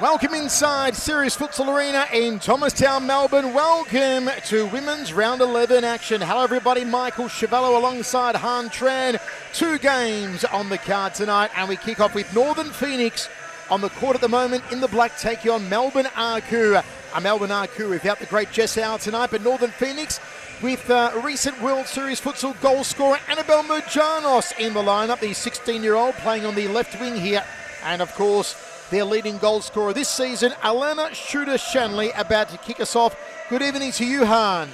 Welcome inside Sirius Futsal Arena in Thomastown, Melbourne. Welcome to Women's Round 11 action. Hello everybody, Michael Chevello alongside Han Tran. 2 games on the card tonight, and we kick off with Northern Phoenix on the court at the moment in the black, taking on Melbourne Arku. A Melbourne Arku without the great Jess Howe tonight, but Northern Phoenix with recent World Series futsal goal scorer Annabelle Merjanos in the lineup, the 16-year-old playing on the left wing here. And of course, their leading goal scorer this season, Alana Shooter-Shanley, about to kick us off. Good evening to you, Han.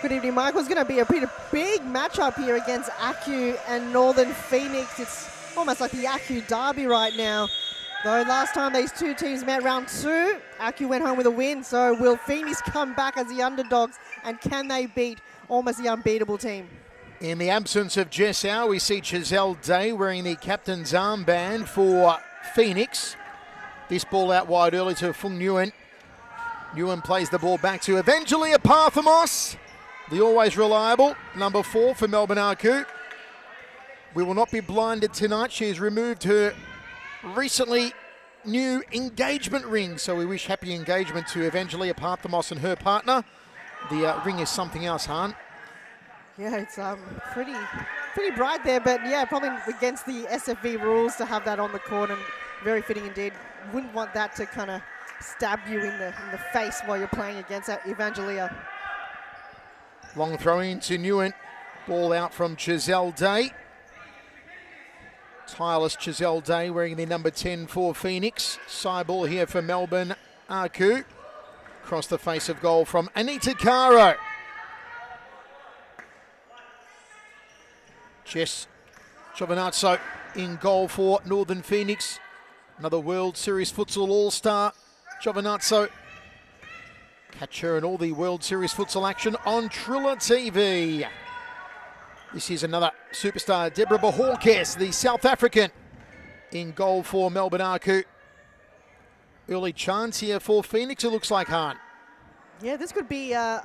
Good evening, Michael. It's going to be a pretty big matchup here against Acu and Northern Phoenix. It's almost like the Acu derby right now. Though last time these two teams met round 2, Acu went home with a win. So will Phoenix come back as the underdogs, and can they beat almost the unbeatable team? In the absence of Jess Howe, we see Giselle Day wearing the captain's armband for Phoenix. This ball out wide early to Fung Nguyen. Nguyen plays the ball back to Evangelia Parthamos, the always reliable number 4 for Melbourne Arku. We will not be blinded tonight. She has removed her recently new engagement ring, so we wish happy engagement to Evangelia Parthamos and her partner. The ring is something else, Han. Yeah, it's pretty bright there, but yeah, probably against the SFV rules to have that on the court, and very fitting indeed. Wouldn't want that to kind of stab you in the face while you're playing against Evangelia. Long throw in to Nguyen. Ball out from Giselle Day. Tireless Giselle Day wearing the number 10 for Phoenix. Side ball here for Melbourne Arku. Across the face of goal from Anita Caro. Jess Giovinazzo in goal for Northern Phoenix. Another World Series Futsal All-Star, Giovinazzo. Catch her in all the World Series Futsal action on Triller TV. This is another superstar, Deborah Bohorquez, the South African, in goal for Melbourne Arku. Early chance here for Phoenix, it looks like, Han. Yeah, this could be a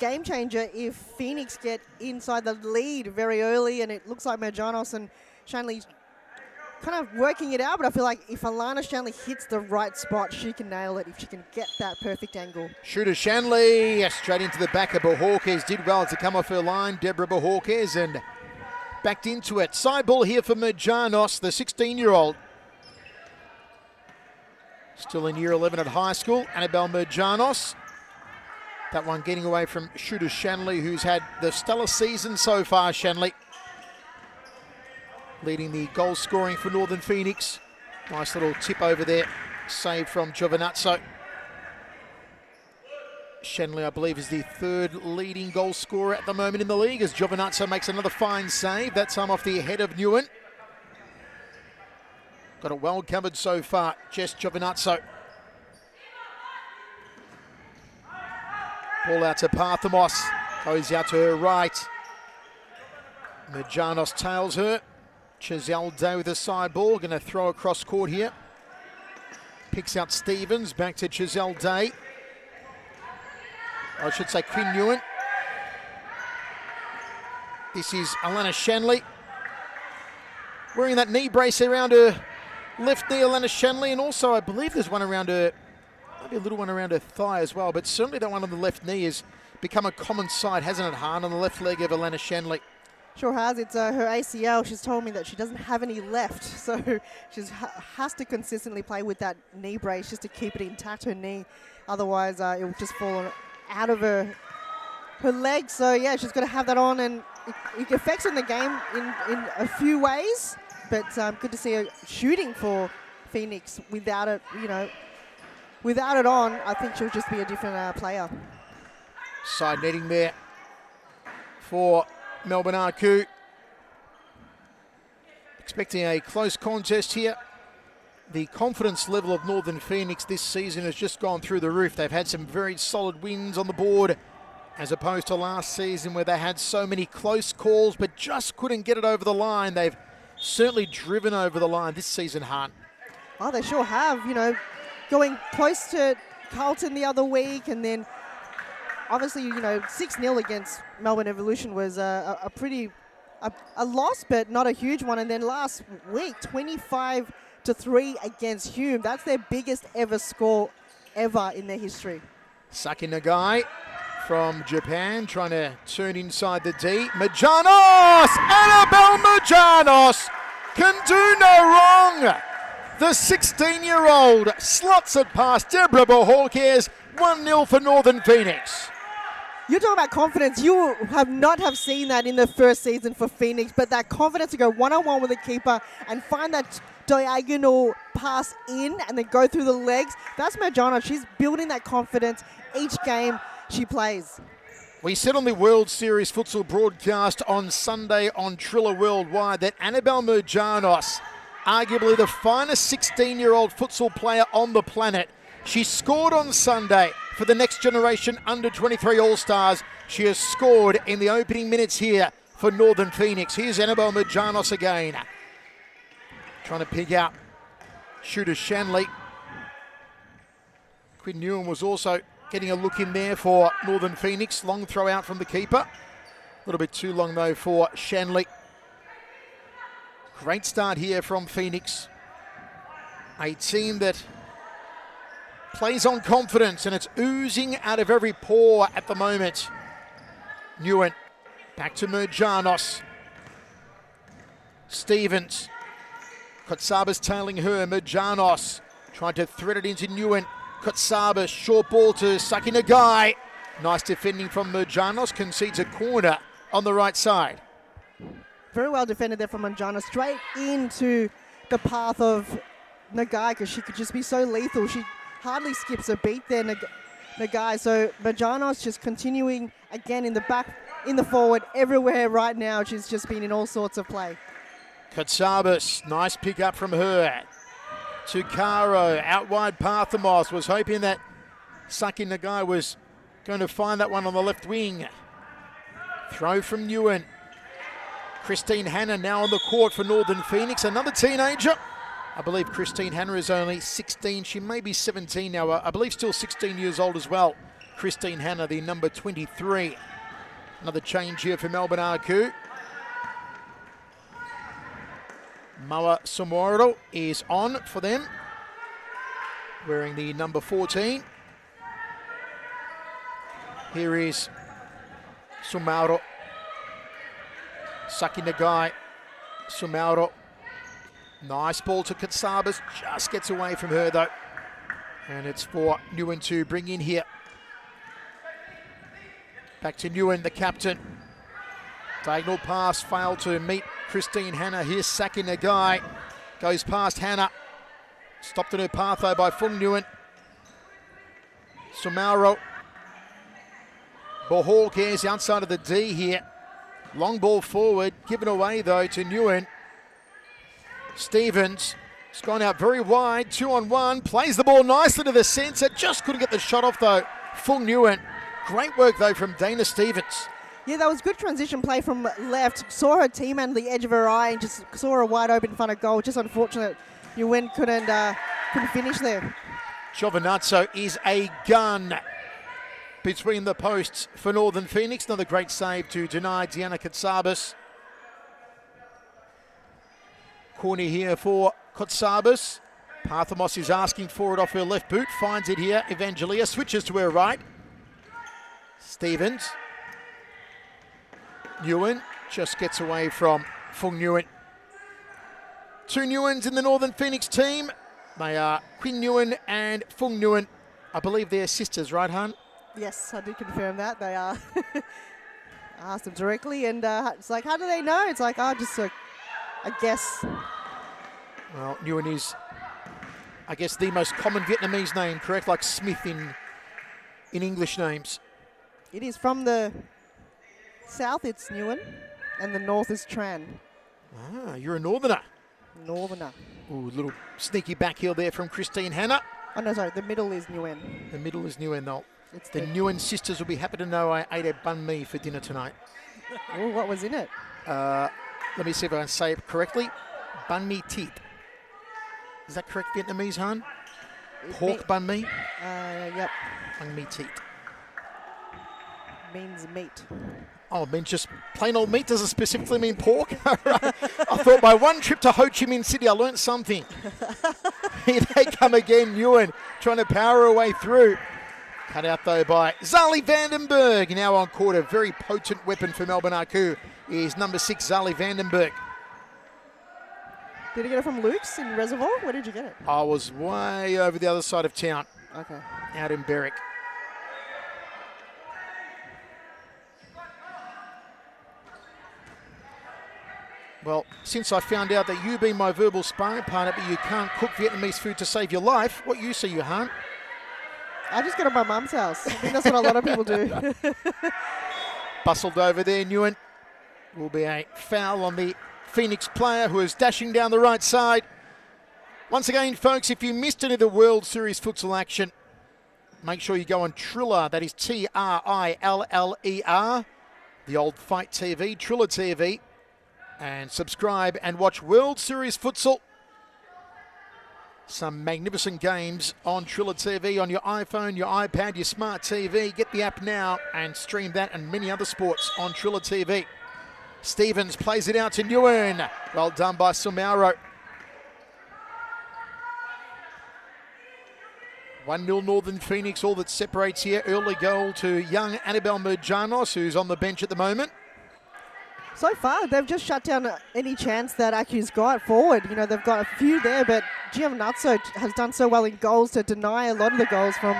game changer if Phoenix get inside the lead very early, and it looks like Merjanos and Shanley's kind of working it out, but I feel like if Alana Shanley hits the right spot, she can nail it if she can get that perfect angle. Shooter-Shanley, straight into the back of Bohorquez, did well to come off her line, Deborah Bohorquez, and backed into it. Side ball here for Merjanos, the 16-year-old. Still in year 11 at high school, Annabelle Merjanos. That one getting away from Shooter-Shanley, who's had the stellar season so far, Shanley. Leading the goal scoring for Northern Phoenix. Nice little tip over there, save from Giovinazzo. Shanley, I believe, is the 3rd leading goal scorer at the moment in the league, as Giovinazzo makes another fine save, that time off the head of Nguyen. Got it well covered so far, Jess Giovinazzo. Ball out to Parthamos, goes out to her right. Merjanos tails her. Giselle Day with a side ball, going to throw across court here. Picks out Stevens, back to Giselle Day. I should say Quinn Nguyen. This is Alana Shanley. Wearing that knee brace around her left knee, Alana Shanley, and also I believe there's one around her, maybe a little one around her thigh as well, but certainly that one on the left knee has become a common sight, hasn't it, Han, on the left leg of Alana Shanley? Sure has. It's her ACL. She's told me that she doesn't have any left, so she has to consistently play with that knee brace just to keep it intact, her knee. Otherwise, it will just fall out of her leg. So yeah, she's got to have that on, and it affects her in the game in a few ways. But good to see her shooting for Phoenix without it. Without it on, I think she'll just be a different player. Side netting there for Melbourne Arku. Expecting a close contest here. The confidence level of Northern Phoenix this season has just gone through the roof. They've had some very solid wins on the board, as opposed to last season where they had so many close calls but just couldn't get it over the line. They've certainly driven over the line this season, Han. Oh, they sure have. Going close to Carlton the other week, and then obviously, 6-0 against Melbourne Evolution was a loss, but not a huge one. And then last week, 25 to 3 against Hume. That's their biggest ever score ever in their history. Saki Nagai from Japan trying to turn inside the D. Majanos! Annabelle Majanos can do no wrong. The 16-year-old slots it past Deborah Bohorquez. 1-0 for Northern Phoenix. You're talking about confidence. You have not have seen that in the first season for Phoenix, but that confidence to go one-on-one with the keeper and find that diagonal pass in and then go through the legs. That's Majana. She's building that confidence each game she plays. We said on the World Series futsal broadcast on Sunday on Triller Worldwide that Annabelle Merjanos, arguably the finest 16-year-old futsal player on the planet. She scored on Sunday for the Next Generation Under-23 All-Stars. She has scored in the opening minutes here for Northern Phoenix. Here's Annabelle Merjanos again. Trying to pick out shooter Shanley. Quinn Newen was also getting a look in there for Northern Phoenix. Long throw out from the keeper. A little bit too long though for Shanley. Great start here from Phoenix. A team that plays on confidence and it's oozing out of every pore at the moment. Newen back to Merjanos. Stevens. Kotsabas tailing her. Merjanos trying to thread it into Newen. Kotsabas, short ball to Saki Nagai. Nice defending from Merjanos. Concedes a corner on the right side. Very well defended there from Merjanos. Straight into the path of Nagai because she could just be so lethal. She hardly skips a beat there, Nagai. So Merjanos just continuing again in the back, in the forward, everywhere right now. She's just been in all sorts of play. Kotsabas, nice pick up from her. To Caro, out wide Parthamos, was hoping that Saki Nagai was going to find that one on the left wing. Throw from Newen. Christine Hanna now on the court for Northern Phoenix, another teenager. I believe Christine Hanna is only 16, she may be 17 now, I believe still 16 years old as well. Christine Hanna, the number 23. Another change here for Melbourne Arcu. Moa Somoro is on for them, wearing the number 14. Here is Sumauro. Saki Nagai. Sumauro. Nice ball to Kotsabas, just gets away from her though. And it's for Newen to bring in here. Back to Newen, the captain. Diagonal pass failed to meet Christine Hanna. Here's Saki Nagai. Goes past Hanna. Stopped in her path though by Fung Newen. Sumauro. Bohorquez outside of the D here. Long ball forward, given away though to Newen. Stevens has gone out very wide, 2-on-1, plays the ball nicely to the centre, just couldn't get the shot off though. Fung Newen. Great work though from Dana Stevens. Yeah, that was good transition play from left. Saw her team on the edge of her eye and just saw her wide open in front of goal. Just unfortunate Newen couldn't finish there. Giovinazzo is a gun between the posts for Northern Phoenix. Another great save to deny Diana Kotsabas. Corner here for Kotsabas. Parthamos is asking for it off her left boot. Finds it here. Evangelia switches to her right. Stevens. Newen just gets away from Fung Newen. Two Newens in the Northern Phoenix team. They are Quinn Newen and Fung Newen. I believe they're sisters, right, Han? Yes, I did confirm that. They are. I asked them directly and it's like, how do they know? It's like, just a guess. Well, Newen is, I guess, the most common Vietnamese name, correct? Like Smith in English names. It is from the south, it's Newen, and the north is Tran. Ah, you're a northerner. Northerner. Ooh, little sneaky back heel there from Christine Hanna. Oh, no, sorry, the middle is Newen. The middle is Newen, though. It's the Newen sisters will be happy to know I ate a banh mi for dinner tonight. Oh, what was in it? Let me see if I can say it correctly. Banh mi thịt. Is that correct Vietnamese, Han? Pork banh mi? Yep. Banh mi thịt. Means meat. Oh, I mean, just plain old meat. Does it specifically mean pork? I thought my one trip to Ho Chi Minh City, I learned something. Here they come again, Nguyen, trying to power her way through. Cut out, though, by Zali Vandenberg. Now on court, a very potent weapon for Melbourne Aku is number 6, Zali Vandenberg. Did you get it from Luke's in Reservoir? Where did you get it? I was way over the other side of town. Okay. Out in Berwick. Well, since I found out that you being my verbal sparring partner, but you can't cook Vietnamese food to save your life, what you say, you can't? I just go to my mum's house. I think that's what a lot of people do. Bustled over there, Nguyen. Will be a foul on the Phoenix player who is dashing down the right side. Once again, folks, if you missed any of the World Series futsal action, make sure you go on Triller. That is Triller, the old Fight TV, Triller TV. And subscribe and watch World Series Futsal. Some magnificent games on Triller TV on your iPhone, your iPad, your smart TV. Get the app now and stream that and many other sports on Triller TV. Stevens plays it out to Nguyen. Well done by Sumauro. 1-0 Northern Phoenix, all that separates here. Early goal to young Annabelle Merjanos, who's on the bench at the moment. So far, they've just shut down any chance that Aku's got forward. You know, they've got a few there, but Giovinazzo has done so well in goals to deny a lot of the goals from,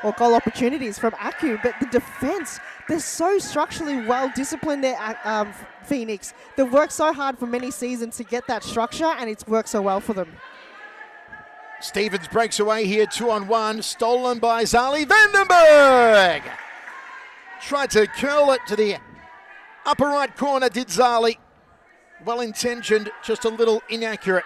or goal opportunities from Aku. But the defense, they're so structurally well disciplined there, Phoenix. They've worked so hard for many seasons to get that structure, and it's worked so well for them. Stevens breaks away here, 2-on-1, stolen by Zali Vandenberg. Tried to curl it to the upper right corner, did Zali. Well-intentioned, just a little inaccurate.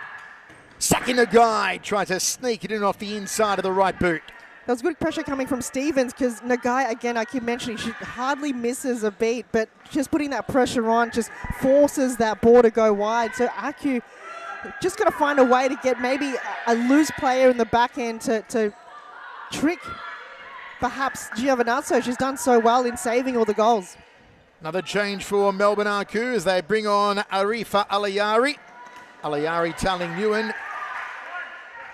Saki Nagai tried to sneak it in off the inside of the right boot. There was good pressure coming from Stevens because Nagai, again, I keep mentioning, she hardly misses a beat, but just putting that pressure on just forces that ball to go wide. So Aku just got to find a way to get maybe a loose player in the back end to trick perhaps Giovinazzo. She's done so well in saving all the goals. Another change for Melbourne Aku as they bring on Arifa Alayari. Alayari telling Nguyen.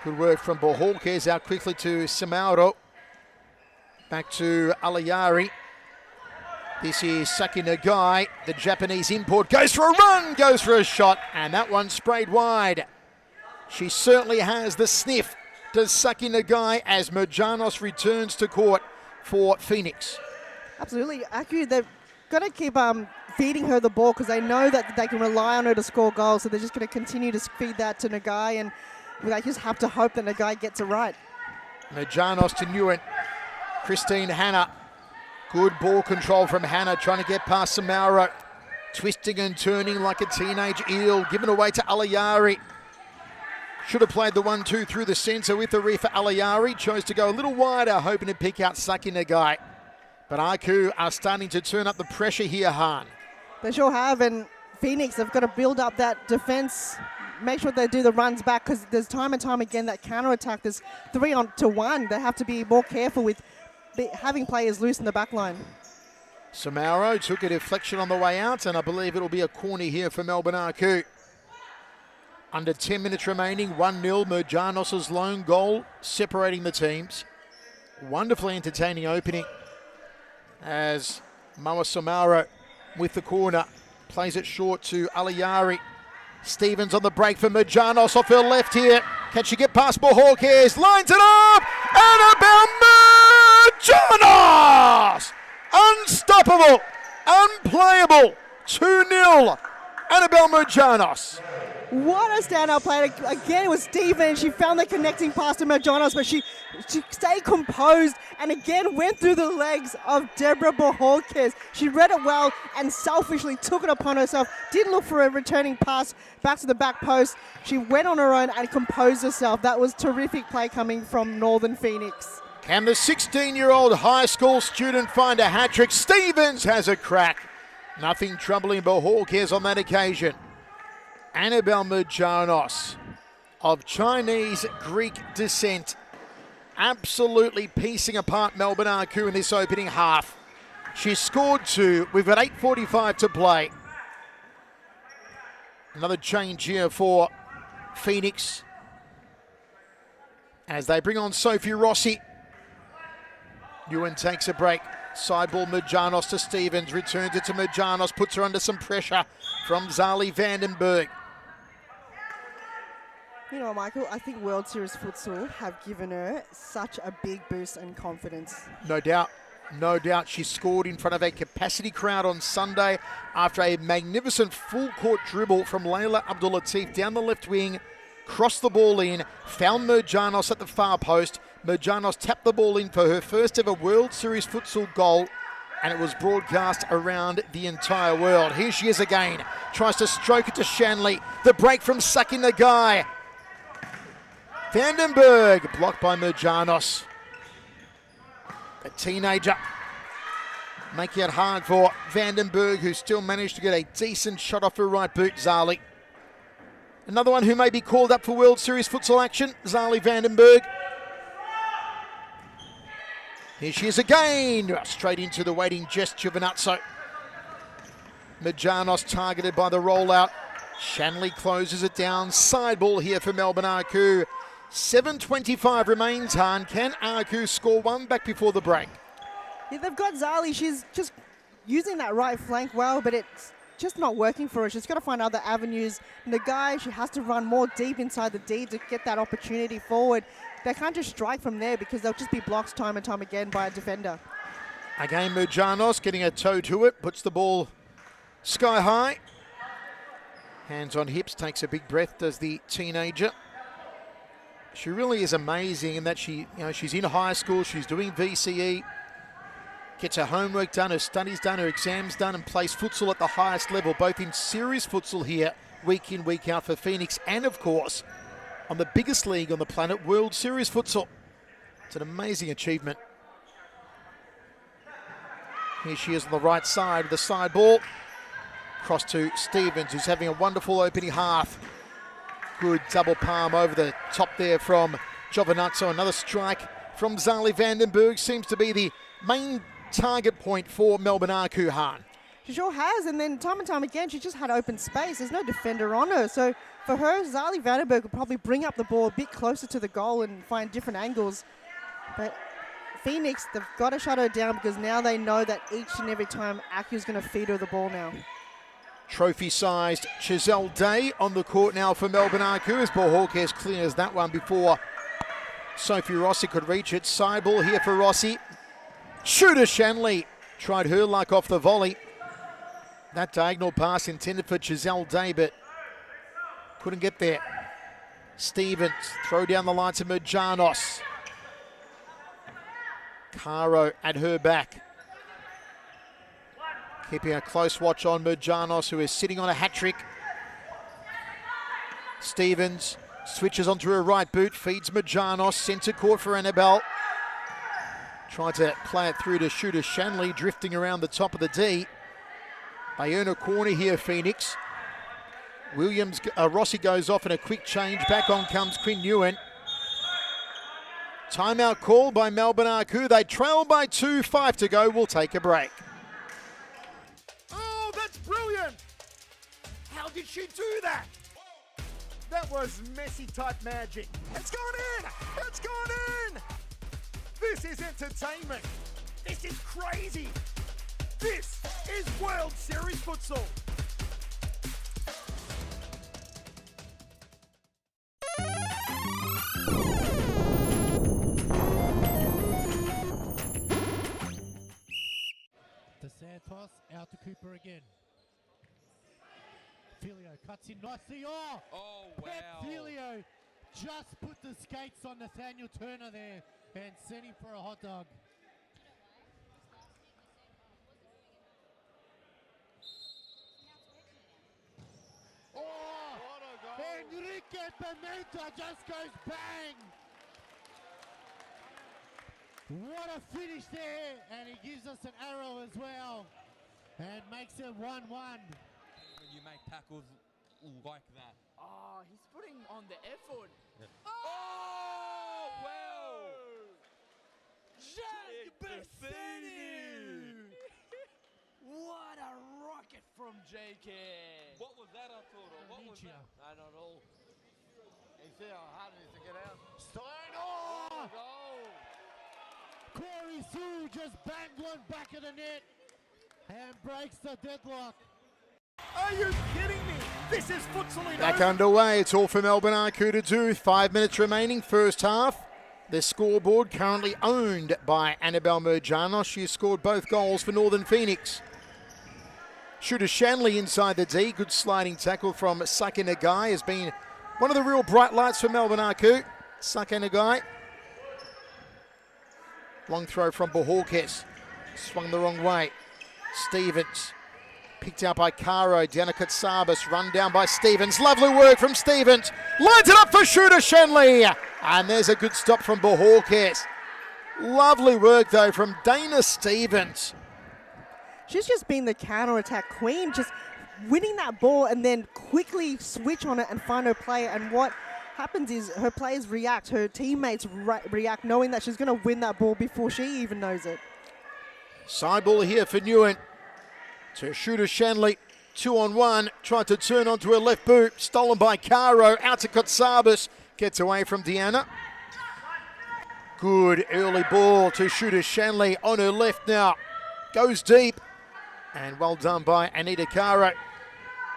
Good work from Bohorquez out quickly to Samauro. Back to Alayari. This is Saki Nagai, the Japanese import. Goes for a run, goes for a shot, and that one sprayed wide. She certainly has the sniff, does Saki Nagai, as Merjanos returns to court for Phoenix. Absolutely. Aku, they've got to keep feeding her the ball because they know that they can rely on her to score goals, so they're just going to continue to feed that to Nagai, and they just have to hope that Nagai gets it right. Merjanos to Nguyen. Christine Hanna. Good ball control from Hanna, trying to get past Samauro. Twisting and turning like a teenage eel, given away to Alayari. Should have played the 1-2 through the centre with the reef for Alayari. Chose to go a little wider, hoping to pick out Saki Nagai. But Aku are starting to turn up the pressure here, Han. They sure have, and Phoenix have got to build up that defence. Make sure they do the runs back because there's time and time again that counter-attack. There's 3-on-1. They have to be more careful with having players loose in the back line. Samauro took a deflection on the way out, and I believe it'll be a corner here for Melbourne Aku. Under 10 minutes remaining, 1-0, Merjanos' lone goal separating the teams. Wonderfully entertaining opening as Moa Samauro with the corner. Plays it short to Alayari. Stevens on the break for Merjanos off her left here. Can she get past Bohorquez? Lines it up! Annabelle Merjanos! Unstoppable! Unplayable! 2-0. Annabelle Merjanos. What a standout play. Again, it was Stevens. She found the connecting pass to Merjanos, but she stayed composed and again went through the legs of Deborah Bohorquez. She read it well and selfishly took it upon herself. Didn't look for a returning pass back to the back post. She went on her own and composed herself. That was terrific play coming from Northern Phoenix. Can the 16-year-old high school student find a hat-trick? Stevens has a crack. Nothing troubling Bohorquez on that occasion. Annabelle Merjanos of Chinese-Greek descent, absolutely piecing apart Melbourne Aku in this opening half. She's scored 2. We've got 8:45 to play. Another change here for Phoenix as they bring on Sophie Rossi. Ewan takes a break. Side ball, Merjanos to Stevens. Returns it to Merjanos. Puts her under some pressure from Zali Vandenberg. You know, Michael, I think World Series Futsal have given her such a big boost in confidence. No doubt. No doubt she scored in front of a capacity crowd on Sunday after a magnificent full court dribble from Layla Abdul-Latif down the left wing, crossed the ball in, found Merjanos at the far post. Merjanos tapped the ball in for her first ever World Series Futsal goal, and it was broadcast around the entire world. Here she is again, tries to stroke it to Shanley. The break from Saki Nagai. Vandenberg blocked by Merjanos. A teenager making it hard for Vandenberg, who still managed to get a decent shot off her right boot, Zali. Another one who may be called up for World Series Futsal action, Zali Vandenberg. Here she is again, straight into the waiting Jess Giovinazzo. Merjanos targeted by the rollout. Shanley closes it down. Side ball here for Melbourne Aku. 7:25 remains, Han. Can Aku score one back before the break? Yeah, they've got Zali. She's just using that right flank well, but it's just not working for her. She's got to find other avenues. Nagai, she has to run more deep inside the D to get that opportunity forward. They can't just strike from there because they'll just be blocked time and time again by a defender. Again, Merjanos getting a toe to it, puts the ball sky high. Hands on hips, takes a big breath, does the teenager. She really is amazing in that she's in high school, she's doing VCE, gets her homework done, her studies done, her exams done, and plays futsal at the highest level, both in series futsal here, week in, week out for Phoenix, and of course, on the biggest league on the planet, World Series Futsal. It's an amazing achievement. Here she is on the right side with the side ball. Cross to Stevens, who's having a wonderful opening half. Good double palm over the top there from Giovinazzo. Another strike from Zali Vandenberg seems to be the main target point for Melbourne Aku, Han. She sure has, and then time and time again, she just had open space. There's no defender on her, so for her, Zali Vandenberg would probably bring up the ball a bit closer to the goal and find different angles. But Phoenix, they've got to shut her down because now they know that each and every time Aku's going to feed her the ball now. Trophy-sized Chazelle Day on the court now for Melbourne Aku as Bohorquez clears that one before Sophie Rossi could reach it. Side ball here for Rossi. Shooter Shanley tried her luck off the volley. That diagonal pass intended for Chazelle Day, but couldn't get there. Stevens, throw down the line to Merjanos. Caro at her back. Keeping a close watch on Merjanos, who is sitting on a hat-trick. Stevens switches onto her right boot, feeds Merjanos, centre court for Annabelle. Tried to play it through to shooter Shanley, drifting around the top of the D. They earn a corner here, Phoenix. Rossi goes off in a quick change. Back on comes Quinn Nguyen. Timeout call by Melbourne Aku. They trail by 2, 5 to go. We'll take a break. Oh, that's brilliant! How did she do that? That was Messi-type magic. It's gone in! It's gone in! This is entertainment. This is crazy. This is World Series Futsal. To Santos, out to Cooper again. Filio cuts in nicely. Oh wow. Pep Filio just put the skates on Nathaniel Turner there and sent him for a hot dog. Oh, Enrique Pimenta just goes bang. What a finish there, and he gives us an arrow as well and makes it 1-1. When you make tackles like that. Oh, he's putting on the effort. Yeah. Oh, well. Jack Bassini! JK. What was that, Arturo? What was that? I don't know. You see how hard it is to get out? Steiner! Go. Corey Sue just banged one back of the net and breaks the deadlock. Are you kidding me? This is Futsal. Back underway. It's all for Melbourne Arku to do. 5 minutes remaining, first half. The scoreboard currently owned by Annabelle Merjanos. She has scored both goals for Northern Phoenix. Shooter Shanley inside the D. Good sliding tackle from Sake Nagai has been one of the real bright lights for Melbourne Arku. Sake Nagai. Long throw from Bohorkes. Swung the wrong way. Stevens. Picked out by Caro. Down to Katsabis. Run down by Stevens. Lovely work from Stevens. Lines it up for Shooter Shanley. And there's a good stop from Bohorkes. Lovely work, though, from Dana Stevens. She's just been the counter-attack queen, just winning that ball and then quickly switch on it and find her play. And what happens is her players react, her teammates react, knowing that she's going to win that ball before she even knows it. Side ball here for Nguyen. To Shooter Shanley. 2-on-1. Tried to turn onto her left boot. Stolen by Caro. Out to Kotsabis. Gets away from Deanna. Good early ball to Shooter Shanley on her left now. Goes deep. And well done by Anita Caro. It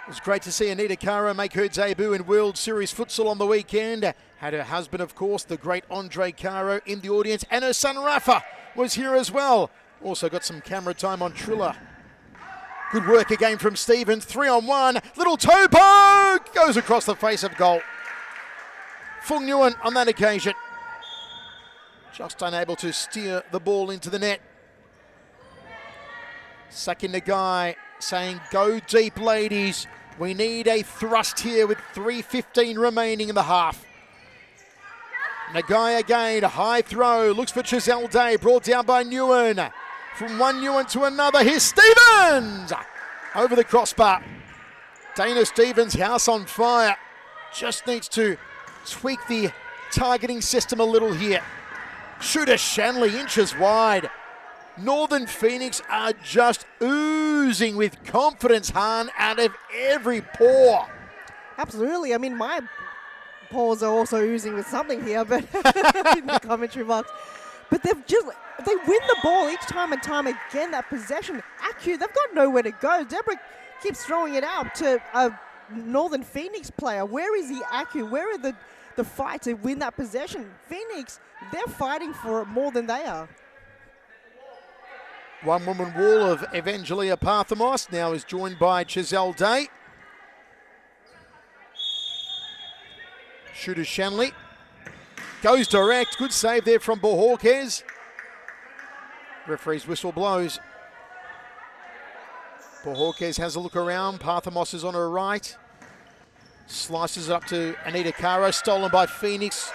was great to see Anita Caro make her debut in World Series Futsal on the weekend. Had her husband, of course, the great Andre Caro, in the audience. And her son Rafa was here as well. Also got some camera time on Triller. Good work again from Stevens. 3-on-1. Little toe poke. Goes across the face of goal. Fung Nguyen on that occasion. Just unable to steer the ball into the net. Saki Nagai saying, go deep, ladies. We need a thrust here with 3:15 remaining in the half. Nagai again, high throw. Looks for Chiselle Day. Brought down by Nguyen. From one Nguyen to another. Here's Stevens! Over the crossbar. Dana Stevens, house on fire. Just needs to tweak the targeting system a little here. Shooter Shanley, inches wide. Northern Phoenix are just oozing with confidence, Han, out of every pore. Absolutely. I mean, my pores are also oozing with something here, but in the commentary box. But they win the ball each time and time again. That possession, Acu, they've got nowhere to go. Deborah keeps throwing it out to a Northern Phoenix player. Where is the Acu? Where are the fight to win that possession? Phoenix, they're fighting for it more than they are. One-woman wall of Evangelia Parthamos now is joined by Chiselle Day. Shooter Shanley goes direct. Good save there from Bohorkes. Referee's whistle blows. Bohorkes has a look around. Parthamos is on her right. Slices it up to Anita Caro. Stolen by Phoenix.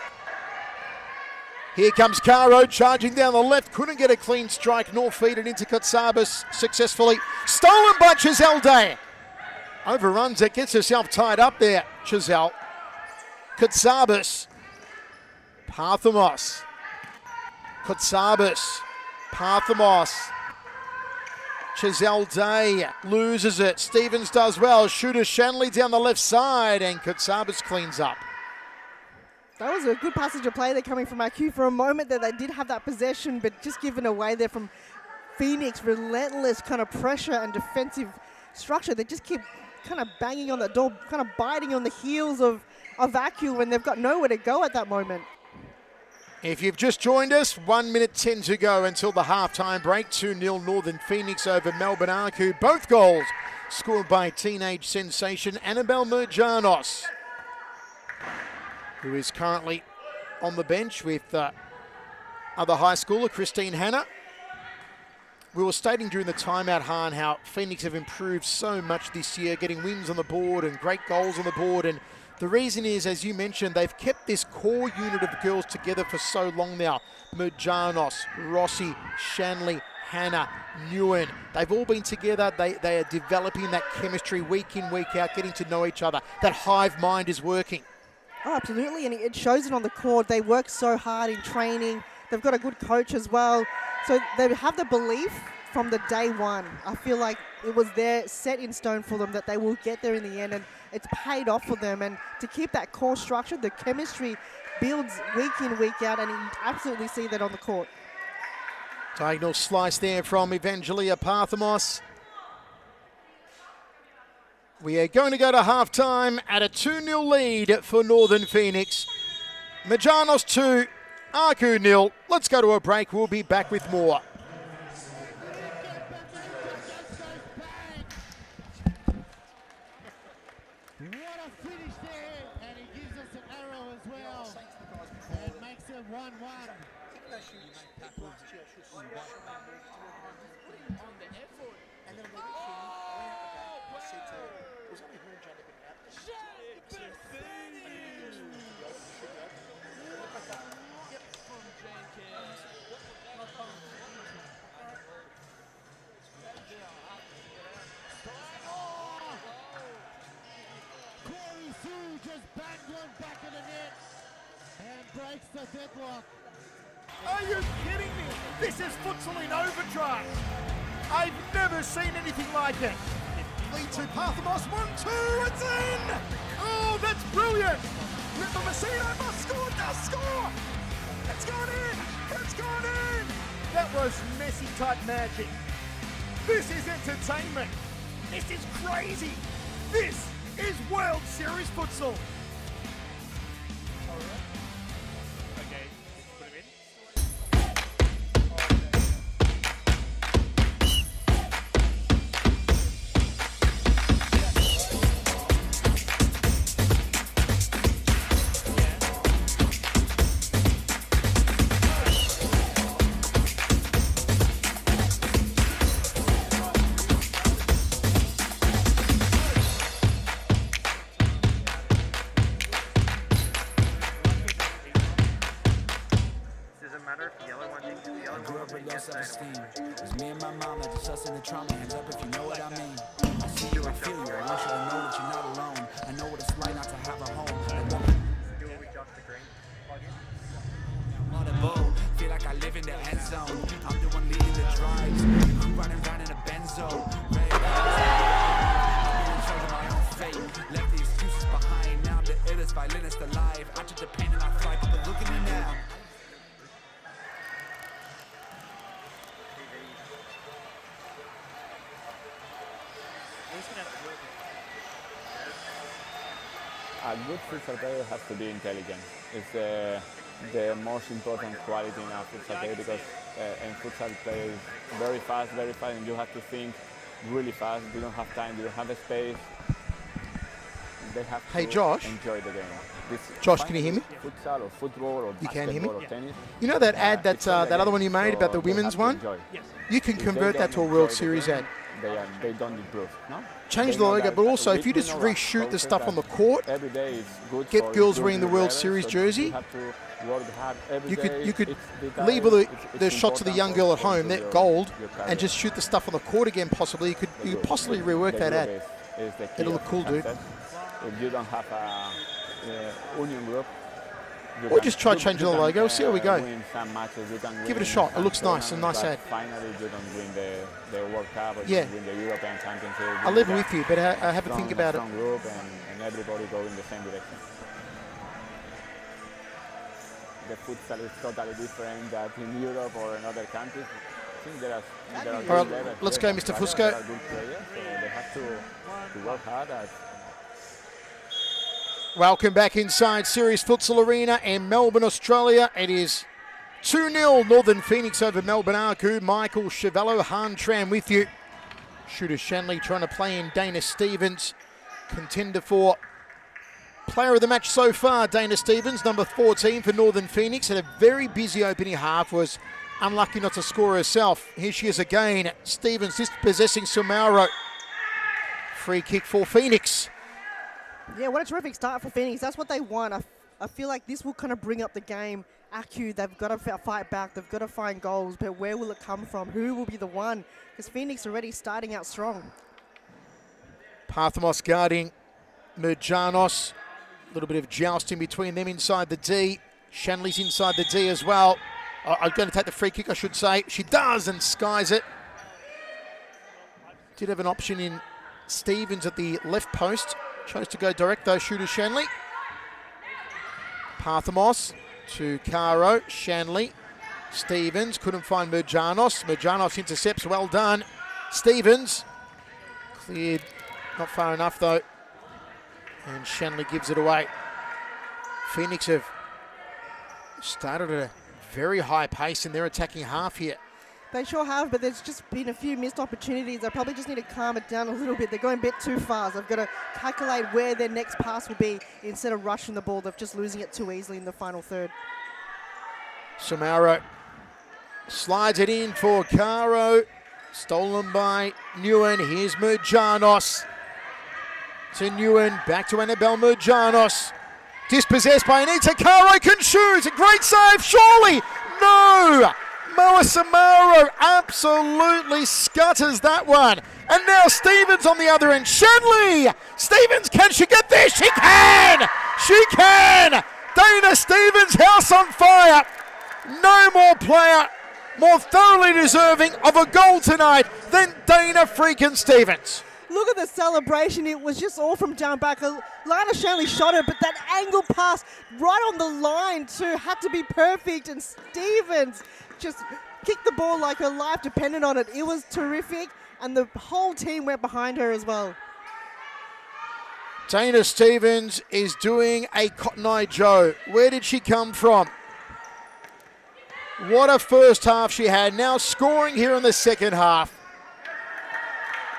Here comes Caro charging down the left. Couldn't get a clean strike nor feed it into Kotsabis successfully. Stolen by Chiselle Day. Overruns it. Gets herself tied up there. Chiselle. Kotsabis. Parthamos. Kotsabis. Parthamos. Chiselle Day loses it. Stevens does well. Shooter Shanley down the left side, and Kotsabis cleans up. That was a good passage of play there coming from Acu. For a moment that they did have that possession, but just given away there from Phoenix. Relentless kind of pressure and defensive structure. They just keep kind of banging on that door, kind of biting on the heels of Acu when they've got nowhere to go at that moment. If you've just joined us, 1 minute 10 to go until the halftime break. 2-0 Northern Phoenix over Melbourne Arku. Both goals scored by teenage sensation Annabelle Merjanos, who is currently on the bench with other high schooler Christine Hanna. We were stating during the timeout, Han, how Phoenix have improved so much this year, getting wins on the board and great goals on the board. And the reason is, as you mentioned, they've kept this core unit of girls together for so long now. Merjanos, Rossi, Shanley, Hannah, Nguyen. They've all been together. They are developing that chemistry week in, week out, getting to know each other. That hive mind is working. Oh, absolutely, and it shows it on the court. They work so hard in training. They've got a good coach as well. So they have the belief from the day one. I feel like it was there, set in stone for them, that they will get there in the end, and it's paid off for them. And to keep that core structure, the chemistry builds week in, week out, and you absolutely see that on the court. Diagonal slice there from Evangelia Parthamos. We are going to go to halftime at a 2-0 lead for Northern Phoenix. Majanos 2, Aku 0. Let's go to a break. We'll be back with more. What a finish there, and he gives us an arrow as well, and makes it 1-1. Just banged one back of the net and breaks the deadlock. Are you kidding me? This is futsal in overdrive. I've never seen anything like it. Lead to Parthamos, 1-2, it's in! Oh, that's brilliant! Ripper Messina must score, does score! It's gone in! It's gone in! That was Messi-type magic. This is entertainment. This is crazy. This is World Series futsal. Okay, put him in. It's me and my mom that just us in the trauma. Hands up if you know what I mean. I see you, I feel you. I want you to know that you're not alone. I know what it's like not to have a home. On the boat, feel like I live in the end zone. I'm the one leading the drives. I'm running around in a benzo. Ready to I'm in charge of my own fate. Left the excuses behind. Now I'm the illest violinist alive. I took the pain and I fly, but look at me now. A good futsal player has to be intelligent. It's the most important quality in a futsal player because a futsal player is very fast, and you have to think really fast. You don't have time, you don't have the space. They have to Josh. enjoy the game. Josh, can you hear me? Futsal or football or You can hear me? basketball or tennis. You know that ad that other one you made about the So they women's have to one? enjoy. You can If convert they that to a don't World enjoy the Series game, ad. They don't improve. No? Change They the know logo, that but also if you we just know that reshoot the coaches stuff that on the court, every day is good get for girls improving wearing the your World level, Series so jersey. You have to work hard every you day. could It's vital, leave all the it's shots of the important young girl at for home, that your gold, career. and just shoot the stuff on the court again. Possibly you could possibly rework that ad. Is the key It'll of look cool, dude. success. If you don't have a union group, you Or can- just try you- changing you the can, logo, see how we go. Win some matches, you can Give it a win shot. It some looks nice, a tournaments, nice but ad. Finally, you don't win the World Cup or Yeah. you win the European Championship. I'll leave it with you, but have a think about it. Strong group and everybody go in the same direction. The futsal is totally different than in Europe or in other countries. I think there are All good right, levels. let's There go, are Mr. players Fusco. that are good players, so they have to work hard at. Welcome back inside Series Futsal Arena in Melbourne, Australia. It is 2-0 Northern Phoenix over Melbourne Aku. Michael Chevello, Han Tran with you. Shooter Shanley trying to play in Dana Stevens. Contender for player of the match so far, Dana Stevens, number 14 for Northern Phoenix. Had a very busy opening half, was unlucky not to score herself. Here she is again. Stevens dispossessing Sumauro. Free kick for Phoenix. Yeah, what a terrific start for Phoenix. That's what they want. I feel like this will kind of bring up the game. Aku, they've got to fight back. They've got to find goals. But where will it come from? Who will be the one? Because Phoenix already starting out strong. Parthamos guarding Merjanos. A little bit of jousting between them inside the D. Shanley's inside the D as well. I'm going to take the free kick, I should say. She does and skies it. Did have an option in Stevens at the left post. Chose to go direct though, shooter Shanley. Parthamos to Caro, Shanley. Stevens couldn't find Merjanos. Merjanos intercepts, well done. Stevens cleared, not far enough though. And Shanley gives it away. Phoenix have started at a very high pace in their attacking half here. They sure have, but there's just been a few missed opportunities. They probably just need to calm it down a little bit. They're going a bit too fast. They've got to calculate where their next pass will be instead of rushing the ball. They're just losing it too easily in the final third. Samaro slides it in for Caro. Stolen by Nguyen. Here's Merjanos. To Nguyen. Back to Annabelle Merjanos. Dispossessed by Anita. Caro can shoot. A great save. Surely. No. Moa Samaro absolutely scutters that one. And now Stevens on the other end. Shanley! Stevens, can she get there? She can! She can! Dana Stevens, house on fire. No more player more thoroughly deserving of a goal tonight than Dana freaking Stevens. Look at the celebration. It was just all from down back. Lana Shanley shot it, but that angle pass right on the line too had to be perfect. And Stevens just kicked the ball like her life depended on it. It was terrific, and the whole team went behind her as well. Dana Stevens is doing a Cotton Eye Joe. Where did she come from? What a first half she had. Now scoring here in the second half.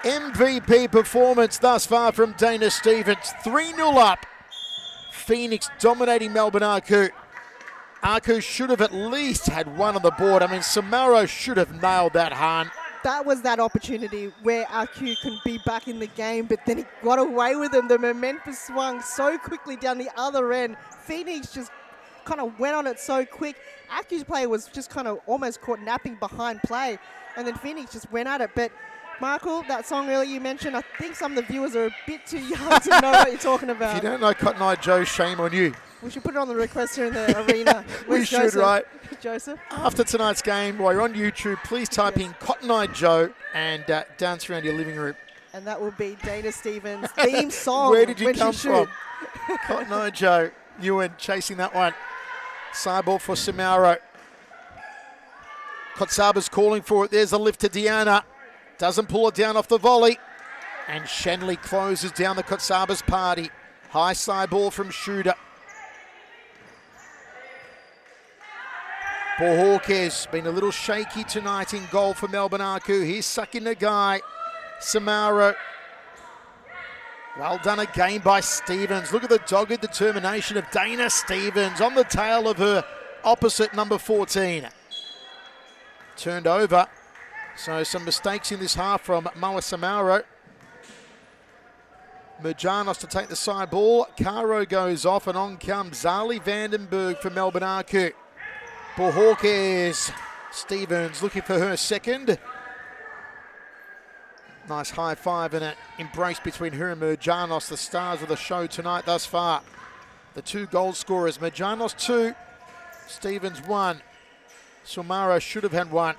MVP performance thus far from Dana Stevens. 3-0 up. Phoenix dominating Melbourne Aku. Aku should have at least had one on the board. I mean, Samaro should have nailed that, Han. That was that opportunity where RQ can be back in the game, but then he got away with it. The momentum swung so quickly down the other end. Phoenix just kind of went on it so quick. RQ's player was just kind of almost caught napping behind play, and then Phoenix just went at it. But Michael, that song earlier you mentioned, I think some of the viewers are a bit too young to know what you're talking about. If you don't know Cotton Eye Joe, shame on you. We should put it on the request here in the arena. We should, right? Joseph? After tonight's game, while you're on YouTube, please type in Cotton Eye Joe and dance around your living room. And that will be Dana Stevens' theme song. Where did you come from? Cotton Eye Joe. Ewan chasing that one. Side ball for Samaro. Kotsaba's calling for it. There's a lift to Deanna. Doesn't pull it down off the volley. And Shanley closes down the Kotsaba's party. High side ball from Shooter. Bohawkes been a little shaky tonight in goal for Melbourne Aku. Here's Saki Nagai. Samaro. Well done again by Stevens. Look at the dogged determination of Dana Stevens on the tail of her opposite number 14. Turned over. So some mistakes in this half from Moa Samaro. Merjanos to take the side ball. Caro goes off and on comes Zali Vandenberg for Melbourne Aku. Bohawkes. Stevens looking for her second. Nice high five and an embrace between her and Merjanos, the stars of the show tonight thus far. The two goal scorers, Merjanos 2, Stevens 1. Samaro should have had one.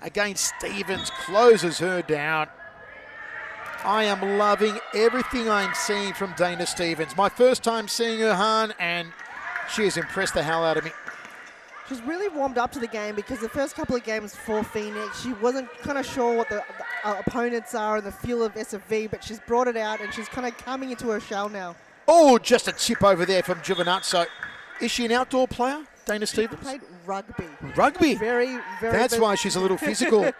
Again, Stevens closes her down. I am loving everything I'm seeing from Dana Stevens. My first time seeing her, Han, and she has impressed the hell out of me. She's really warmed up to the game because the first couple of games for Phoenix, she wasn't kind of sure what the opponents are and the feel of SFV, but she's brought it out and she's kind of coming into her shell now. Oh, just a tip over there from Giovinazzo. Is she an outdoor player, Dana Stevens? She played rugby. Rugby? Very, very. That's why she's a little physical.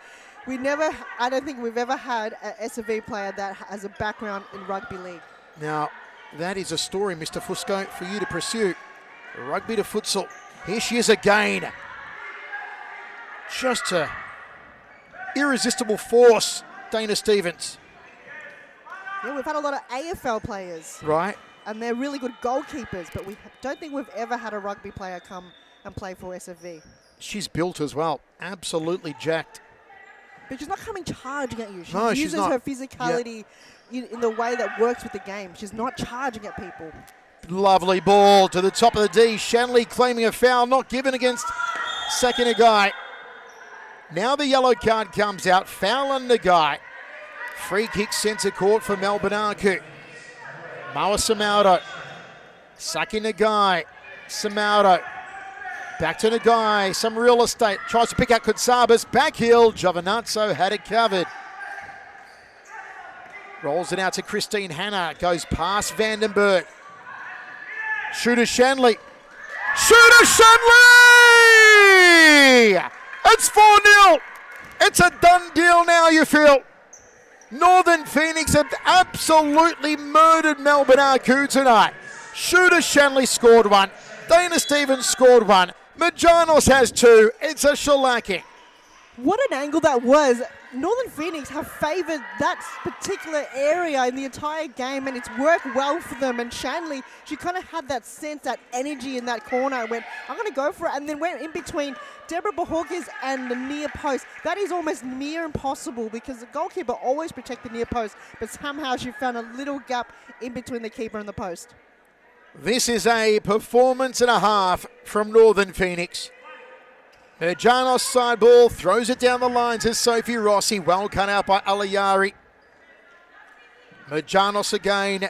I don't think we've ever had an SFV player that has a background in rugby league. Now, that is a story, Mr. Fusco, for you to pursue. Rugby to futsal. Here she is again. Just a irresistible force, Dana Stevens. Yeah, we've had a lot of AFL players. Right. And they're really good goalkeepers, but we don't think we've ever had a rugby player come and play for SFV. She's built as well. Absolutely jacked. But she's not coming charging at you. She No, she's uses not. her physicality in the way that works with the game. She's not charging at people. Lovely ball to the top of the D. Shanley claiming a foul, not given against Saki Nagai. Now the yellow card comes out. Foul on Nagai. Free kick centre court for Melbourne Arcu. Moa Samaudo. Saki Nagai. Samaudo. Back to Nagai. Some real estate. Tries to pick out Kutsabis. Back heel. Giovinazzo had it covered. Rolls it out to Christine Hanna. Goes past Vandenberg. Shooter Shanley. Shooter Shanley! It's 4-0. It's a done deal now, you feel. Northern Phoenix have absolutely murdered Melbourne Arcu tonight. Shooter Shanley scored one. Dana Stevens scored one. Majanos has two. It's a shellacking. What an angle that was. Northern Phoenix have favoured that particular area in the entire game, and it's worked well for them. And Shanley, she kind of had that sense, that energy in that corner, and went, I'm going to go for it, and then went in between Deborah Bohorkes and the near post. That is almost near impossible because the goalkeeper always protects the near post, but somehow she found a little gap in between the keeper and the post. This is a performance and a half from Northern Phoenix. Janos side ball, throws it down the line to Sophie Rossi. Well cut out by Alayari. Majanos again.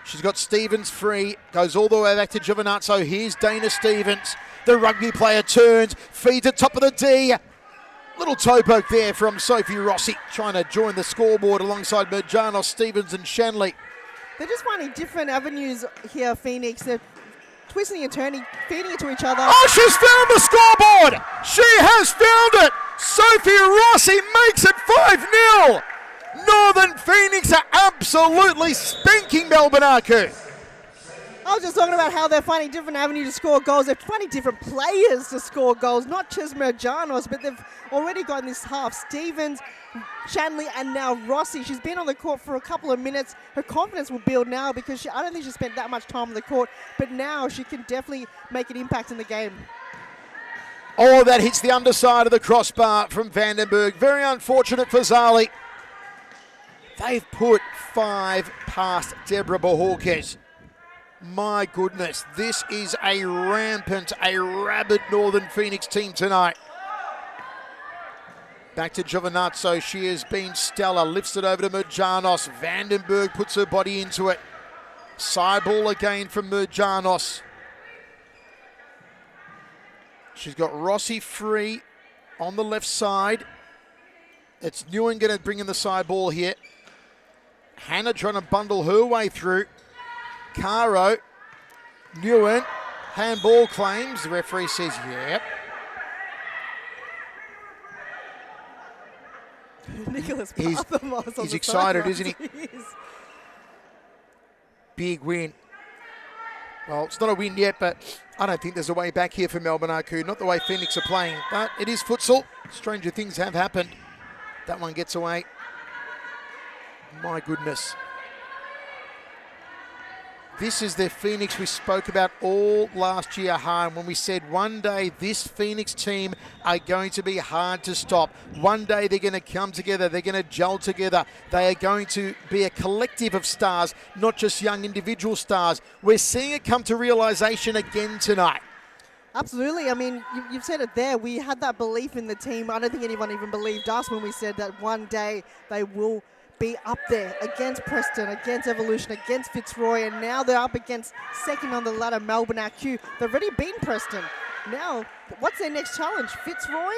She's got Stevens free. Goes all the way back to Giovinazzo. Here's Dana Stevens. The rugby player turns. Feeds it top of the D. Little toe poke there from Sophie Rossi. Trying to join the scoreboard alongside Majanos, Stevens and Shanley. They're just finding different avenues here, Phoenix. They're twisting and turning, feeding it to each other. Oh, she's found the scoreboard! She has found it! Sophie Rossi makes it 5-0! Northern Phoenix are absolutely spanking Melbourne Arcu. I was just talking about how they're finding different avenues to score goals. They're finding different players to score goals, not just Merjanos, but they've already got in this half Stevens, Shanley, and now Rossi. She's been on the court for a couple of minutes. Her confidence will build now because I don't think she spent that much time on the court, but now she can definitely make an impact in the game. Oh, that hits the underside of the crossbar from Vandenberg. Very unfortunate for Zali. They've put 5 past Deborah Bohorkes. My goodness, this is a rampant, a rabid Northern Phoenix team tonight. Back to Giovinazzo. She has been stellar. Lifts it over to Merjanos. Vandenberg puts her body into it. Side ball again from Merjanos. She's got Rossi free on the left side. It's Nguyen going to bring in the side ball here. Hannah trying to bundle her way through. Caro, Nguyen, handball claims. The referee says, yep. Nicholas He's excited, isn't he? He is. Big win. Well, it's not a win yet, but I don't think there's a way back here for Melbourne Arcu. Not the way Phoenix are playing, but it is futsal. Stranger things have happened. That one gets away. My goodness. This is the Phoenix we spoke about all last year, Han, when we said one day this Phoenix team are going to be hard to stop. One day they're going to come together. They're going to gel together. They are going to be a collective of stars, not just young individual stars. We're seeing it come to realization again tonight. Absolutely. I mean, you've said it there. We had that belief in the team. I don't think anyone even believed us when we said that one day they will be up there against Preston, against Evolution, against Fitzroy, and now they're up against second on the ladder, Melbourne Arcu. They've already beaten Preston. Now, what's their next challenge? Fitzroy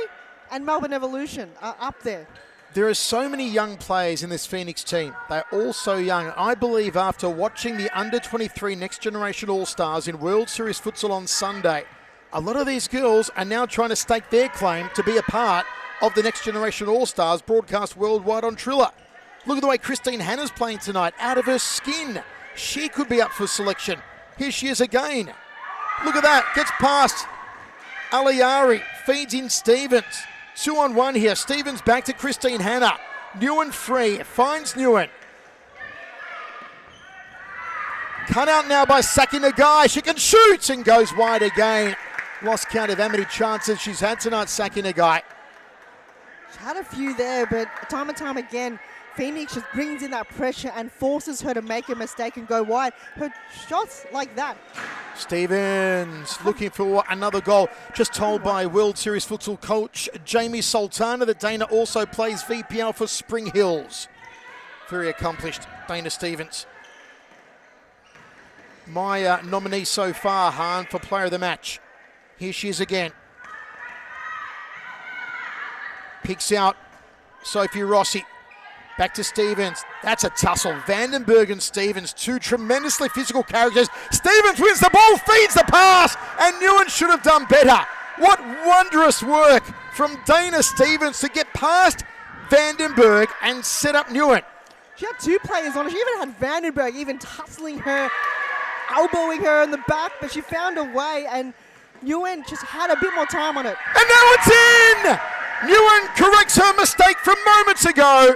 and Melbourne Evolution are up there. There are so many young players in this Phoenix team. They're all so young. I believe after watching the under-23 Next Generation All-Stars in World Series Futsal on Sunday, a lot of these girls are now trying to stake their claim to be a part of the Next Generation All-Stars broadcast worldwide on Triller. Look at the way Christine Hanna's playing tonight, out of her skin. She could be up for selection. Here she is again. Look at that, gets past Alayari, feeds in Stevens. 2-on-1 here, Stevens back to Christine Hanna. Nguyen free, finds Nguyen. Cut out now by Saki Nagai, she can shoot and goes wide again. Lost count of how many chances she's had tonight, Saki Nagai. She had a few there, but time and time again, Phoenix just brings in that pressure and forces her to make a mistake and go wide. Her shots like that. Stevens looking for another goal. Just told by World Series Futsal coach Jamie Sultana that Dana also plays VPL for Spring Hills. Very accomplished, Dana Stevens. My nominee so far, Han, for player of the match. Here she is again. Picks out Sophie Rossi. Back to Stevens. That's a tussle. Vandenberg and Stevens, two tremendously physical characters. Stevens wins the ball, feeds the pass, and Newen should have done better. What wondrous work from Dana Stevens to get past Vandenberg and set up Newen. She had two players on her. She even had Vandenberg even tussling her, elbowing her in the back, but she found a way, and Newen just had a bit more time on it. And now it's in! Newen corrects her mistake from moments ago.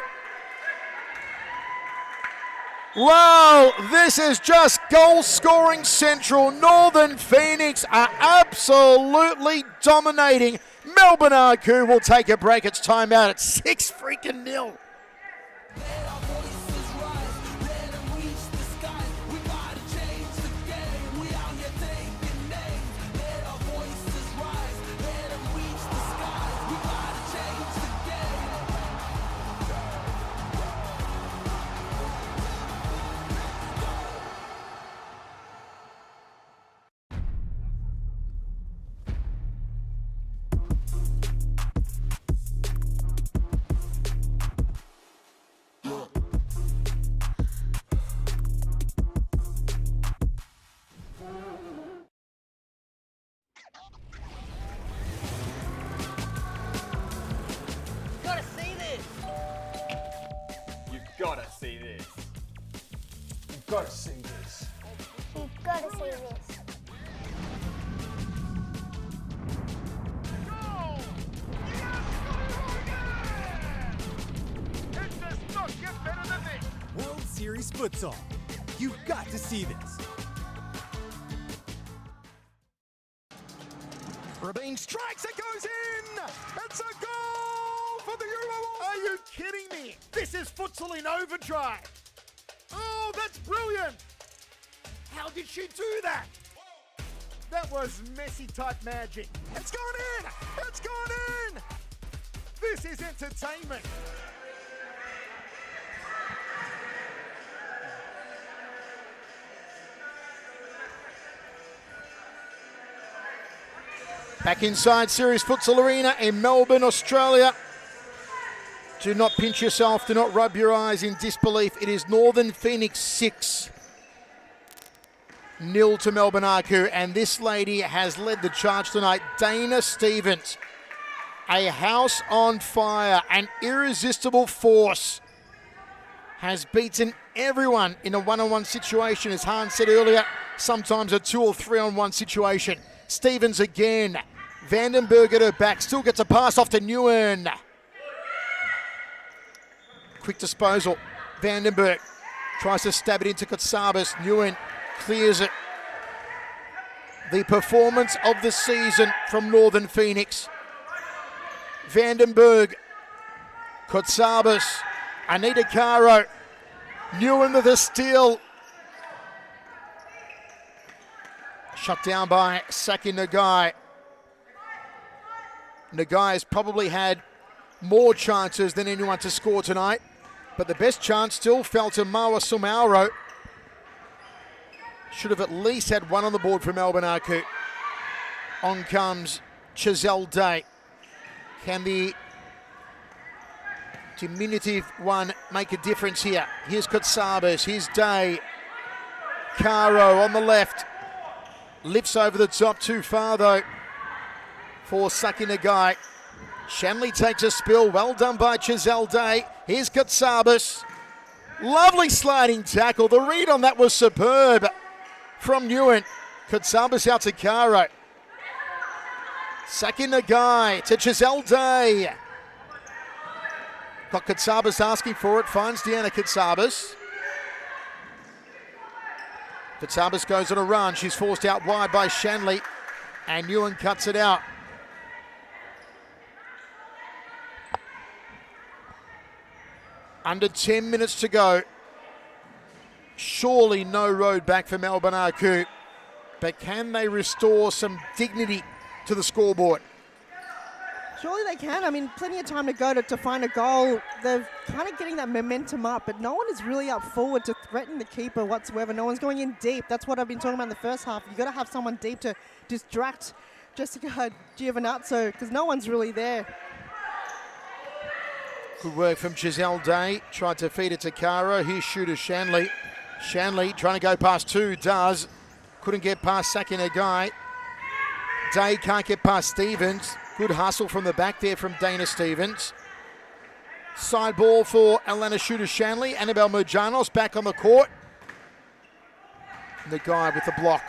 Wow, this is just goal-scoring central. Northern Phoenix are absolutely dominating. Melbourne Arcu will take a break. It's time out at 6-0. Gotta see this. You've gotta see this. You've gotta see this. It does not get better than this. World Series Futsal. You've got to see this. Rabin strikes, it goes in! It's a goal for the Euro! Are you kidding me? This is futsal in overdrive! Oh, that's brilliant! How did she do that? That was Messi-type magic. It's gone in! It's gone in! This is entertainment! Back inside Series Futsal Arena in Melbourne, Australia. Do not pinch yourself. Do not rub your eyes in disbelief. It is Northern Phoenix 6-0 to Melbourne Arcu. And this lady has led the charge tonight. Dana Stevens. A house on fire. An irresistible force. Has beaten everyone in a one-on-one situation. As Han said earlier, sometimes a 2 or 3-on-1 situation. Stevens again. Vandenberg at her back. Still gets a pass off to Newen. Quick disposal. Vandenberg tries to stab it into Katsabis. Newen clears it. The performance of the season from Northern Phoenix. Vandenberg. Katsabis. Anita Caro. Newen with a steal. Shut down by Saki Nagai. Nagai has probably had more chances than anyone to score tonight, but the best chance still fell to Mawa Sumauro. Should have at least had one on the board for Melbourne Arcu. On comes Chazelle Day. Can the diminutive one make a difference here? Here's Katsabis, here's Day. Caro on the left. Lifts over the top too far though for Saki Nagai. Shanley takes a spill. Well done by Chazelle Day. Here's Katsabis. Lovely sliding tackle. The read on that was superb from Newen. Katsabis out to Caro. Saki Nagai to Chazelle Day. Got Katsabis asking for it. Finds Deanna Katsabis. Katsabis goes on a run. She's forced out wide by Shanley. And Newen cuts it out. Under 10 minutes to go. Surely no road back for Melbourne Arcu. But can they restore some dignity to the scoreboard? Surely they can. I mean, plenty of time to go to find a goal. They're kind of getting that momentum up, but no one is really up forward to threaten the keeper whatsoever. No one's going in deep. That's what I've been talking about in the first half. You've got to have someone deep to distract Jessica Giovinazzo because no one's really there. Good work from Giselle Day. Tried to feed it to Cara. Here's shooter Shanley. Shanley trying to go past two. Does. Couldn't get past Sakina Guy. Day can't get past Stevens. Good hustle from the back there from Dana Stevens. Side ball for Alana Shooter Shanley. Annabelle Mojanos back on the court. The guy with the block.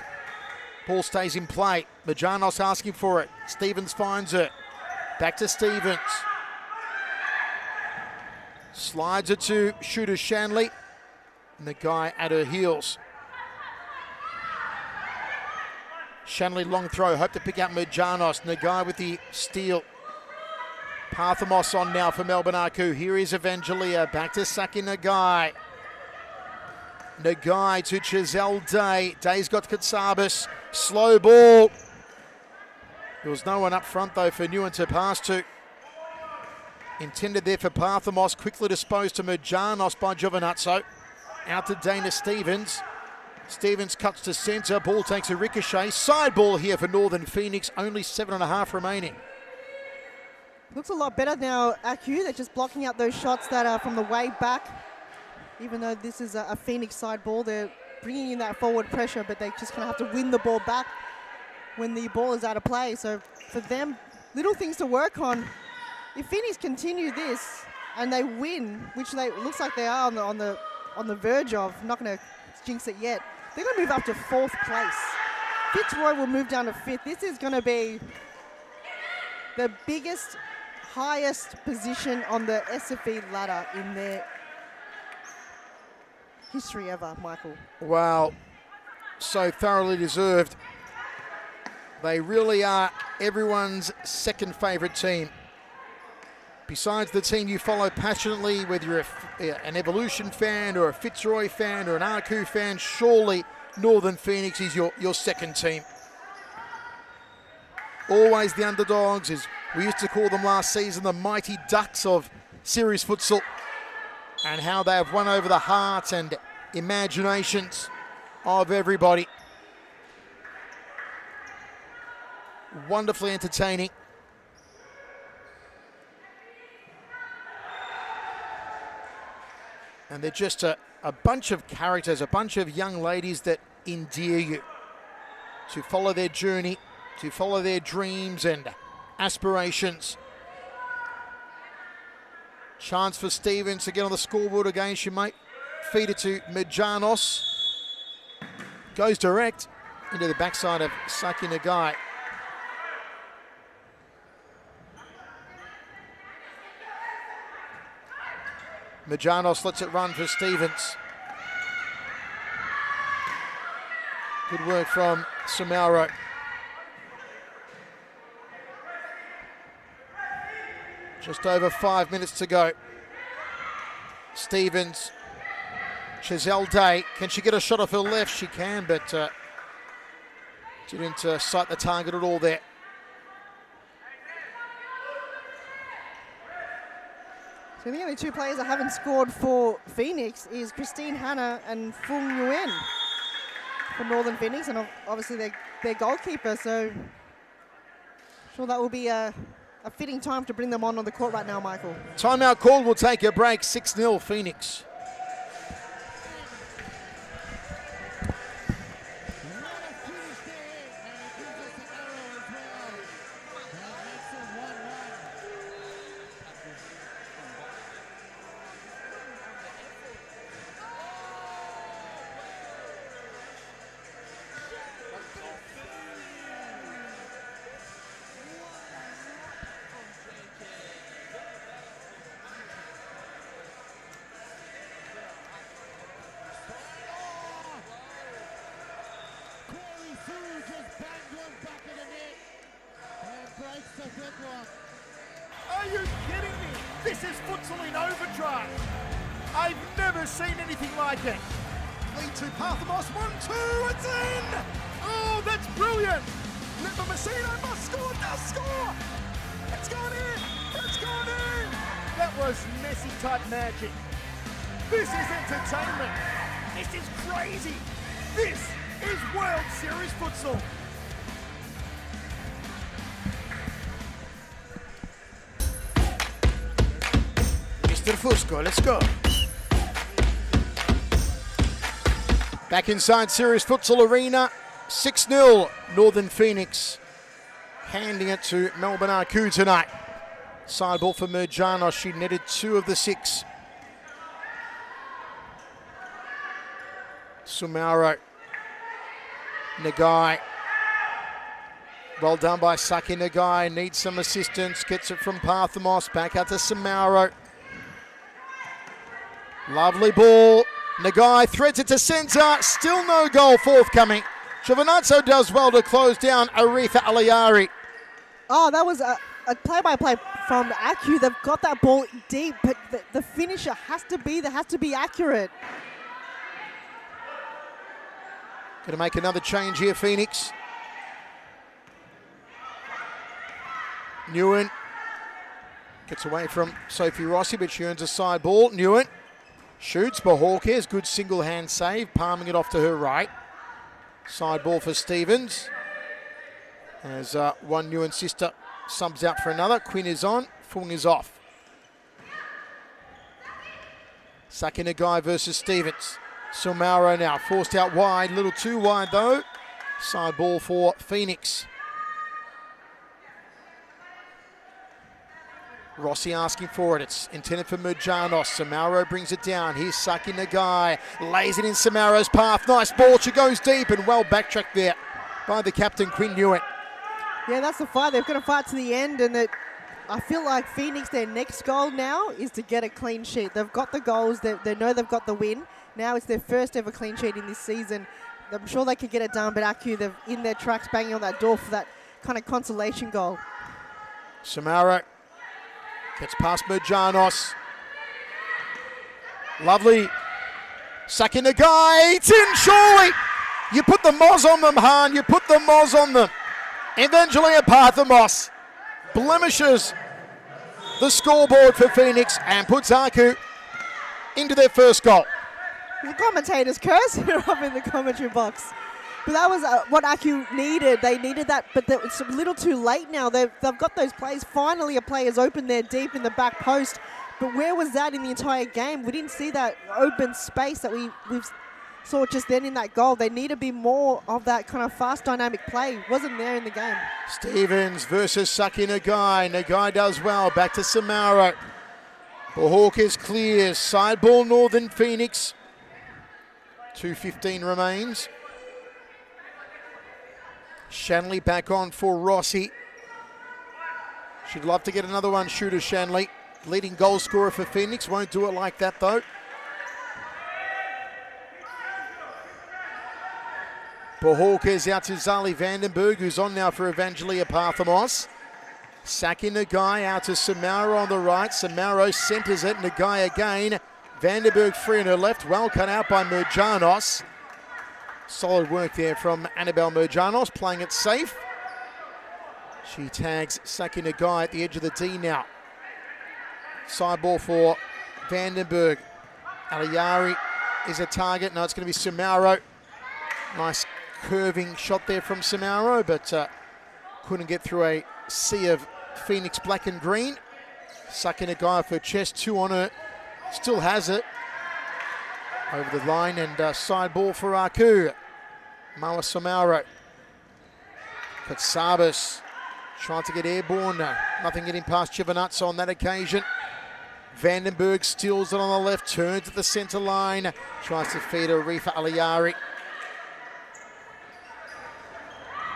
Ball stays in play. Mojanos asking for it. Stevens finds it. Back to Stevens. Slides it to Shooter Shanley. And the guy at her heels. Shanley long throw, hope to pick out Mojanos. Nagai with the steal. Parthamos on now for Melbourne Aku. Here is Evangelia, back to Saki Nagai. Nagai to Giselle Day. Day's got Katsabis. Slow ball. There was no one up front though for Newen to pass to. Intended there for Parthamos, quickly disposed to Mojanos by Giovinazzo. Out to Dana Stevens. Stevens cuts to centre, ball takes a ricochet. Side ball here for Northern Phoenix, only 7.5 remaining. Looks a lot better now, Aku. They're just blocking out those shots that are from the way back. Even though this is a Phoenix side ball, they're bringing in that forward pressure, but they just kind of have to win the ball back when the ball is out of play. So for them, little things to work on. If Phoenix continue this and they win, which they looks like they are on the verge of, I'm not going to jinx it yet, they're going to move up to 4th place. Fitzroy will move down to 5th. This is going to be the biggest, highest position on the SFE ladder in their history ever, Michael. Wow, so thoroughly deserved. They really are everyone's second favourite team. Besides the team you follow passionately, whether you're an Evolution fan or a Fitzroy fan or an Aku fan, surely Northern Phoenix is your second team. Always the underdogs, as we used to call them last season, the mighty Ducks of series futsal, and how they have won over the hearts and imaginations of everybody. Wonderfully entertaining. And they're just a bunch of characters, a bunch of young ladies that endear you. To follow their journey, to follow their dreams and aspirations. Chance for Stevens to get on the scoreboard again. She might feed it to Mojanos. Goes direct into the backside of Saki Nagai. Mojanos lets it run for Stevens. Good work from Samauro. Just over 5 minutes to go. Stevens, Giselle Day, can she get a shot off her left? She can, but didn't sight the target at all there. So the only two players that haven't scored for Phoenix is Christine Hanna and Fung Nguyen for Northern Phoenix, and obviously their goalkeeper. So I'm sure that will be a fitting time to bring them on the court right now, Michael. Timeout called, we'll take a break. 6-0 Phoenix. Are you kidding me? This is futsal in overdrive. I've never seen anything like it. Lead to Parthamos, 1-2, it's in! Oh, that's brilliant! Lipa Messina must score, does score! It's gone in! It's gone in! That was Messi-type magic. This is entertainment. This is crazy. This is World Series Futsal. Mr. Fusco, let's go. Back inside Series Futsal Arena, 6-0, Northern Phoenix handing it to Melbourne Arcu tonight. Side ball for Merjanos, she netted 2 of the 6. Sumauro, Nagai. Well done by Saki Nagai, needs some assistance, gets it from Parthamos, back out to Sumauro. Lovely ball. Nagai threads it to centre. Still no goal forthcoming. Giovinazzo does well to close down Arifa Aliari. Oh, that was a play-by-play from Acu. They've got that ball deep, but the finisher has to be accurate. Going to make another change here, Phoenix. Nguyen gets away from Sophie Rossi, but she earns a side ball. Nguyen shoots. Bahawkes, good single hand save, palming it off to her right. Side ball for Stevens. As one Nguyen sister subs out for another. Quinn is on, Fung is off. Saki Nagai versus Stevens. Sumauro now forced out wide, a little too wide though. Side ball for Phoenix. Rossi asking for it. It's intended for Merjanos. Sumauro brings it down. Here's Saki Nagai. Lays it in Samauro's path. Nice ball. She goes deep and well backtracked there by the captain, Quinn Nguyen. Yeah, that's the fight. They're going to fight to the end, and I feel like Phoenix, their next goal now is to get a clean sheet. They've got the goals. They know they've got the win. Now it's their first ever clean sheet in this season. I'm sure they could get it done, but Acu, they're in their tracks banging on that door for that kind of consolation goal. Sumauro gets past Merjanos. Lovely. Saki Nagai. It's in, surely. You put the Moz on them, Han. You put the Moz on them. Evangelia Parthamos blemishes the scoreboard for Phoenix and puts Acu into their first goal. The commentators curse up in the commentary box. But that was what Acu needed. They needed that, but it's a little too late now. They've got those plays. Finally, a play is open there deep in the back post. But where was that in the entire game? We didn't see that open space that we saw just then in that goal. They need to be more of that kind of fast, dynamic play. Wasn't there in the game. Stevens versus Saki Nagai. Nagai does well. Back to Sumauro. Bahawkes clears. Side ball, Northern Phoenix. 2:15 remains. Shanley back on for Rossi. She'd love to get another one shooter, Shanley. Leading goal scorer for Phoenix. Won't do it like that, though. Bahawkes out to Zali Vandenberg, who's on now for Evangelia Parthamos. Saki Nagai out to Sumauro on the right. Sumauro centres it. Nagai again. Vandenberg free on her left. Well cut out by Merjanos. Solid work there from Annabelle Merjanos, playing it safe. She tags Saki Nagai at the edge of the D now. Side ball for Vandenberg. Aliari is a target. No, it's going to be Sumauro. Nice curving shot there from Sumauro, but couldn't get through a sea of Phoenix black and green. Saki Nagai for chest, 2 on her. Still has it. Over the line and side ball for Acu. Mawa Sumauro. But Sabas trying to get airborne. Nothing getting past Giovinazzo on that occasion. Vandenberg steals it on the left, turns at the centre line. Tries to feed Arifa Aliari.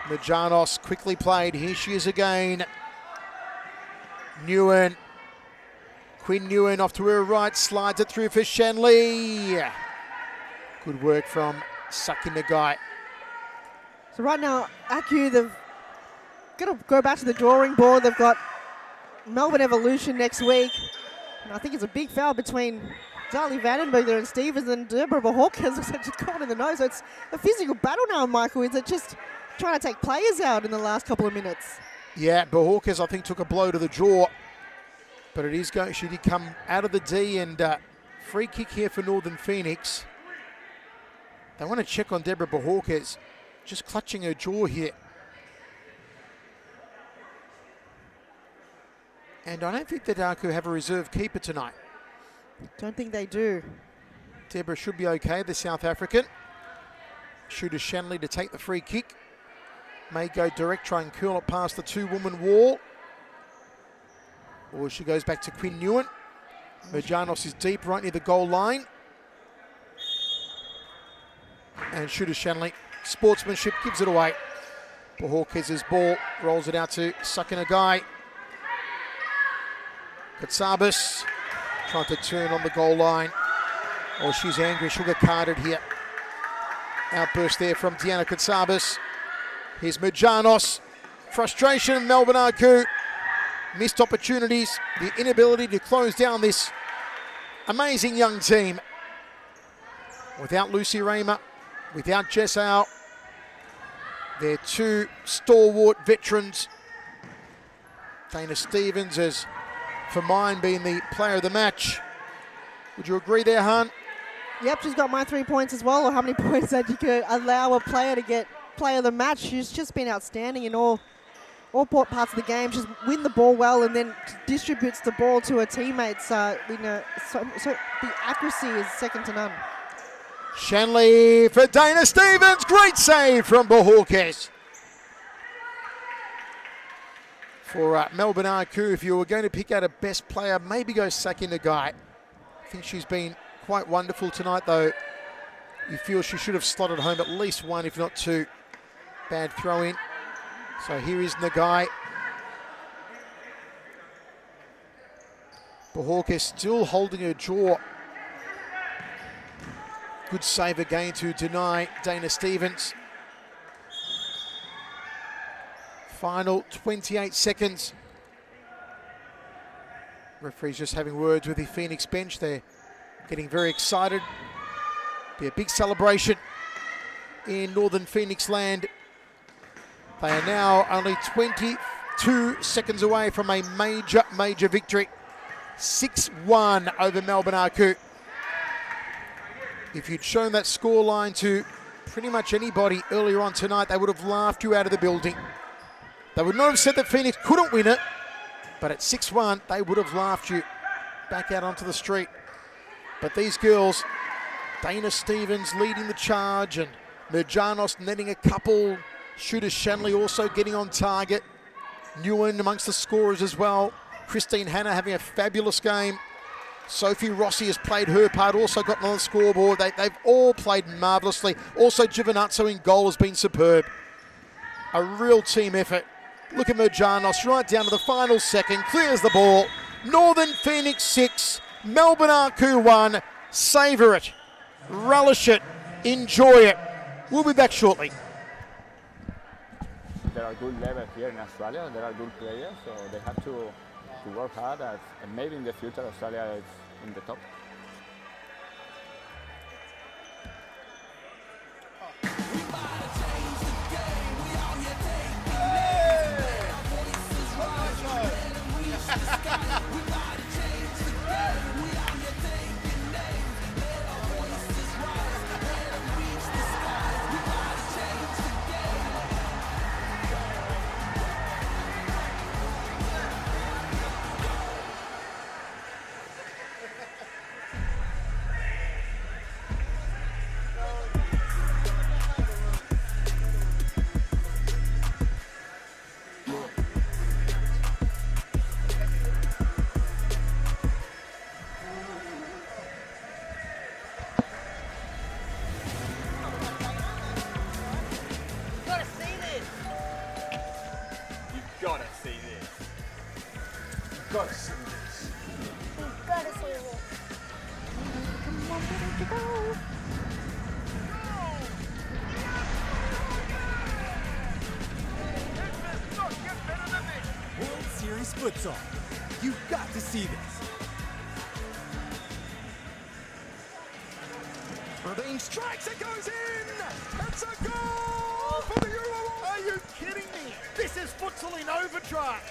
Merjanos quickly played. Here she is again. Nguyen. Quinn Nguyen off to her right, slides it through for Shanley. Good work from Saki Nagai. So right now, Acu, they've got to go back to the drawing board. They've got Melbourne Evolution next week. And I think it's a big foul between Zali Vandenberg there and Stevens, and Deborah Bahawkes was just caught in the nose. So it's a physical battle now, Michael. Is it just trying to take players out in the last couple of minutes? Yeah, Bahawkers, I think, took a blow to the jaw. But it is going. She did come out of the D, and free kick here for Northern Phoenix. They want to check on Deborah Bahawkers, just clutching her jaw here. And I don't think the Darku have a reserve keeper tonight. Don't think they do. Deborah should be okay, the South African. Shooter Shanley to take the free kick. May go direct, try and curl it past the two-woman wall. Or she goes back to Quinn Newen. Merjanos is deep, right near the goal line. And Shooter Shanley, sportsmanship, gives it away. Bahawkers' ball, rolls it out to Sakinagai. Katsabis trying to turn on the goal line. Oh, she's angry, she'll get carded here. Outburst there from Deanna Katsabis. Here's Merjanos. Frustration of Melbourne Arku. Missed opportunities, the inability to close down this amazing young team. Without Lucy Raymer, without Jess Howe, they're two stalwart veterans. Dana Stevens has, for mine, been the player of the match. Would you agree there, Han? Yep, she's got my 3 points as well, or how many points that you could allow a player to get player of the match. She's just been outstanding in all parts of the game. She's win the ball well and then distributes the ball to her teammates. So the accuracy is second to none. Shanley for Dana Stevens. Great save from Bahawkers. For Melbourne Arku, if you were going to pick out a best player, maybe go Sakinagai. I think she's been quite wonderful tonight, though. You feel she should have slotted home at least one, if not two. Bad throw in. So here is Nagai. Bahawkers still holding her jaw. Good save again to deny Dana Stevens. Final 28 seconds. Referee's just having words with the Phoenix bench. They're getting very excited. Be a big celebration in Northern Phoenix land. They are now only 22 seconds away from a major victory. 6-1 over Melbourne Arku. If you'd shown that scoreline to pretty much anybody earlier on tonight, they would have laughed you out of the building. They would not have said that Phoenix couldn't win it, but at 6-1, they would have laughed you back out onto the street. But these girls, Dana Stevens leading the charge and Merjanos netting a couple. Shooter Shanley also getting on target. Newen amongst the scorers as well. Christine Hanna having a fabulous game. Sophie Rossi has played her part, also got on the scoreboard. They've all played marvellously. Also Giovinazzo in goal has been superb. A real team effort. Look at Merjanos right down to the final second. Clears the ball. Northern Phoenix 6, Melbourne Arku 1. Savour it. Relish it. Enjoy it. We'll be back shortly. There are good levels here in Australia. There are good players, so they have to work hard. And maybe in the future Australia is in the top. Futsal. You've got to see this. Ravine strikes, it goes in! It's a goal for the Euro! Are you kidding me? This is futsal in overdrive!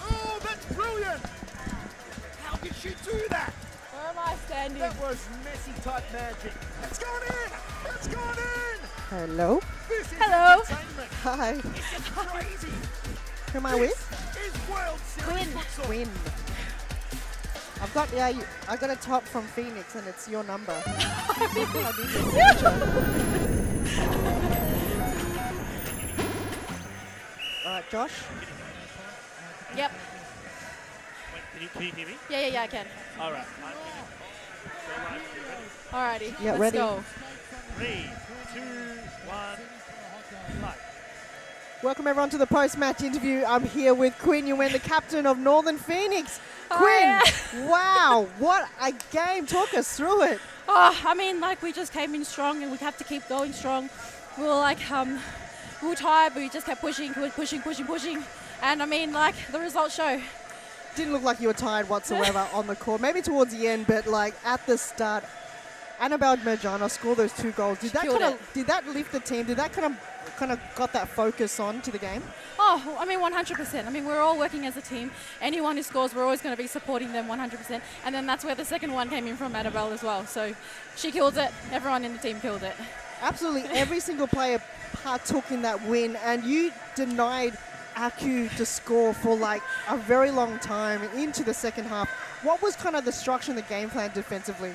Oh, that's brilliant! How did she do that? Where am I standing? That was Messi-type magic. It's gone in! It's gone in! Hello. This is Hello. entertainment. Hi. This is crazy. Who am I with? This is World Series futsal. Quinn. I got a top from Phoenix and it's your number. Alright, Josh. Yep. Wait, can you hear me? Yeah, I can. All right. Alrighty. Yeah, let's ready. go. 3, 2, 1, play. Welcome everyone to the post-match interview. I'm here with Quinn Yuen, the captain of Northern Phoenix. Hi. Quinn, wow, what a game. Talk us through it. Oh, I mean, like, we just came in strong and we have to keep going strong. We were like, we were tired, but we just kept pushing. And I mean, like, the results show. Didn't look like you were tired whatsoever on the court. Maybe towards the end, but like at the start, Annabelle Merjano scored those 2 goals. Did that lift the team? Did that kind of got that focus on to the game? Oh, I mean, 100%. I mean, we're all working as a team. Anyone who scores, we're always going to be supporting them 100%. And then that's where the second one came in from Annabelle as well. So she killed it. Everyone in the team killed it. Absolutely. Every single player partook in that win, and you denied Aku to score for like a very long time into the second half. What was kind of the structure and the game plan defensively?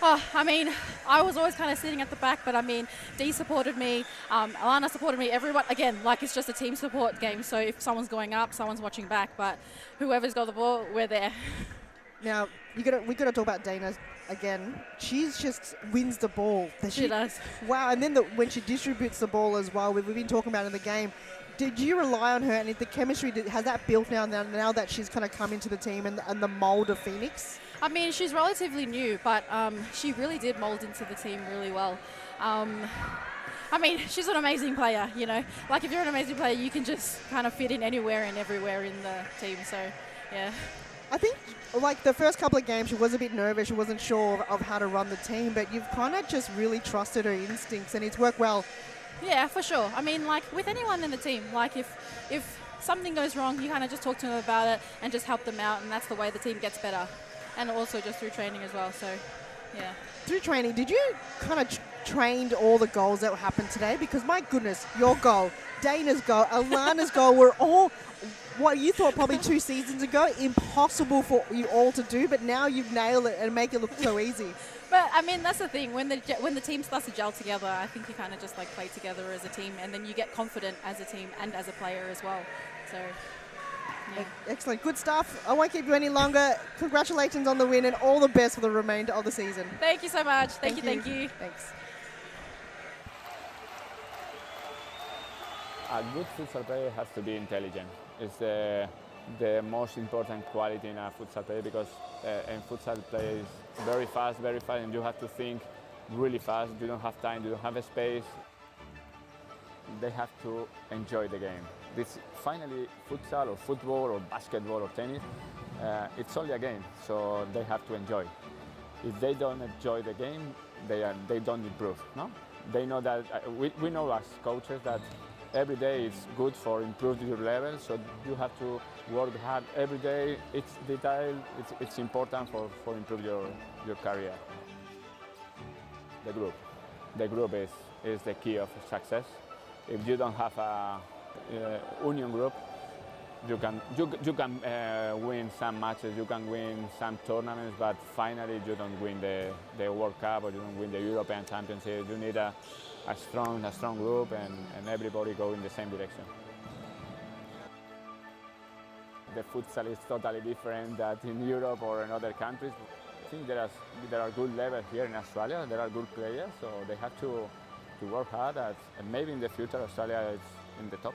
Oh, I mean, I was always kind of sitting at the back, but I mean, Dee supported me, Alana supported me, everyone, again, like it's just a team support game, so if someone's going up, someone's watching back, but whoever's got the ball, we're there. Now, we got to talk about Dana again. She's just wins the ball. She does. Wow, and then when she distributes the ball as well, we've been talking about in the game. Did you rely on her, and if the chemistry, has that built now that she's kind of come into the team and the mould of Phoenix? I mean, she's relatively new, but she really did mould into the team really well. I mean, she's an amazing player, you know. Like, if you're an amazing player, you can just kind of fit in anywhere and everywhere in the team, so, yeah. I think, like, the first couple of games, she was a bit nervous. She wasn't sure of how to run the team, but you've kind of just really trusted her instincts, and it's worked well. Yeah, for sure. I mean, like, with anyone in the team, like, if something goes wrong, you kind of just talk to them about it and just help them out, and that's the way the team gets better. And also just through training as well, so, yeah. Through training, did you kind of trained all the goals that happened today? Because, my goodness, your goal, Dana's goal, Alana's goal were all what you thought probably 2 seasons ago impossible for you all to do, but now you've nailed it and make it look so easy. But, I mean, that's the thing. When the team starts to gel together, I think you kind of just, like, play together as a team, and then you get confident as a team and as a player as well. So, yeah. Excellent. Good stuff. I won't keep you any longer. Congratulations on the win, and all the best for the remainder of the season. Thank you so much. Thank you. Thanks. A good futsal player has to be intelligent. It's the most important quality in a futsal player, because in futsal play is very fast, and you have to think really fast. You don't have time, you don't have a space. They have to enjoy the game. This finally, futsal or football or basketball or tennis, it's only a game, so they have to enjoy. If they don't enjoy the game, they don't improve. No, they know that. We know as coaches that every day is good for improving your level, so you have to work hard every day. It's detail. It's important for improve your career. The group is the key of success. If you don't have a union group, you can win some matches, you can win some tournaments, but finally you don't win the World Cup or you don't win the European Championship. You need a strong group and everybody go in the same direction. The futsal is totally different than in Europe or in other countries. I think there are good levels here in Australia. There are good players, so they have to work hard, and maybe in the future Australia is in the top.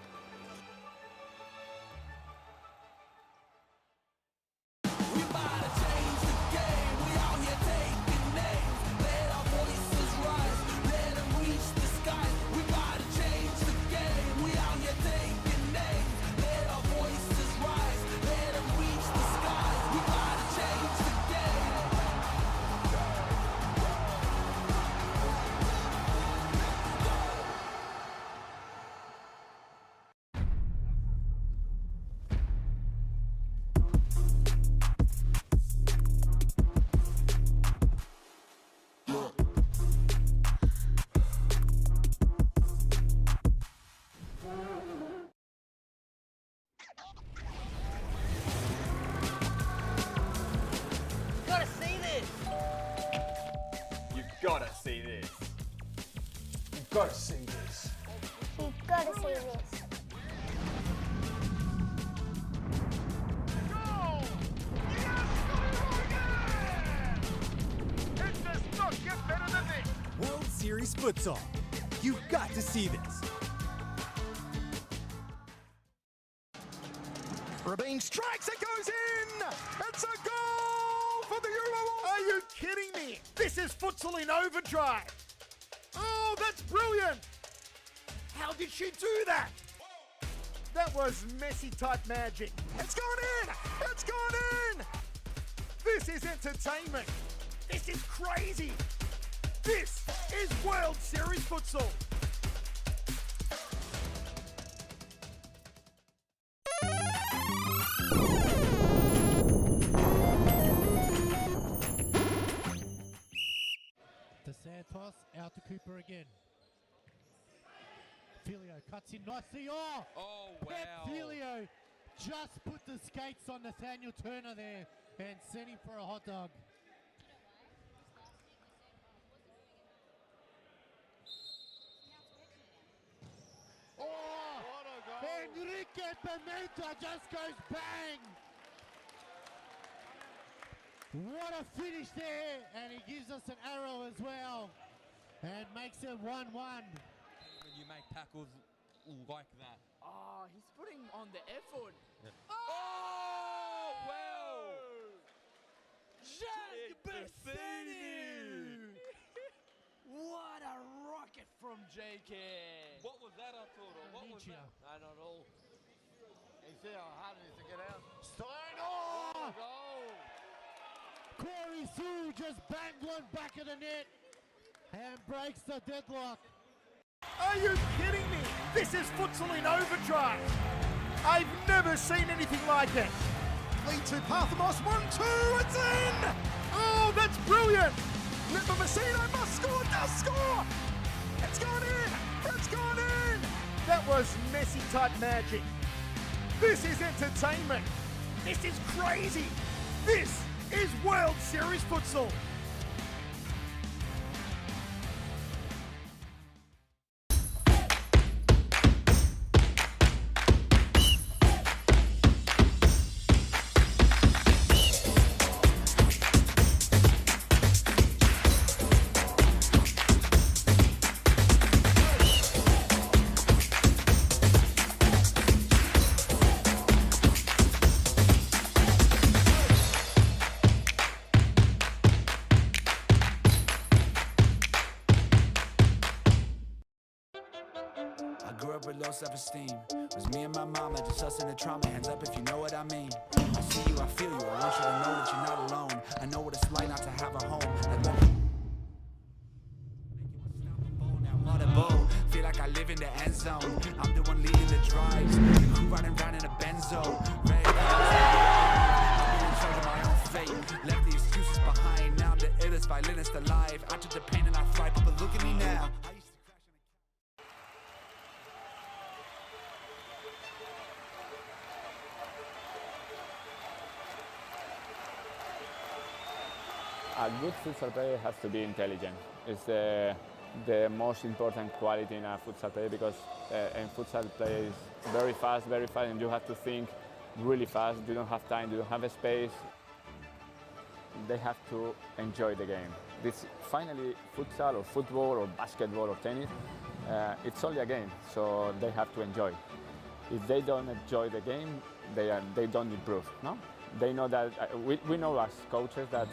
got to see this. You've got to see this. It does not get better than this. World Series Futsal. You've got to see this. Rabin strikes, it goes in! It's a goal for the Euro! Are you kidding me? This is futsal in overdrive! Oh, that's brilliant! How did she do that? That was Messi-type magic. It's gone in! It's gone in! This is entertainment. This is crazy. This is World Series Futsal. Santos out to Cooper again. Filio cuts in nicely. Oh wow. Pep Filio just put the skates on Nathaniel Turner there and sent him for a hot dog. Oh, what a goal. Enrique Pimenta just goes bang. What a finish there, and he gives us an arrow as well, and makes it 1-1. When you make tackles like that. Oh, he's putting on the effort. Yeah. Oh, wow! Jack Bassini! What a rocket from JK! What was that, Arturo? What was that? I don't know. You see how hard it is to get out? Stein! Oh! Goal! Corey Sue just banged one back of the net and breaks the deadlock. Are you kidding me? This is futsal in overdrive. I've never seen anything like it. Lead to Parthamos, 1-2, it's in! Oh, that's brilliant! Lipa Messina must score, does score! It's gone in! It's gone in! That was Messi-type magic. This is entertainment. This is crazy. This is World Series Futsal. With low self-esteem, it was me and my mama, just us in the trauma. Hands up if you know what I mean. I see you, I feel you. I want you to know that you're not alone. I know what it's like not to have a home. Audible, feel like I live in the end zone. I'm the one leading the drives. The crew riding around in a benzo. Ready I'm in charge of my own fate. Left the excuses behind. Now I'm the illest violinist alive. I took the pain and I thrive, but look at me now. A good futsal player has to be intelligent. It's the most important quality in a futsal player because in futsal play is very fast, and you have to think really fast. You don't have time, you don't have a space. They have to enjoy the game. This finally futsal or football or basketball or tennis, it's only a game, so they have to enjoy. If they don't enjoy the game, they don't improve. No? They know that we know as coaches that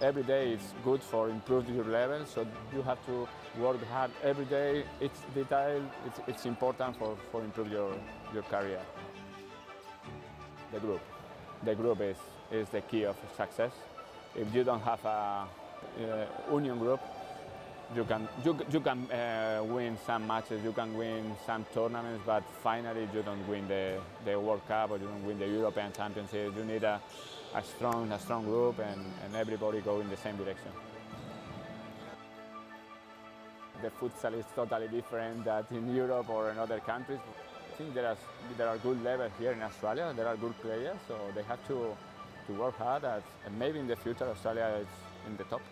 every day is good for improving your level, so you have to work hard every day. It's detail, it's important for improve your career. The group is the key of success. If you don't have a union group, you can win some matches, you can win some tournaments, but finally you don't win the World Cup or you don't win the European Championship. You need a strong group and everybody go in the same direction. The futsal is totally different than in Europe or in other countries. I think there are good levels here in Australia. There are good players, so they have to work hard. And maybe in the future Australia is in the top.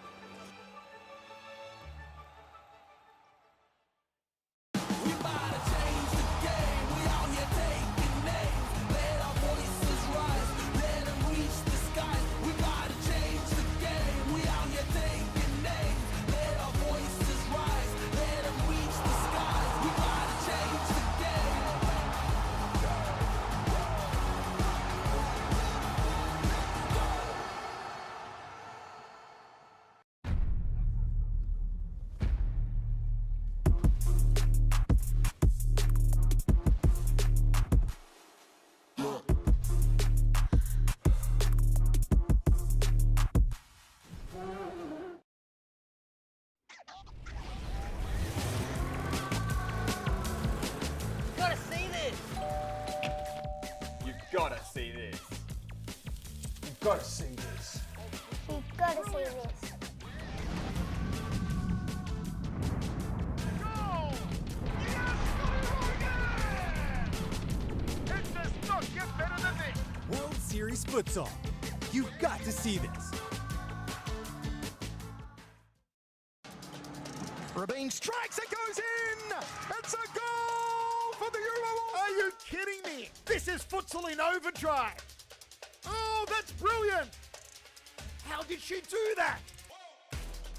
Series Futsal. You've got to see this. Rabin strikes, it goes in! It's a goal for the Euro! Are you kidding me? This is futsal in overdrive! Oh, that's brilliant! How did she do that?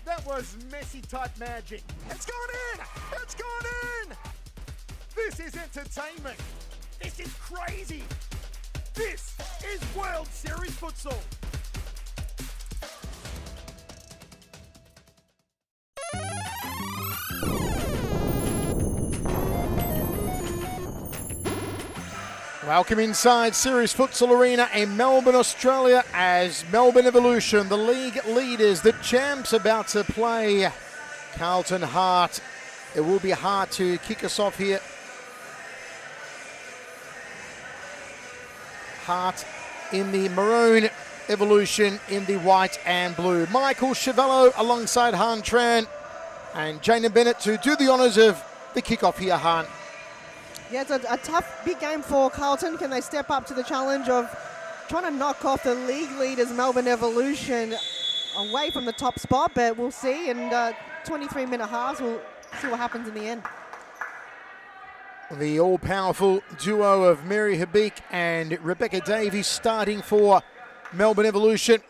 That was Messi-type magic. It's gone in! It's gone in! This is entertainment. This is crazy. This is World Series Futsal. Welcome inside Series Futsal Arena in Melbourne, Australia, as Melbourne Evolution, the league leaders, the champs, about to play Carlton Hart. It will be Hart to kick us off here. Hart in the maroon, Evolution in the white and blue. Michael Chevello alongside Han Tran and Jana Bennett to do the honours of the kickoff here, Han. Yeah, it's a tough, big game for Carlton. Can they step up to the challenge of trying to knock off the league leaders, Melbourne Evolution, away from the top spot? But we'll see. And 23-minute halves, we'll see what happens in the end. The all-powerful duo of Mary Habik and Rebecca Davies starting for Melbourne Evolution.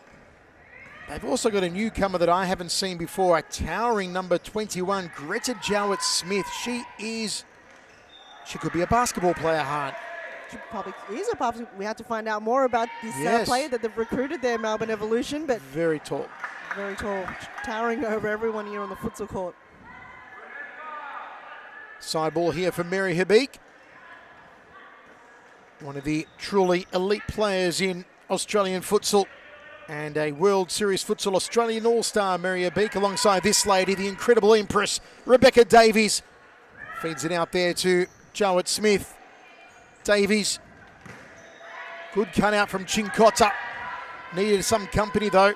They've also got a newcomer that I haven't seen before, a towering number 21, Greta Jowett-Smith. She could be a basketball player, Hart. She probably is a basketball. We have to find out more about this player that they've recruited there, Melbourne Evolution. But very tall. Very tall, towering over everyone here on the futsal court. Side ball here for Mary Habik. One of the truly elite players in Australian futsal. And a World Series Futsal Australian All-Star, Mary Habik, alongside this lady, the incredible Empress, Rebecca Davies. Feeds it out there to Jowett-Smith. Davies. Good cut out from Chincotta. Needed some company though.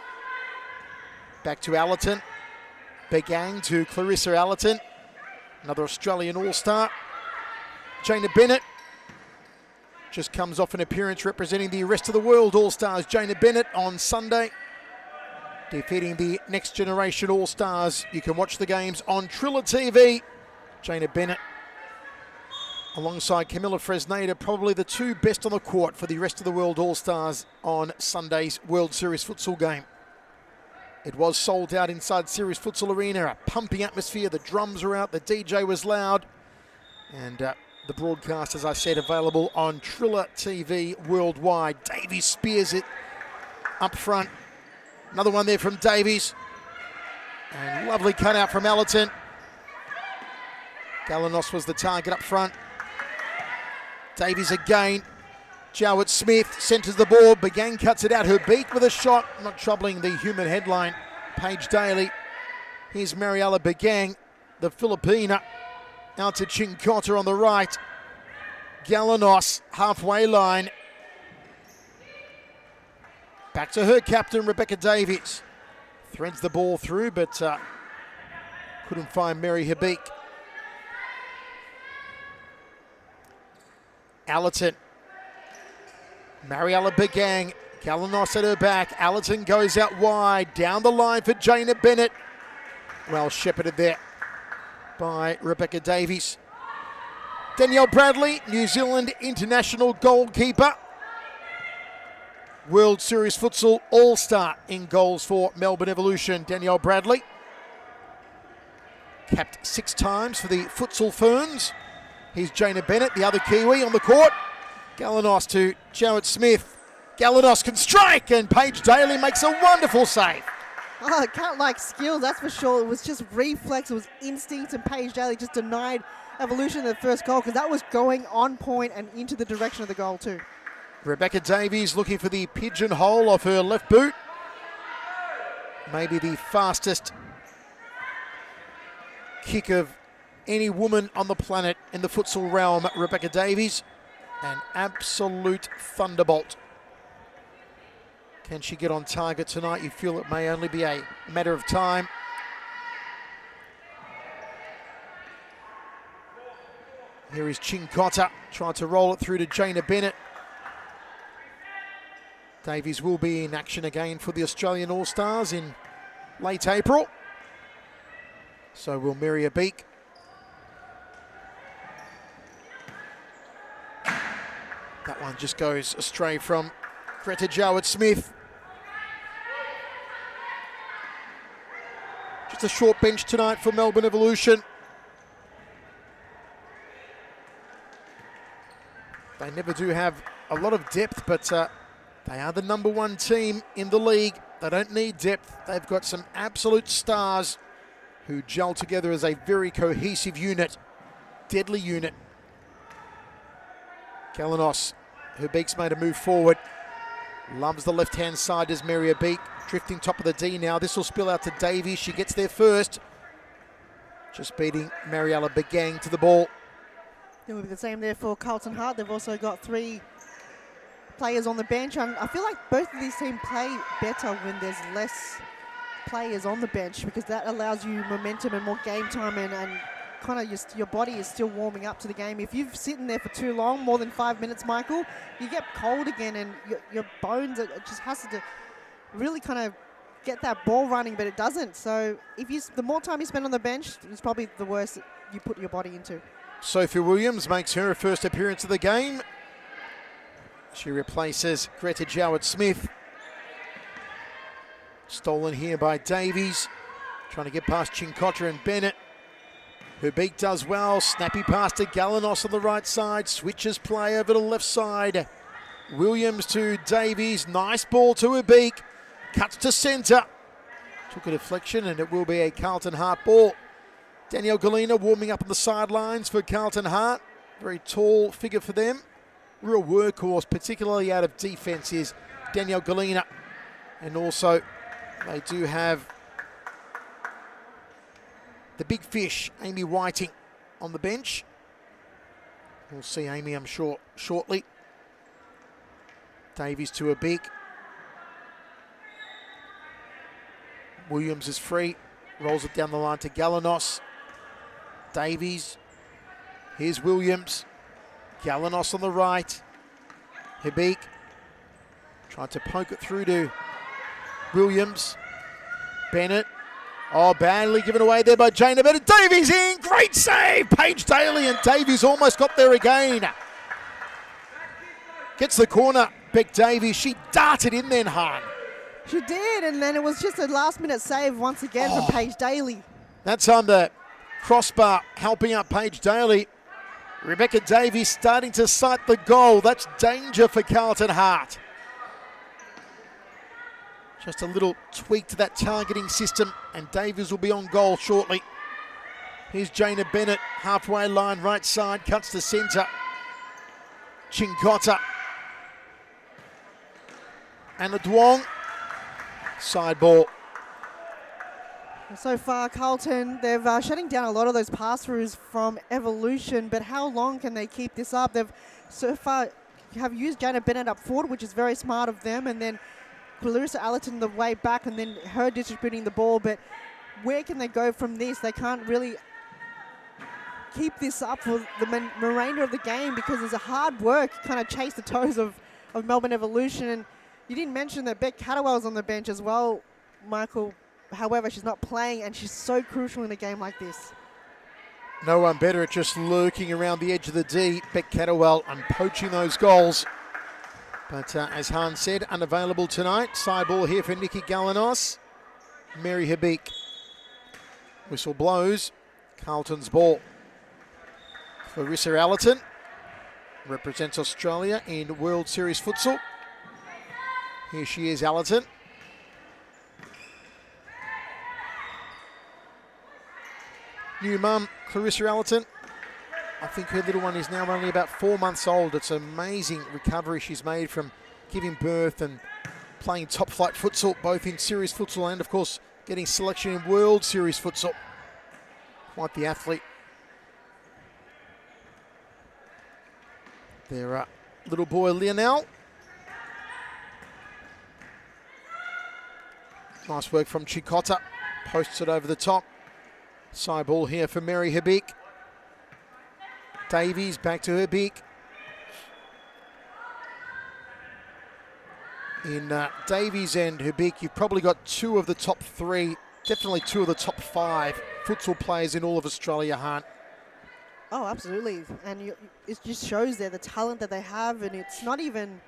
Back to Allerton. Begang to Clarissa Allerton. Another Australian All-Star. Jana Bennett. Just comes off an appearance representing the rest of the world All-Stars. Jana Bennett on Sunday. Defeating the Next Generation All-Stars. You can watch the games on Triller TV. Jana Bennett alongside Camilla Fresneda, probably the two best on the court for the rest of the world All-Stars on Sunday's World Series Futsal game. It was sold out inside Series Futsal Arena, a pumping atmosphere, the drums were out, the DJ was loud, and the broadcast, as I said, available on Triller TV worldwide. Davies spears it up front. Another one there from Davies. And lovely cutout from Allerton. Galanos was the target up front. Davies again. Jowett-Smith centres the ball. Begang cuts it out. Her beak with a shot. Not troubling the human headline. Paige Daly. Here's Mariella Begang, the Filipina. Out to Chincotta on the right. Galanos, halfway line. Back to her captain, Rebecca Davies. Threads the ball through, but couldn't find Mary Habik. Allerton. Mariella Begang. Galanos at her back. Allerton goes out wide. Down the line for Jana Bennett. Well shepherded there by Rebecca Davies. Danielle Bradley, New Zealand international goalkeeper. World Series Futsal All-Star in goals for Melbourne Evolution. Danielle Bradley. Capped 6 times for the Futsal Ferns. Here's Jana Bennett, the other Kiwi on the court. Galanos to Jowett-Smith. Galanos can strike, and Paige Daly makes a wonderful save. Oh, cat-like skills, that's for sure. It was just reflex, it was instinct, and Paige Daly just denied Evolution the first goal because that was going on point and into the direction of the goal too. Rebecca Davies looking for the pigeonhole off her left boot. Maybe the fastest kick of any woman on the planet in the futsal realm, Rebecca Davies. An absolute thunderbolt. Can she get on target tonight? You feel it may only be a matter of time. Here is Chincotta, trying to roll it through to Jana Bennett. Davies will be in action again for the Australian All-Stars in late April. So will Miria Beek. That one just goes astray from Greta Jowett-Smith. Just a short bench tonight for Melbourne Evolution. They never do have a lot of depth, but they are the #1 team in the league. They don't need depth. They've got some absolute stars who gel together as a very cohesive unit, deadly unit. Galanos, Herbeek's made a move forward. Loves the left-hand side as Mary Herbeek, drifting top of the D now. This will spill out to Davies. She gets there first. Just beating Mariella Begang to the ball. It will be the same there for Carlton Hart. They've also got 3 players on the bench. I feel like both of these teams play better when there's less players on the bench, because that allows you momentum and more game time, and kind of your body is still warming up to the game. If you've sitting there for too long, more than 5 minutes, Michael, you get cold again, and your bones, it just has to really kind of get that ball running, but it doesn't. So the more time you spend on the bench, it's probably the worse you put your body into. Sophie Williams makes her first appearance of the game. She replaces Greta Jowett-Smith. Stolen here by Davies. Trying to get past Chincotta and Bennett. Herbeek does well. Snappy pass to Galanos on the right side. Switches play over to the left side. Williams to Davies. Nice ball to Herbeek. Cuts to centre. Took a deflection, and it will be a Carlton Hart ball. Danielle Galina warming up on the sidelines for Carlton Hart. Very tall figure for them. Real workhorse, particularly out of defence, is Danielle Galina. And also, they do have the big fish, Amy Whiting, on the bench. We'll see Amy, I'm sure, shortly. Davies to Herbeek. Williams is free. Rolls it down the line to Galanos. Davies. Here's Williams. Galanos on the right. Herbeek. Tried to poke it through to Williams. Bennett. Oh, badly given away there by Jana Bennett. Davies in. Great save. Paige Daly, and Davies almost got there again. Gets the corner. Beck Davies. She darted in then, Han. She did, and then it was just a last-minute save once again from Paige Daly. That's under crossbar, helping out Paige Daly. Rebecca Davies starting to sight the goal. That's danger for Carlton Hart. Just a little tweak to that targeting system, and Davies will be on goal shortly. Here's Jana Bennett, halfway line, right side, cuts to centre. Chincotta. Anna Duong. Side ball. So far, Carlton, they're shutting down a lot of those pass-throughs from Evolution, but how long can they keep this up? They've so far have used Jana Bennett up forward, which is very smart of them, and then Clarissa Allerton the way back, and then her distributing the ball, but where can they go from this? They can't really keep this up for the remainder of the game, because there's a hard work kind of chase the toes of Melbourne Evolution. And you didn't mention that Beck Catterwell's on the bench as well, Michael. However, she's not playing, and she's so crucial in a game like this. No one better at just lurking around the edge of the D. Beck Catterwell and poaching those goals. But as Han said, unavailable tonight. Side ball here for Nikki Galanos. Mary Herbeek. Whistle blows. Carlton's ball. Clarissa Allerton represents Australia in World Series Futsal. Here she is, Allerton. New mum, Clarissa Allerton. I think her little one is now only about 4 months old. It's an amazing recovery she's made from giving birth and playing top flight futsal, both in Series Futsal and, of course, getting selection in World Series Futsal. Quite the athlete. Their little boy, Lionel. Nice work from Chincotta. Posts it over the top. Side ball here for Mary Herbeek. Davies back to Herbeek. In Davies and Hubik, you've probably got 2 of the top 3, definitely 2 of the top 5 futsal players in all of Australia, Hunt. Oh, absolutely. And it just shows there the talent that they have, and it's not even,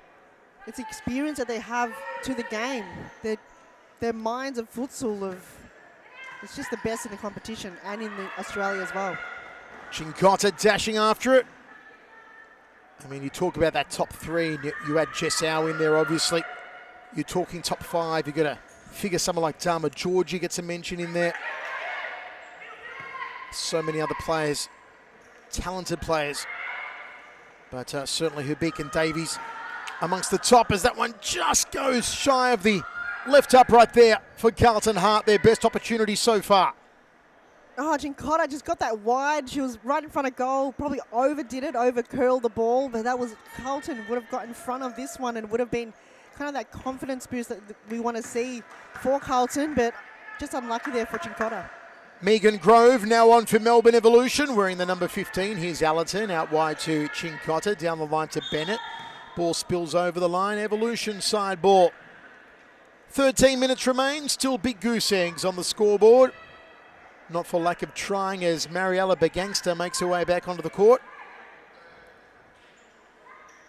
it's experience that they have to the game. Their minds of futsal, it's just the best in the competition and in Australia as well. Chincotta dashing after it. I mean, you talk about that top 3, and you add Jessau in there, obviously. You're talking top 5, you've got to figure someone like Dharma Georgie gets a mention in there. So many other players, talented players. But certainly Hubik and Davies amongst the top, as that one just goes shy of the left upright there for Carlton Hart, their best opportunity so far. Oh, Chincotta just got that wide. She was right in front of goal, probably overdid it, over-curled the ball, but that was, Carlton would have got in front of this one and would have been kind of that confidence boost that we want to see for Carlton, but just unlucky there for Chincotta. Megan Grove now on for Melbourne Evolution, wearing the number 15. Here's Allerton out wide to Chincotta, down the line to Bennett. Ball spills over the line, Evolution side ball. 13 minutes remain, still big goose eggs on the scoreboard. Not for lack of trying, as Mariella Begangster makes her way back onto the court.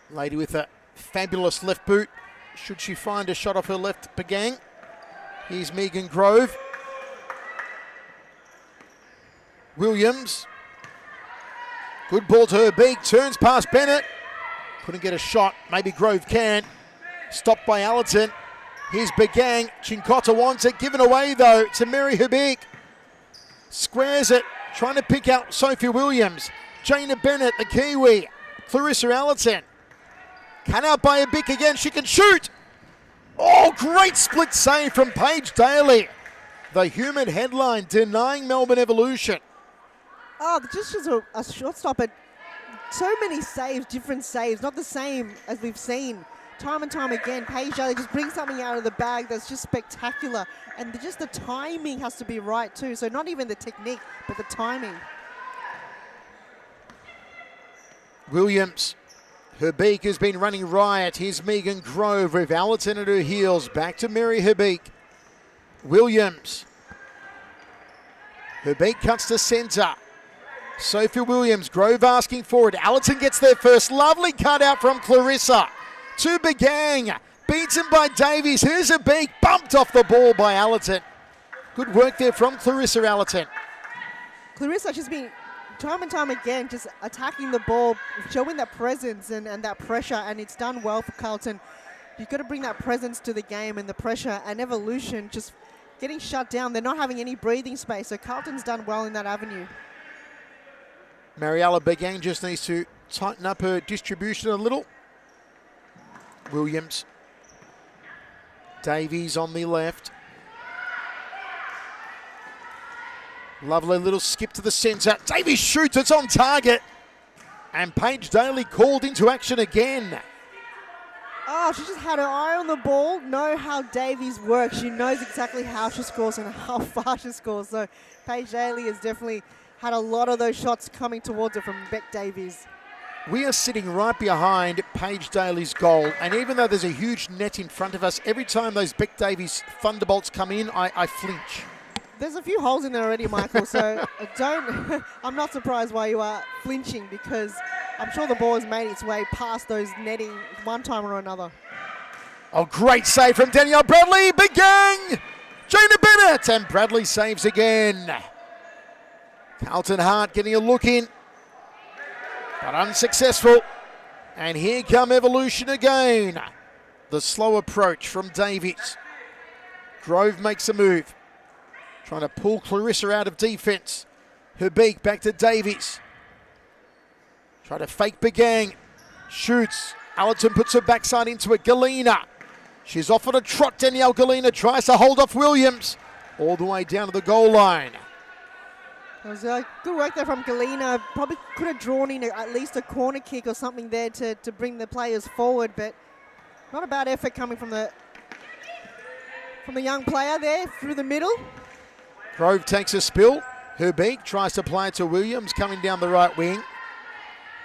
Lady with a fabulous left boot. Should she find a shot off her left, Begang. Here's Megan Grove. Williams. Good ball to her beak, turns past Bennett. Couldn't get a shot, maybe Grove can. Stopped by Allerton. Here's Begang, Chincotta wants it, given away though to Mary Hubik. Squares it, trying to pick out Sophie Williams. Jaina Bennett, the Kiwi. Clarissa Allerton. Cut out by Hubik again, she can shoot. Oh, great split save from Paige Daly. The human headline denying Melbourne Evolution. Oh, just as a shortstop, but so many saves, different saves, not the same as we've seen time and time again. Paige Daly just brings something out of the bag that's just spectacular. And just the timing has to be right too. So not even the technique, but the timing. Williams. Hubik has been running riot. Here's Megan Grove with Allerton at her heels. Back to Mary Hubik. Williams. Hubik cuts to centre. Sophie Williams. Grove asking for it. Allerton gets there first. Lovely cut out from Clarissa. To Begang. Beaten by Davies. Here's Hubik. Bumped off the ball by Allerton. Good work there from Clarissa Allerton. Clarissa just been time and time again just attacking the ball, showing that presence and that pressure, and it's done well for Carlton. You've got to bring that presence to the game and the pressure, and Evolution just getting shut down. They're not having any breathing space, so Carlton's done well in that avenue. Mariella Begang just needs to tighten up her distribution a little. Williams. Davies on the left. Lovely little skip to the centre. Davies shoots, it's on target. And Paige Daly called into action again. Oh, she just had her eye on the ball, know how Davies works. She knows exactly how she scores and how far she scores. So Paige Daly has definitely had a lot of those shots coming towards her from Beck Davies. We are sitting right behind Paige Daly's goal, and even though there's a huge net in front of us, every time those Beck Davies thunderbolts come in, I flinch. There's a few holes in there already, Michael, so I'm not surprised why you are flinching, because I'm sure the ball has made its way past those netting one time or another. Oh, great save from Danielle Bradley. Begang! Jaina Bennett, and Bradley saves again. Carlton Hart getting a look in, but unsuccessful. And here come Evolution again. The slow approach from Davies. Grove makes a move. Trying to pull Clarissa out of defence. Hubik back to Davies. Try to fake Begang. Shoots. Allerton puts her backside into it. Galena. She's off on a trot. Danielle Galena tries to hold off Williams. All the way down to the goal line. It was good work there from Galena. Probably could have drawn in at least a corner kick or something there to bring the players forward, but not a bad effort coming from the young player there through the middle. Grove takes a spill. Hubik tries to play it to Williams coming down the right wing.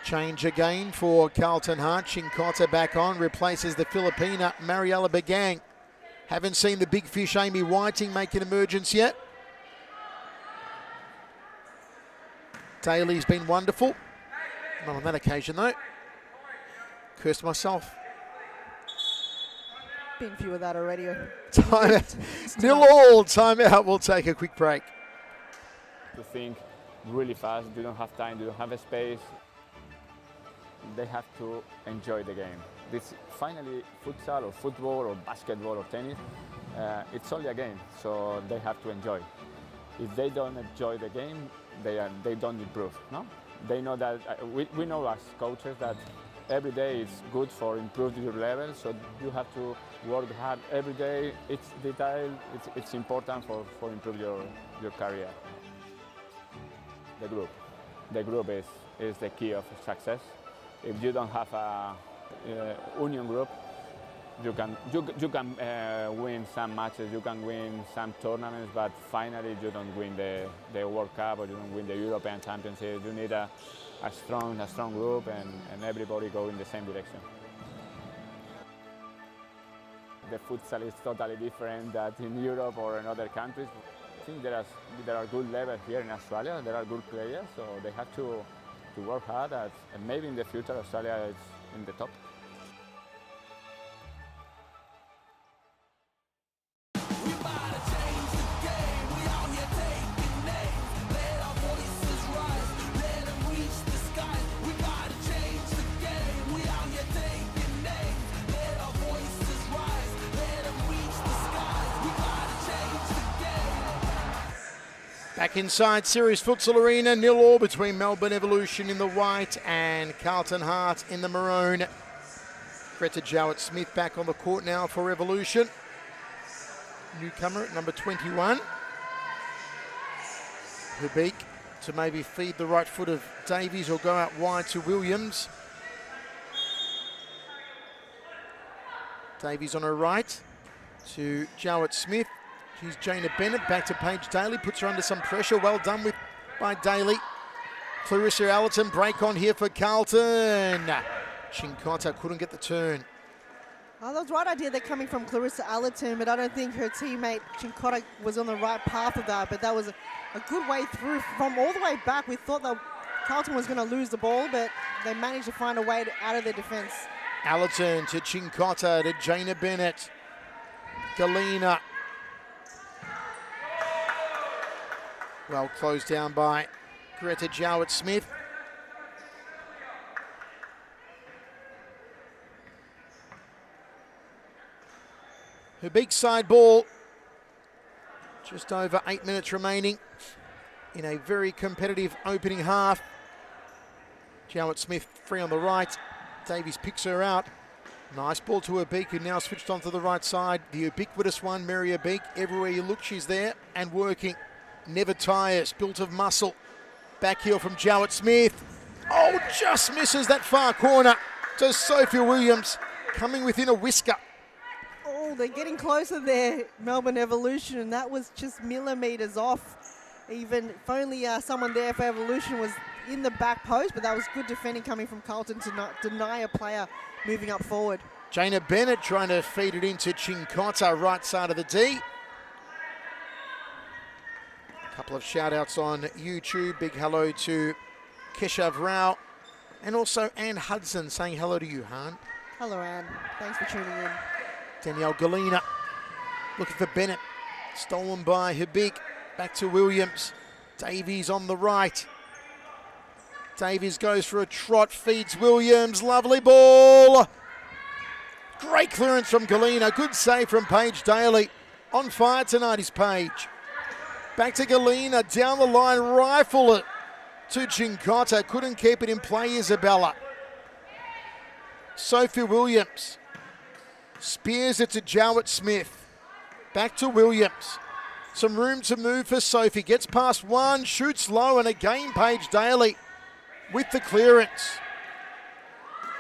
Change again for Carlton Hart. Chinkota back on, replaces the Filipina Mariela Bagang. Haven't seen the big fish Amy Whiting make an emergence yet. Daly's been wonderful. Not on that occasion though. Cursed myself. Been a few of that already. Time 0-all. Timeout. We'll take a quick break. To think really fast, they don't have time, they don't have a space. They have to enjoy the game. This finally futsal or football or basketball or tennis, it's only a game, so they have to enjoy. If they don't enjoy the game, they don't improve. No, they know that we know as coaches that every day is good for improving your level. So you have to work hard every day. It's detail. It's important for improve your career. The group is the key of success. If you don't have a union group, you can win some matches, you can win some tournaments, but finally you don't win the World Cup or you don't win the European Championship. You need a strong group and everybody go in the same direction. The futsal is totally different than in Europe or in other countries. I think there are good levels here in Australia. There are good players, so they have to work hard, and maybe in the future Australia is in the top. Back inside Series Futsal Arena, 0-0 between Melbourne Evolution in the white and Carlton Hart in the maroon. Greta Jowett-Smith back on the court now for Evolution. Newcomer at number 21. Hubik to maybe feed the right foot of Davies or go out wide to Williams. Davies on her right to Jowett-Smith. She's Jana Bennett, back to Paige Daly, puts her under some pressure. Well done by Daly. Clarissa Allerton, break on here for Carlton. Chinkota couldn't get the turn. Oh, that was the right idea. They're coming from Clarissa Allerton, but I don't think her teammate Chinkota was on the right path of that. But that was a good way through from all the way back. We thought that Carlton was going to lose the ball, but they managed to find a way out of their defence. Allerton to Chinkota to Jana Bennett. Galena. Well closed down by Greta Jowett-Smith. Her big side ball. Just over 8 minutes remaining in a very competitive opening half. Jowett-Smith free on the right. Davies picks her out. Nice ball to Abik, who now switched onto the right side. The ubiquitous one, Mary Abik. Everywhere you look, she's there and working. Never tires, built of muscle. Back heel from Jowett-Smith. Oh, just misses that far corner to Sophia Williams, coming within a whisker. Oh, they're getting closer there, Melbourne Evolution, and that was just millimetres off. Even if only someone there for Evolution was in the back post, but that was good defending coming from Carlton to not deny a player moving up forward. Jana Bennett trying to feed it into Chinkota, right side of the D. Couple of shout outs on YouTube. Big hello to Keshav Rao and also Anne Hudson saying hello to you, Han. Hello, Anne. Thanks for tuning in. Danielle Galena looking for Bennett. Stolen by Hubik. Back to Williams. Davies on the right. Davies goes for a trot, feeds Williams. Lovely ball. Great clearance from Galena. Good save from Paige Daly. On fire tonight is Paige. Back to Galena, down the line, rifle it to Chinkota. Couldn't keep it in play, Isabella. Sophie Williams spears it to Jowett-Smith. Back to Williams. Some room to move for Sophie. Gets past one, shoots low, and again Paige Daly with the clearance.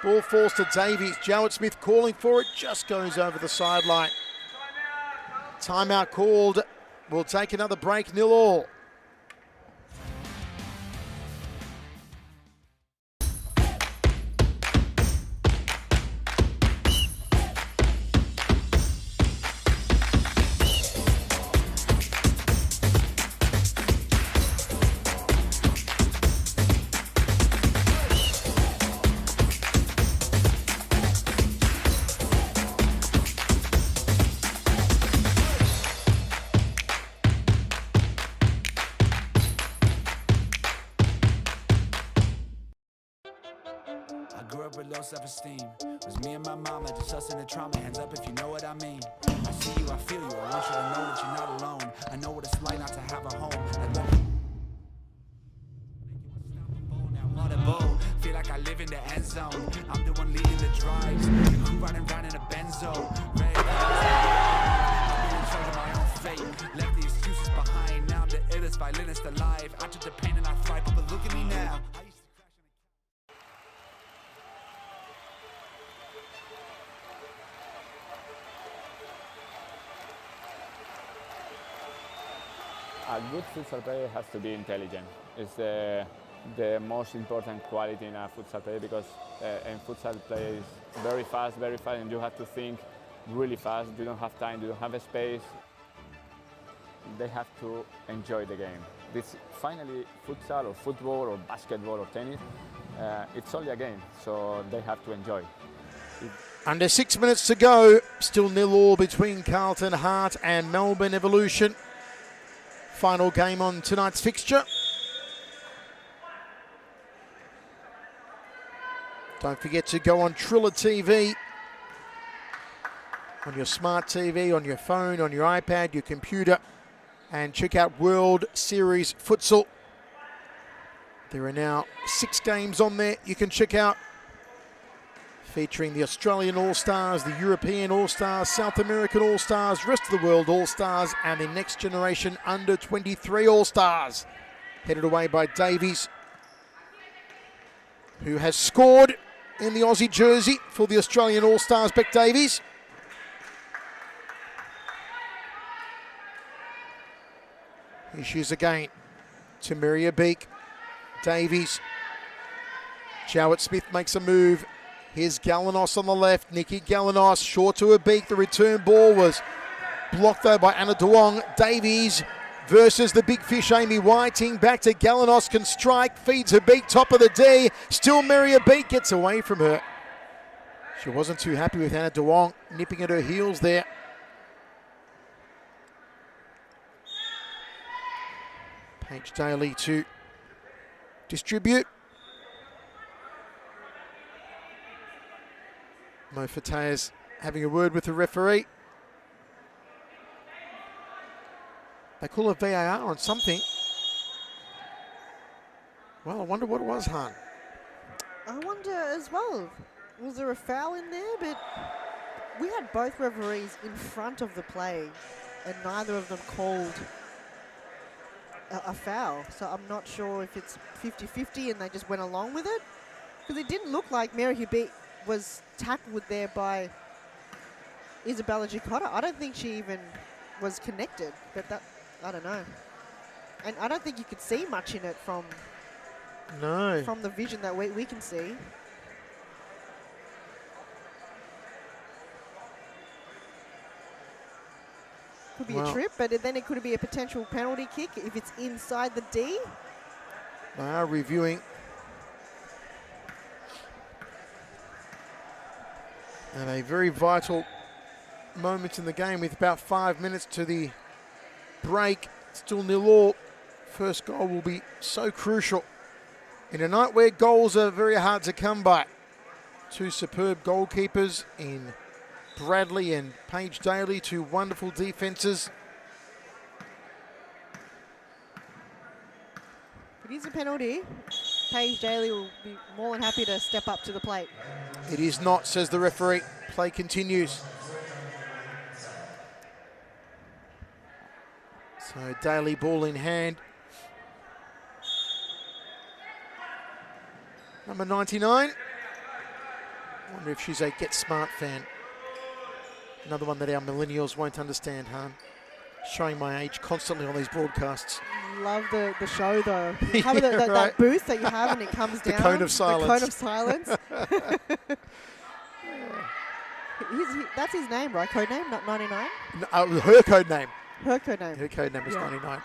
Ball falls to Davies. Jowett-Smith calling for it, just goes over the sideline. Timeout called. We'll take another break, 0-0. grew up with low self-esteem. Was me and my mama, just us in the trauma. Hands up if you know what I mean. I see you, I feel you. I want you to know that you're not alone. I know what it's like not to have a home. Feel like I live in the end zone. I'm the one leading the drives. The crew running round in a benzo. Ready I'm in charge of my own fate. Left the excuses behind. Now I'm the illest violinist alive. I took the pain and I thrive, but look at me now. A good futsal player has to be intelligent. It's the most important quality in a futsal player because in futsal play is very fast, and you have to think really fast. You don't have time, you don't have a space. They have to enjoy the game. This finally futsal or football or basketball or tennis, it's only a game, so they have to enjoy. Under 6 minutes to go, still 0-0 between Carlton Heart and Melbourne Evolution. Final game on tonight's fixture. Don't forget to go on Triller TV, on your smart TV, on your phone, on your iPad, your computer, and check out World Series Futsal. There are now 6 games on there you can check out, featuring the Australian All-Stars, the European All-Stars, South American All-Stars, rest of the world All-Stars, and the next generation under-23 All-Stars. Headed away by Davies, who has scored in the Aussie jersey for the Australian All-Stars, Beck Davies. Here she is again to Maria Beek. Davies. Jowett Smith makes a move. Here's Galanos on the left. Nikki Galanos short to her beak. The return ball was blocked though by Anna Duong. Davies versus the big fish Amy Whiting. Back to Galanos, can strike, feeds her beak, top of the D. Still Maria Beek gets away from her. She wasn't too happy with Anna Duong nipping at her heels there. Paige Daly to distribute. Mo Fateh's having a word with the referee. They call a VAR on something. Well, I wonder what it was, Han. I wonder as well. Was there a foul in there? But we had both referees in front of the play, and neither of them called a foul. So I'm not sure if it's 50-50 and they just went along with it. Because it didn't look like Mary Hubert was tackled there by Isabella Gicotta. I don't think she even was connected, but that, I don't know. And I don't think you could see much in it from the vision that we can see. Could be a trip, but then it could be a potential penalty kick if it's inside the D. They are reviewing. And a very vital moment in the game with about 5 minutes to the break. Still 0-0. First goal will be so crucial in a night where goals are very hard to come by. Two superb goalkeepers in Bradley and Paige Daly, two wonderful defences. If it is a penalty, Paige Daly will be more than happy to step up to the plate. It is not, says the referee. Play continues. So Daly ball in hand. Number 99. Wonder if she's a Get Smart fan. Another one that our millennials won't understand, huh? Showing my age constantly on these broadcasts. Love the show though. You have that booth that you have and it comes down. The cone of silence. The cone of silence. That's his name, right? Code name, not 99? No, her code name. Her code name. Her code name is 99.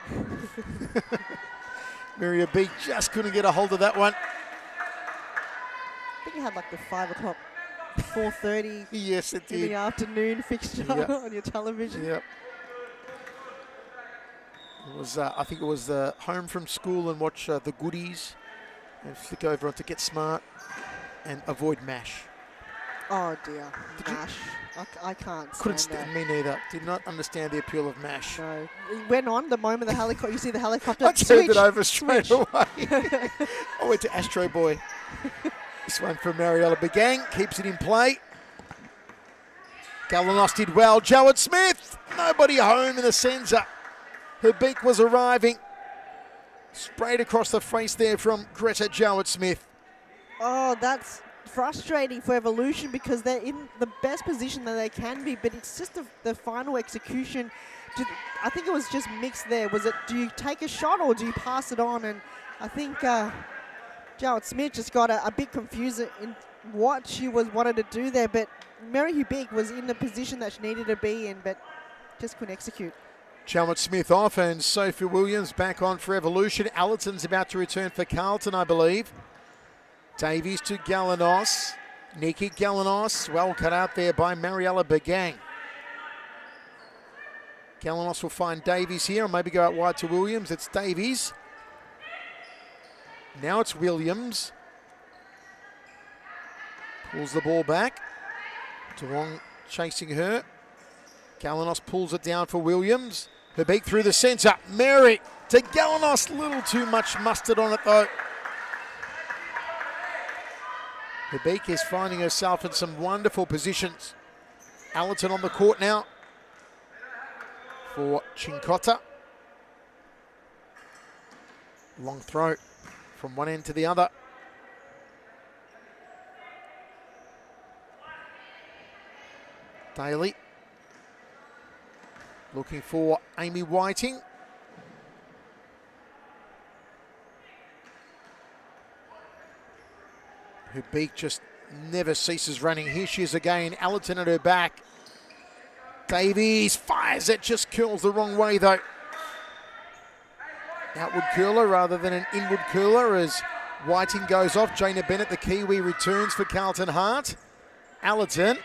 Maria Beek just couldn't get a hold of that one. I think you had like the 5 o'clock, 4:30 yes, it did. in the afternoon fixture on your television. Yep. It was, I think it was home from school and watch the goodies and flick over onto Get Smart. and avoid mash. Oh dear, mash. I can't Couldn't stand stand me neither. Did not understand the appeal of mash. No. It went on the moment the helicopter, you see the helicopter. I turned it over straight switch. away. I went to Astro Boy. This one from Mariella Begang, keeps it in play. Galanos did well. Jowett Smith, nobody home in the centre. Her beak was arriving. Sprayed across the face there from Greta Jowett Smith. Oh, that's frustrating for Evolution because they're in the best position that they can be, but it's just the final execution. I think it was just mixed there. Was it, do you take a shot or do you pass it on? And I think Jowett Smith just got a bit confused in what she wanted to do there, but Mary Hubig was in the position that she needed to be in, but just couldn't execute. Jowett Smith off and Sophie Williams back on for Evolution. Allerton's about to return for Carlton, I believe. Davies to Galanos. Nikki Galanos, well cut out there by Mariella Begang. Galanos will find Davies here and maybe go out wide to Williams. It's Davies. Now it's Williams. Pulls the ball back. Duong chasing her. Galanos pulls it down for Williams. Her beak through the centre. Mary to Galanos. Little too much mustard on it though. Her beak is finding herself in some wonderful positions. Allerton on the court now for Chincotta. Long throw from one end to the other. Daly looking for Amy Whiting. Her beak just never ceases running. Here she is again, Allerton at her back. Davies fires it, just curls the wrong way though. Outward curler rather than an inward curler as Whiting goes off. Jaina Bennett, the Kiwi, returns for Carlton Hart. Allerton.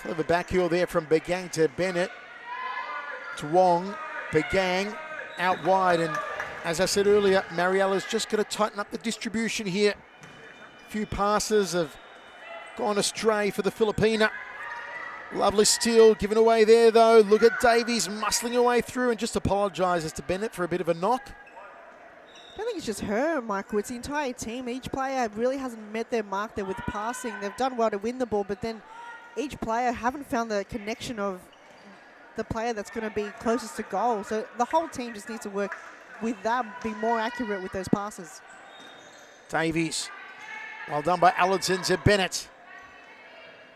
Clever back heel there from Begang to Bennett. Duong, Begang out wide, and as I said earlier, Mariella's just got to tighten up the distribution here. A few passes have gone astray for the Filipina. Lovely steal given away there though. Look at Davies muscling her way through and just apologises to Bennett for a bit of a knock. I don't think it's just her, Michael. It's the entire team. Each player really hasn't met their mark there with passing. They've done well to win the ball, but then each player haven't found the connection of the player that's going to be closest to goal. So the whole team just needs to work with that, be more accurate with those passes. Davies, well done by Allerton to Bennett.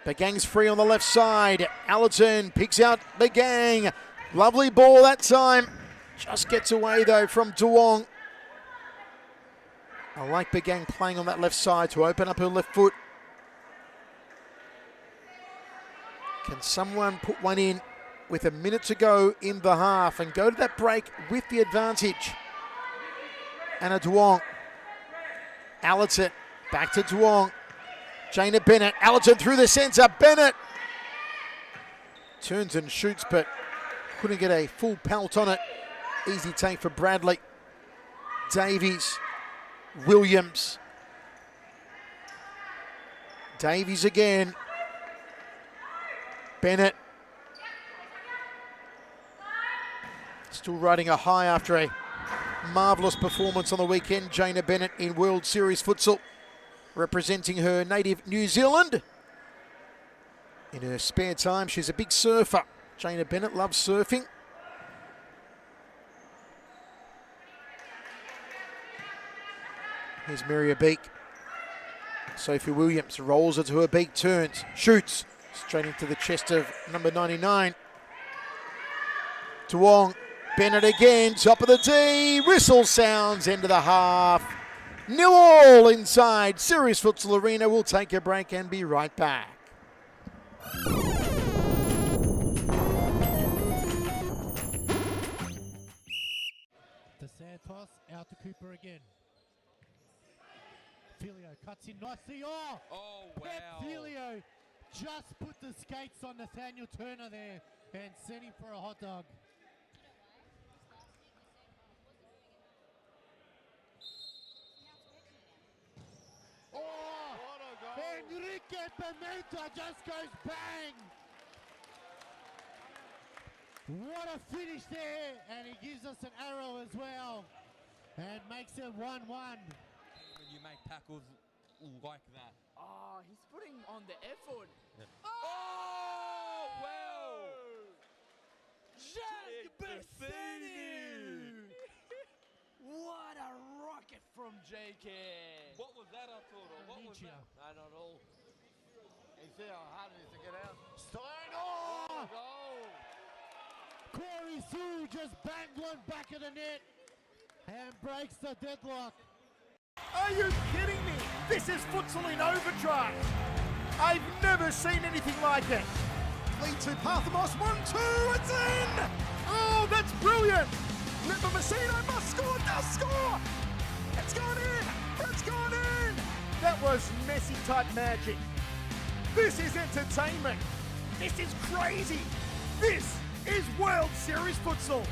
Begang's free on the left side. Allerton picks out Begang. Lovely ball that time. Just gets away though from Duong. I like Begang playing on that left side to open up her left foot. Can someone put one in with a minute to go in the half and go to that break with the advantage? Anna Duong. Allerton back to Duong. Jaina Bennett. Allerton through the centre. Bennett turns and shoots, but couldn't get a full pelt on it. Easy take for Bradley. Davies. Williams. Davies again. Bennett. Still riding a high after a marvellous performance on the weekend. Jaina Bennett in World Series Futsal, representing her native New Zealand. In her spare time, she's a big surfer. Jaina Bennett loves surfing. Here's Miria Beak. Sophie Williams rolls it to her beak, turns, shoots. Straight into the chest of number 99. Duong, Bennett again, top of the D. Whistle sounds, end of the half. 0-0 inside Series Futsal Arena. We'll take a break and be right back. To Santos, out to Cooper again. Filio cuts in nicely. Oh wow. Filio just put the skates on Nathaniel Turner there and sent him for a hot dog. Get Pimenta just goes bang. What a finish there, and he gives us an arrow as well, and makes it 1-1. When you make tackles like that. Oh, he's putting on the effort. Yeah. Oh, well. What a rocket from JK. What was that, Arturo? What was that? I don't know. You see how hard it is to get out? Steiner! Goal. Corey Sue just banged one back of the net and breaks the deadlock. Are you kidding me? This is futsal in overdrive. I've never seen anything like it. Lead to Parthamos, 1-2, it's in! Oh, that's brilliant! Lipa Messina must score, does score! It's gone in! It's gone in! That was Messi-type magic. This is entertainment. This is crazy. This is World Series futsal.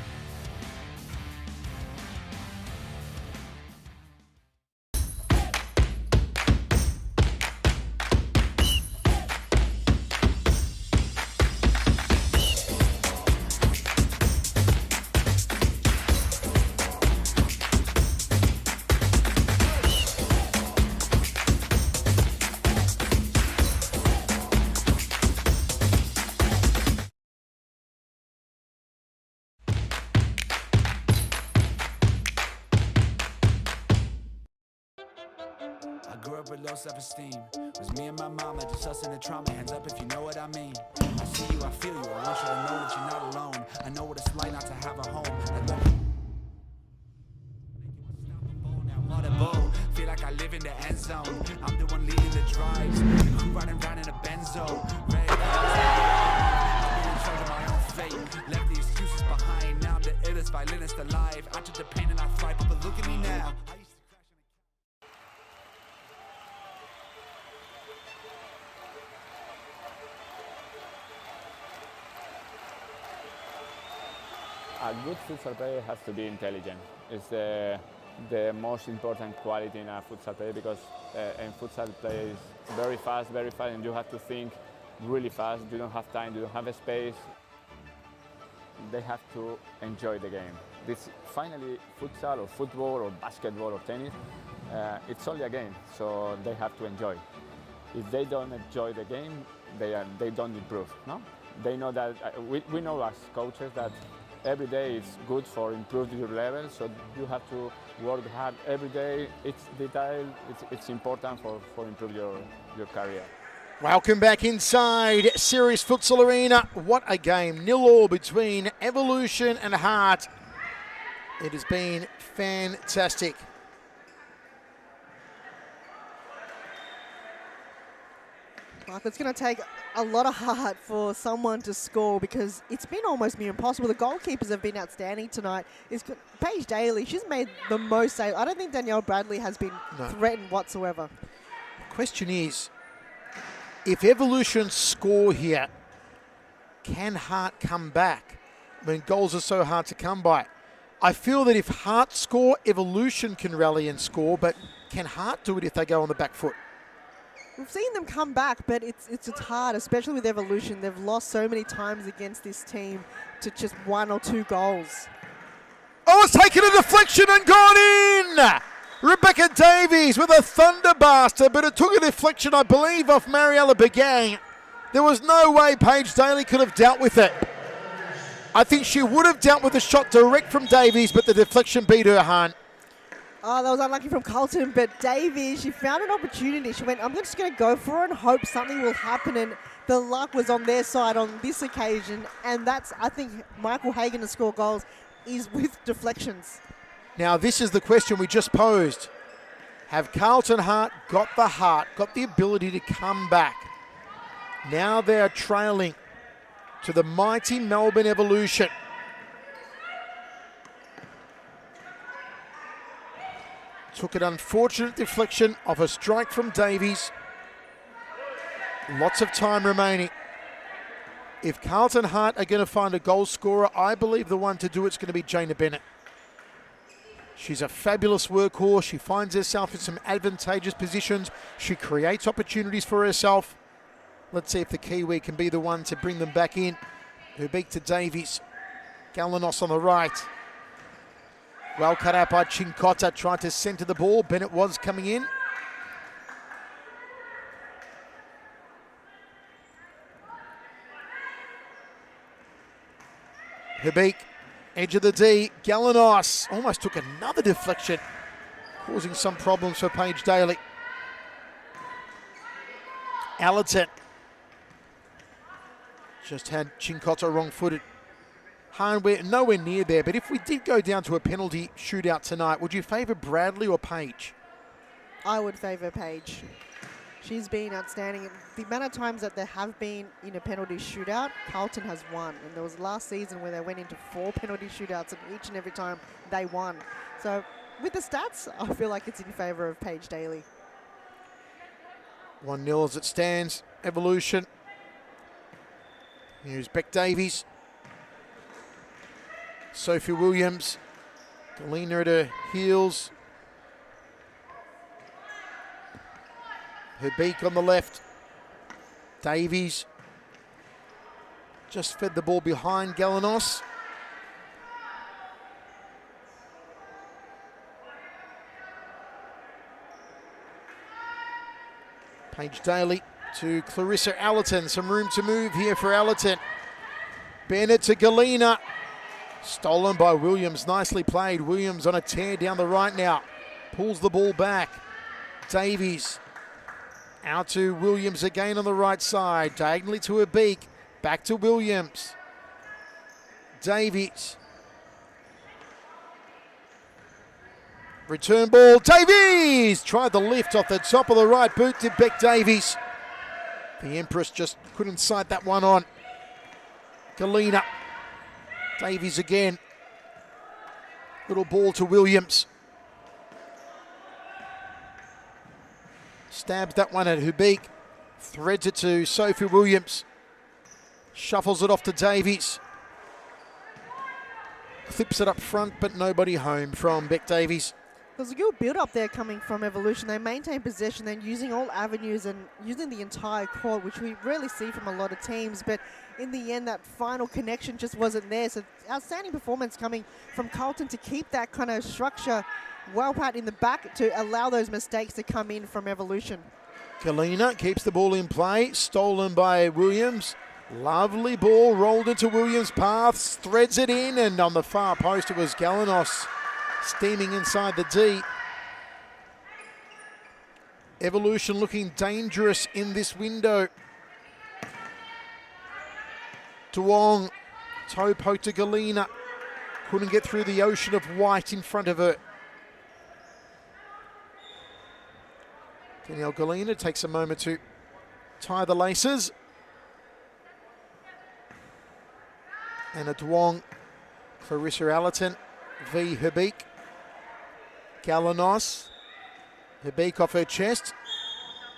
I grew up with low self-esteem. It was me and my mama, just us in the trauma. Hands up if you know what I mean. I see you, I feel you. I want you to know that you're not alone. I know what it's like not to have a home. Like unstoppable, feel like I live in the end zone. I'm the one leading the drives. The crew riding around in a Benzo. Ready to be in charge of my own fate. Left the excuses behind. Now I'm the illest violinist alive. I took the pain and I thrive, but look at me now. A good futsal player has to be intelligent. It's the most important quality in a futsal player because in futsal play is very fast, and you have to think really fast. You don't have time, you don't have a space. They have to enjoy the game. This finally futsal or football or basketball or tennis, it's only a game, so they have to enjoy. If they don't enjoy the game, they don't improve. No, they know that we know as coaches that every day is good for improving your level, so you have to work hard every day. It's detailed, it's important for improve your career. Welcome back inside Series Futsal Arena. What a game, 0-0 between Evolution and Heart. It has been fantastic. Mark, it's going to take a lot of heart for someone to score because it's been almost near impossible. The goalkeepers have been outstanding tonight. Paige Daly, she's made the most saves. I don't think Danielle Bradley has been threatened whatsoever. The question is, if Evolution score here, can Heart come back? I mean, goals are so hard to come by. I feel that if Heart score, Evolution can rally and score, but can Heart do it if they go on the back foot? We've seen them come back, but it's hard, especially with Evolution. They've lost so many times against this team to just 1 or 2 goals. Oh, it's taken a deflection and gone in! Rebecca Davies with a thunderbuster, but it took a deflection, I believe, off Mariella Begang. There was no way Paige Daly could have dealt with it. I think she would have dealt with the shot direct from Davies, but the deflection beat her, Hunt. Oh, that was unlucky from Carlton, but Davies, she found an opportunity. She went, I'm just going to go for it and hope something will happen, and the luck was on their side on this occasion, and that's, I think, Michael Hagan to score goals is with deflections. Now, this is the question we just posed. Have Carlton Heart got the ability to come back? Now they're trailing to the mighty Melbourne Evolution. Took an unfortunate deflection of a strike from Davies. Lots of time remaining. If Carlton Heart are going to find a goal scorer, I believe the one to do it's going to be Jaina Bennett. She's a fabulous workhorse. She finds herself in some advantageous positions. She creates opportunities for herself. Let's see if the Kiwi can be the one to bring them back in. Hubik to Davies. Galanos on the right. Well cut out by Chinkota, tried to centre the ball. Bennett was coming in. Hubik, edge of the D. Galanos almost took another deflection, causing some problems for Paige Daly. Allerton just had Chinkota wrong-footed. Hahn, we're nowhere near there, but if we did go down to a penalty shootout tonight, would you favour Bradley or Paige? I would favour Paige. She's been outstanding. The amount of times that there have been in a penalty shootout, Carlton has won. And there was last season where they went into 4 penalty shootouts, and each and every time they won. So with the stats, I feel like it's in favour of Paige Daly. 1-0 as it stands. Evolution. Here's Beck Davies. Sophie Williams. Galina at her heels. Hubik on the left. Davies just fed the ball behind Galanos. Paige Daly to Clarissa Allerton. Some room to move here for Allerton. Bennett to Galina. Stolen by Williams. Nicely played. Williams on a tear down the right now. Pulls the ball back. Davies. Out to Williams again on the right side. Diagonally to her beak. Back to Williams. Davies. Return ball. Davies! Tried the lift off the top of the right boot to Beck Davies. The Empress just couldn't sight that one on. Galina. Davies again. Little ball to Williams. Stabs that one at Hubik. Threads it to Sophie Williams. Shuffles it off to Davies. Clips it up front, but nobody home from Beck Davies. There's a good build-up there coming from Evolution. They maintain possession, then using all avenues and using the entire court, which we rarely see from a lot of teams. But in the end, that final connection just wasn't there. So outstanding performance coming from Carlton to keep that kind of structure well pat in the back to allow those mistakes to come in from Evolution. Galina keeps the ball in play. Stolen by Williams. Lovely ball rolled into Williams' path. Threads it in, and on the far post it was Galanos. Steaming inside the D. Evolution looking dangerous in this window. Duong, toe poke to Galina. Couldn't get through the ocean of white in front of her. Danielle Galina takes a moment to tie the laces. Anna Duong, Clarissa Allerton, v Hubik. Galanos. Hubik off her chest.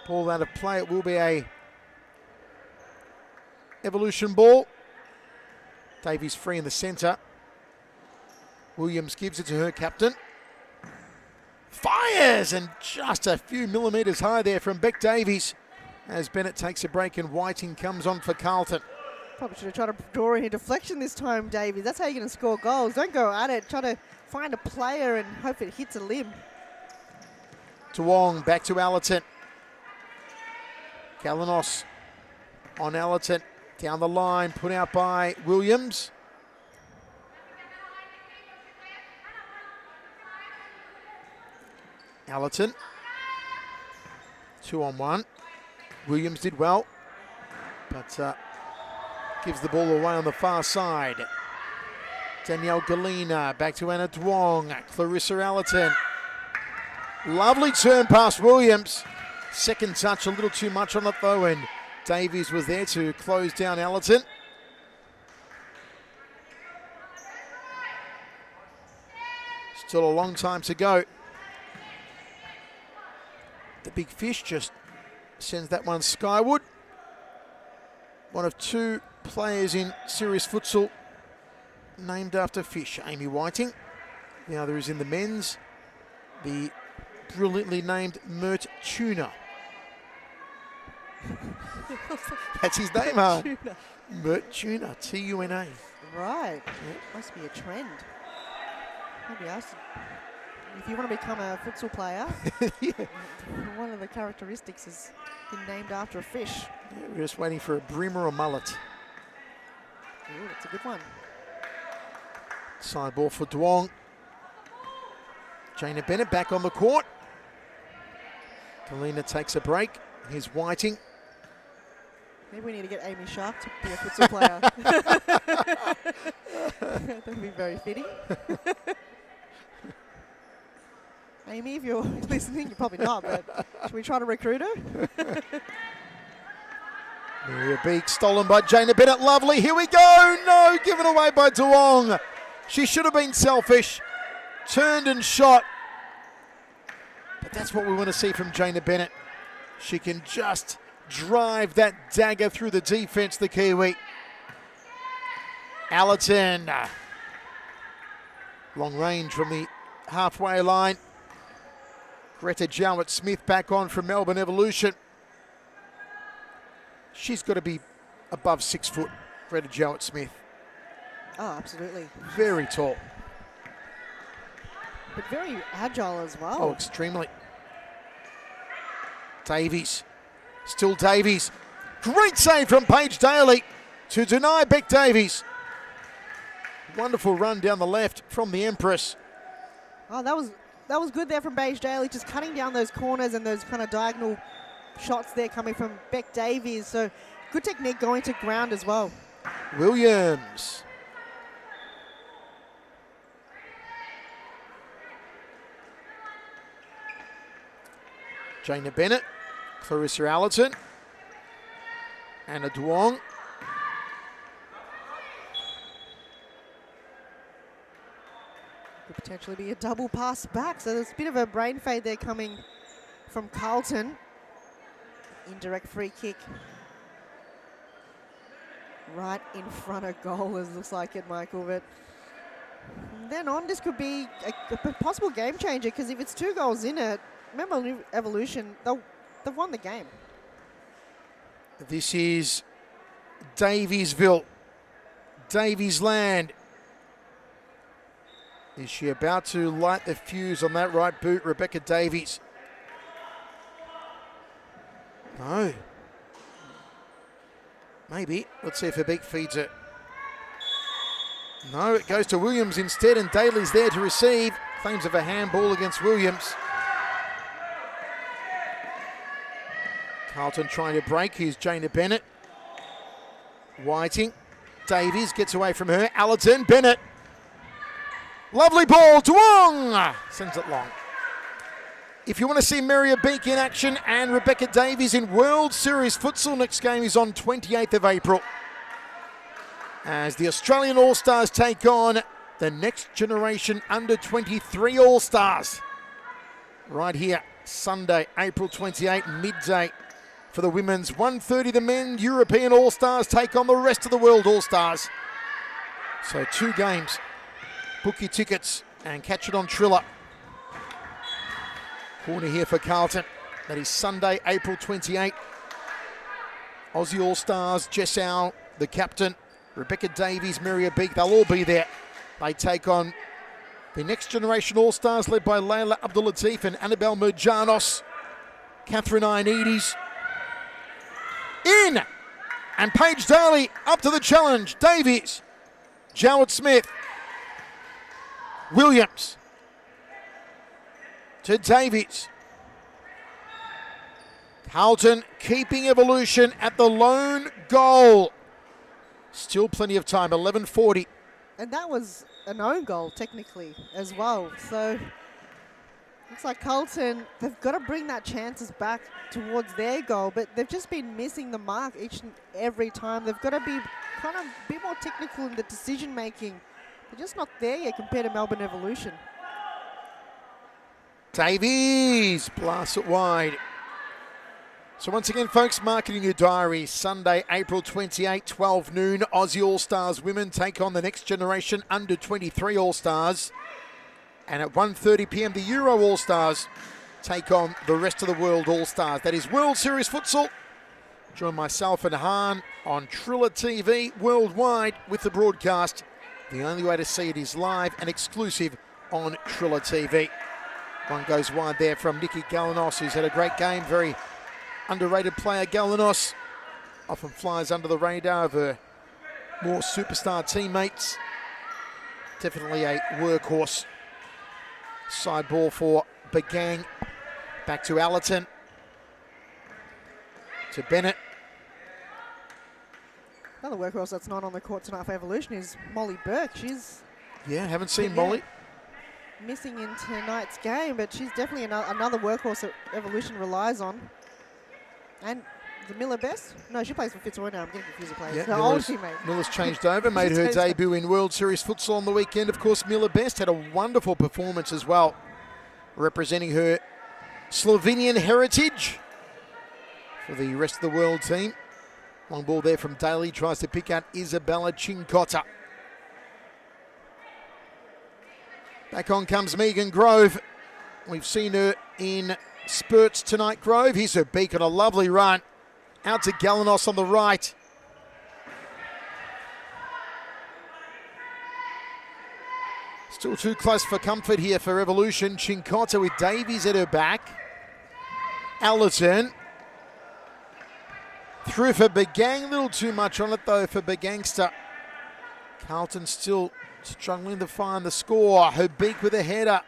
Ball out of play. It will be a Evolution ball. Davies free in the centre. Williams gives it to her captain. Fires! And just a few millimetres high there from Beck Davies as Bennett takes a break and Whiting comes on for Carlton. Probably should have tried to draw in a deflection this time, Davies. That's how you're going to score goals. Don't go at it. Try to find a player and hope it hits a limb. Duong back to Allerton. Galanos on Allerton. Down the line, put out by Williams. Allerton. 2-on-1. Williams did well, but gives the ball away on the far side. Danielle Galina back to Anna Duong. Clarissa Allerton. Lovely turn past Williams. Second touch, a little too much on it though, and Davies was there to close down Allerton. Still a long time to go. The big fish just sends that one skyward. One of 2 players in serious futsal named after fish. Amy Whiting. The other is in the men's, the brilliantly named Mert Tuna. That's his name, huh? Mert Tuna, T-U-N-A. Right. Must be a trend. Maybe us. If you want to become a futsal player, one of the characteristics is being named after a fish. Yeah, we're just waiting for a bream or a mullet. Ooh, that's a good one. Side ball for Duong. Jaina Bennett back on the court. Kalina takes a break. Here's Whiting. Maybe we need to get Amy Sharp to be a futsal player. That would be very fitting. Amy, if you're listening, you're probably not, but should we try to recruit her? Maria Beek stolen by Jaina Bennett. Lovely. Here we go. No, given away by Duong. She should have been selfish. Turned and shot. But that's what we want to see from Jaina Bennett. She can just drive that dagger through the defense, the Kiwi. Allerton. Long range from the halfway line. Greta Jowett-Smith back on from Melbourne Evolution. She's got to be above 6 foot, Greta Jowett-Smith. Oh, absolutely. Very tall. But very agile as well. Oh, extremely. Davies. Still Davies. Great save from Paige Daly to deny Beck Davies. Wonderful run down the left from the Empress. Oh, that was good there from Paige Daly, just cutting down those corners and those kind of diagonal shots there coming from Beck Davies. So good technique going to ground as well. Williams. Jaina Bennett, Clarissa Allerton, Anna Duong. Could potentially be a double pass back. So there's a bit of a brain fade there coming from Carlton. Indirect free kick. Right in front of goal, as looks like it, Michael. But from then on, this could be a possible game changer, because if it's 2 goals in it, remember Evolution, they've won the game. This is Daviesville, Davies Land. Is she about to light the fuse on that right boot, Rebecca Davies? No. Maybe. Let's see if her beak feeds it. No, it goes to Williams instead, and Daly's there to receive. Claims of a handball against Williams. Carlton trying to break. Here's Jaina Bennett. Whiting. Davies gets away from her. Allerton. Bennett. Lovely ball. Duong sends it long. If you want to see Maria Beek in action and Rebecca Davies in World Series Futsal, next game is on 28th of April. As the Australian All-Stars take on the Next Generation Under-23 All-Stars. Right here, Sunday, April 28, midday. For the women's 1:30, the men European All-Stars take on the rest of the world All-Stars. So 2 games. Book your tickets and catch it on Triller. Corner here for Carlton. That is Sunday, April 28. Aussie All-Stars, Jess Howe, the captain, Rebecca Davies, Maria Beek, they'll all be there. They take on the Next Generation All-Stars led by Layla Abdul-Latif and Annabelle Merjanos. Catherine Ioannidis. In! And Paige Daly up to the challenge. Davies. Jowett-Smith. Williams. To Davies. Carlton keeping Evolution at the lone goal. Still plenty of time, 11:40. And that was an own goal, technically, as well. So looks like Carlton, they've got to bring that chances back towards their goal, but they've just been missing the mark each and every time. They've got to be kind of a bit more technical in the decision making. They're just not there yet compared to Melbourne Evolution. Davies blasts it wide. So once again, folks, mark it in your diary. Sunday, April 28, 12 noon. Aussie All-Stars women take on the Next Generation Under-23 All-Stars. And at 1:30 p.m, the Euro All-Stars take on the rest of the World All-Stars. That is World Series Futsal. Join myself and Han on Triller TV worldwide with the broadcast. The only way to see it is live and exclusive on Triller TV. One goes wide there from Nikki Galanos, who's had a great game. Very underrated player, Galanos. Often flies under the radar of her more superstar teammates. Definitely a workhorse. Side ball for Begang. Back to Allerton. To Bennett. Another workhorse that's not on the court tonight for Evolution is Molly Burke. She's haven't seen Molly. Missing in tonight's game, but she's definitely another workhorse that Evolution relies on. And the Miller Best? No, she plays for Fitzroy now. I'm getting confused with players. Yeah, Her old teammate. Miller's changed over, made her debut in World Series Futsal on the weekend. Of course, Miller Best had a wonderful performance as well, representing her Slovenian heritage for the rest of the world team. Long ball there from Daly, tries to pick out Isabella Cincotta. Back on comes Megan Grove. We've seen her in spurts tonight, Grove. Here's her beacon, a lovely run. Out to Galanos on the right. Still too close for comfort here for Evolution. Cincotta with Davies at her back. Allerton. Through for Begang, a little too much on it though for Begangster. Carlton still struggling to find the score. Her beak with a header.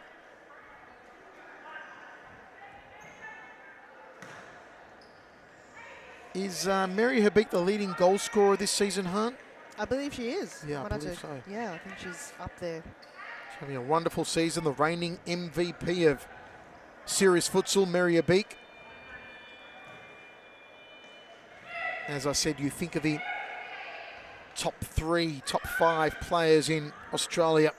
Is Mary Herbeek the leading goal scorer this season, Hunt? I believe she is. Yeah, I believe so. Yeah, I think she's up there. She's having a wonderful season. The reigning MVP of Series Futsal, Mary Herbeek. As I said, you think of the top 3, top 5 players in Australia.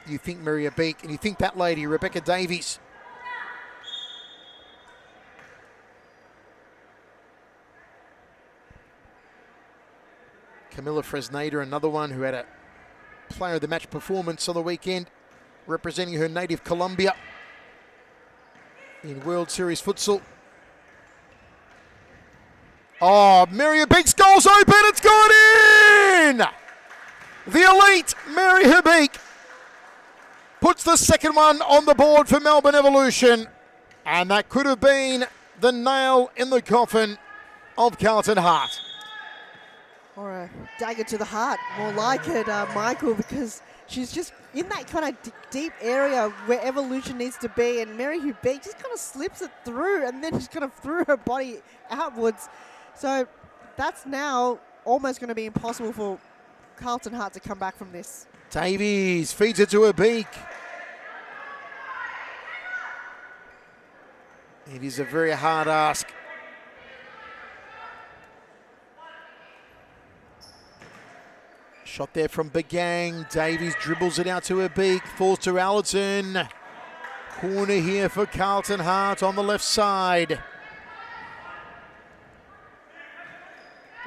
You think Mary Herbeek, and you think that lady, Rebecca Davies. Camilla Fresneda, another one who had a player of the match performance on the weekend, representing her native Colombia in World Series Futsal. Oh, Mary Herbeek's goal's open, it's gone in! The elite Mary Herbeek puts the second one on the board for Melbourne Evolution, and that could have been the nail in the coffin of Carlton Heart. Or a dagger to the heart, more like it, Michael, because she's just in that kind of deep area where Evolution needs to be, and Mary Herbeek just kind of slips it through, and then just kind of threw her body outwards. So that's now almost going to be impossible for Carlton Heart to come back from this. Davies feeds it to Herbeek. It is a very hard ask. Shot there from Begang. Davies dribbles it out to Herbeek. Falls to Allerton. Corner here for Carlton Heart on the left side.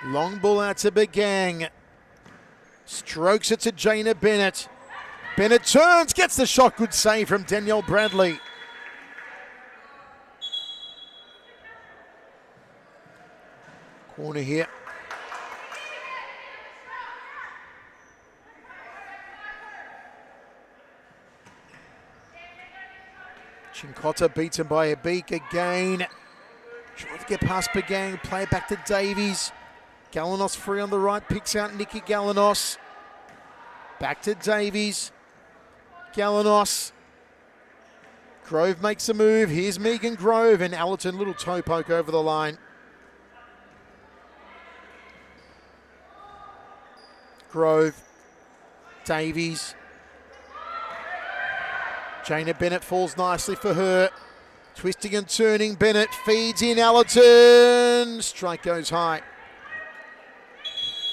Long ball out to Begang. Strokes it to Jaina Bennett. Bennett turns, gets the shot. Good save from Danielle Bradley. Corner here. Cincotta beaten by Herbeek again. Trying to get past Begang, play it back to Davies. Galanos free on the right, picks out Nikki Galanos. Back to Davies. Galanos. Grove makes a move. Here's Megan Grove, and Allerton, little toe poke over the line. Grove. Davies. Jaina Bennett falls nicely for her. Twisting and turning, Bennett feeds in Allerton. Strike goes high.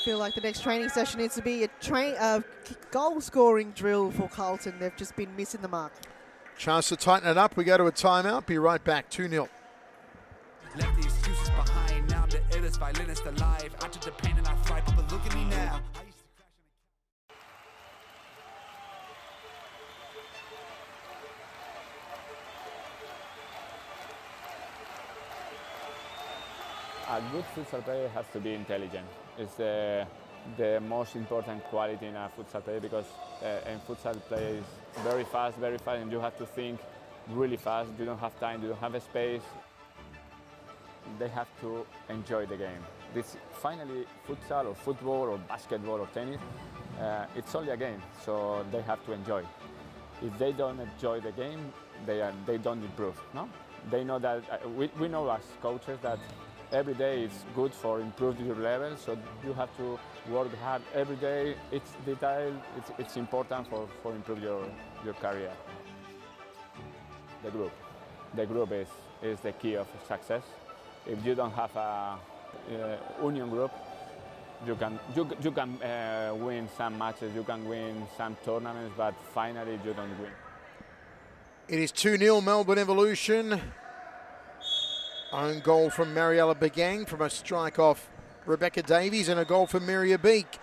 Feel like the next training session needs to be a goal scoring drill for Carlton. They've just been missing the mark. Chance to tighten it up. We go to a timeout. Be right back. 2-0. Left the excuses behind. Now the illest violinist alive. I took the pain and I thrive, but look at me now. A good futsal player has to be intelligent. It's the most important quality in a futsal player because in futsal play is very fast, and you have to think really fast. You don't have time, you don't have a space. They have to enjoy the game. This finally futsal or football or basketball or tennis, it's only a game, so they have to enjoy. If they don't enjoy the game, they don't improve. No, they know that we know as coaches that every day is good for improve your level. So you have to work hard every day. It's detailed. It's important for improve your career. The group is the key of success. If you don't have a union group, you can win some matches, you can win some tournaments, but finally you don't win. It is 2-0 Melbourne Evolution. Own goal from Mariella Begang from a strike off Rebecca Davies and a goal for Miria Beek.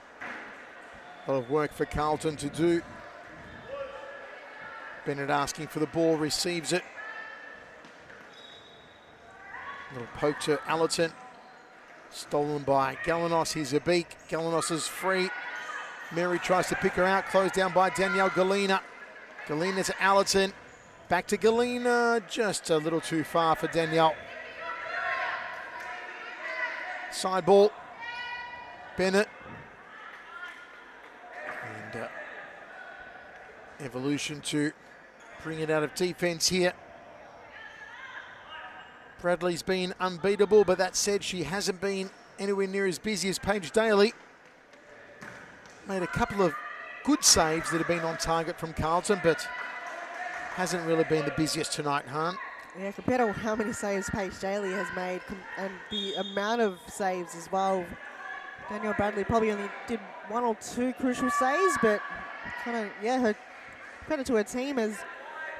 A lot of work for Carlton to do. Bennett asking for the ball, receives it. Little poke to Allerton. Stolen by Galanos. Here's a beak. Galanos is free. Mary tries to pick her out. Closed down by Danielle Galina. Galina to Allerton. Back to Galina. Just a little too far for Danielle. Side ball. Bennett. And Evolution to bring it out of defense here. Bradley's been unbeatable, but that said, she hasn't been anywhere near as busy as Paige Daly. Made a couple of good saves that have been on target from Carlton, but hasn't really been the busiest tonight, Han. Yeah, compared to how many saves Paige Daly has made and the amount of saves as well. Danielle Bradley probably only did 1 or 2 crucial saves, but kind of, yeah, her credit to her team has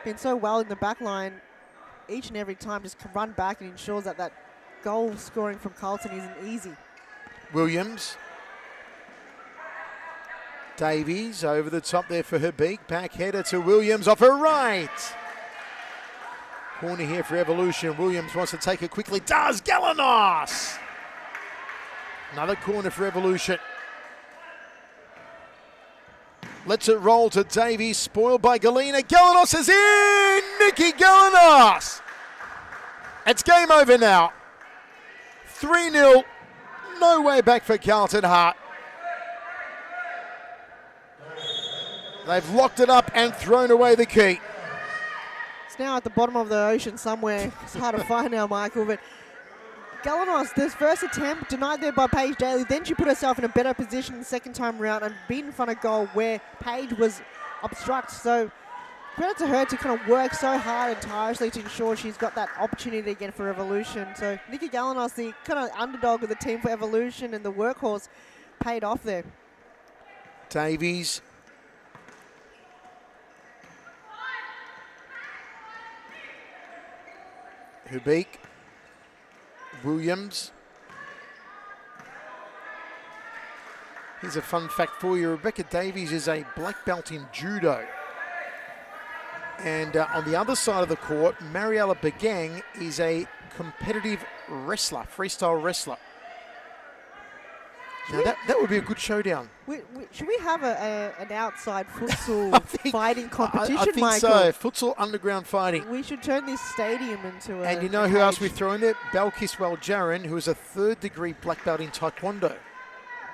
been so well in the back line. Each and every time just run back and ensures that that goal scoring from Carlton isn't easy. Williams. Davies over the top there for her beak. Back header to Williams off her right. Corner here for Evolution. Williams wants to take it quickly. Does Galanos. Another corner for Evolution. Lets it roll to Davies, spoiled by Galina. Galanos is in! Nikki Galanos! It's game over now. 3-0. No way back for Carlton Hart. They've locked it up and thrown away the key. It's now at the bottom of the ocean somewhere. It's hard to find now, Michael, but Galanos, this first attempt denied there by Paige Daly. Then she put herself in a better position the second time around and beat in front of goal where Paige was obstruct. So credit to her to kind of work so hard and tirelessly to ensure she's got that opportunity again for Evolution. So Nikki Galanos, the kind of underdog of the team for Evolution and the workhorse, paid off there. Davies. Hubik. Williams. Here's a fun fact for you. Rebecca Davies is a black belt in judo. And on the other side of the court, Mariella Begang is a competitive wrestler, freestyle wrestler. Now that would be a good showdown. Should we have an outside futsal fighting competition, I think Michael? so. Futsal underground fighting. We should turn this stadium into a... And you know who else we throw in there? Belkiswell Jaron, who is a 3rd degree black belt in Taekwondo.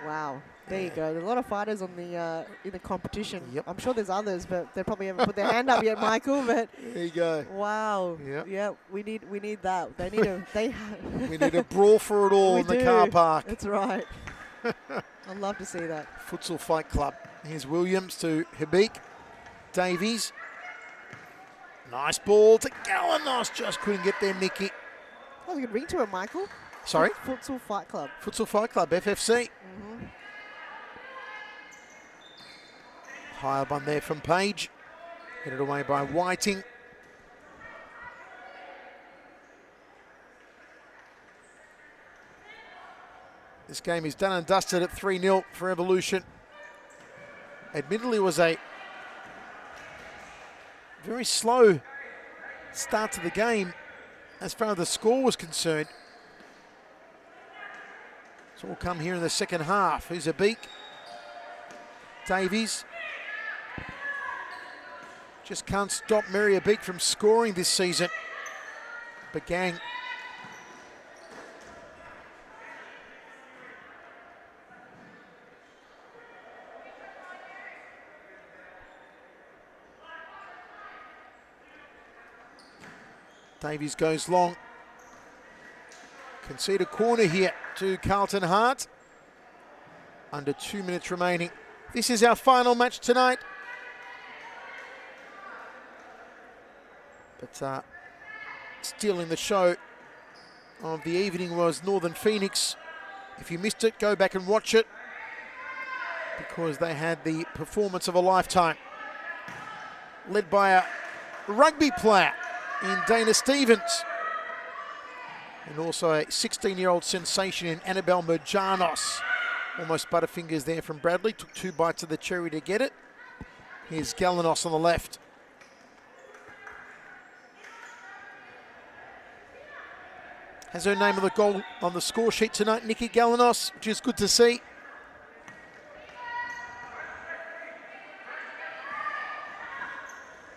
Wow. There you go. There's a lot of fighters on the in the competition. Yep. I'm sure there's others, but they probably haven't put their hand up yet, Michael. But there you go. Wow. Yep. Yeah, we need that. They need a we need a brawl for it all in the car park. That's right. I'd love to see that. Futsal Fight Club. Here's Williams to Habik. Davies. Nice ball to Galanos. Just couldn't get there, Nikki. That was a good ring to it, Michael. Sorry? Futsal Fight Club. Futsal Fight Club, FFC. Mm-hmm. High up on there from Page. Headed away by Whiting. This game is done and dusted at 3-0 for Evolution. Admittedly, it was a very slow start to the game as far as the score was concerned. It's all come here in the second half. Who's a beak? Davies. Just can't stop Maria Beak from scoring this season. Begang. Davies goes long. Concede a corner here to Carlton Hart. Under 2 minutes remaining. This is our final match tonight. But still in the show of the evening was Northern Phoenix. If you missed it, go back and watch it, because they had the performance of a lifetime. Led by a rugby player in Dana Stevens, and also a 16-year-old sensation in Annabelle Merjanos. Almost butterfingers there from Bradley. Took 2 bites of the cherry to get it. Here's Galanos on the left. Has her name on the goal on the score sheet tonight, Nikki Galanos, which is good to see.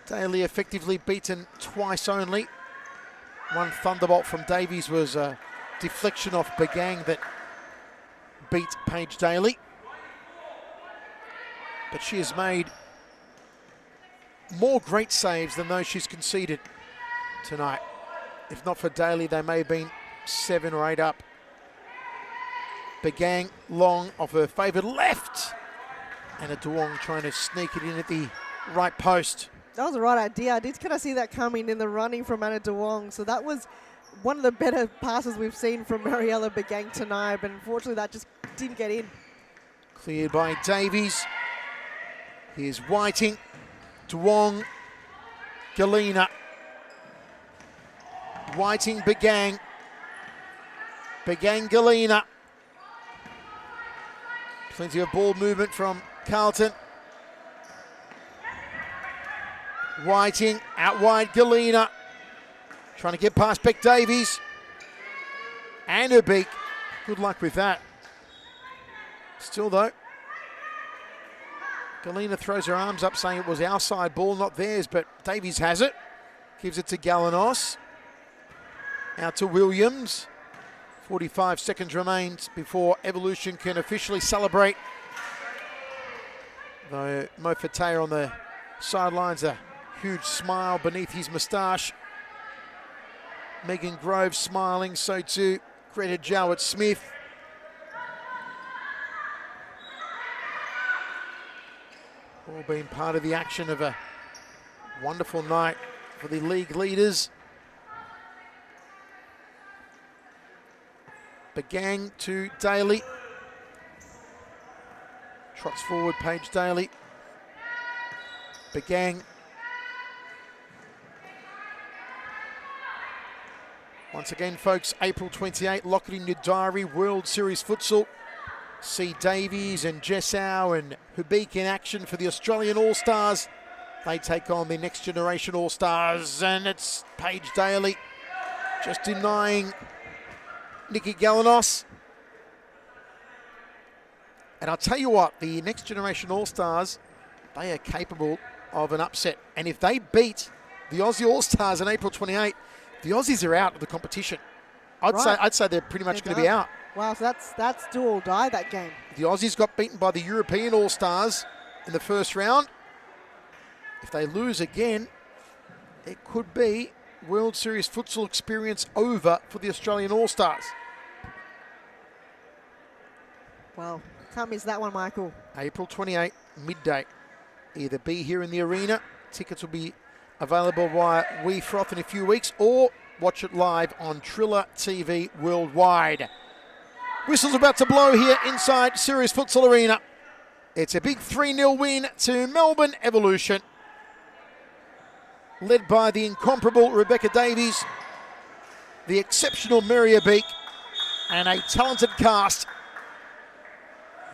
Daly effectively beaten twice only. One thunderbolt from Davies was a deflection off Begang that beat Paige Daly. But she has made more great saves than those she's conceded tonight. If not for Daly, they may have been 7 or 8 up. Begang long off her favoured left. And a Duong trying to sneak it in at the right post. That was the right idea. I did kind of see that coming in the running from Anna DeWong. So that was one of the better passes we've seen from Mariella Begang tonight. But unfortunately, that just didn't get in. Cleared by Davies. Here's Whiting. DeWong. Galena. Whiting, Begang. Begang, Galena. Plenty of ball movement from Carlton. Whiting, out wide, Galena. Trying to get past Beck Davies. And her beak. Good luck with that. Still though, Galena throws her arms up saying it was our side ball, not theirs, but Davies has it. Gives it to Galanos. Out to Williams. 45 seconds remains before Evolution can officially celebrate. Though Mo Fateh on the sidelines, a huge smile beneath his moustache. Megan Groves smiling, so too Greta Jowett-Smith. All being part of the action of a wonderful night for the league leaders. Begang to Daly. Trots forward, Paige Daly. Begang. Once again, folks, April 28, lock it in your diary, World Series Futsal. See Davies and Jessau and Hubik in action for the Australian All-Stars. They take on the Next Generation All-Stars, and it's Paige Daly just denying Nikki Galanos. And I'll tell you what, the Next Generation All-Stars, they are capable of an upset. And if they beat the Aussie All-Stars on April 28, the Aussies are out of the competition. I'd say they're pretty much going to be out. Wow, so that's do or die, that game. The Aussies got beaten by the European All-Stars in the first round. If they lose again, it could be World Series Futsal experience over for the Australian All-Stars. Well, can't miss that one, Michael. April 28, midday. Either be here in the arena, tickets will be available via WeFroth in a few weeks, or watch it live on Triller TV worldwide. Whistle's about to blow here inside Series Futsal Arena. It's a big 3-0 win to Melbourne Evolution, led by the incomparable Rebecca Davies, the exceptional Maria Beak, and a talented cast.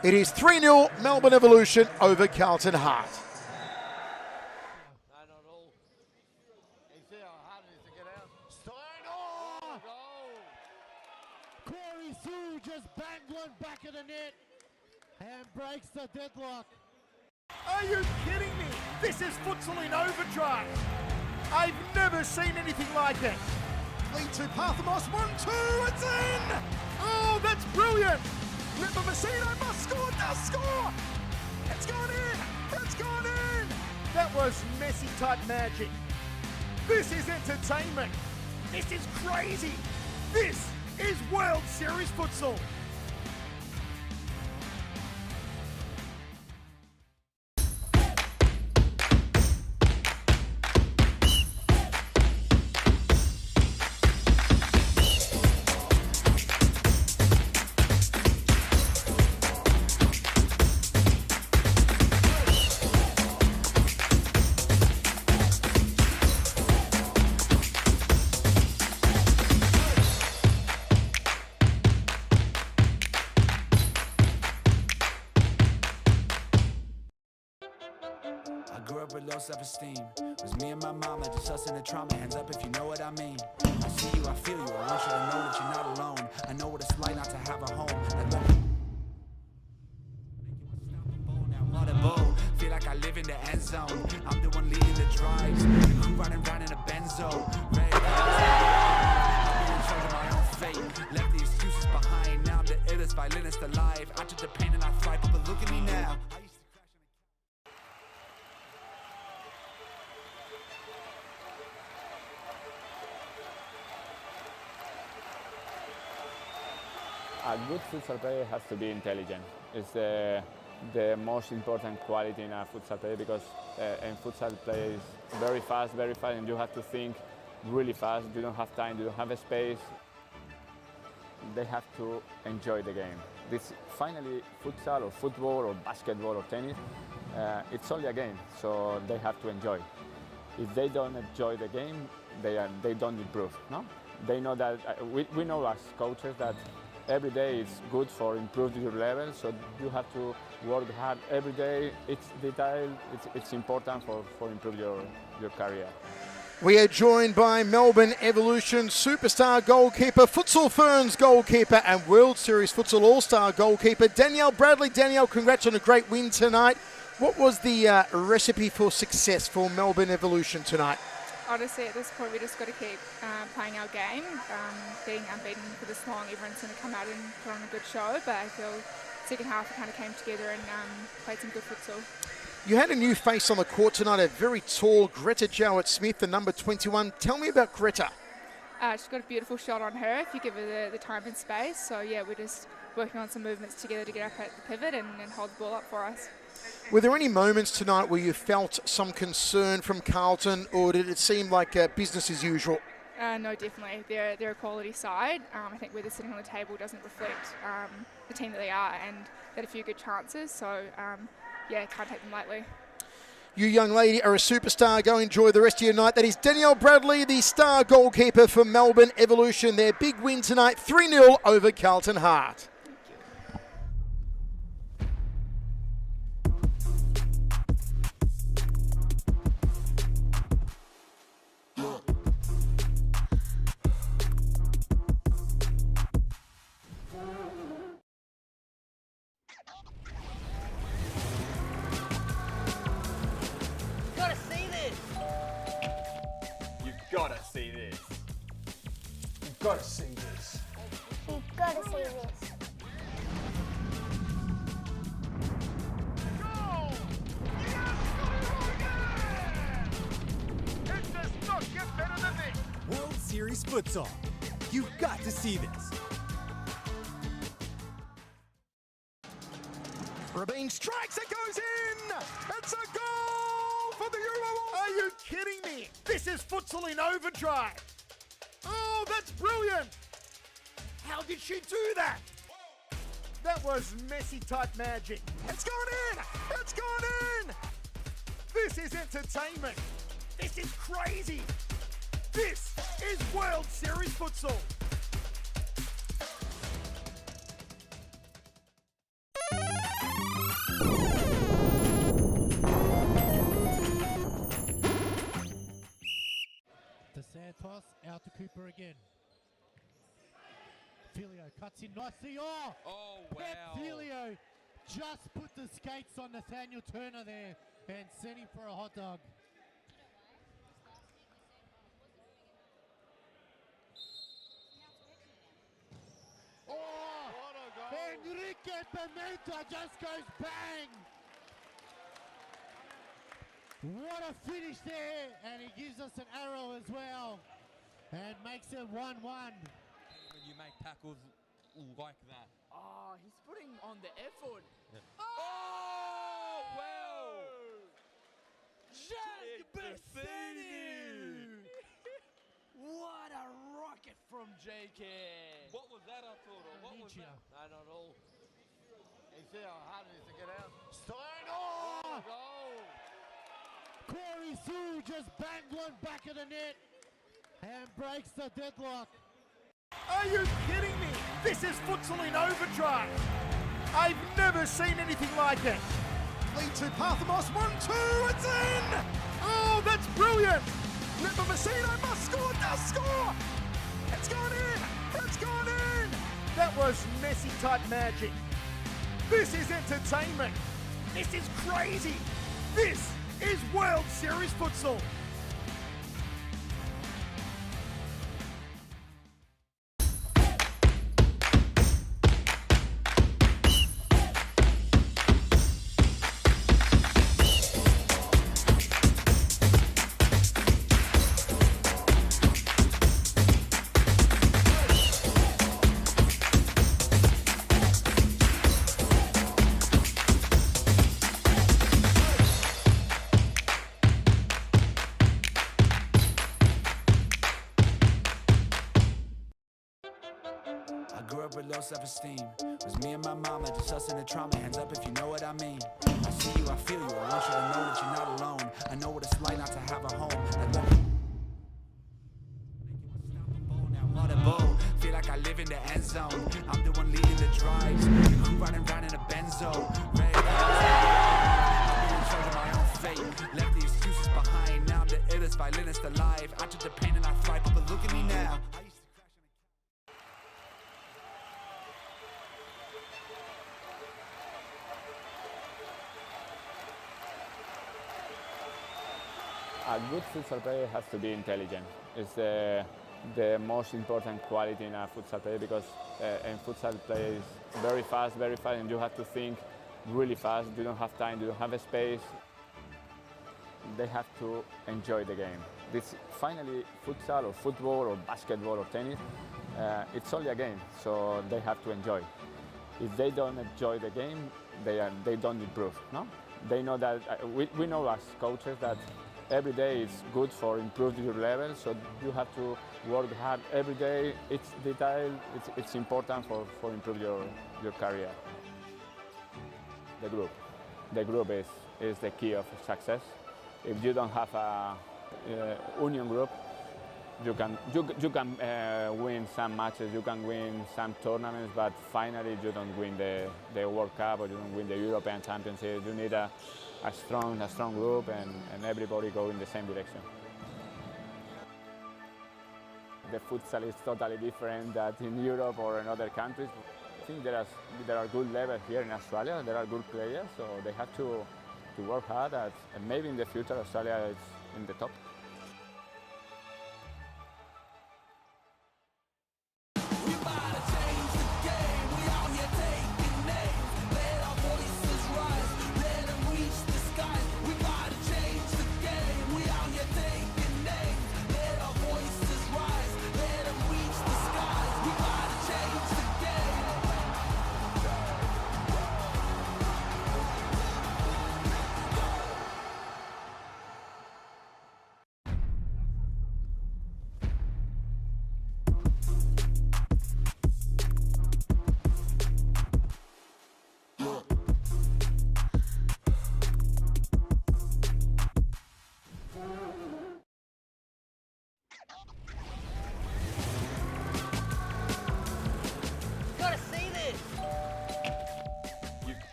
It is 3-0 Melbourne Evolution over Carlton Hart. Corey Sue just banged one back of the net and breaks the deadlock. Are you kidding me? This is futsal in overdrive. I've never seen anything like it. Lead to Parthamos, 1-2, it's in! Oh, that's brilliant! Ripper Messino must score, does score! It's gone in! It's gone in! That was Messi-type magic. This is entertainment. This is crazy. This is World Series futsal. I grew up with low self-esteem. It was me and my mama, just us in the trauma. Hands up if you know what I mean. I see you, I feel you. I want you to know that you're not alone. I know what it's like not to have a home. Audible, feel like I live in the end zone. I'm the one leading the drives. The crew riding round in a benzo. Ready to be in charge of my own fate. Left the excuses behind. Now I'm the illest violinist alive. I took the pain and I thrive. But look at me now. A good futsal player has to be intelligent. It's the most important quality in a futsal player because in futsal play is very fast, and you have to think really fast. You don't have time, you don't have a space. They have to enjoy the game. This finally futsal or football or basketball or tennis, it's only a game, so they have to enjoy. If they don't enjoy the game, they don't improve. No, they know that we know as coaches that every day is good for improving your level, so you have to work hard every day. It's detailed, it's important for improve your career. We are joined by Melbourne Evolution superstar goalkeeper, Futsal Ferns goalkeeper and World Series Futsal All-Star goalkeeper, Danielle Bradley. Danielle, congrats on a great win tonight. What was the recipe for success for Melbourne Evolution tonight? Honestly, at this point, we just got to keep playing our game. Being unbeaten for this long, everyone's going to come out and put on a good show. But I feel second half we kind of came together and played some good futsal. You had a new face on the court tonight, a very tall Greta Jowett-Smith, the number 21. Tell me about Greta. She's got a beautiful shot on her if you give her the time and space. So yeah, we're just working on some movements together to get up at the pivot and hold the ball up for us. Were there any moments tonight where you felt some concern from Carlton, or did it seem like business as usual? No, definitely. They're a quality side. I think where they're sitting on the table doesn't reflect the team that they are, and they had a few good chances. So yeah, can't take them lightly. You young lady are a superstar. Go enjoy the rest of your night. That is Danielle Bradley, the star goalkeeper for Melbourne Evolution. Their big win tonight, 3-0 over Carlton Heart. Gotta see this. You've gotta see this. You've gotta see this. Goal! It does not get better than this. World Series Futsal. You've got to see this. Rabin strikes, it goes in! It's a goal for the Euro! Are you kidding me? This is futsal in overdrive. Oh, that's brilliant! How did she do that? That was Messi-type magic. It's gone in! It's gone in! This is entertainment. This is crazy. This is World Series futsal. To Santos, out to Cooper again. Filio cuts in nicely. Oh, wow. Filio just put the skates on Nathaniel Turner there and sent him for a hot dog. Enrique Pimenta just goes bang! What a finish there, and he gives us an arrow as well, and makes it 1-1. When you make tackles like that. Oh, he's putting on the effort. Yeah. Oh, well. Jack Bassini! What a rocket from JK. What was that, Arturo? What was that? I don't know. You see how hard it is to get out? Stein! Oh! Corey Sue just banged one back of the net and breaks the deadlock. Are you kidding me? This is futsal in overdrive. I've never seen anything like it. Lead to Parthamos, 1-2, it's in! Oh, that's brilliant! Lipa Messino must score, does score! It's gone in! It's gone in! That was Messi-type magic. This is entertainment. This is crazy. This is World Series futsal. Low self-esteem. Was me and my mama, just us in the trauma. Hands up if you know what I mean. I see you, I feel you. I want you to know that you're not alone. I know what it's like not to have a home. What a bowl. Feel like I live in the end zone. I'm the one leading the drives. The crew riding round in a benzo. Ready to I'm in charge of my own fate. Left the excuses behind. Now I'm the illest violinist alive. I took the pain and I thrive, but look at me now. A good futsal player has to be intelligent. It's the most important quality in a futsal player because a futsal player is very fast, and you have to think really fast. You don't have time, you don't have a space. They have to enjoy the game. This finally futsal or football or basketball or tennis, it's only a game, so they have to enjoy. If they don't enjoy the game, they don't improve. No? They know that we know as coaches that every day is good for improving your level, so you have to work hard every day. It's detail, it's important for improve your career. The group is the key of success. If you don't have a union group, you can win some matches, you can win some tournaments, but finally you don't win the World Cup or you don't win the European Championship. You need a strong group and everybody go in the same direction. The futsal is totally different than in Europe or in other countries. I think there are good levels here in Australia. There are good players, so they have to work hard. And maybe in the future Australia is in the top.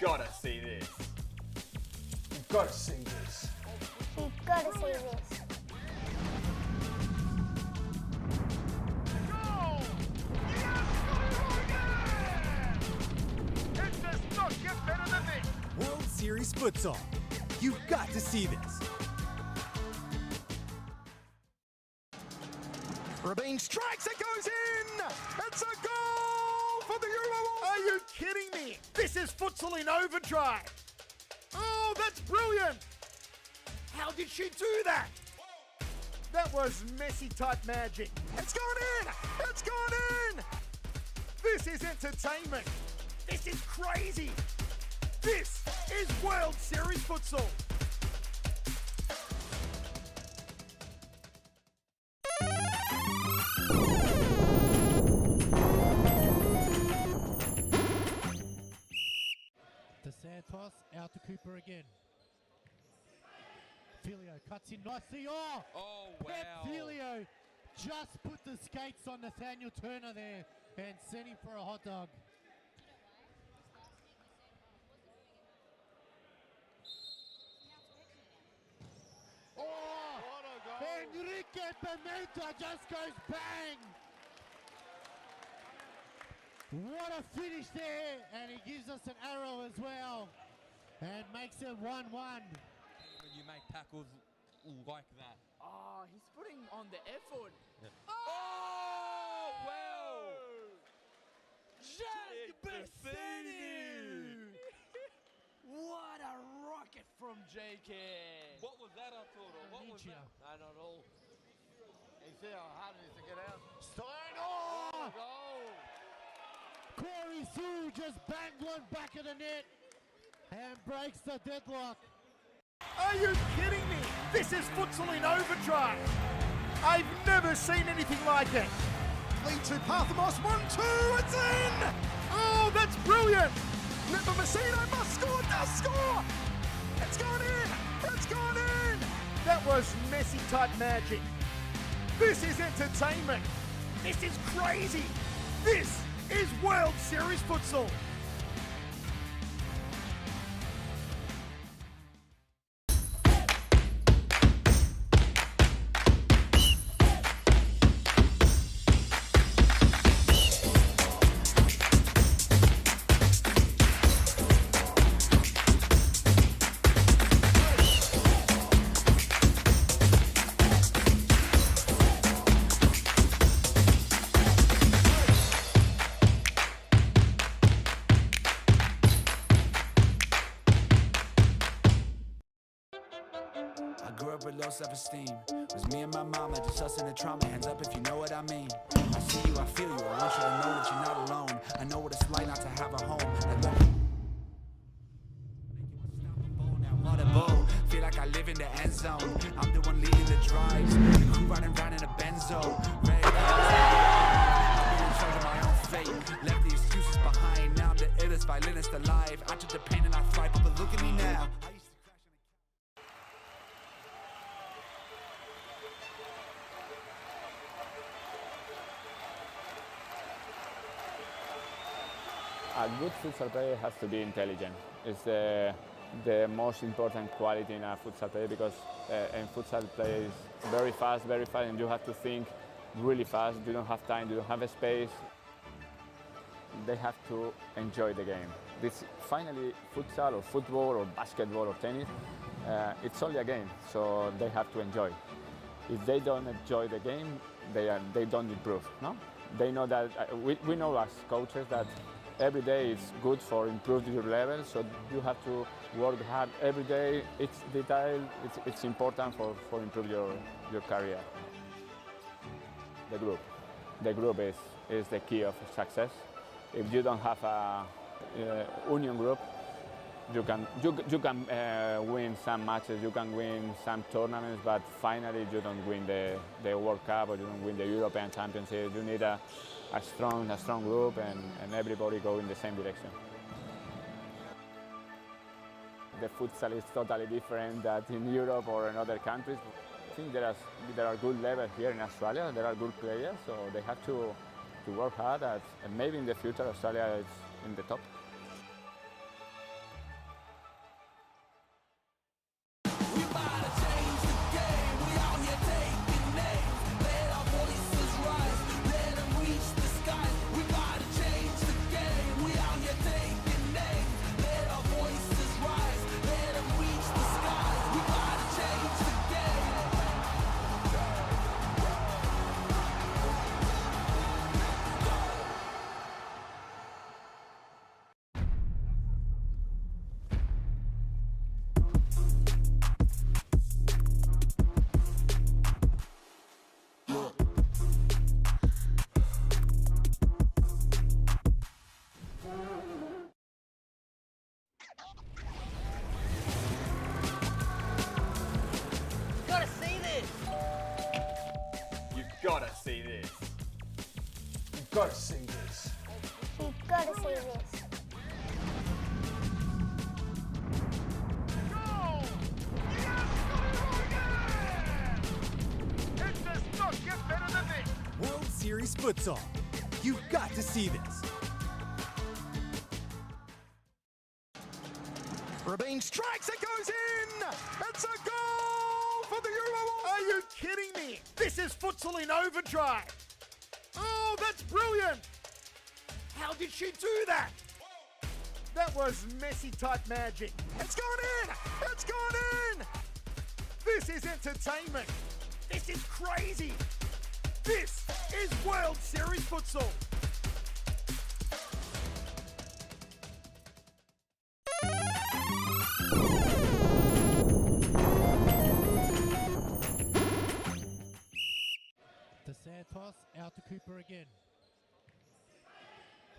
Gotta see this. You've gotta see this. You've gotta see this. Go! Yes! Series Futsal. You've got to see this. Rabin strikes, it goes in! It's a goal for the Euro! Are you kidding me? This is Futsal in overdrive! Oh, that's brilliant! How did she do that? That was Messi-type magic. It's gone in! It's gone in! This is entertainment. This is crazy. This is World Series Futsal. To Santos, out to Cooper again. Filio cuts in nicely. Oh wow. Pep Filio just put the skates on Nathaniel Turner there and sent him for a hot dog. Oh, Enrique Pimenta just goes bang. What a finish there, and he gives us an arrow as well and makes it 1-1. When you make tackles like that. Oh, he's putting on the effort. Oh, well! Jack Bassini! What a rocket from JK! What was that, Arturo? What was that? I don't know. You see how hard it is to get out? Stein! Oh! Corey Sue just banged one back of the net and breaks the deadlock. Are you kidding me? This is Futsal in overdrive. I've never seen anything like it. Lead to Parthamos, 1-2, it's in! Oh, that's brilliant! Messina must score, does score! It's gone in! It's gone in! That was Messi-type magic. This is entertainment. This is crazy. This is World Series Futsal. With low self-esteem, was me and my mama, just us in the trauma. Hands up if you know what I mean. I see you, I feel you. I want you to know that you're not alone. I know what it's like not to have a home. Like what a bowl. Feel like I live in the end zone. I'm the one leading the drives. The crew riding around in a benzo. Ready to I'm in charge of my own fate. Left the excuses behind. Now I'm the illest violinist alive. I took the pain and I thrive, but look at me now. A good futsal player has to be intelligent. It's the most important quality in a futsal player because in futsal play is very fast, and you have to think really fast. You don't have time, you don't have a space. They have to enjoy the game. This finally futsal or football or basketball or tennis, it's only a game, so they have to enjoy. If they don't enjoy the game, they don't improve. No, they know that we know as coaches that every day is good for improving your level, so you have to work hard every day. It's detail, it's important for improve your career. The group is the key of success. If you don't have a union group, you can win some matches, you can win some tournaments, but finally you don't win the World Cup or you don't win the European Championship. You need a strong group and everybody go in the same direction. The futsal is totally different than in Europe or in other countries. I think there are good levels here in Australia. There are good players, so they have to work hard and maybe in the future Australia is in the top. got to see this. You've got to see this. It does not get better than this. World Series Futsal. You've got to see this. Rabin strikes, it goes in! It's a goal for the Euro! Are you kidding me? This is futsal in overdrive! Oh, that's brilliant! How did she do that? That was Messi-type magic. It's gone in! It's gone in! This is entertainment. This is crazy. This is World Series Futsal. To Santos, out to Cooper again.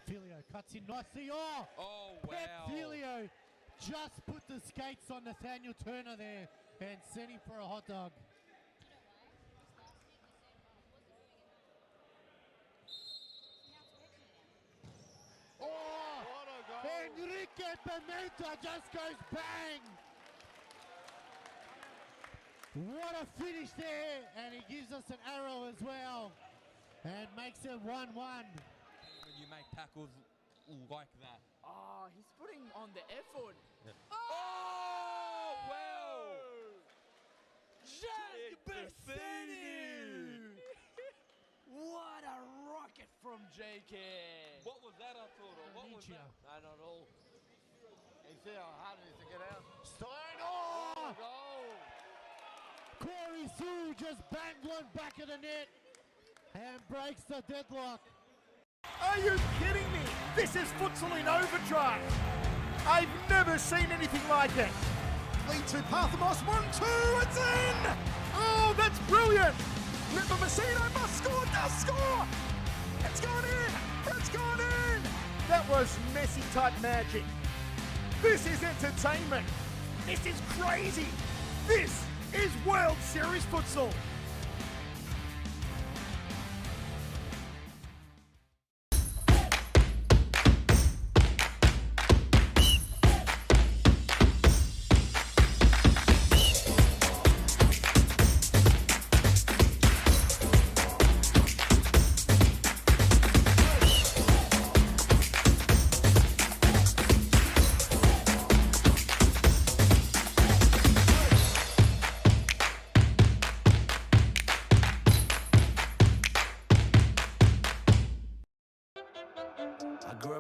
Filio cuts in nicely. Oh wow. Pep Filio just put the skates on Nathaniel Turner there and sent him for a hot dog. Oh, Enrique Pimenta just goes bang. What a finish there, and he gives us an arrow as well and makes it 1-1. When you make tackles like that. Oh, he's putting on the effort. Oh, well! Jake Bersini! What a rocket from JK! What was that, Arturo? What was that? I don't know. You see how hard it is to get out? Stein! Oh! Goal! Corey Sue just banged one back of the net and breaks the deadlock. Are you kidding me? This is futsal in overdrive. I've never seen anything like it. Lead to Parthamos, 1-2, it's in! Oh, that's brilliant! Lipa Messina must score, does score! It's gone in! It's gone in! That was Messi-type magic. This is entertainment. This is crazy. This is World Series Futsal.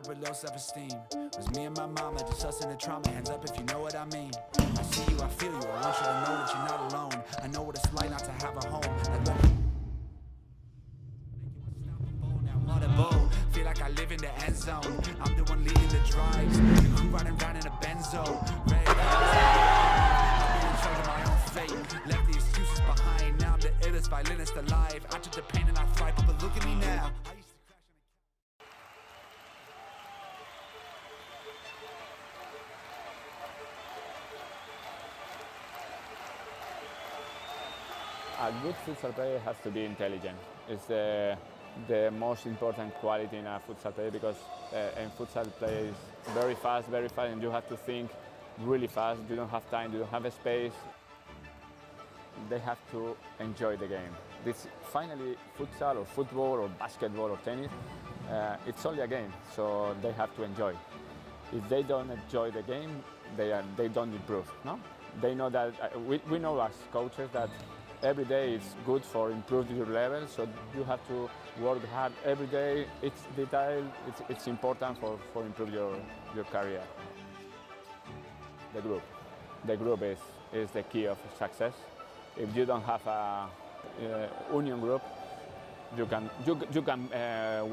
With low self-esteem, was me and my mama just us in the trauma. Hands up if you know what I mean. I see you, I feel you. I want you to know that you're not alone. I know what it's like not to have a home. Audible, feel like I live in the end zone. I'm the one leading the drives. The crew riding around in a benzo. Ready I'm in charge of my own fate. Left the excuses behind. Now I'm the illest violinist alive. I took the pain and I thrive, but look at me now. A good futsal player has to be intelligent. It's the most important quality in a futsal player because in futsal play is very fast, and you have to think really fast. You don't have time, you don't have a space. They have to enjoy the game. This finally futsal or football or basketball or tennis, it's only a game, so they have to enjoy. If they don't enjoy the game, they don't improve. No? They know that we know as coaches that every day is good for improving your level, so you have to work hard every day. It's detail, it's important for improve your career. The group is the key of success. If you don't have a union group, you can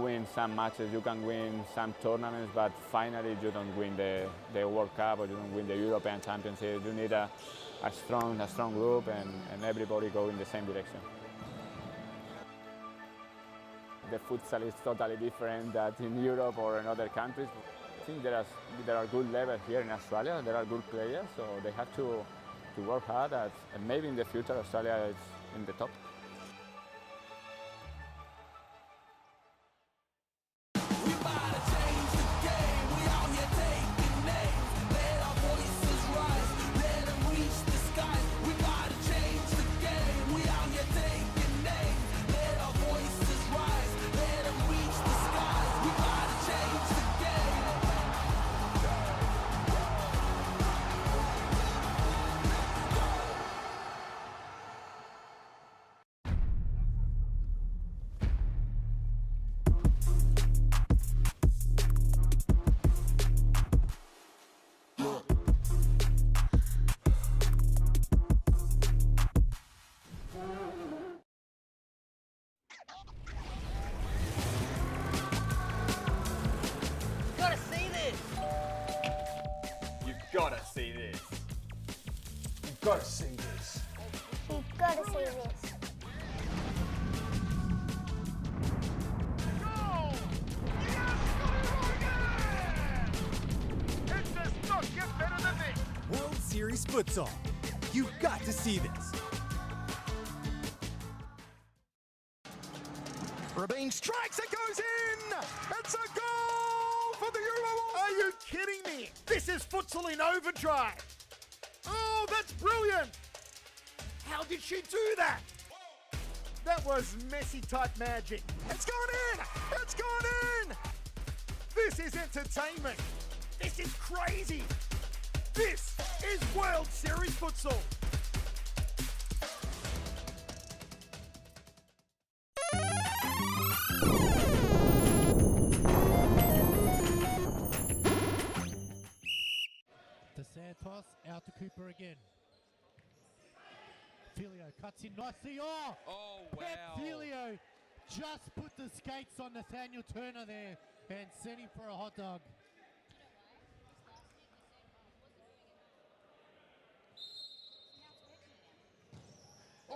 win some matches, you can win some tournaments, but finally you don't win the World Cup or you don't win the European Championship. You need a strong group and everybody go in the same direction. The futsal is totally different than in Europe or in other countries. I think there are good levels here in Australia. There are good players, so they have to work hard. And maybe in the future Australia is in the top. Series Futsal. You've got to see this. Rabin strikes, it goes in! It's a goal for the Euro! Are you kidding me? This is Futsal in overdrive! Oh, that's brilliant! How did she do that? That was Messi-type magic. It's gone in! It's gone in! This is entertainment. This is crazy. This is World Series Futsal. To Santos, out to Cooper again. Filio cuts in nicely. Oh wow. Pep Filio just put the skates on Nathaniel Turner there and sent him for a hot dog. Oh,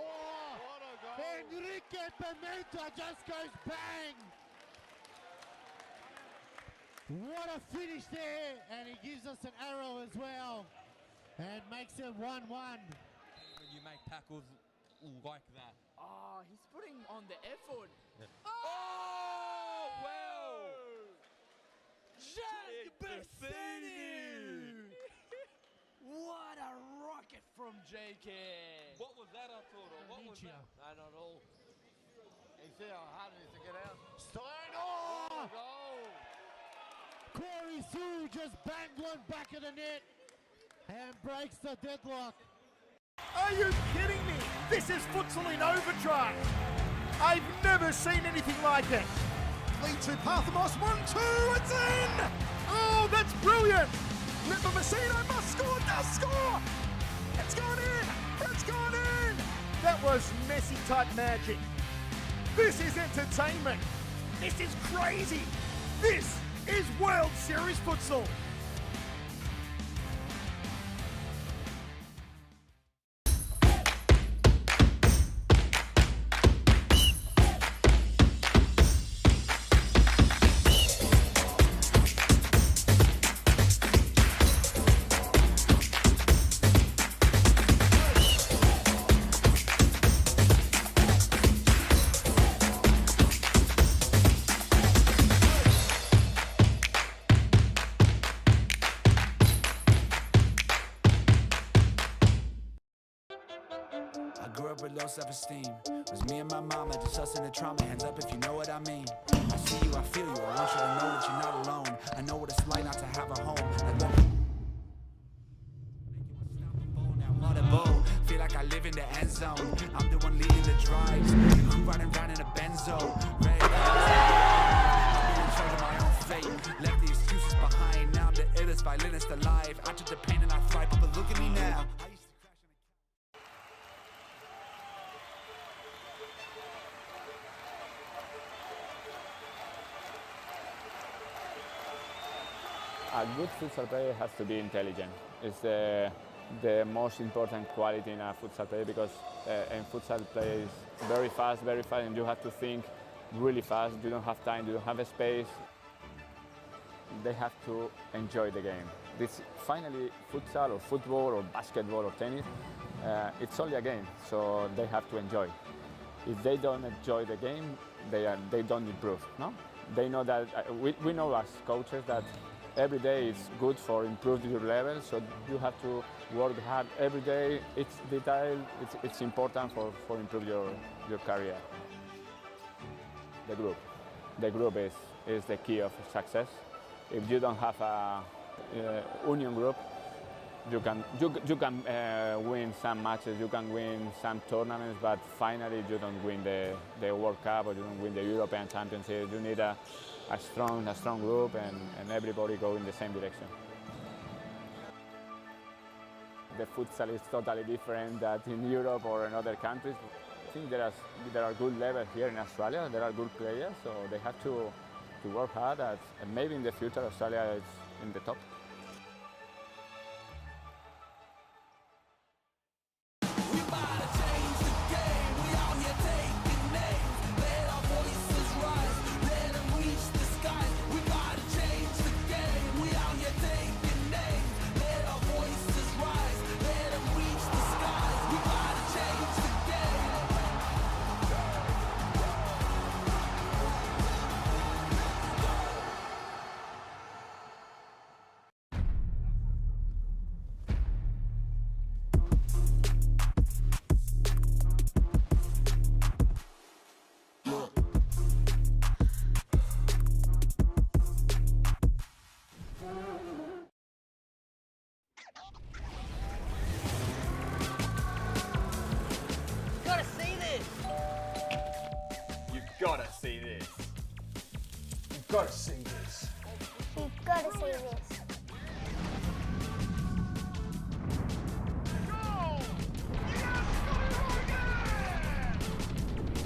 What a goal. Enrique Pimenta just goes bang. What a finish there, and he gives us an arrow as well and makes it 1-1. When you make tackles like that. Oh, he's putting on the effort. Oh, well. Jake Bessini! What a rocket from JK! What was that, Arturo? What was that? I don't know. You see how hard it is to get out? Stein! What Oh! a goal. Corey Sue just banged one back of the net and breaks the deadlock. Are you kidding me? This is Futsal in overdrive. I've never seen anything like it. Lead to Parthamos, 1-2, it's in! Oh, that's brilliant! Lipa Messina must score, does score! It's gone in! It's gone in! That was Messi-type magic. This is entertainment. This is crazy. This is World Series Futsal. I grew up with low self-esteem. It was me and my mama, just us in the trauma. Hands up if you know what I mean. I see you, I feel you. I want you to know that you're not alone. I know what it's like not to have a home. Audible, feel like I live in the end zone. I'm the one leading the drives. I'm riding around in a Benzo. Ready to I'm in charge of my own fate. Left the excuses behind. Now I'm the illest violinist alive. I took the pain and I thrive. But look at me now. A good futsal player has to be intelligent. It's the most important quality in a futsal player because in futsal play is very fast, and you have to think really fast. You don't have time, you don't have a space. They have to enjoy the game. This finally futsal or football or basketball or tennis, it's only a game, so they have to enjoy. If they don't enjoy the game, they don't improve. No, they know that we know as coaches that every day is good for improving your level, so you have to work hard every day. It's detail, it's important for improve your career. The group is the key of success. If you don't have a union group, you can win some matches, you can win some tournaments, but finally you don't win the World Cup or you don't win the European Championship. You need a strong group and everybody go in the same direction. The futsal is totally different than in Europe or in other countries. I think there are good levels here in Australia. There are good players, so they have to work hard. And maybe in the future Australia is in the top. got to see this. You've got to see this.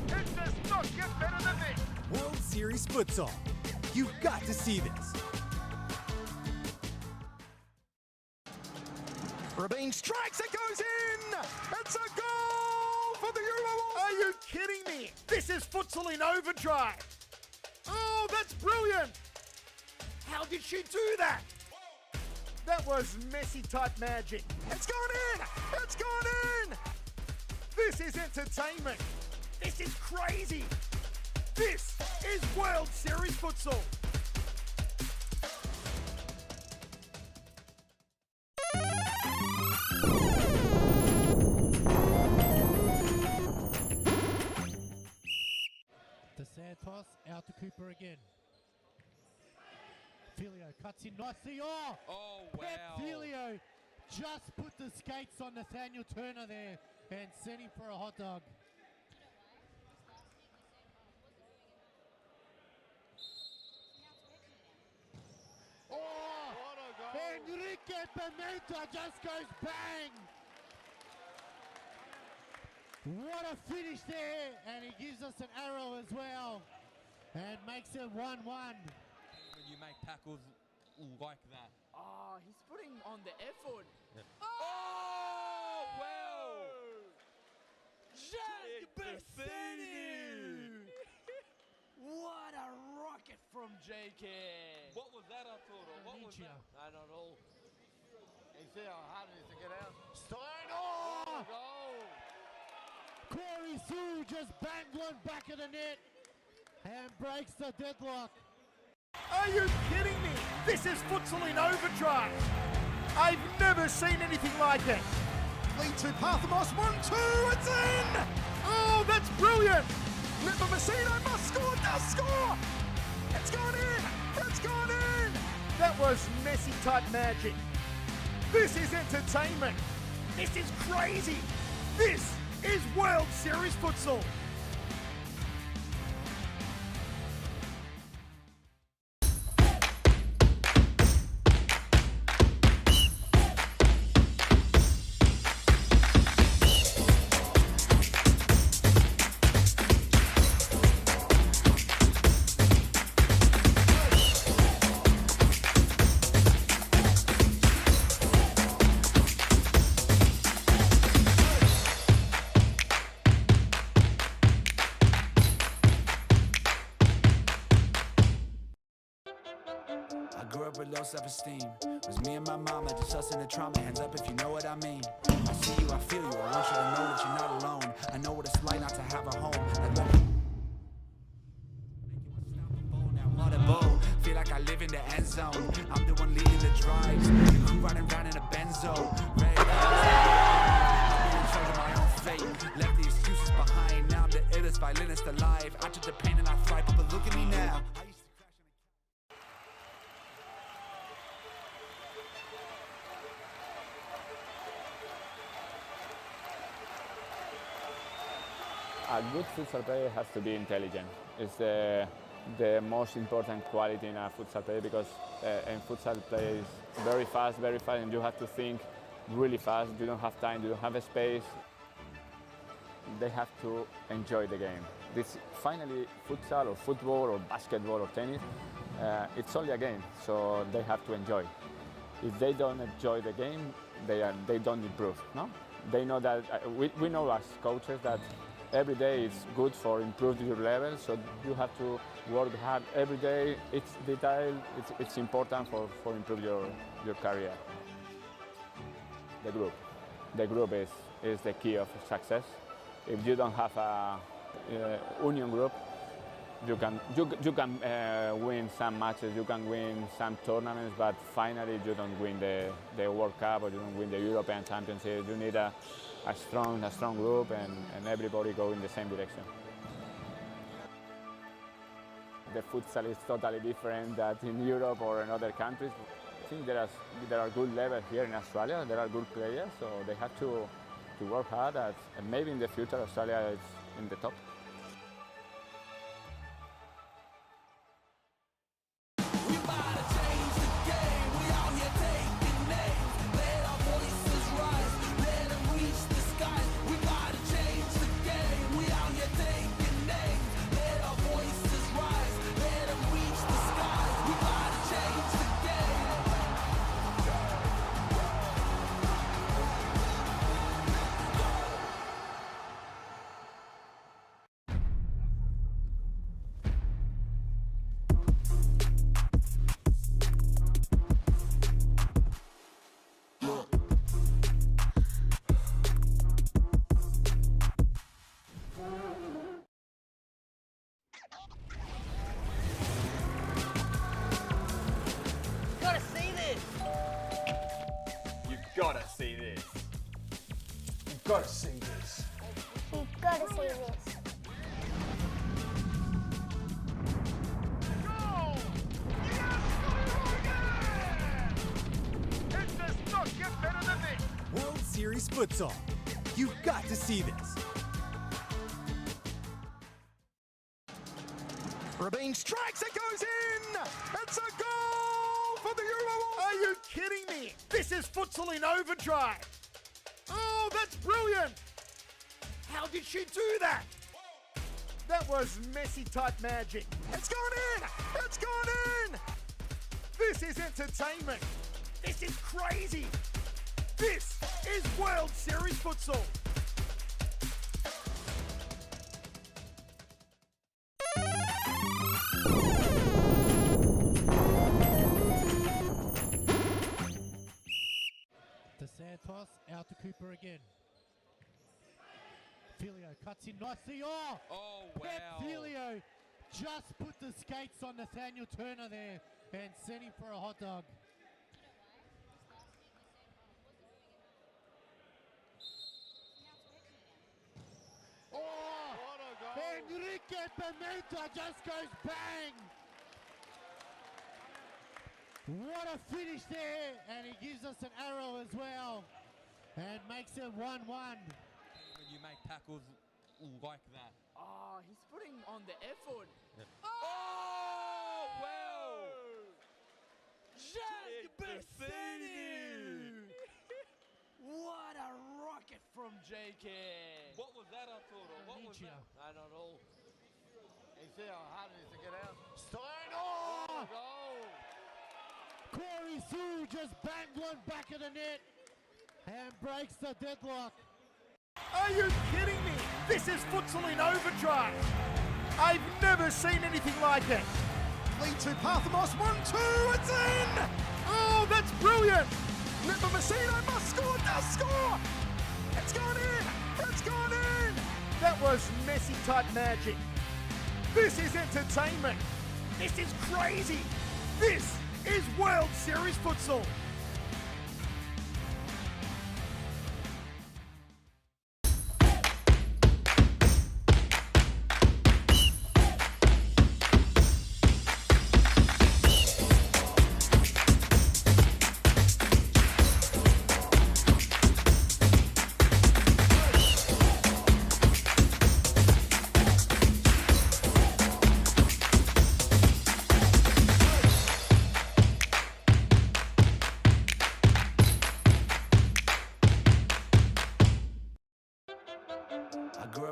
It does not get better than this. World Series Futsal. You've got to see this. Rabin strikes, it goes in! It's a goal for the Euro! Are you kidding me? This is futsal in overdrive! Oh, that's brilliant! How did she do that? That was Messi-type magic. It's gone in! It's gone in! This is entertainment. This is crazy. This is World Series Futsal. To Santos, out to Cooper again. Filio cuts in nicely. Oh, wow. Pep Filio just put the skates on Nathaniel Turner there and sent him for a hot dog. Oh, Enrique Pimenta just goes bang. What a finish there, and he gives us an arrow as well and makes it 1-1. When you make tackles like that. Oh, he's putting on the effort. Yeah. Oh, well. Jake Bessini. What a rocket from JK. What was that, Arturo? What was that? I don't know. You see how hard it is to get out? Stein! Oh! Goal! Corey Sue just banged one back of the net and breaks the deadlock. Are you kidding me? This is futsal in overdrive. I've never seen anything like it. Lead to Parthamos, 1-2, it's in! Oh, that's brilliant! Lipa Messina must score, does score! It's gone in! It's gone in! That was Messi-type magic. This is entertainment. This is crazy. This is World Series Futsal. I grew up with low self-esteem. Was me and my mama, just us in the trauma. Hands up if you know what I mean. I see you, I feel you. I want you to know that you're not alone. I know what it's like not to have a home. Audible, feel like I live in the end zone. I'm the one leading the drives. The crew riding around in a benzo. Ready to I'm in charge of my own fate. Left the excuses behind. Now I'm the illest violinist alive. I took the pain and I thrive. But look at me now. A good futsal player has to be intelligent. It's the most important quality in a futsal player because a futsal player is very fast, and you have to think really fast. You don't have time, you don't have a space. They have to enjoy the game. This finally, futsal or football or basketball or tennis, it's only a game, so they have to enjoy. If they don't enjoy the game, they don't improve. No, they know that we know as coaches that every day is good for improving your level, so you have to work hard every day. It's detail, it's important for improve your career. The group is the key of success. If you don't have a union group, you can win some matches, you can win some tournaments, but finally you don't win the World Cup or you don't win the European Championship. You need a strong group and everybody go in the same direction. The futsal is totally different than in Europe or in other countries. I think there are good levels here in Australia. There are good players, so they have to work hard. And maybe in the future Australia is in the top. gotta see this. You've got to see this. It does not get better than this. World Series Futsal. You've got to see this. Rabin strikes, it goes in! It's a goal for the Euro. Are you kidding me? This is futsal in overdrive. Oh, that's brilliant! How did she do that? That was Messi-type magic. It's gone in! It's gone in! This is entertainment. This is crazy. This is World Series Futsal. To Santos, out to Cooper again. Filio cuts in nicely. Oh wow. Filio just put the skates on Nathaniel Turner there and sent him for a hot dog. Oh, Enrique Pimenta just goes bang. What a finish there, and he gives us an arrow as well and makes it 1-1. When you make tackles like that. Oh, he's putting on the effort. Oh, well! Jack Bassini! What a rocket from JK! What was that, Arturo? What was that? I don't know. You see how hard it is to get out? Stein! Oh! Goal! Corey Sue just banged one back of the net and breaks the deadlock. Are you kidding me? This is futsal in overdrive. I've never seen anything like it. Lead to Parthamos, 1-2, it's in! Oh, that's brilliant! Lipa Messina must score, does score! It's gone in! It's gone in! That was Messi-type magic. This is entertainment. This is crazy. This is World Series Futsal.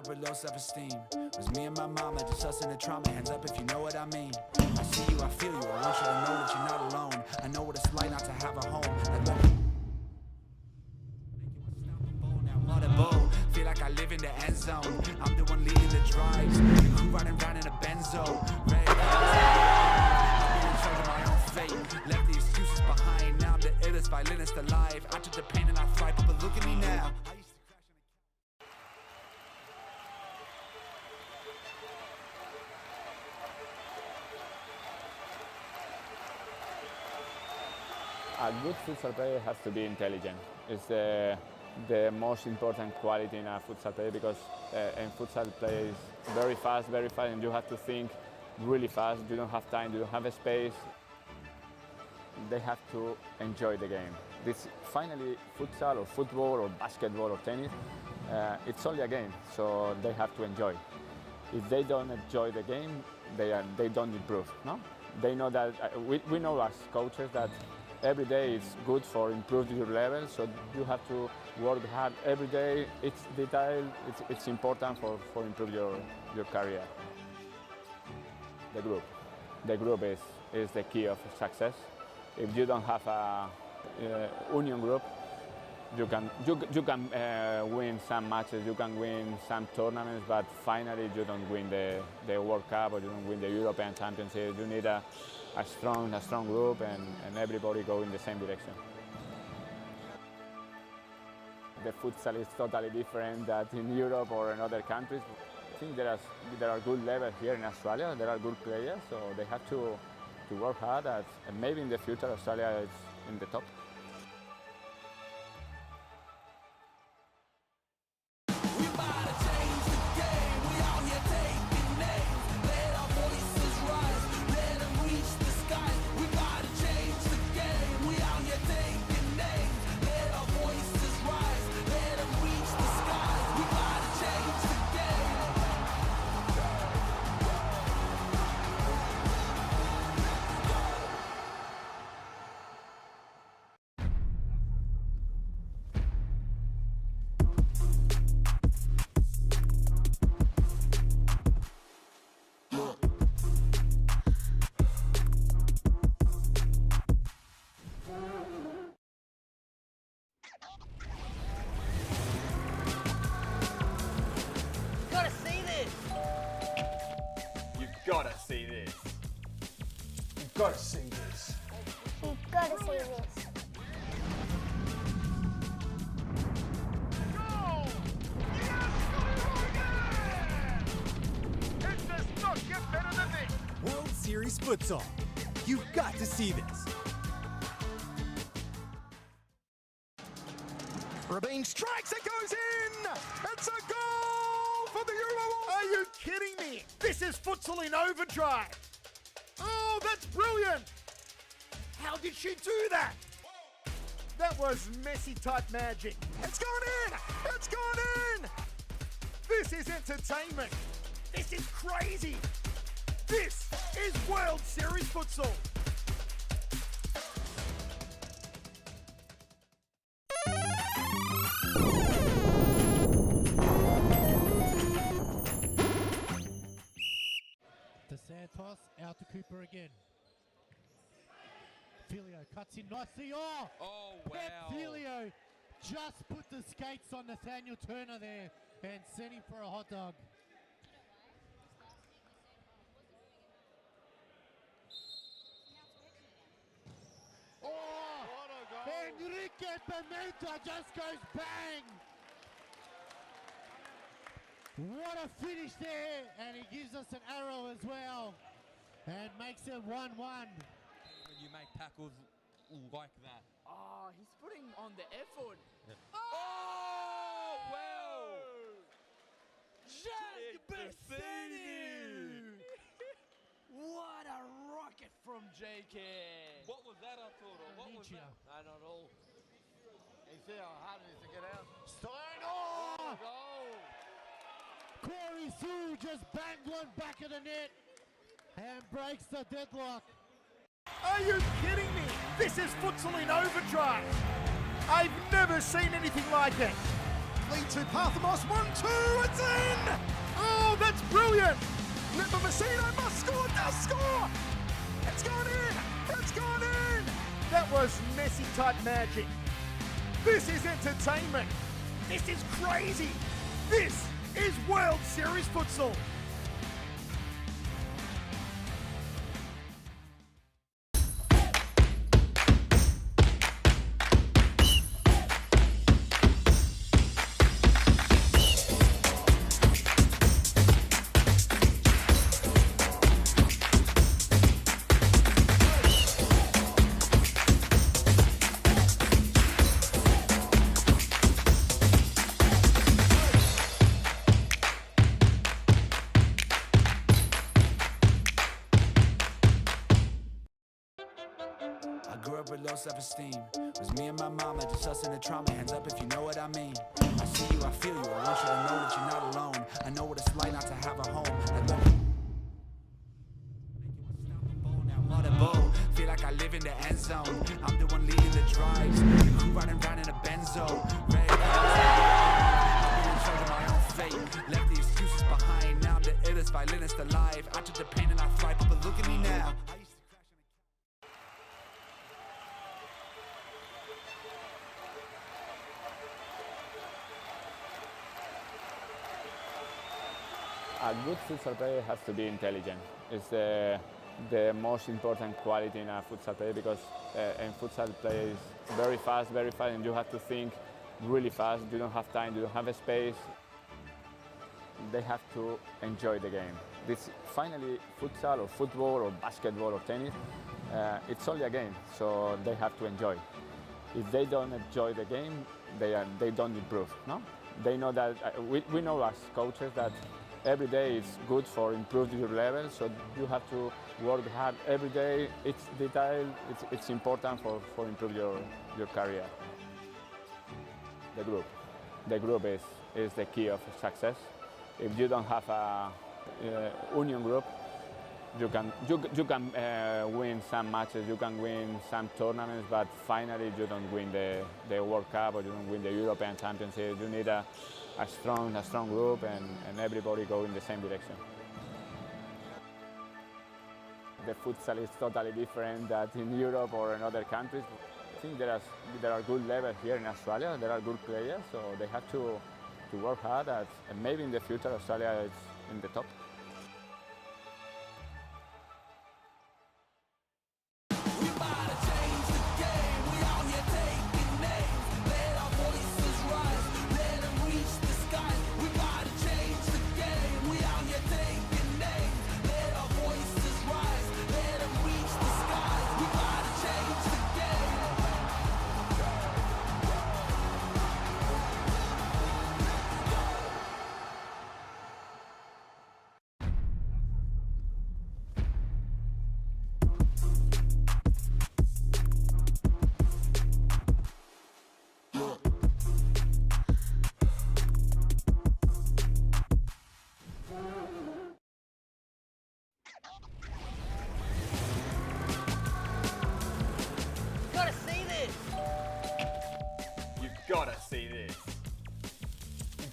With low self-esteem, was me and my mama, just us in the trauma. Hands up if you know what I mean. I see you, I feel you. I want you to know that you're not alone. I know what it's like not to have a home. Like what make you unstoppable. Now what a bow. Feel like I live in the end zone. I'm the one leading the drives. Crew riding round in a benzo. Ready to I'm in charge of my own fate. Left the excuses behind. Now I'm the illest violinist alive. I took the pain and I thrive, but look at me now. A good futsal player has to be intelligent. It's the most important quality in a futsal player because in futsal play is very fast, and you have to think really fast. You don't have time, you don't have a space. They have to enjoy the game. This finally futsal or football or basketball or tennis, it's only a game, so they have to enjoy. If they don't enjoy the game, they don't improve. No? They know that we know as coaches that every day is good for improving your level, so you have to work hard every day. It's detail, it's important for improve your career. The group is the key of success. If you don't have a union group, you can win some matches, you can win some tournaments, but finally you don't win the World Cup or you don't win the European Championship. You need a strong group and everybody go in the same direction. The futsal is totally different than in Europe or in other countries. I think there are good levels here in Australia. There are good players, so they have to work hard. And maybe in the future Australia is in the top. got to see this. You've got to see this. It does not get better than this. World Series Futsal. You've got to see this. Rabin strikes, it goes in! It's a goal for the Euro! Are you kidding me? This is futsal in overdrive! Oh, that's brilliant! How did she do that? That was Messi-type magic. It's gone in! It's gone in! This is entertainment. This is crazy. This is World Series Futsal. To Santos, out to Cooper again. Filio cuts in nicely. Oh wow. Pep Filio just put the skates on Nathaniel Turner there and sent him for a hot dog. Oh, Enrique Pimenta just goes bang. What a finish there, and he gives us an arrow as well and makes it 1-1. When you make tackles like that. Oh, he's putting on the effort. Oh, wow! Jack Bassini! What a rocket from JK! What was that, Arturo? What was that? I don't know. You see how hard it is to get out? Stein! Oh! Goal! Corey Sue just banged one back of the net and breaks the deadlock. Are you kidding me? This is futsal in overdrive. I've never seen anything like it. Lead to Parthamos, 1-2, it's in! Oh, that's brilliant! Nepomuceno must score, does score! It's gone in! It's gone in! That was Messi-type magic. This is entertainment. This is crazy. This is World Series Futsal. With low self-esteem, was me and my mama, just us in the trauma. Hands up if you know what I mean. I see you, I feel you. I want you to know that you're not alone. I know what it's like not to have a home. Like unstoppable, feel like I live in the end zone. I'm the one leading the drives. The crew running around in a benzo. Ready? I'm in charge of my own fate. Left the excuses behind. Now I'm the illest violinist alive. I took the pain and I thrive, but look at me now. A good futsal player has to be intelligent. It's the most important quality in a futsal player because in futsal play is very fast, and you have to think really fast. You don't have time, you don't have a space. They have to enjoy the game. This finally futsal or football or basketball or tennis, it's only a game, so they have to enjoy. If they don't enjoy the game, they don't improve. No, they know that we know as coaches that every day is good for improving your level, so you have to work hard every day. It's detail, it's important for improve your career. The group is the key of success. If you don't have a union group, you can win some matches, you can win some tournaments, but finally you don't win the World Cup or you don't win the European Championship. You need a strong group and everybody go in the same direction. The futsal is totally different than in Europe or in other countries. I think there are good levels here in Australia. There are good players, so they have to work hard and maybe in the future Australia is in the top.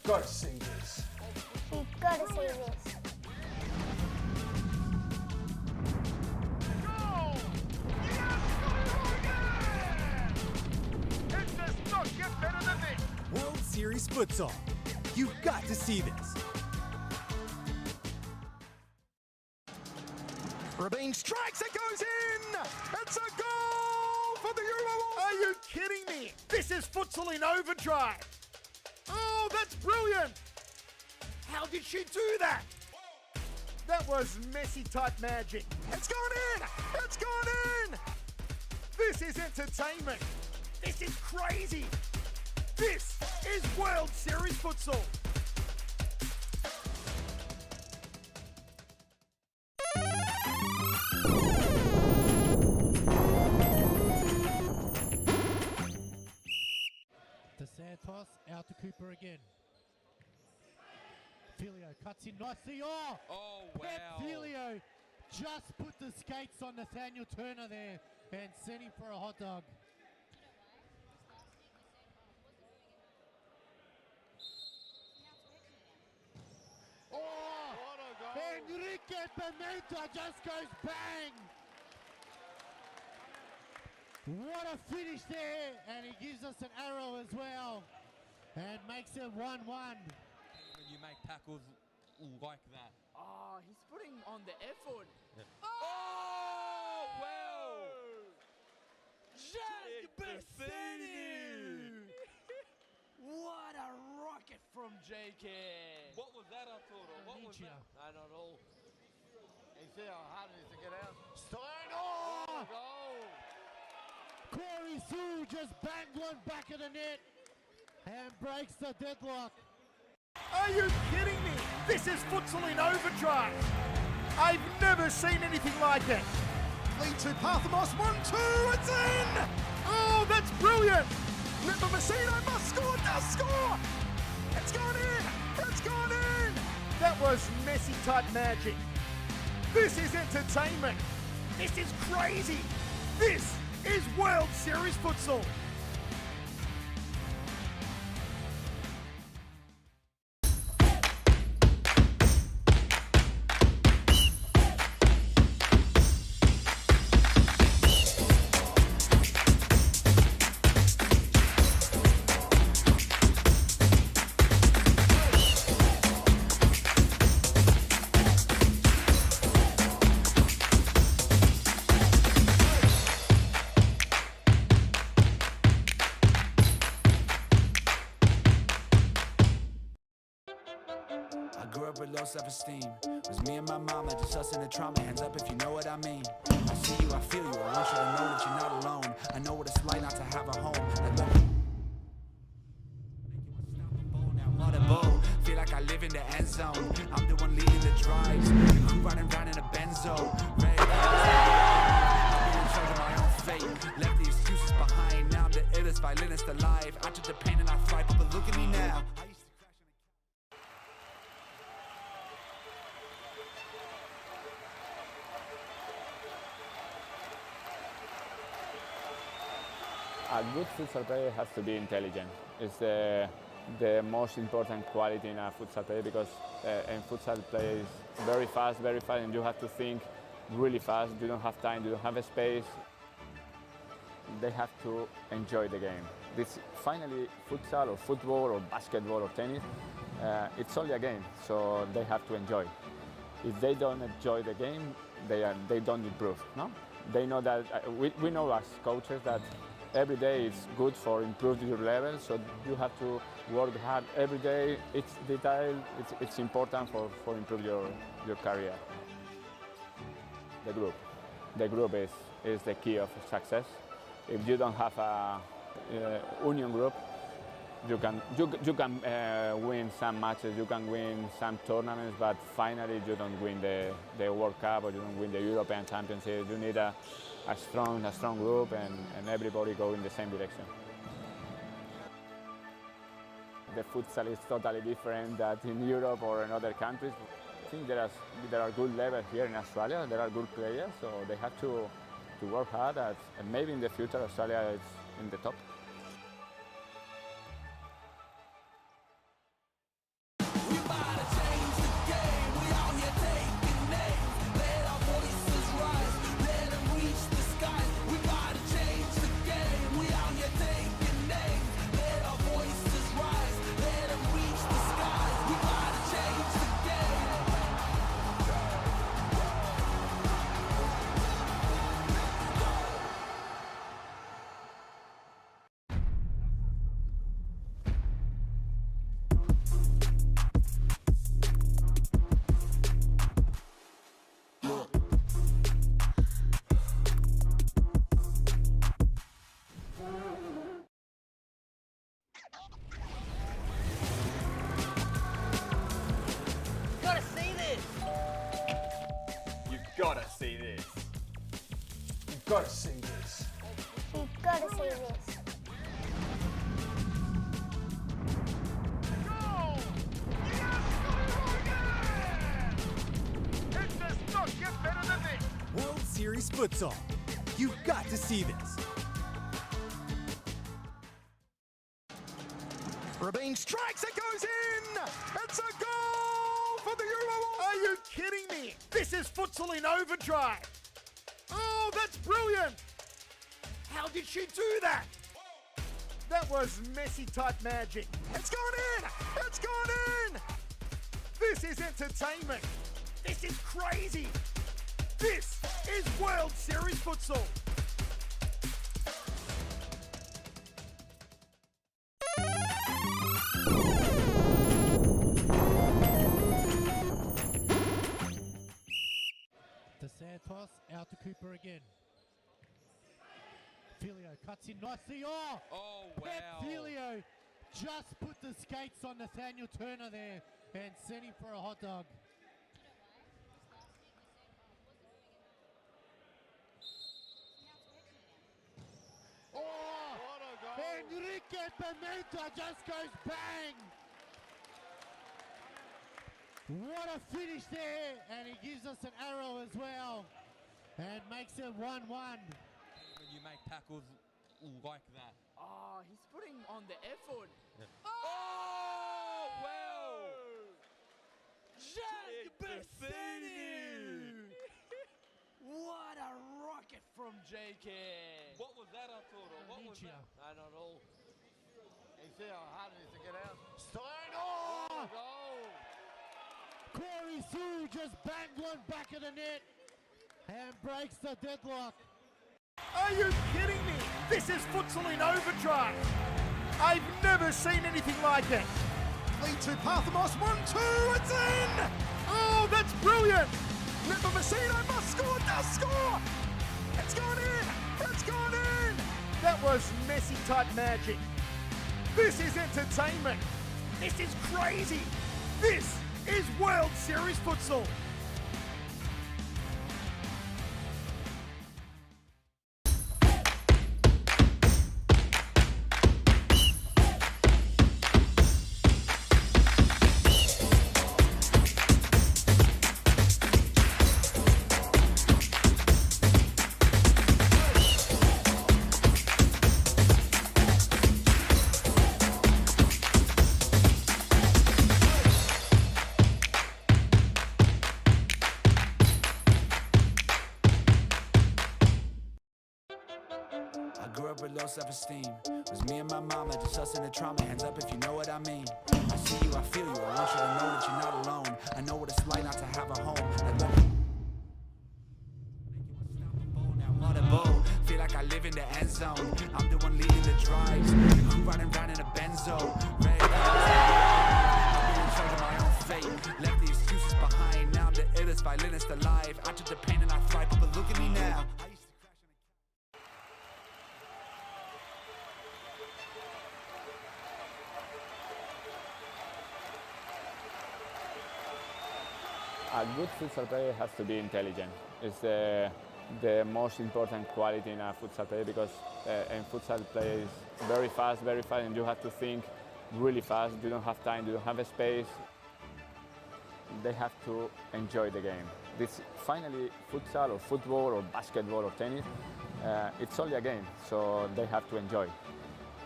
got to see this. You've got to see this. It does not get better than this. World Series Futsal. You've got to see this. Rabin strikes, it goes in! It's a goal for the Euro! Are you kidding me? This is futsal in overdrive! Oh, that's brilliant! How did she do that? That was Messi-type magic. It's gone in! It's gone in! This is entertainment! This is crazy! This is World Series Futsal! Santos out to Cooper again. Filio cuts in nicely. Oh wow. Filio just put the skates on Nathaniel Turner there and sent him for a hot dog. Oh, what a goal. Enrique Pimenta just goes bang. What a finish there, and he gives us an arrow as well, and makes it 1-1. When you make tackles like that. Oh, he's putting on the effort. Oh, wow! Jack Bassini! What a rocket from JK! What was that, Arturo? What was that? I don't know. You see how hard it is to get out? Stein! Oh! Goal! Corey Sue just banged one back of the net and breaks the deadlock. Are you kidding me? This is futsal in overdrive. I've never seen anything like it. Lead to Parthamos, 1-2, it's in! Oh, that's brilliant! Lipa Messina must score, does score! It's gone in! It's gone in! That was Messi-type magic. This is entertainment. This is crazy. This is World Series Futsal. Low self-esteem. It was me and my mama, just us in the trauma. Hands up if you know what I mean. I see you, I feel you. I want you to know that you're not alone. I know what it's like not to have a home. On a bow, feel like I live in the end zone. I'm the one leading the drives. The crew riding around in a benzo. Right? I'm in charge of my own fate. Left the excuses behind. Now I'm the illest violinist alive. I took the pain and I thrive, but look at me now. A good futsal player has to be intelligent. It's the most important quality in a futsal player because in futsal play is very fast, and you have to think really fast. You don't have time, you don't have a space. They have to enjoy the game. This finally futsal or football or basketball or tennis, it's only a game, so they have to enjoy. If they don't enjoy the game, they don't improve. No, they know that we know as coaches that every day is good for improving your level, so you have to work hard every day. It's detail, it's important for improve your career. The group is the key of success. If you don't have a union group, you can win some matches, you can win some tournaments, but finally you don't win the World Cup or you don't win the European Championship. You need a strong group and everybody go in the same direction. The futsal is totally different than in Europe or in other countries. I think there are good levels here in Australia. There are good players, so they have to work hard. And maybe in the future Australia is in the top. got to see this. You've got to see this. It does not get better than this. World Series Futsal. You've got to see this. Rabin strikes, it goes in! It's a goal for the Euro! Are you kidding me? This is futsal in overdrive! Oh, that's brilliant! How did she do that? That was Messi-type magic. It's gone in! It's gone in! This is entertainment! This is crazy! This is World Series Futsal! To Santos, out to Cooper again. Filio cuts in nicely. Oh wow. Filio just put the skates on Nathaniel Turner there and sent him for a hot dog. Oh, Enrique Pimenta just goes bang. What a finish there, and he gives us an arrow as well, and makes it 1-1. When you make tackles like that. Oh, he's putting on the effort. Oh, wow! Jack Bessini! What a rocket from JK! What was that, Arturo? What was that? I don't know. You see how hard it is to get out? Stein! Oh! Goal! Corey Sue just banged one back of the net and breaks the deadlock. Are you kidding me? This is futsal in overdrive. I've never seen anything like it. Lead to Parthamos, 1-2, it's in! Oh, that's brilliant! Lipa Messina must score, does score! It's gone in! It's gone in! That was Messi-type magic. This is entertainment. This is crazy. This is World Series Futsal. I grew up with low self-esteem. It was me and my mama, just us in the trauma. Hands up if you know what I mean. I see you, I feel you. I want you to know that you're not alone. I know what it's like not to have a home. I love you. Now on a boat, feel like I live in the end zone. I'm the one leading the drives. The crew riding round in a benzo. Ready to be in charge of my own fate. Left the excuses behind. Now I'm the illest violinist alive. I took the pain and I thrive, but look at me now. A good futsal player has to be intelligent. It's the most important quality in a futsal player because in futsal play is very fast, and you have to think really fast. You don't have time, you don't have a space. They have to enjoy the game. This finally futsal or football or basketball or tennis, it's only a game, so they have to enjoy.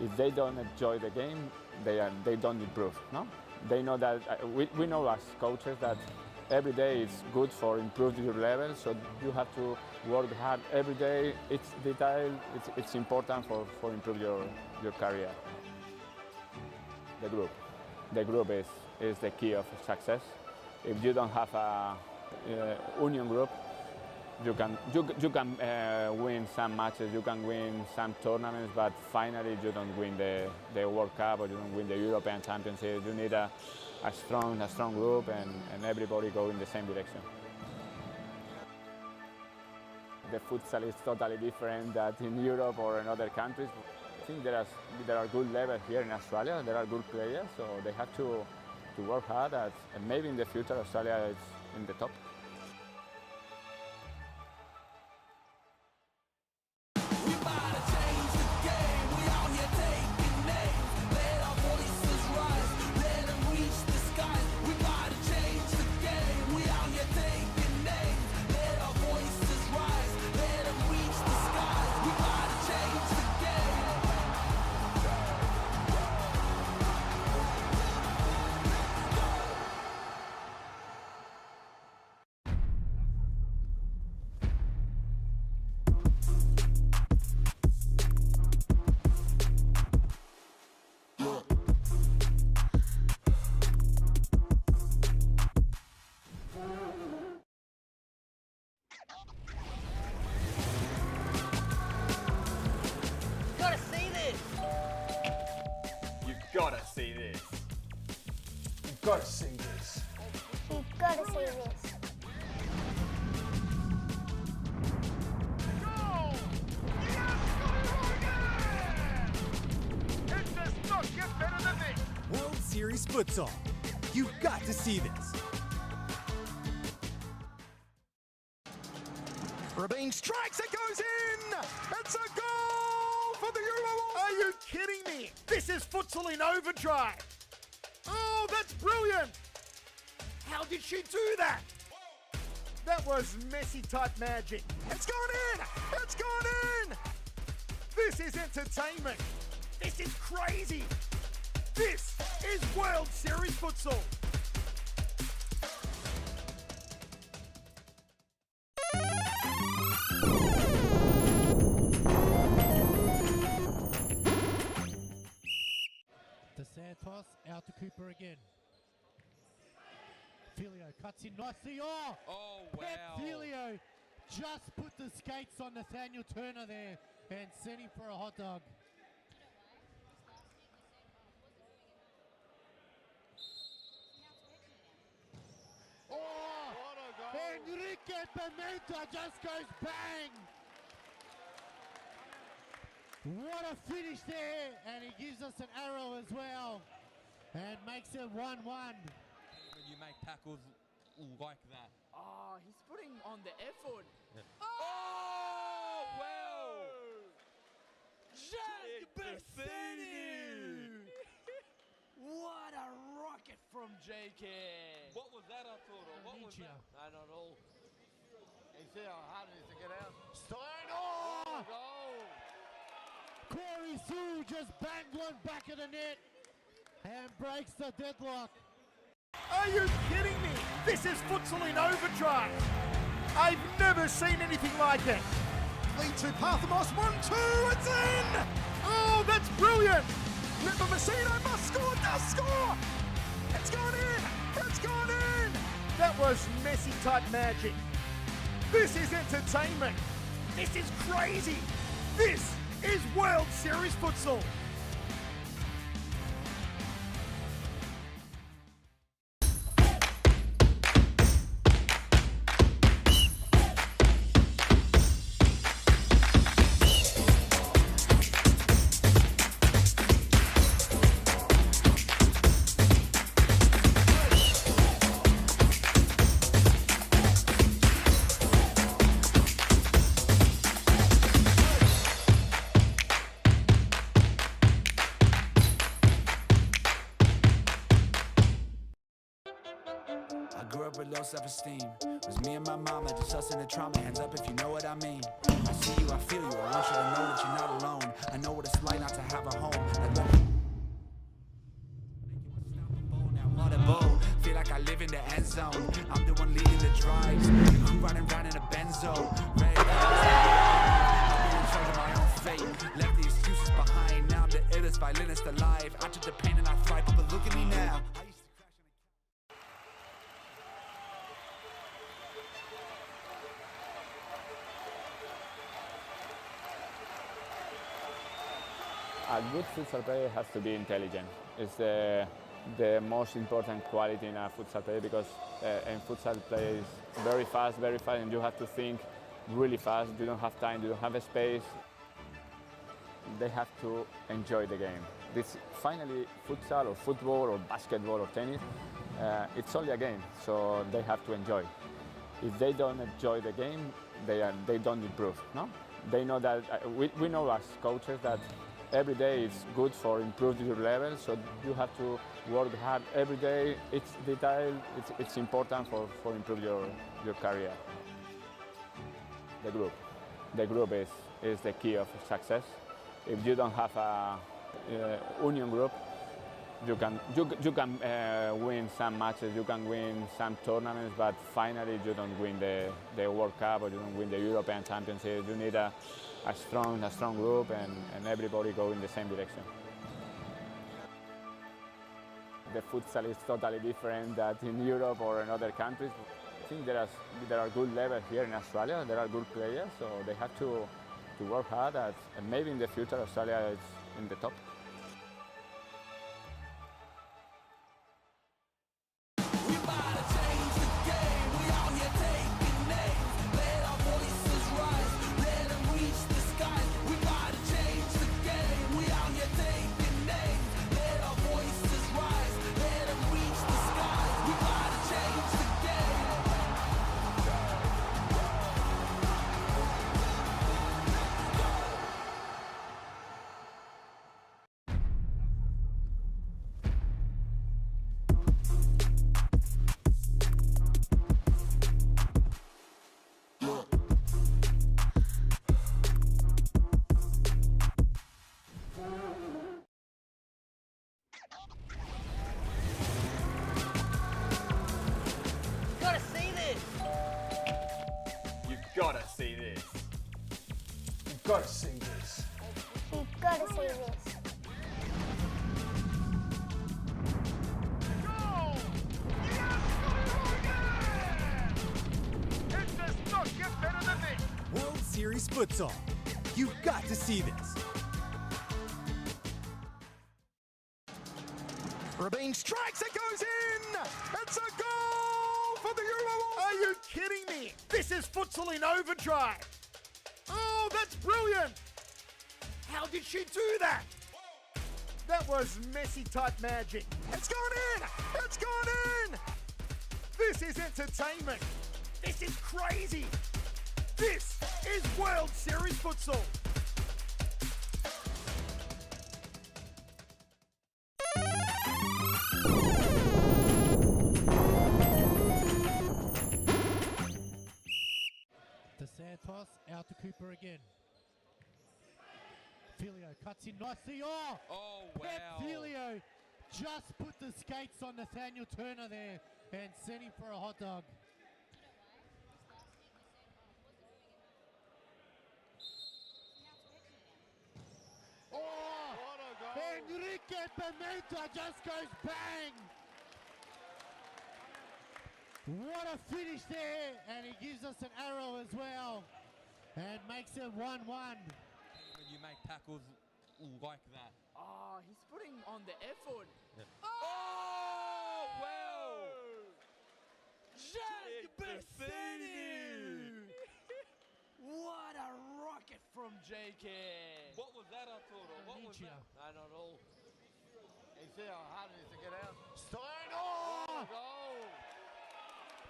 If they don't enjoy the game, they don't improve. No, they know that we know as coaches that every day it's good for improving your level, so you have to work hard every day. It's detailed, it's important for improve your career. The group is the key of success. If you don't have a union group, you can win some matches, you can win some tournaments, but finally you don't win the World Cup or you don't win the European Championship. You need a strong group and everybody go in the same direction. The futsal is totally different than in Europe or in other countries. I think there are good levels here in Australia. There are good players, so they have to work hard. And maybe in the future Australia is in the top. Series Futsal. You've got to see this. Rabin strikes, it goes in! It's a goal for the Euro! Are you kidding me? This is futsal in overdrive! Oh, that's brilliant! How did she do that? That was Messi-type magic. It's gone in! It's gone in! This is entertainment. This is crazy. This is World Series Futsal. To Santos, out to Cooper again. Filio cuts in nicely. Oh wow. Filio just put the skates on Nathaniel Turner there and sent him for a hot dog. Oh, Enrique Pimenta just goes bang. What a finish there, and he gives us an arrow as well and makes it 1-1. When you make tackles like that. Oh, he's putting on the effort. Yeah. Oh, wow! Jack Bassini! What a rocket from JK! What was that, Arturo? What was that? I don't know. You see how hard it is to get out? Stein! Oh! Corey Sue just banged one back of the net and breaks the deadlock. Are you kidding me? This is futsal in overdrive. I've never seen anything like it. Lead to Parthamos, 1-2, it's in! Oh, that's brilliant! Remember, Messina must score, does score! It's gone in! It's gone in! That was Messi-type magic. This is entertainment. This is crazy. This is World Series Futsal. I grew up with low self-esteem. It was me and my mama, just us in the trauma. Hands up if you know what I mean. I see you, I feel you. I want you to know that you're not alone. I know what it's like not to have a home. Audible, feel like I live in the end zone. I'm the one leading the drives. The crew riding round in a benzo. Ready to I'm in charge of my own fate. Left the excuses behind. Now I'm the illest violinist alive. I took the pain and I thrive, but look at me now. A good futsal player has to be intelligent. It's the most important quality in a futsal player because a futsal player is very fast, and you have to think really fast. You don't have time, you don't have a space. They have to enjoy the game. This finally, futsal or football or basketball or tennis, it's only a game, so they have to enjoy. If they don't enjoy the game, they don't improve. No, they know that we know as coaches that every day is good for improving your level, so you have to work hard every day. It's detail, it's important for improve your career. The group is the key of success. If you don't have a union group, you can win some matches, you can win some tournaments, but finally you don't win the World Cup or you don't win the European Championship. You need a strong group and everybody go in the same direction. The futsal is totally different than in Europe or in other countries. I think there are good levels here in Australia. There are good players, so they have to work hard. And maybe in the future Australia is in the top. got to see this. You've got to see this. It does not get better than this. World Series Futsal. You've got to see this. Rabin strikes, it goes in! It's a goal for the Euro! Are you kidding me? This is futsal in overdrive! Oh, that's brilliant! How did she do that? That was Messi-type magic. It's gone in! It's gone in! This is entertainment. This is crazy. This is World Series Futsal. To Santos, out to Cooper again. Filio cuts in nicely. Oh wow. Filio just put the skates on Nathaniel Turner there and sent him for a hot dog. Enrique Pimenta just goes bang! What a finish there, and he gives us an arrow as well, and makes it 1-1. When you make tackles like that. Oh, he's putting on the effort. Yeah. Oh, wow! Jack Bessini! What a rocket from JK! What was that, Arturo? What was that? I don't know. You see how hard it is to get out? Stein! Oh! Goal!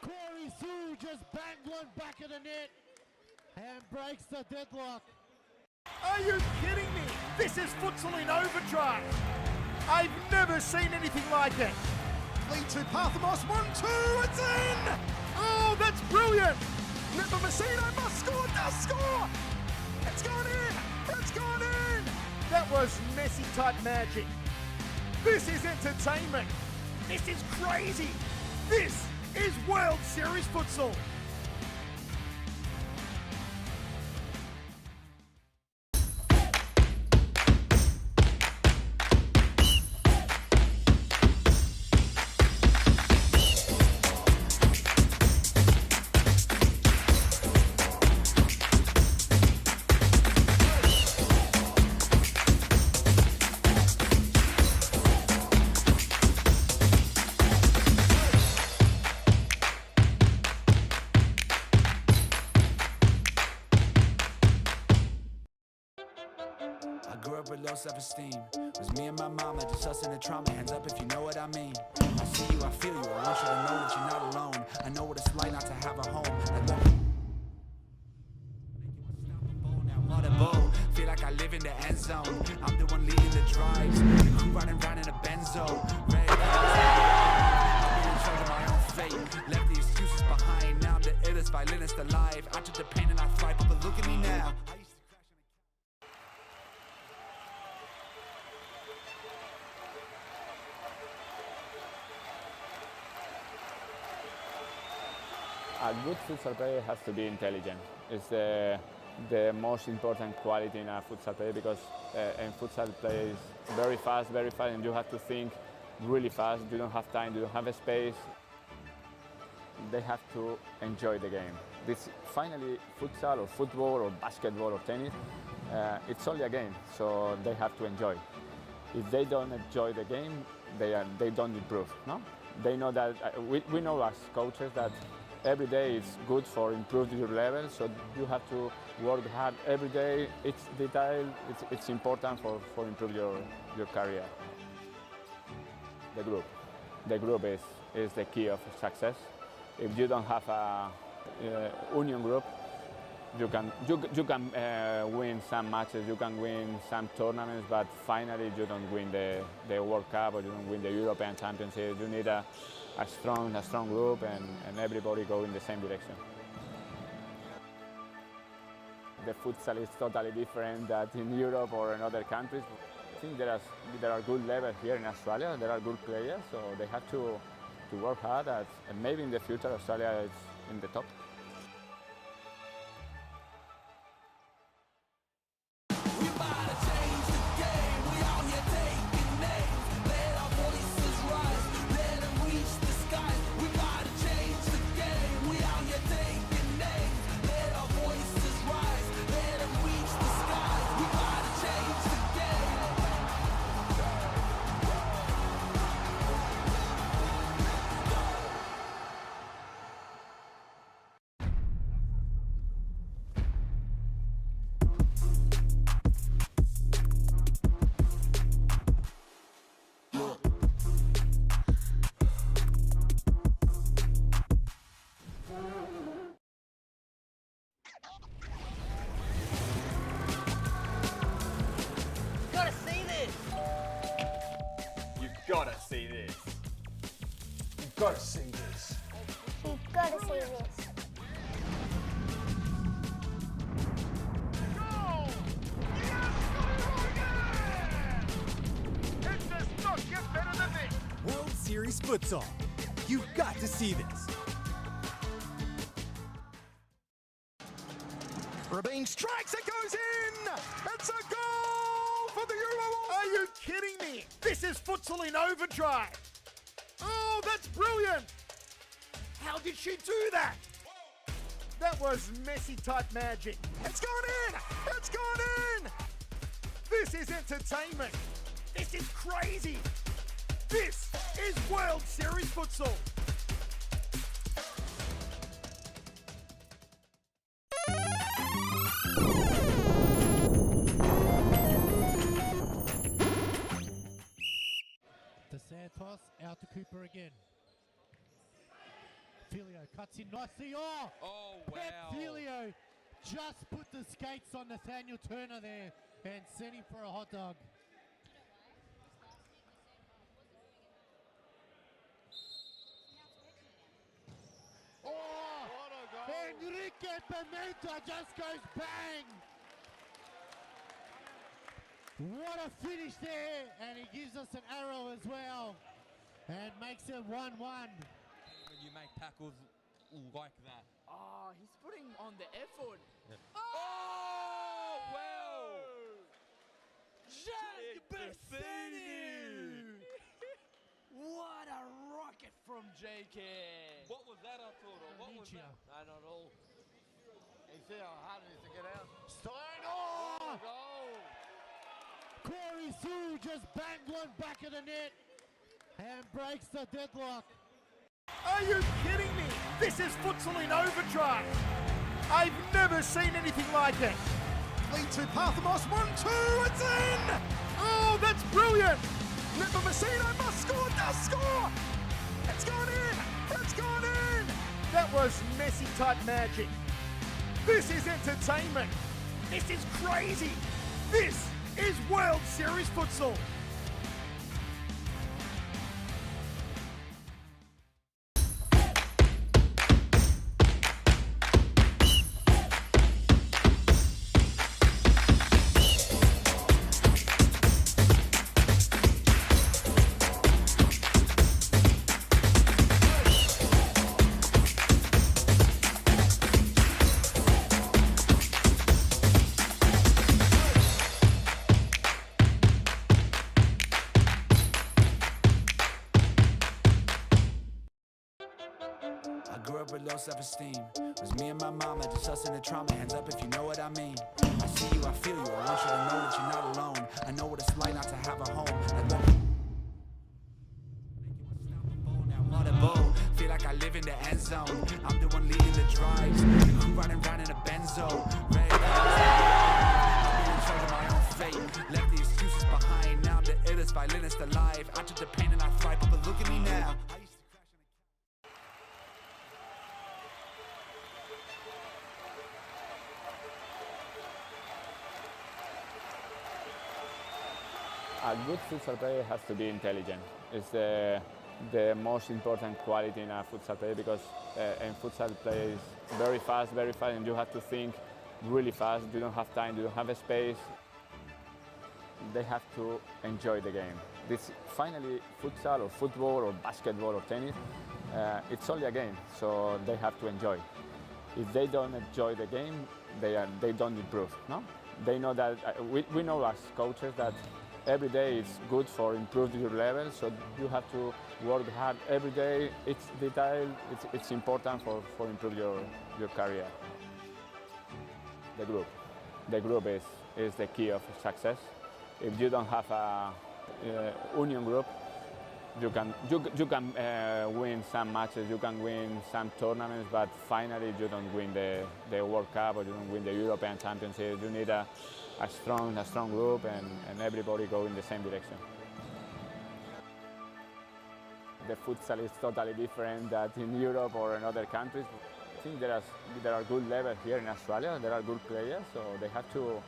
Corey Sue just banged one back of the net and breaks the deadlock. Are you kidding me? This is futsal in overdrive. I've never seen anything like it. Lead to Parthamos, 1-2, it's in! Oh, that's brilliant! Nipper Messina must score, does score! It's gone in! It's gone in! That was Messi-type magic. This is entertainment. This is crazy. This is World Series Futsal. With low self-esteem, was me and my mama, just us in the trauma. Hands up if you know what I mean. I see you, I feel you. I want you to know that you're not alone. I know what it's like not to have a home. Like what make you unstoppable. Now what a bowl. Feel like I live in the end zone. I'm the one leading the drives. The crew riding round in a benzo. Ready to I'm in charge of my own fate. Left the excuses behind. Now I'm the illest violinist alive. I took the pain and I thrive, but look at me now. A good futsal player has to be intelligent. It's the most important quality in a futsal player because a futsal player is very fast, and you have to think really fast. You don't have time, you don't have a space. They have to enjoy the game. This finally, futsal or football or basketball or tennis, it's only a game, so they have to enjoy. If they don't enjoy the game, they don't improve. No? They know that we know as coaches that every day is good for improving your level, so you have to work hard every day. It's detail, it's important for improve your career. The group is the key of success. If you don't have a union group, you can win some matches, you can win some tournaments, but finally you don't win the World Cup or you don't win the European Championship. You need a strong group and everybody go in the same direction. The futsal is totally different than in Europe or in other countries. I think there are good levels here in Australia. There are good players, so they have to work hard. And maybe in the future Australia is in the top. gotta see this. You've got to see this. You've got to see this. It does not get better than this. World Series Futsal. You've got to see this. Rabin strikes, it goes in! It's a goal for the Euro! Are you kidding me? This is futsal in overdrive. Oh, that's brilliant! How did she do that? That was Messi-type magic. It's gone in! It's gone in! This is entertainment. This is crazy. This is World Series Futsal. To Santos, out to Cooper again. Filio cuts in nicely. Oh wow. Filio just put the skates on Nathaniel Turner there and sent him for a hot dog. Oh, Enrique Pimenta just goes bang. What a finish there, and he gives us an arrow as well and makes it 1-1. When you make tackles like that. Oh, he's putting on the effort. Oh, well! Jack Bassini! What a rocket from JK! What was that, Arturo? What was that? I don't know. You see how hard it is to get out? Stein! Oh! Goal! Corey Sue just banged one back of the net and breaks the deadlock. Are you kidding me? This is futsal in overdrive. I've never seen anything like it. Lead to Parthamos, 1-2, it's in! Oh, that's brilliant! Messina must score, does score! It's gone in! It's gone in! That was Messi-type magic. This is entertainment. This is crazy. This is World Series Futsal. With low self-esteem, was me and my mama, just us in the trauma. Hands up if you know what I mean. I see you, I feel you. I want you to know that you're not alone. I know what it's like not to have a home. Feel like I live in the end zone. I'm the one leading the drives. I'm running around in a benzo. Ready I'm in charge of my own fate. Left the excuses behind. Now I'm the illest violinist alive. I took the pain and I thrive, but look at me now. A good futsal player has to be intelligent. It's the most important quality in a futsal player because in futsal play is very fast, and you have to think really fast. You don't have time, you don't have space. They have to enjoy the game. This finally futsal or football or basketball or tennis, it's only a game, so they have to enjoy. If they don't enjoy the game, they don't improve. No, they know that we know as coaches that every day is good for improving your level, so you have to work hard every day. It's detail, it's important for improve your career. The group is the key of success. If you don't have a union group, you can win some matches, you can win some tournaments, but finally you don't win the World Cup or you don't win the European Championship. You need a strong group and everybody go in the same direction. The futsal is totally different than in Europe or in other countries. I think there are good levels here in Australia. There are good players, so they have to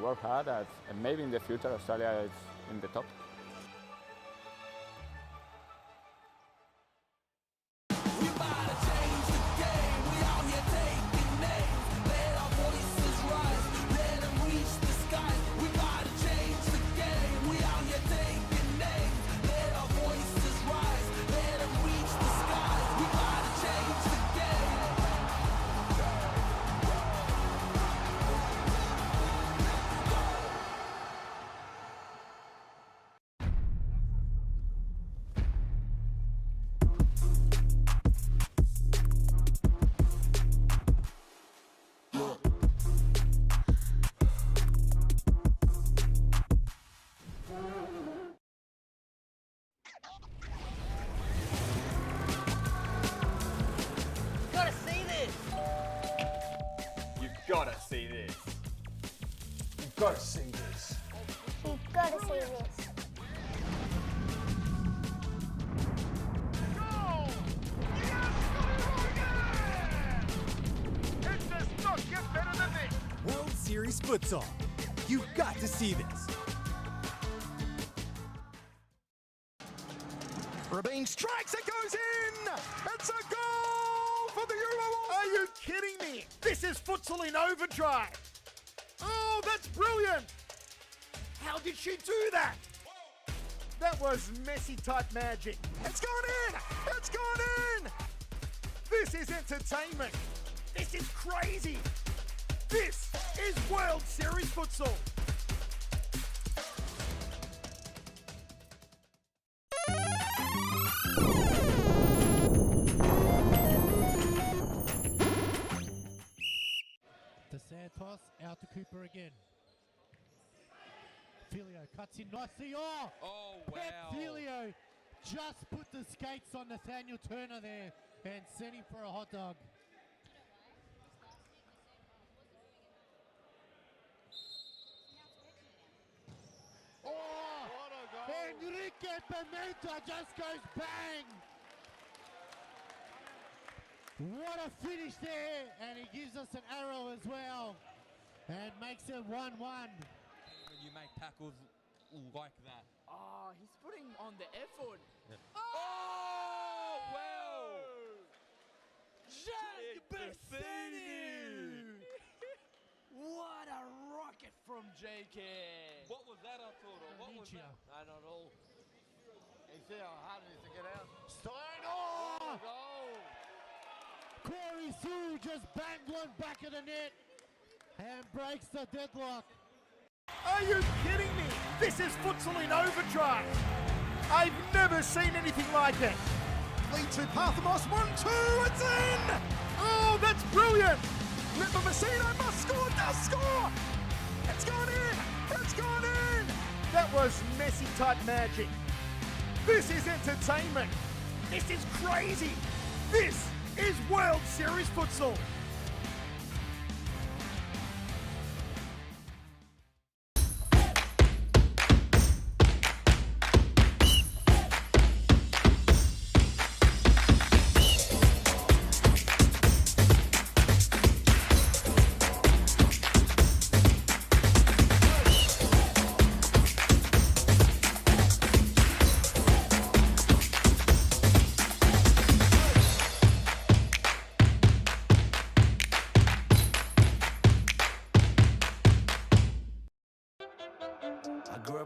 work hard. And maybe in the future Australia is in the top. got to see this. You've got to see this. It does not get better than this. World Series Futsal. You've got to see this. Rabin strikes, it goes in! It's a goal for the Euro! Are you kidding me? This is futsal in overdrive! Oh, that's brilliant! How did she do that? That was Messi-type magic. It's gone in! It's gone in! This is entertainment! This is crazy! This is World Series Futsal! Santos out to Cooper again. Filio cuts in nicely. Oh wow. Filio just put the skates on Nathaniel Turner there and sent him for a hot dog. Oh, What a goal. Enrique Pimenta just goes bang. What a finish there, and he gives us an arrow as well, and makes it 1-1. When you make tackles like that. Oh, he's putting on the effort. Oh, wow! Jack Bessini! What a rocket from JK! What was that, Arturo? What was that? I don't know. You see how hard it is to get out? Stein! What Oh! a goal. Corey Sue just banged one back of the net and breaks the deadlock. Are you kidding me? This is futsal in overdrive. I've never seen anything like it. Lead to Parthamos, 1-2, it's in! Oh, that's brilliant! Lipa Messina must score, does score! It's gone in! It's gone in! That was Messi-type magic. This is entertainment. This is crazy. This is World Series Futsal.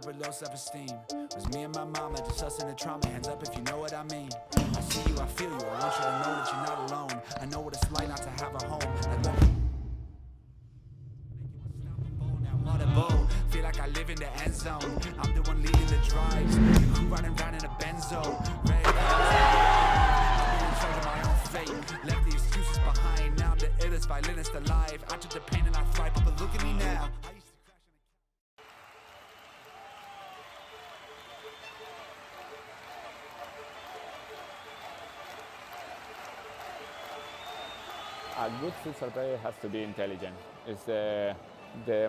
With low self-esteem, it was me and my mama, just us in the trauma. Hands up if you know what I mean. I see you, I feel you. I want you to know that you're not alone. I know what it's like not to have a home. Now on the boat, feel like I live in the end zone. I'm the one leading the drives. The crew riding around in a benzo. Ready in charge of my own fate. Left the excuses behind. Now I'm the illest violinist alive. I took the pain and I thrive, but look at me now. A good futsal player has to be intelligent. It's the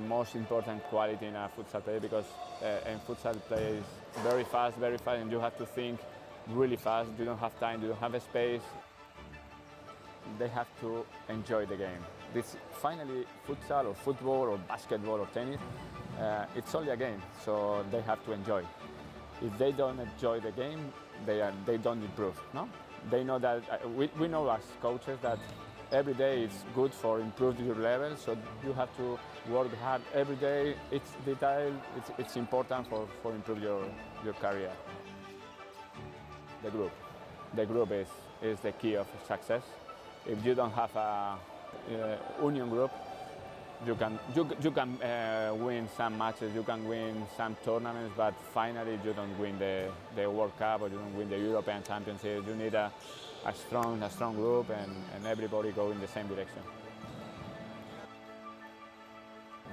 most important quality in a futsal player because in futsal play is very fast, and you have to think really fast. You don't have time, you don't have a space. They have to enjoy the game. This finally futsal or football or basketball or tennis, it's only a game, so they have to enjoy. If they don't enjoy the game, they don't improve. No, they know that we know as coaches that every day it's good for improving your level, so you have to work hard every day. It's detail, it's important for improve your career. The group is the key of success. If you don't have a union group, you can win some matches, you can win some tournaments, but finally you don't win the World Cup or you don't win the European Championship. You need a strong group and everybody go in the same direction.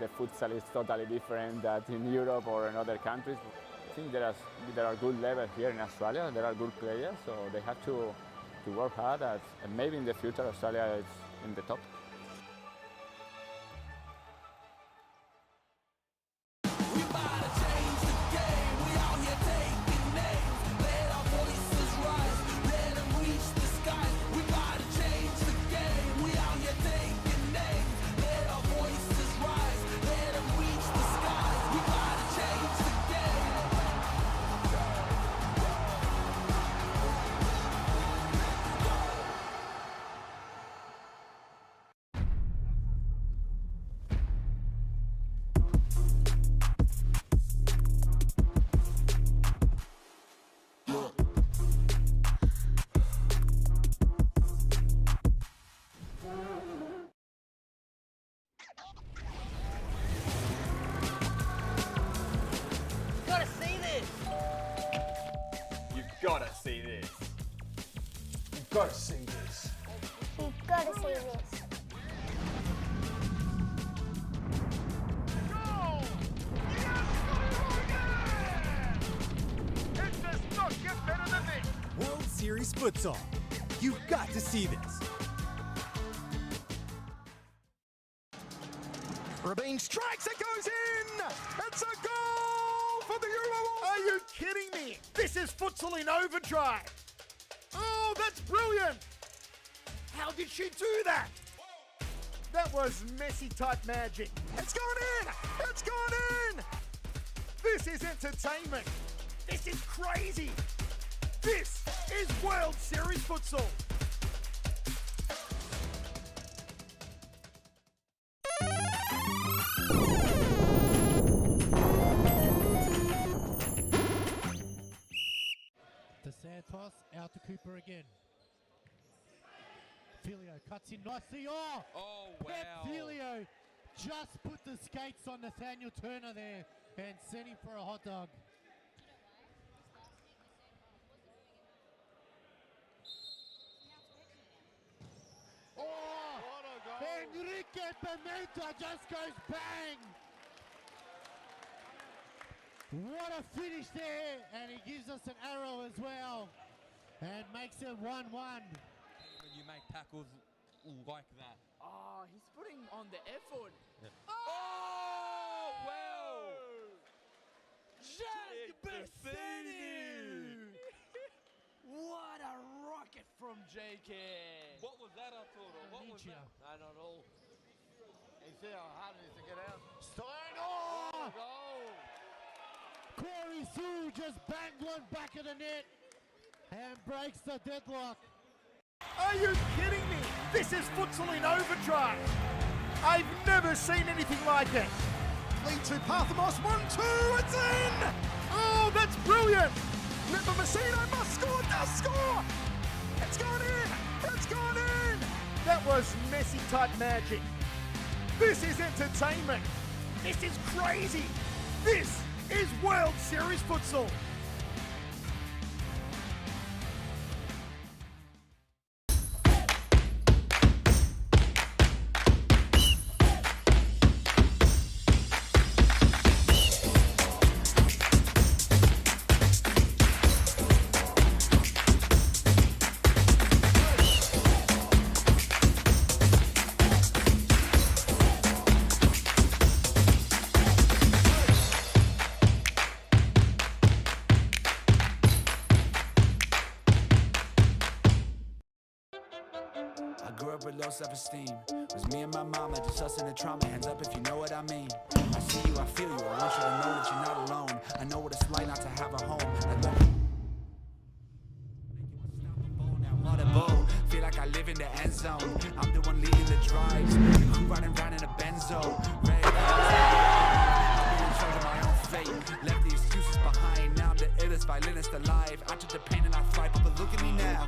The futsal is totally different than in Europe or in other countries. I think there are good levels here in Australia. There are good players, so they have to work hard. And maybe in the future Australia is in the top. got to see this. You've got to see this. It does not get better than this. World Series Futsal. You've got to see this. Rabin strikes, it goes in! It's a goal for the Euro! Are you kidding me? This is futsal in overdrive! Oh, that's brilliant! How did she do that? That was Messi-type magic. It's gone in! It's gone in! This is entertainment! This is crazy! This is World Series Futsal! Santos out to Cooper again. Filio cuts in nicely. Oh wow. Filio just put the skates on Nathaniel Turner there and sent him for a hot dog. Oh, What a goal. Enrique Pimenta just goes bang. What a finish there, and he gives us an arrow as well, and makes it 1-1. When you make tackles like that. Oh, he's putting on the effort. Oh, wow! Jack Bessini! What a rocket from JK! What was that, Arturo? What was that? I don't know. You see how hard it is to get out? Stein! What Oh! a goal. Corey Sue just banged one back of the net and breaks the deadlock. Are you kidding me? This is futsal in overdrive. I've never seen anything like it. Lead to Parthamos, 1-2, it's in! Oh, that's brilliant! Remember Messina must score, does score! It's gone in! It's gone in! That was Messi-type magic. This is entertainment. This is crazy. This is World Series Futsal. I grew up with low self-esteem. It was me and my mama, just us in the trauma. Hands up if you know what I mean. I see you, I feel you. I want you to know that you're not alone. I know what it's like not to have a home. Audible, feel like I live in the end zone. I'm the one leading the drives. The crew riding round in a benzo. Ready to be in charge of my own fate. Left the excuses behind. Now I'm the illest violinist alive. I took the pain and I thrive, but look at me now.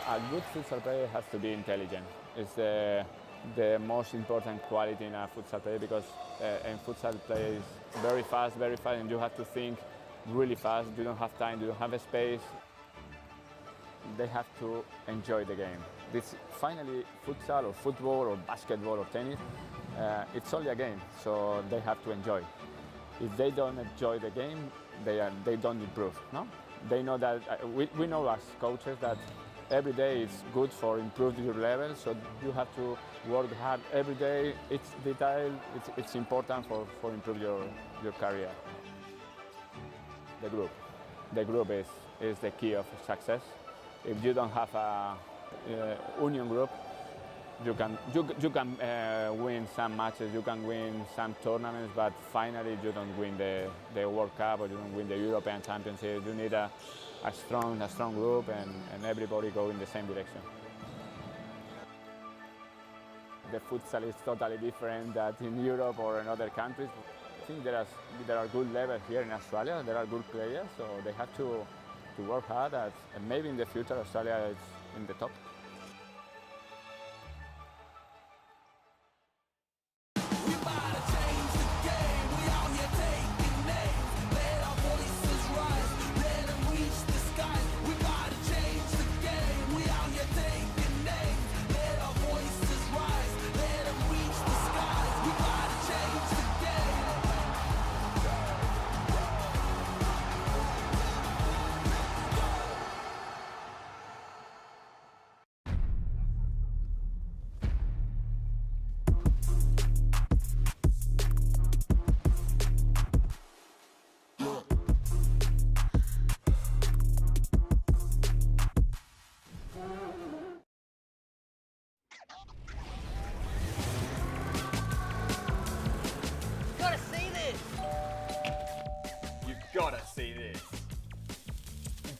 A good futsal player has to be intelligent. It's the most important quality in a futsal player because a futsal player is very fast, and you have to think really fast. You don't have time, you don't have a space. They have to enjoy the game. This finally futsal or football or basketball or tennis, it's only a game, so they have to enjoy. If they don't enjoy the game, they don't improve. No, they know that we know as coaches that every day is good for improving your level, so you have to work hard every day. It's detail, it's important for improve your career. The group is the key of success. If you don't have a union group, you can win some matches, you can win some tournaments, but finally you don't win the World Cup or you don't win the European Championship. You need a strong group and everybody go in the same direction. The futsal is totally different than in Europe or in other countries. I think there are good levels here in Australia. There are good players, so they have to work hard. And maybe in the future Australia is in the top.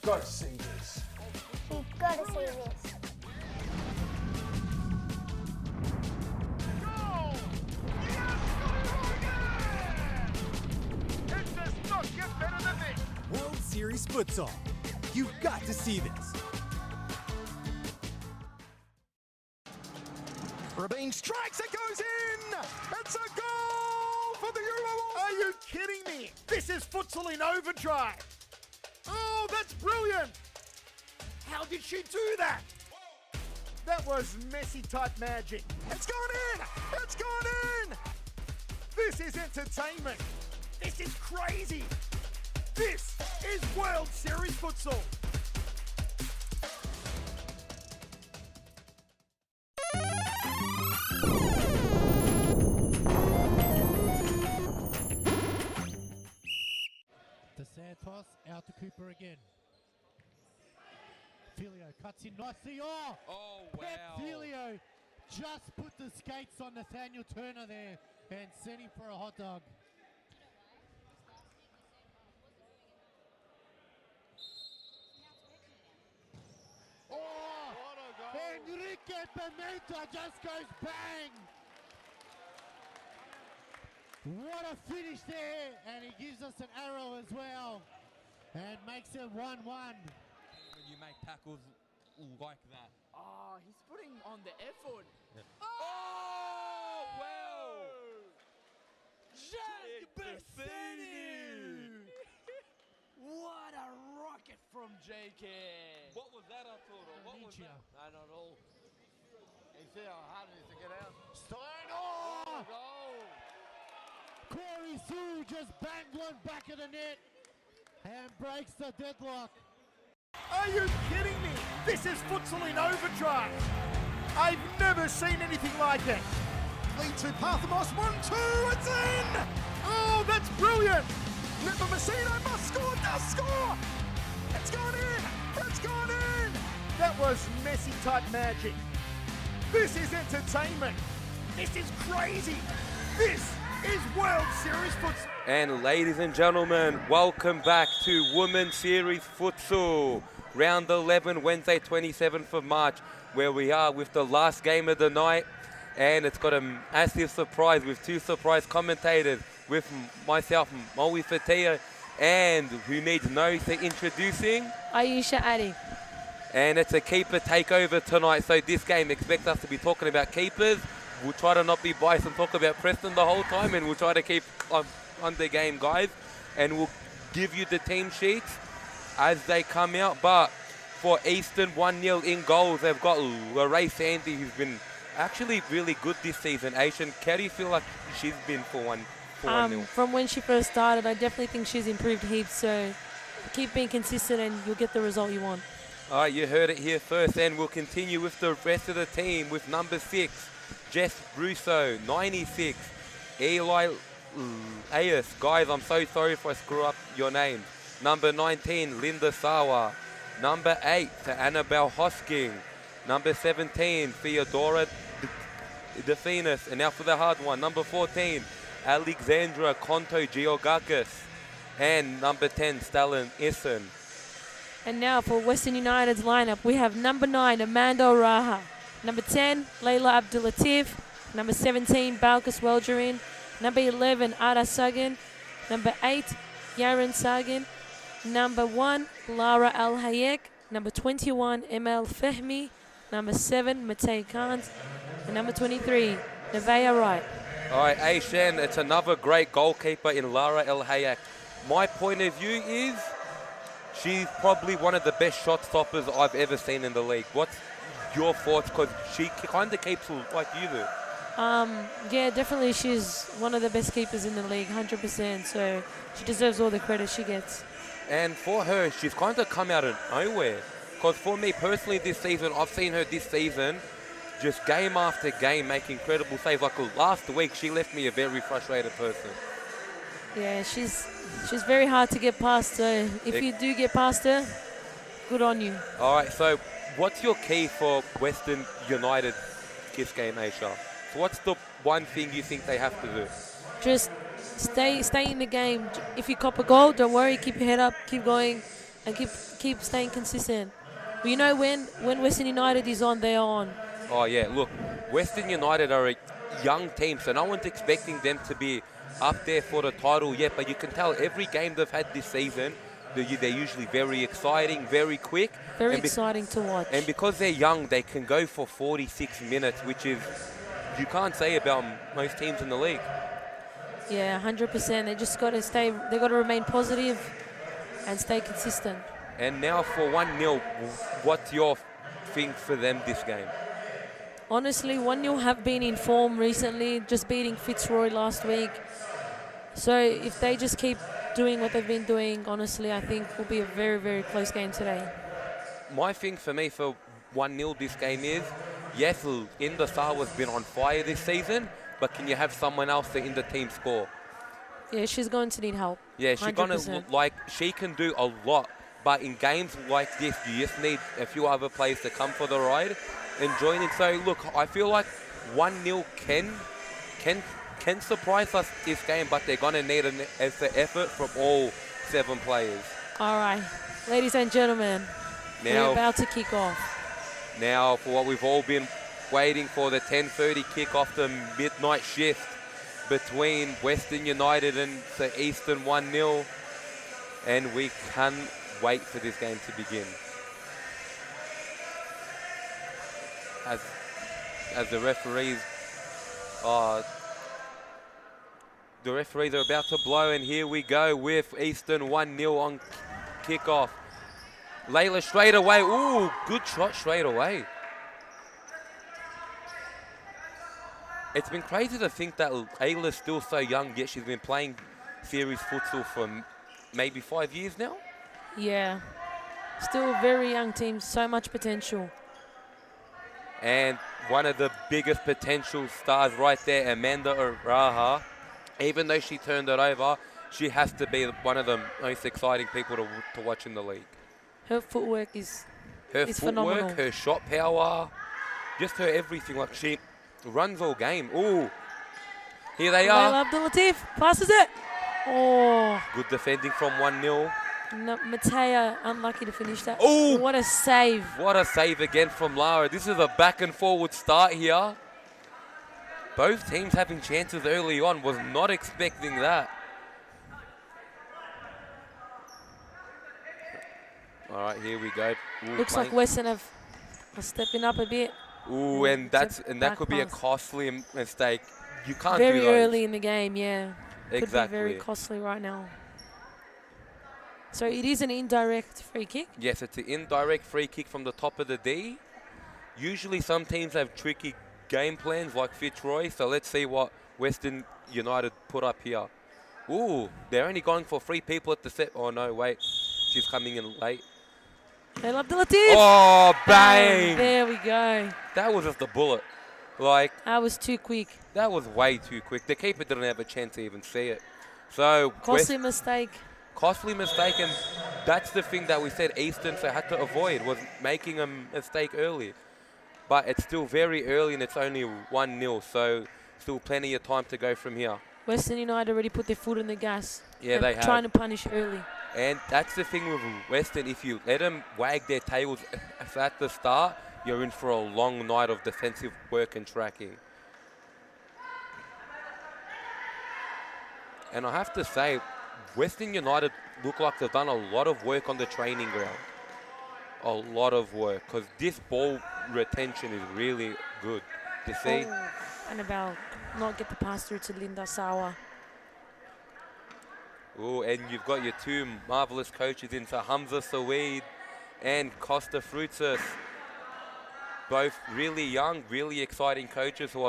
got to see this. You've got to see this. It does not get better than this. World Series Futsal. You've got to see this. Rabin strikes, it goes in! It's a goal for the Euro! Are you kidding me? This is futsal in overdrive! Oh, that's brilliant! How did she do that? That was Messi-type magic. It's gone in! It's gone in! This is entertainment. This is crazy. This is World Series Futsal. To Santos, out to Cooper again. Filio cuts in nicely. Oh wow. Filio just put the skates on Nathaniel Turner there and sent him for a hot dog. Oh, Enrique Pimenta just goes bang. What a finish there, and he gives us an arrow as well and makes it 1-1. When you make tackles like that. Oh, he's putting on the effort. Yeah. Oh, wow! Jake Bessini! What a rocket from JK! What was that, Arturo? What was that? I don't know. You see how hard it is to get out? Stein! Oh! Corey Sue just banged one back of the net and breaks the deadlock. Are you kidding me? This is futsal in overdrive. I've never seen anything like it. Lead to Parthamos, 1-2, it's in! Oh, that's brilliant! Never Messina must score, does score! It's gone in! It's gone in! That was Messi-type magic. This is entertainment. This is crazy. This is World Series Futsal. And ladies and gentlemen, welcome back to Women's Series Futsal. Round 11, Wednesday 27th of March, where we are with the last game of the night. And it's got a massive surprise with two surprise commentators, with myself, Moe Fatia, and who needs no introducing? Aisha Addy. And it's a keeper takeover tonight, so this game expects us to be talking about keepers. We'll try to not be biased and talk about Preston the whole time, and we'll try to keep on the game, guys. And we'll give you the team sheets as they come out. But for Eastern, 1-0 in goals, they've got Lorraine Sandy, who's been actually really good this season. Asian, how do you feel like she's been for 1-0? From when she first started, I definitely think she's improved heaps. So keep being consistent and you'll get the result you want. All right, you heard it here first, and we'll continue with the rest of the team with number 6, Jess Russo, 96, Eli Ayers. Guys, I'm so sorry if I screw up your name. Number 19, Linda Sawa. Number 8, to Annabelle Hosking. Number 17, Theodora Definis. And now for the hard one, number 14, Alexandra Konto Georgakis. And number 10, Stalin Issen. And now for Western United's lineup, we have number 9, Amanda Oraha. Number 10, Layla Abdulatif. Number 17, Balkas Welgerin. Number 11, Ara Sagan. Number 8, Yaren Sagan. Number 1, Lara Al Hayek. Number 21, Emel Fehmi. Number 7, Matei Khan. And number 23, Nevaeh Wright. All right, Aishan, it's another great goalkeeper in Lara El Hayek. My point of view is she's probably one of the best shot stoppers I've ever seen in the league. What's your thoughts? Because she kind of keeps like you do. Yeah, definitely she's one of the best keepers in the league, 100%. So she deserves all the credit she gets. And for her, she's kind of come out of nowhere. Because for me personally this season, I've seen her this season just game after game make incredible saves. Like last week, she left me a very frustrated person. Yeah, she's very hard to get past. So if you do get past her, good on you. All right, so what's your key for Western United this game, Aisha? So what's the one thing you think they have to do? Just stay in the game. If you cop a goal, don't worry, keep your head up, keep going. and keep staying consistent. You know, when Western United is on, they're on. Oh, yeah. Look, Western United are a young team, so no one's expecting them to be up there for the title yet. But you can tell every game they've had this season, they're usually very exciting, very quick. Very exciting to watch. And because they're young, they can go for 46 minutes, which is, you can't say about most teams in the league. Yeah, 100%. They just got to stay, they got to remain positive and stay consistent. And now for 1-0, what's your thing for them this game? Honestly, 1-0 have been in form recently, just beating Fitzroy last week. So if they just keep doing what they've been doing, honestly, I think will be a very, very close game today. My thing for me for 1-0 this game is, yes, Inda has been on fire this season, but can you have someone else to in the team score? Yeah, she's going to need help. Yeah, she's going to, like, she can do a lot, but in games like this, you just need a few other players to come for the ride and join in. So, look, I feel like 1-0 can surprise us this game, but they're going to need an effort from all 7 players. All right, ladies and gentlemen, we're about to kick off. Now, for what we've all been waiting for, the 10:30 kickoff, the midnight shift between Western United and the Eastern 1-0. And we can't wait for this game to begin. As the referees are about to blow, and here we go with Eastern 1-0 on kickoff. Layla straight away. Ooh, good shot straight away. It's been crazy to think that Layla's still so young, yet she's been playing series futsal for maybe 5 years now. Yeah, still a very young team, so much potential. And one of the biggest potential stars right there, Amanda Araha. Even though she turned it over, she has to be one of the most exciting people to watch in the league. Her footwork is phenomenal. Her her shot power, just her everything. Like, she runs all game. Ooh, here they are. Abdulatif passes it. Oh, good defending from 1-0. No, Matea unlucky to finish that. Oh, what a save! What a save again from Lara. This is a back and forward start here. Both teams having chances early on. Was not expecting that. All right, here we go. Ooh, looks like Western are stepping up a bit. Ooh, and that could be a costly mistake. You can't do very those. Early in the game, yeah. Exactly. Could be very costly right now. So it is an indirect free kick? Yes, it's an indirect free kick from the top of the D. Usually some teams have tricky game plans like Fitzroy, so let's see what Western United put up here. Ooh, they're only going for 3 people at the set. Oh, no, wait. She's coming in late. Abdulatif. Oh, bang! There we go. That was just a bullet. Like, that was too quick. That was way too quick. The keeper didn't have a chance to even see it. So costly mistake. Costly mistake, and that's the thing that we said Eastern had to avoid, was making a mistake early. But it's still very early, and it's only 1-0, so still plenty of time to go from here. Western United already put their foot on the gas. Yeah, they have. Trying to punish early. And that's the thing with Western. If you let them wag their tails at the start, you're in for a long night of defensive work and tracking. And I have to say, Western United look like they've done a lot of work on the training ground. A lot of work, because this ball retention is really good. You see? Oh, Annabelle not get the pass through to Linda Sawa. Oh, and you've got your 2 marvelous coaches into Hamza Saweed and Costa Fruitus. Both really young, really exciting coaches who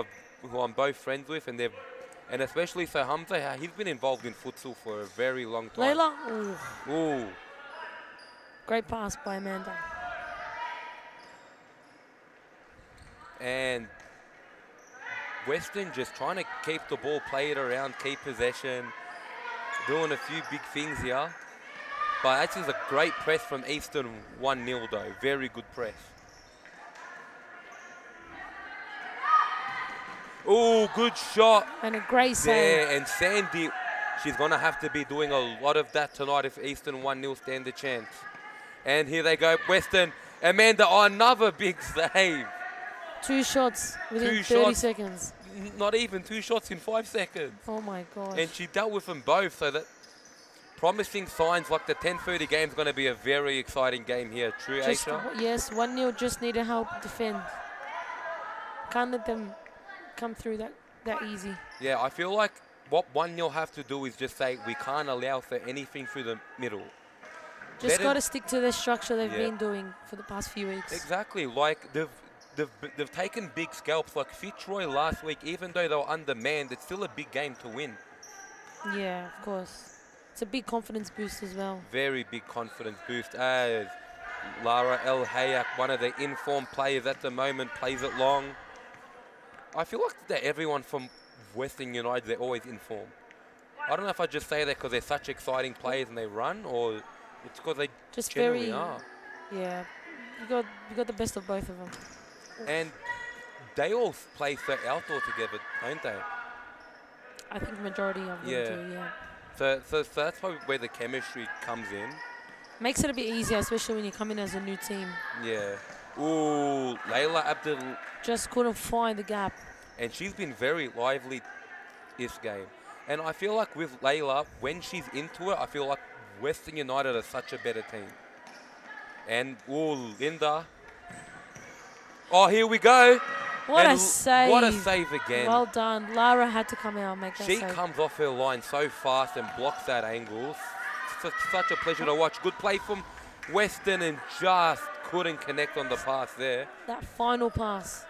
I'm both friends with, and especially so Hamza, he's been involved in futsal for a very long time. Layla. Ooh. Great pass by Amanda. And Western just trying to keep the ball played around, keep possession, doing a few big things here. But that's just a great press from Eastern 1-0 though. Very good press. Oh, good shot. And a great save. There, and Sandy, she's going to have to be doing a lot of that tonight if Eastern 1-0 stand a chance. And here they go, Western. Amanda, another big save. 2 shots within 30 shots. seconds. Not even 2 shots in 5 seconds. Oh my gosh. And she dealt with them both, so that promising signs like the 10:30 game is going to be a very exciting game here. True, Just, Aisha? yes, 1-0, just need to help defend. Can't let them come through that easy. Yeah, I feel like what 1-0 have to do is just say we can't allow for anything through the middle. Just got to stick to the structure they've Yeah. been doing for the past few weeks. Exactly, like they've taken big scalps. Like Fitzroy last week, even though they were undermanned, it's still a big game to win. Yeah, of course. It's a big confidence boost as well. Very big confidence boost as Lara El Hayak, one of the informed players at the moment, plays it long. I feel like that everyone from Western United, they're always informed. I don't know if I just say that because they're such exciting players and they run, or it's because they Just generally very, are. Yeah, you got the best of both of them. And they all play so outdoor together, don't they? I think majority of them do, yeah. So that's probably where the chemistry comes in. Makes it a bit easier, especially when you come in as a new team. Yeah. Ooh, Layla Abdul. Just couldn't find the gap. And she's been very lively this game. And I feel like with Layla, when she's into it, I feel like Western United are such a better team. And, ooh, Linda. Oh, here we go. What and a save. What a save again. Well done. Lara had to come out and make that She save. comes off her line so fast and blocks that angle. Such a pleasure to watch. Good play from Western and just couldn't connect on the pass there. That final pass.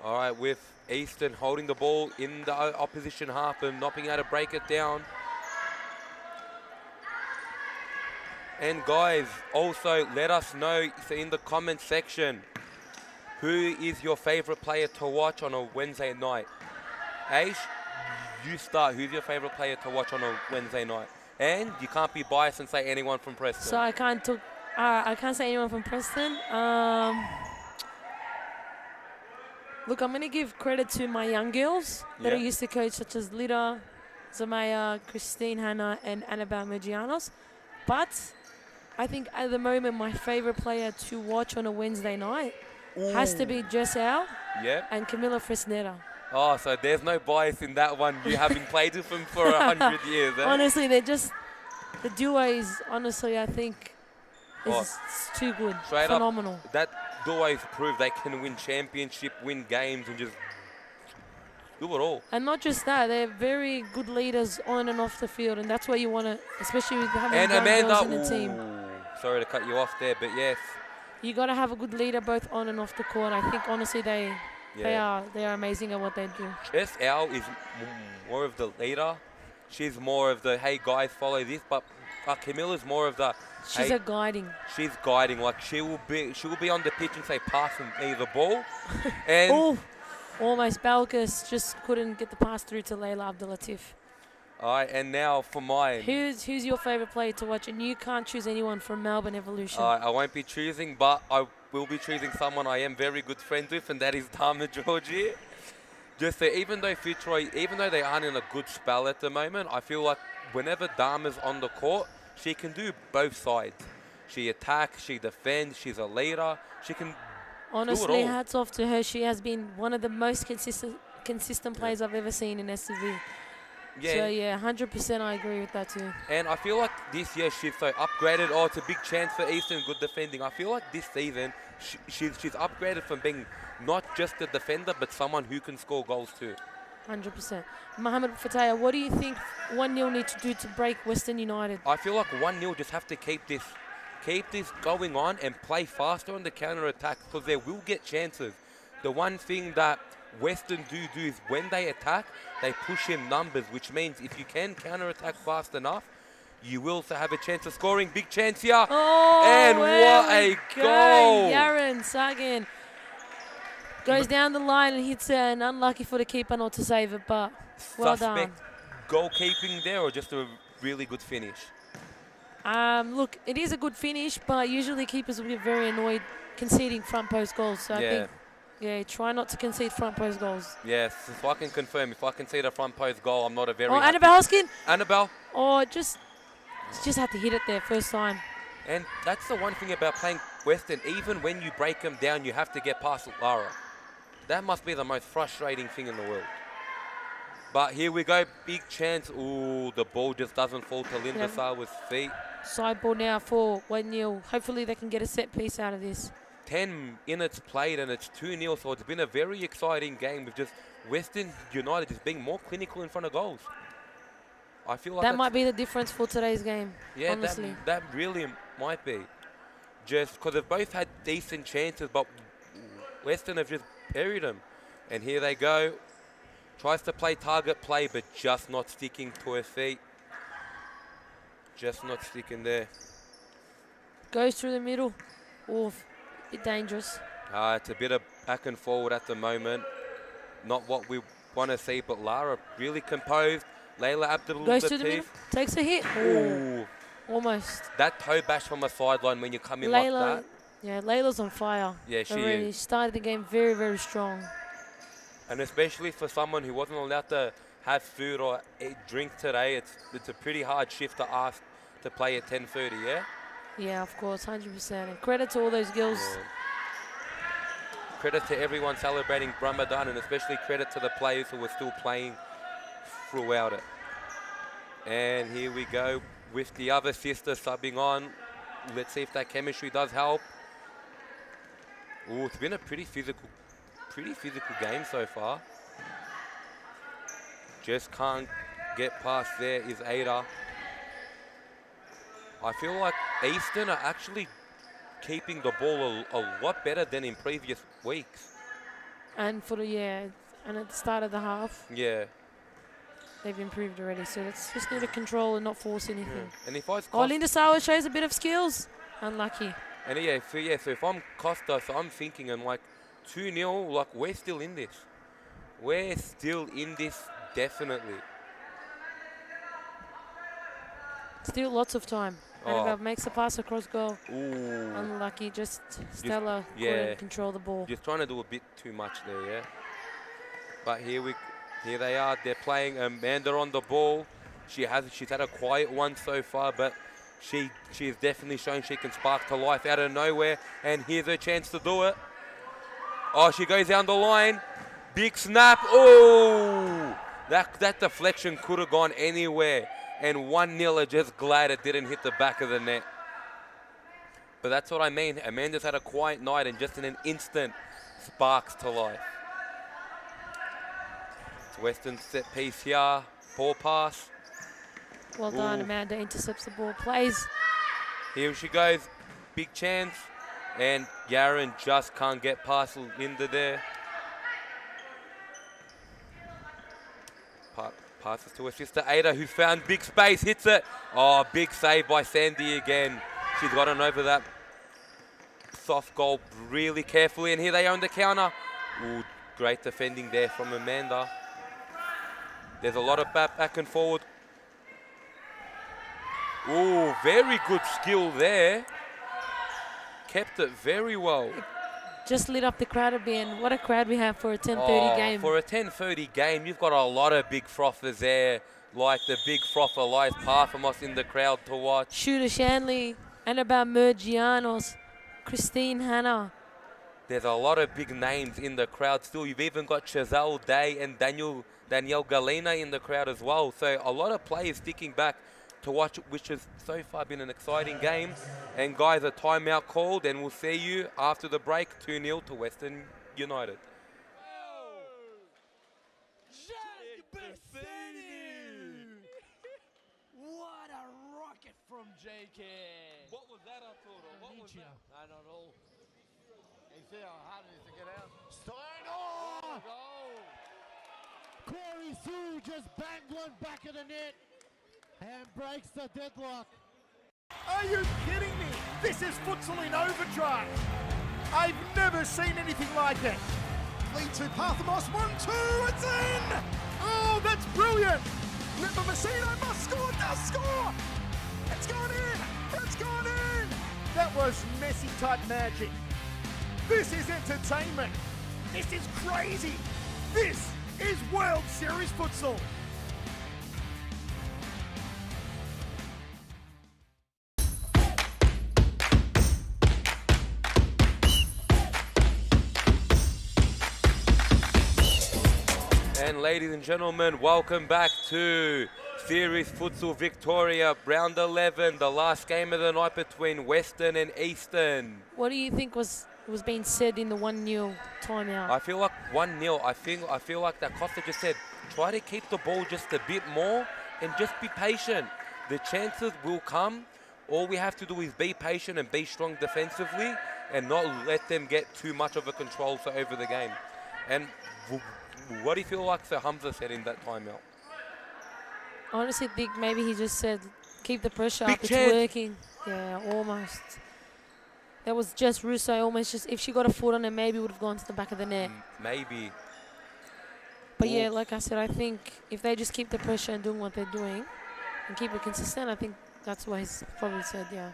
All right, with Easton holding the ball in the opposition half and not being able to break it down. And guys, also let us know in the comment section, who is your favorite player to watch on a Wednesday night? Aish, you start. Who's your favorite player to watch on a Wednesday night? And you can't be biased and say anyone from Preston. So I can't say anyone from Preston. Look, I'm going to give credit to my young girls that I used to coach, such as Lida, Zamaya, Christine Hanna, and Annabelle Mergianos. But I think at the moment my favorite player to watch on a Wednesday night has to be Jess Al and Camilla Fresneda. Oh, so there's no bias in that one, you having played with them for 100 years. Eh? Honestly, they're just, the duo is, honestly, I think, is too good. Straight phenomenal. Up, that duo is proved they can win championship, win games, and just do it all. And not just that, they're very good leaders on and off the field, and that's what you want to, especially with having young girls in the team. Sorry to cut you off there, but yes. You got to have a good leader both on and off the court. I think honestly they are amazing at what they do. Jess Al is more of the leader. She's more of the hey guys follow this, but Camilla's more of the she's a guiding. She's guiding. Like she will be on the pitch and say pass me the ball. And oh, almost Balkis just couldn't get the pass through to Layla Abdulatif. All right, and now for mine. Who's your favorite player to watch? And you can't choose anyone from Melbourne Evolution. I won't be choosing, but I will be choosing someone I am very good friends with, and that is Tama Georgie. Just that even though Fitzroy, even though they aren't in a good spell at the moment, I feel like whenever Dharma's on the court, she can do both sides. She attacks, she defends, she's a leader. She can honestly, do it all. hats off to her. She has been one of the most consistent players I've ever seen in SCV. Yeah. So, yeah, 100% I agree with that too. And I feel like this year she's so upgraded. Oh, it's a big chance for Easton, good defending. I feel like this season she's upgraded from being not just a defender, but someone who can score goals too. 100%. Mohamed Fataya, what do you think 1-0 need to do to break Western United? I feel like 1-0 just have to keep this going on and play faster on the counter-attack because they will get chances. The one thing that Western do is when they attack, they push in numbers, which means if you can counter-attack fast enough, you will also have a chance of scoring. Big chance here. Oh, and what a goal. Yaron Sagan goes down the line and hits it, and unlucky for the keeper not to save it, but well done. Suspect goalkeeping there or just a really good finish? Look, it is a good finish, but usually keepers will get very annoyed conceding front post goals, so I think Yeah, try not to concede front post goals. Yes, if I can confirm, if I concede a front post goal, I'm not a very Oh, happy- Annabelle Hoskin. Annabelle. Oh, just had to hit it there first time. And that's the one thing about playing Western. Even when you break them down, you have to get past Lara. That must be the most frustrating thing in the world. But here we go, big chance. Ooh, the ball just doesn't fall to Linda Sawa's feet. Side ball now for 1-0. Hopefully they can get a set piece out of this. 10 minutes played and it's 2-0, so it's been a very exciting game with just Western United just being more clinical in front of goals. I feel like that might be the difference for today's game, yeah, honestly. that really might be. Just because they've both had decent chances, but Western have just buried them. And here they go. Tries to play target play, but just not sticking to her feet. Just not sticking there. Goes through the middle. Oof, bit dangerous. It's a bit of back and forward at the moment. Not what we want to see, but Lara really composed. Layla Abdul Goes through the middle, takes a hit. Ooh. Almost. That toe bash from the sideline when you come in Layla, like that. Yeah, Layla's on fire. Yeah, she already is. Started the game very, very strong. And especially for someone who wasn't allowed to have food or eat, drink today, it's a pretty hard shift to ask to play at 10:30, yeah? Yeah, of course, 100%. And credit to all those girls. Yeah. Credit to everyone celebrating Ramadan, and especially credit to the players who were still playing throughout it. And here we go with the other sister subbing on. Let's see if that chemistry does help. Ooh, it's been a pretty physical game so far. Just can't get past there is Ada. I feel like Eastern are actually keeping the ball a lot better than in previous weeks. And and at the start of the half. Yeah. They've improved already, so let's just need to control and not force anything. Yeah. And if I was Linda Sawa shows a bit of skills. Unlucky. And so if I'm Costa, so I'm thinking, I'm like, 2-0, like we're still in this. We're still in this, definitely. Still lots of time. Annabelle makes a pass across goal. Ooh. Unlucky, just Stella couldn't control the ball. Just trying to do a bit too much there, yeah. But here they are. They're playing Amanda on the ball. She's had a quiet one so far, but she has definitely shown she can spark to life out of nowhere. And here's her chance to do it. Oh, she goes down the line. Big snap. Oh, that deflection could have gone anywhere. And 1-0, just glad it didn't hit the back of the net. But that's what I mean. Amanda's had a quiet night and just in an instant sparks to life. It's Western set piece here. Ball pass. Well done, Amanda intercepts the ball, plays. Here she goes. Big chance. And Yaren just can't get past Linda there. Passes to her sister Ada, who's found big space, hits it. Oh, big save by Sandy again. She's gotten over that soft goal really carefully, and here they are on the counter. Ooh, great defending there from Amanda. There's a lot of back and forward. Ooh, very good skill there. Kept it very well. Just lit up the crowd a bit, and what a crowd we have for a 10:30 game. For a 10:30 game, you've got a lot of big frothers there, like the big frother Elias Parthamos in the crowd to watch. Shooter Shanley, Annabelle Mergianos, Christine Hanna. There's a lot of big names in the crowd still. You've even got Chazelle Day and Danielle Galina in the crowd as well. So a lot of players sticking back to watch, which has so far been an exciting game. And guys, a timeout called, and we'll see you after the break. 2-0 to Western United. What a rocket from JK. What was that, Arturo? What was that? I don't know. You see how hard it is to get out? Steiner! Corey Sue just banged one back of the net and breaks the deadlock. Are you kidding me? This is futsal in overdrive. I've never seen anything like it. Lead to Parthamos, 1-2, it's in! Oh, that's brilliant! Lipper Messina must score, does score! It's gone in! It's gone in! That was Messi-type magic. This is entertainment. This is crazy. This is World Series Futsal. And ladies and gentlemen, welcome back to Series Futsal Victoria, round 11, the last game of the night between Western and Eastern. What do you think was being said in the 1-0 timeout? I feel like 1-0. I feel like that Costa just said, try to keep the ball just a bit more and just be patient. The chances will come. All we have to do is be patient and be strong defensively and not let them get too much of a control over the game. And what do you feel like Sir Hamza said in that timeout? I honestly think maybe he just said, keep the pressure Big up, it's chance. working. Yeah, almost. That was just Russo, almost just, if she got a foot on it, maybe would have gone to the back of the net. Maybe. But yeah, like I said, I think if they just keep the pressure and doing what they're doing and keep it consistent, I think that's what he's probably said, yeah.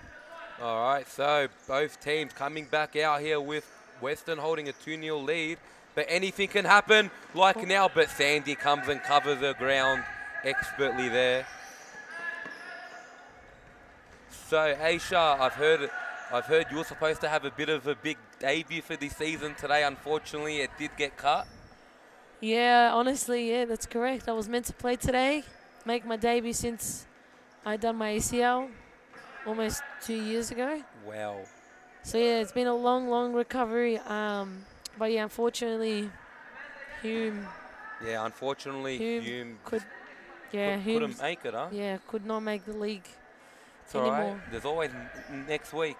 All right, so both teams coming back out here with Western holding a 2-0 lead. But anything can happen like now, but Sandy comes and covers the ground expertly there. So Aisha, I've heard you were supposed to have a bit of a big debut for this season today. Unfortunately, it did get cut. Yeah, honestly, yeah, that's correct. I was meant to play today, make my debut since I done my ACL almost 2 years ago. Wow. So yeah, it's been a long recovery. But yeah, unfortunately, Hume. Yeah, unfortunately, Hume couldn't make it, huh? Yeah, could not make the league It's anymore. all right. There's always next week.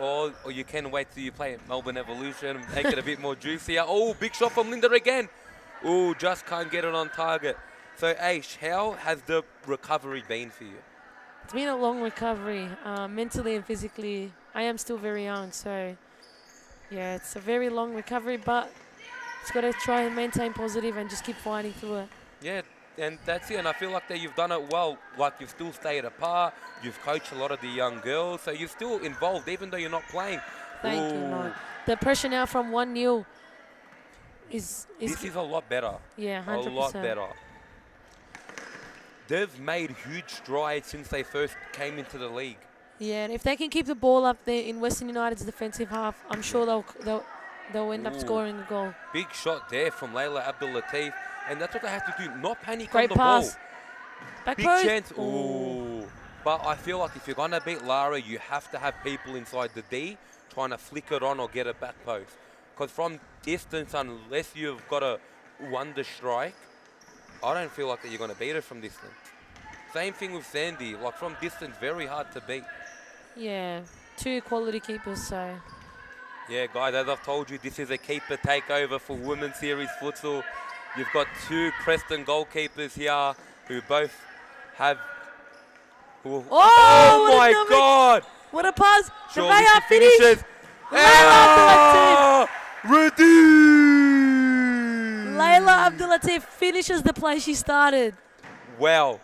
Or you can wait till you play at Melbourne Evolution and make it a bit more juicier. Oh, big shot from Linda again. Oh, just can't get it on target. So, Aish, how has the recovery been for you? It's been a long recovery, mentally and physically. I am still very young, so yeah, it's a very long recovery, but it's got to try and maintain positive and just keep fighting through it. Yeah, and that's it. And I feel like that you've done it well. Like, you've still stayed apart. You've coached a lot of the young girls, so you're still involved, even though you're not playing. Thank you, Mark. The pressure now from 1-0 is this is a lot better. Yeah, 100%. A lot better. They've made huge strides since they first came into the league. Yeah, and if they can keep the ball up there in Western United's defensive half, I'm sure they'll end up scoring a goal. Big shot there from Layla Abdul-Latif, and that's what they have to do, not panic Great on the pass. ball. Back Big post. chance. Ooh. But I feel like if you're going to beat Lara, you have to have people inside the D trying to flick it on or get a back post. Because from distance, unless you've got a wonder strike, I don't feel like that you're going to beat her from distance. Same thing with Sandy. Like, from distance, very hard to beat. Yeah, 2 quality keepers, so. Yeah, guys, as I've told you, this is a keeper takeover for Women's Series Futsal. You've got 2 Preston goalkeepers here who both have... Oh my God! What a pass! Surely Nevaeh she finishes. Layla Abdul-Latif! Layla Abdul-Latif finishes the play she started. Wow.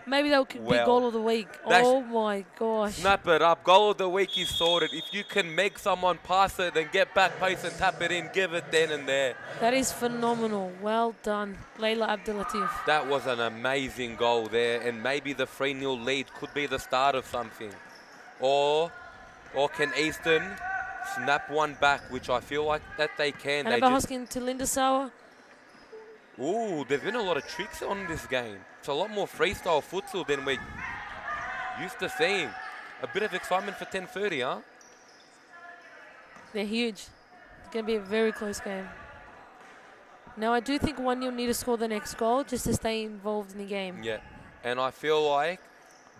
Maybe that could be goal of the week. Oh my gosh. Snap it up. Goal of the week is sorted. If you can make someone pass it, then get back post and tap it in, give it then and there. That is phenomenal. Well done, Layla Abdul-Latif. That was an amazing goal there, and maybe the 3-0 lead could be the start of something. Or can Eastern snap one back, which I feel like that they can. And Hoskin to Linda Sauer. Ooh, there's been a lot of tricks on this game. It's a lot more freestyle futsal than we're used to seeing. A bit of excitement for 10:30, huh? They're huge. It's going to be a very close game. Now, I do think 1-0 need to score the next goal just to stay involved in the game. Yeah, and I feel like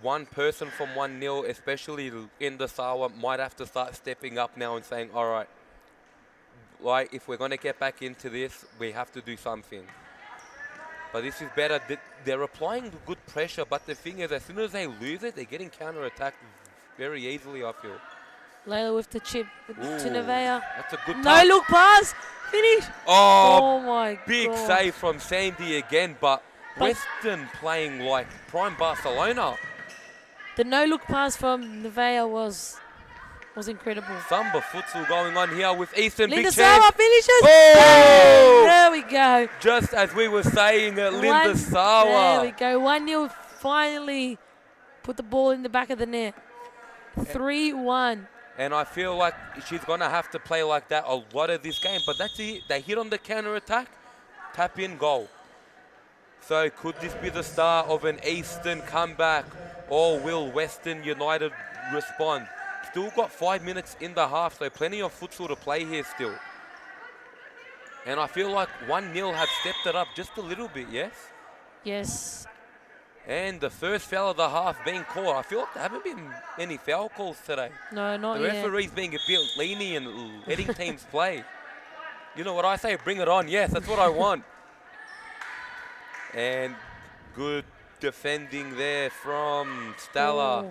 one person from 1-0, especially in the Sawa, might have to start stepping up now and saying, all right, like, if we're going to get back into this, we have to do something. But this is better. They're applying good pressure, but the thing is, as soon as they lose it, they're getting counter-attacked very easily, I feel. Layla with the chip to Nevaeh. That's a good No look pass. Finish. Oh my big gosh. save from Sandy again, but Western playing like prime Barcelona. The no look pass from Nevaeh was was incredible. Samba futsal going on here with Eastern. Linda Big chance. Sawa finishes. Oh! There we go. Just as we were saying, Linda Sawa. There we go. 1-0 finally put the ball in the back of the net. 3-1. And I feel like she's going to have to play like that a lot of this game. But that's it. They hit on the counter-attack, tap in, goal. So could this be the start of an Eastern comeback, or will Western United respond? Still got 5 minutes in the half, so plenty of futsal to play here still. And I feel like 1-0 have stepped it up just a little bit, yes? Yes. And the first foul of the half being called. I feel like there haven't been any foul calls today. No, not the yet. The referee's being a bit lenient, letting teams play. You know what I say? Bring it on. Yes, that's what I want. And good defending there from Stella.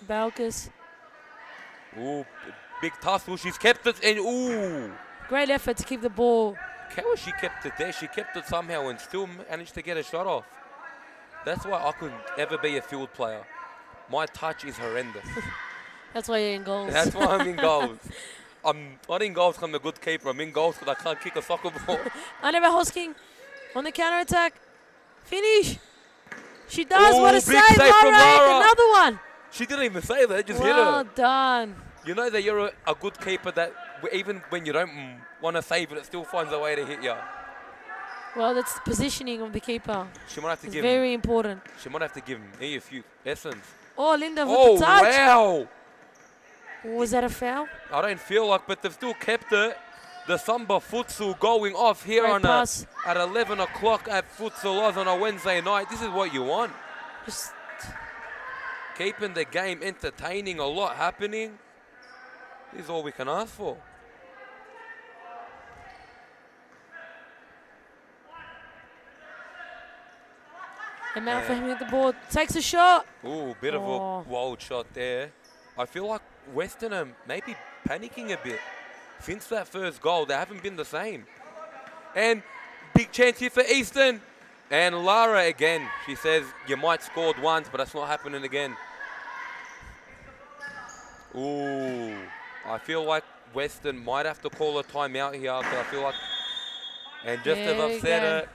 Balkus. Ooh, big tussle. She's kept it. And ooh. Great effort to keep the ball. How has she kept it there? She kept it somehow and still managed to get a shot off. That's why I couldn't ever be a field player. My touch is horrendous. That's why you're in goals. That's why I'm in goals. I'm not in goals because I'm a good keeper. I'm in goals because I can't kick a soccer ball. Annabelle Hosking on the counter-attack. Finish. She does. Ooh, What a big save, save from Lara. Another one. She didn't even save it. Just hit her. Well done. You know that you're a good keeper that even when you don't want to save it, it still finds a way to hit you. Well, that's the positioning of the keeper. She might have to it's give very important. She might have to give me a few lessons. Oh, Linda with oh, the touch. Wow. Was that a foul? I don't feel like, but they've still kept it. The Samba futsal going off here Great pass. At 11 o'clock at Futsal Oz on a Wednesday night. This is what you want. Just keeping the game entertaining, a lot happening. This is all we can ask for. And Malfahmi at the board. Takes a shot. Ooh, bit of a wild shot there. I feel like Western are maybe panicking a bit. Since that first goal, they haven't been the same. And big chance here for Eastern. And Lara again. She says, you might scored once, but that's not happening again. Ooh. I feel like Western might have to call a timeout here, because I feel like... And just as I've said it...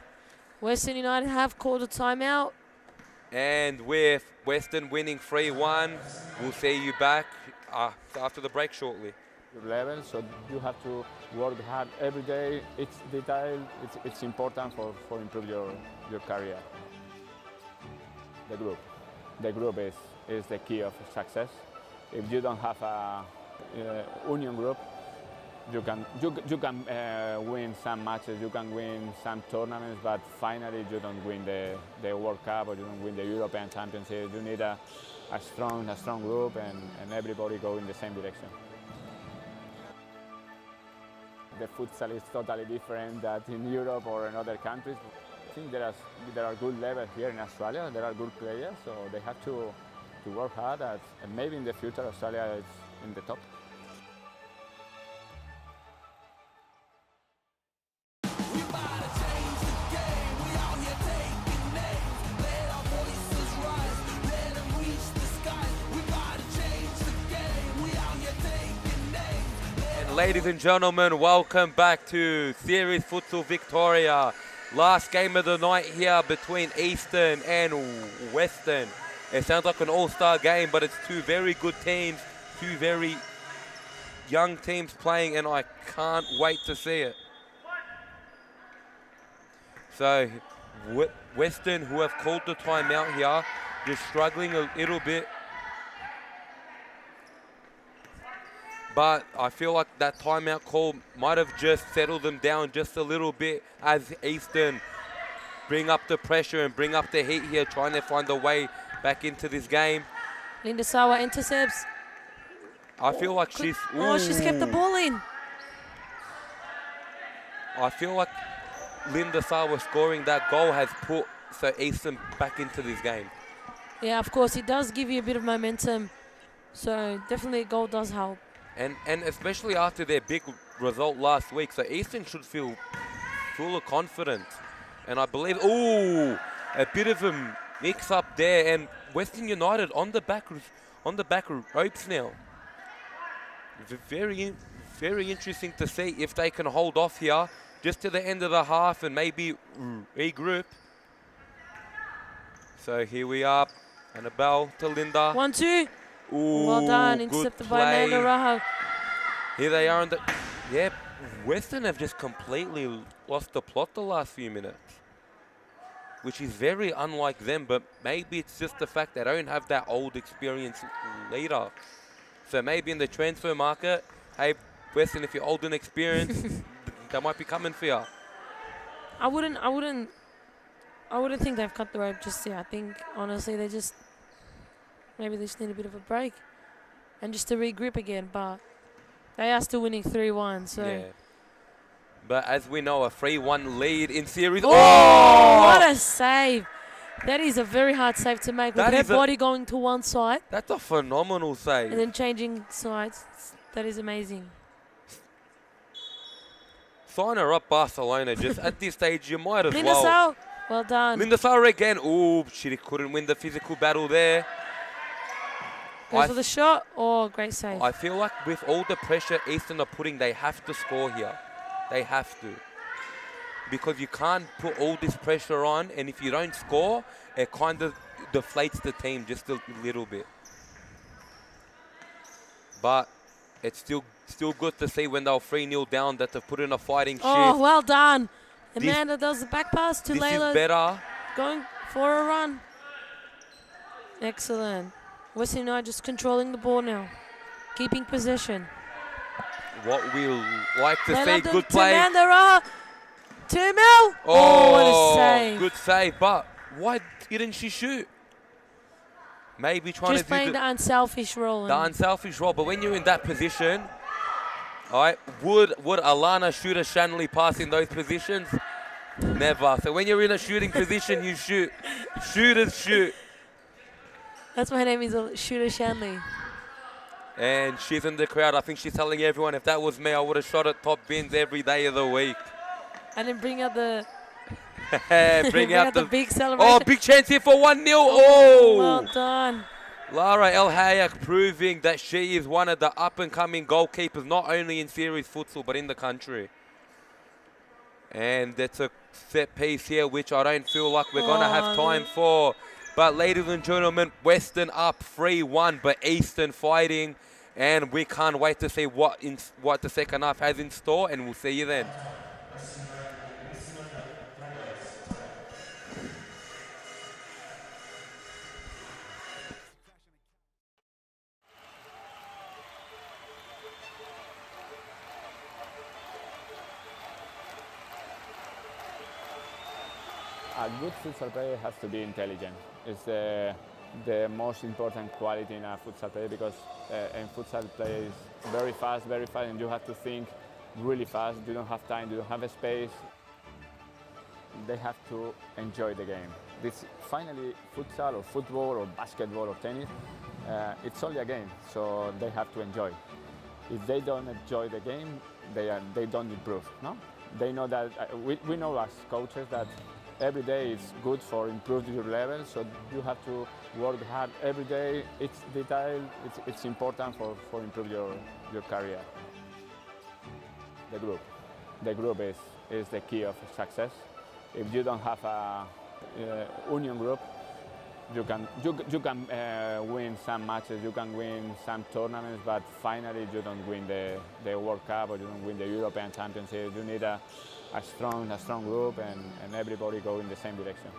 Western United have called a timeout. And with Western winning 3-1, we'll see you back after the break shortly. Level, so you have to work hard every day. It's detail. It's important for improve your career. The group is the key of success. If you don't have a union group, you can win some matches, you can win some tournaments, but finally you don't win the World Cup or you don't win the European Championship. You need a strong group and everybody go in the same direction. The futsal is totally different than in Europe or in other countries. I think there are good levels here in Australia. There are good players, so they have to work hard. And maybe in the future Australia is in the top. Ladies and gentlemen, welcome back to Series Futsal Victoria. Last game of the night here between Eastern and Western. It sounds like an all-star game, but it's two very good teams, two very young teams playing, and I can't wait to see it. So, Western, who have called the timeout here, just struggling a little bit. But I feel like that timeout call might have just settled them down just a little bit as Eastern bring up the pressure and bring up the heat here, trying to find a way back into this game. Linda Sawa intercepts. I feel like she's kept the ball in. I feel like Linda Sawa scoring that goal has put Eastern back into this game. Yeah, of course, it does give you a bit of momentum. So definitely a goal does help. And especially after their big result last week. So Eastern should feel full of confidence. And I believe, a bit of a mix up there. And Western United on the back ropes now. Very interesting to see if they can hold off here just to the end of the half and maybe regroup. So here we are. Annabelle to Linda. 1-2. Ooh, Well done. good Intercepted by play. Amanda Raha. Here they are. Yeah, Western have just completely lost the plot the last few minutes, which is very unlike them, but maybe it's just the fact they don't have that old experienced leader. So maybe in the transfer market, hey, Western, if you're old and experienced, they might be coming for you. I wouldn't think they've cut the rope just yet. I think, honestly, maybe they just need a bit of a break and just to regroup again, but they are still winning 3-1, so. Yeah. But as we know, a 3-1 lead in series. Oh, what a save. That is a very hard save to make with That her is body going to one side. That's a phenomenal save. And then changing sides. That is amazing. Sign her up, Barcelona. Just at this stage, you might as Linda well. Sal, well done. Linda Sal again. Ooh, she couldn't win the physical battle there. Goes for the shot. Oh, great save. I feel like with all the pressure Eastern are putting, they have to score here. They have to. Because you can't put all this pressure on, and if you don't score, it kind of deflates the team just a little bit. But it's still good to see when they're 3-0 down that they've put in a fighting shift. Oh, well done. Amanda does the back pass to this Layla. Is better. Going for a run. Excellent. Western United just controlling the ball now. Keeping possession. What we like to Layla see, good play. To Amanda. 2-0. Oh, what a save. Good save, but why didn't she shoot? Maybe trying just to playing do the unselfish role. The unselfish role, but when you're in that position, all right, would Alana shoot a Shanley pass in those positions? Never. So when you're in a shooting position, you shoot. Shooters shoot. That's my name is Shooter Shanley. And she's in the crowd. I think she's telling everyone, if that was me, I would have shot at top bins every day of the week. And then bring out the bring out the big celebration. Oh, big chance here for 1-0. Oh, well done. Lara El Hayek proving that she is one of the up-and-coming goalkeepers, not only in series futsal, but in the country. And that's a set piece here, which I don't feel like we're going to have time for. But ladies and gentlemen, Western up 3-1, but Eastern fighting. And we can't wait to see what the second half has in store, and we'll see you then. A good futsal player has to be intelligent. It's the most important quality in a futsal player, because a futsal player is very fast, and you have to think really fast. You don't have time, you don't have a space. They have to enjoy the game. This finally, futsal or football or basketball or tennis, it's only a game, so they have to enjoy. If they don't enjoy the game, they don't improve. No, they know that. We know as coaches that every day is good for improving your level, so you have to work hard every day. It's detail. It's important for improve your career. The group is the key of success. If you don't have a union group, you can win some matches, you can win some tournaments, but finally you don't win the World Cup or you don't win the European Championship. You need a strong group and everybody go in the same direction.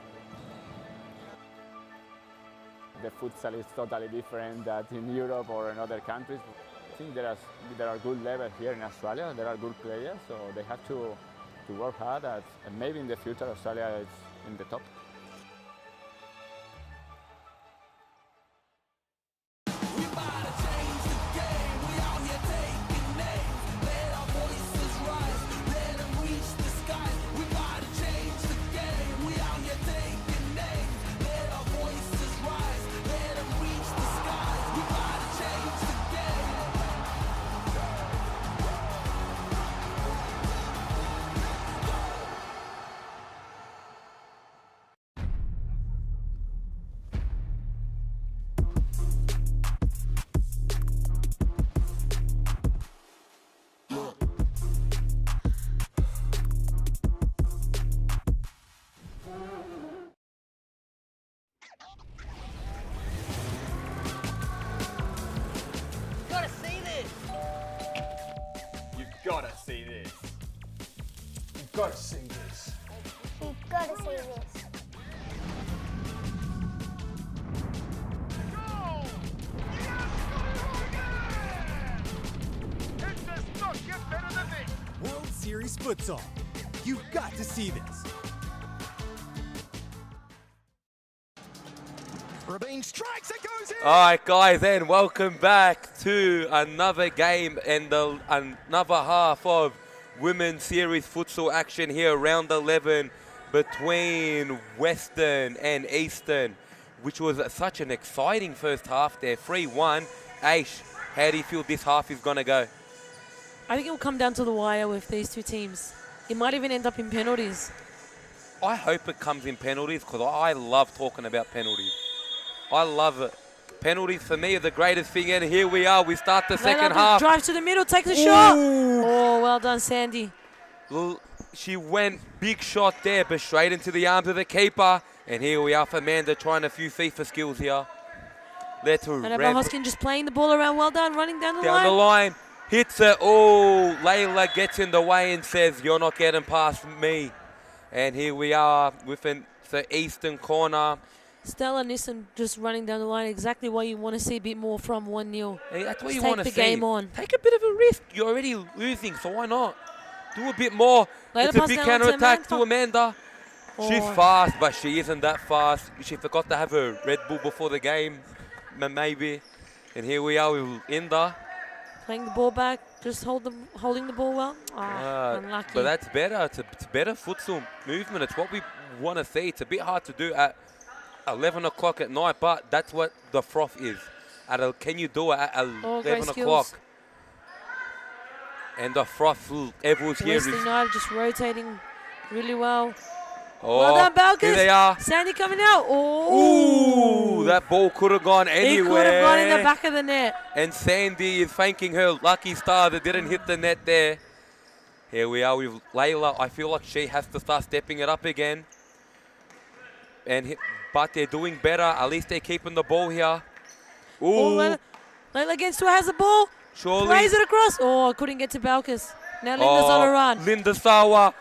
The futsal is totally different than in Europe or in other countries. I think there are good levels here in Australia. There are good players, so they have to work hard, and maybe in the future Australia is in the top. got to see this. You've got to see this. It does not get better than this. World Series Futsal. You've got to see this. Rabin strikes, it goes in. All right, guys, and welcome back to another game and another half of Women's Series Futsal action here, round 11 between Western and Eastern, which was such an exciting first half there. 3-1. Aish, how do you feel this half is going to go? I think it will come down to the wire with these two teams. It might even end up in penalties. I hope it comes in penalties because I love talking about penalties. I love it. Penalties for me are the greatest thing, and here we are. We start the second half. Drive to the middle, takes a shot. Oh, well done, Sandy. She went big shot there, but straight into the arms of the keeper. And here we are for Amanda trying a few FIFA skills here. Let her And Abel Hoskin just playing the ball around. Well done, running down the line. Down the line. Hits it. Oh, Layla gets in the way and says, "You're not getting past me." And here we are within the Eastern corner. Stella Nissen just running down the line, exactly what you want to see a bit more from 1-0. Hey, that's what you Take want to the see. game on. Take a bit of a risk. You're already losing, so why not? Do a bit more. Layla It's a pass big down counter-attack to Amanda. Amanda. She's fast, but she isn't that fast. She forgot to have a Red Bull before the game, maybe. And here we are with Inda. Playing the ball back, just holding the ball well. Unlucky. But that's better. It's better futsal movement. It's what we want to see. It's a bit hard to do at 11 o'clock at night, but that's what the froth is. Can you do it at 11 o'clock? And the froth levels here Western is... United just rotating really well. Oh, well done, Balkis. Here they are. Sandy coming out. Oh. Ooh, that ball could have gone anywhere. It could have gone in the back of the net. And Sandy is thanking her lucky star that didn't hit the net there. Here we are with Layla. I feel like she has to start stepping it up again. But they're doing better. At least they're keeping the ball here. Ooh. Oh, Layla against her, has the ball. Surely. Plays it across. Oh, couldn't get to Balkis. Now Linda's on a run. Linda Sawa.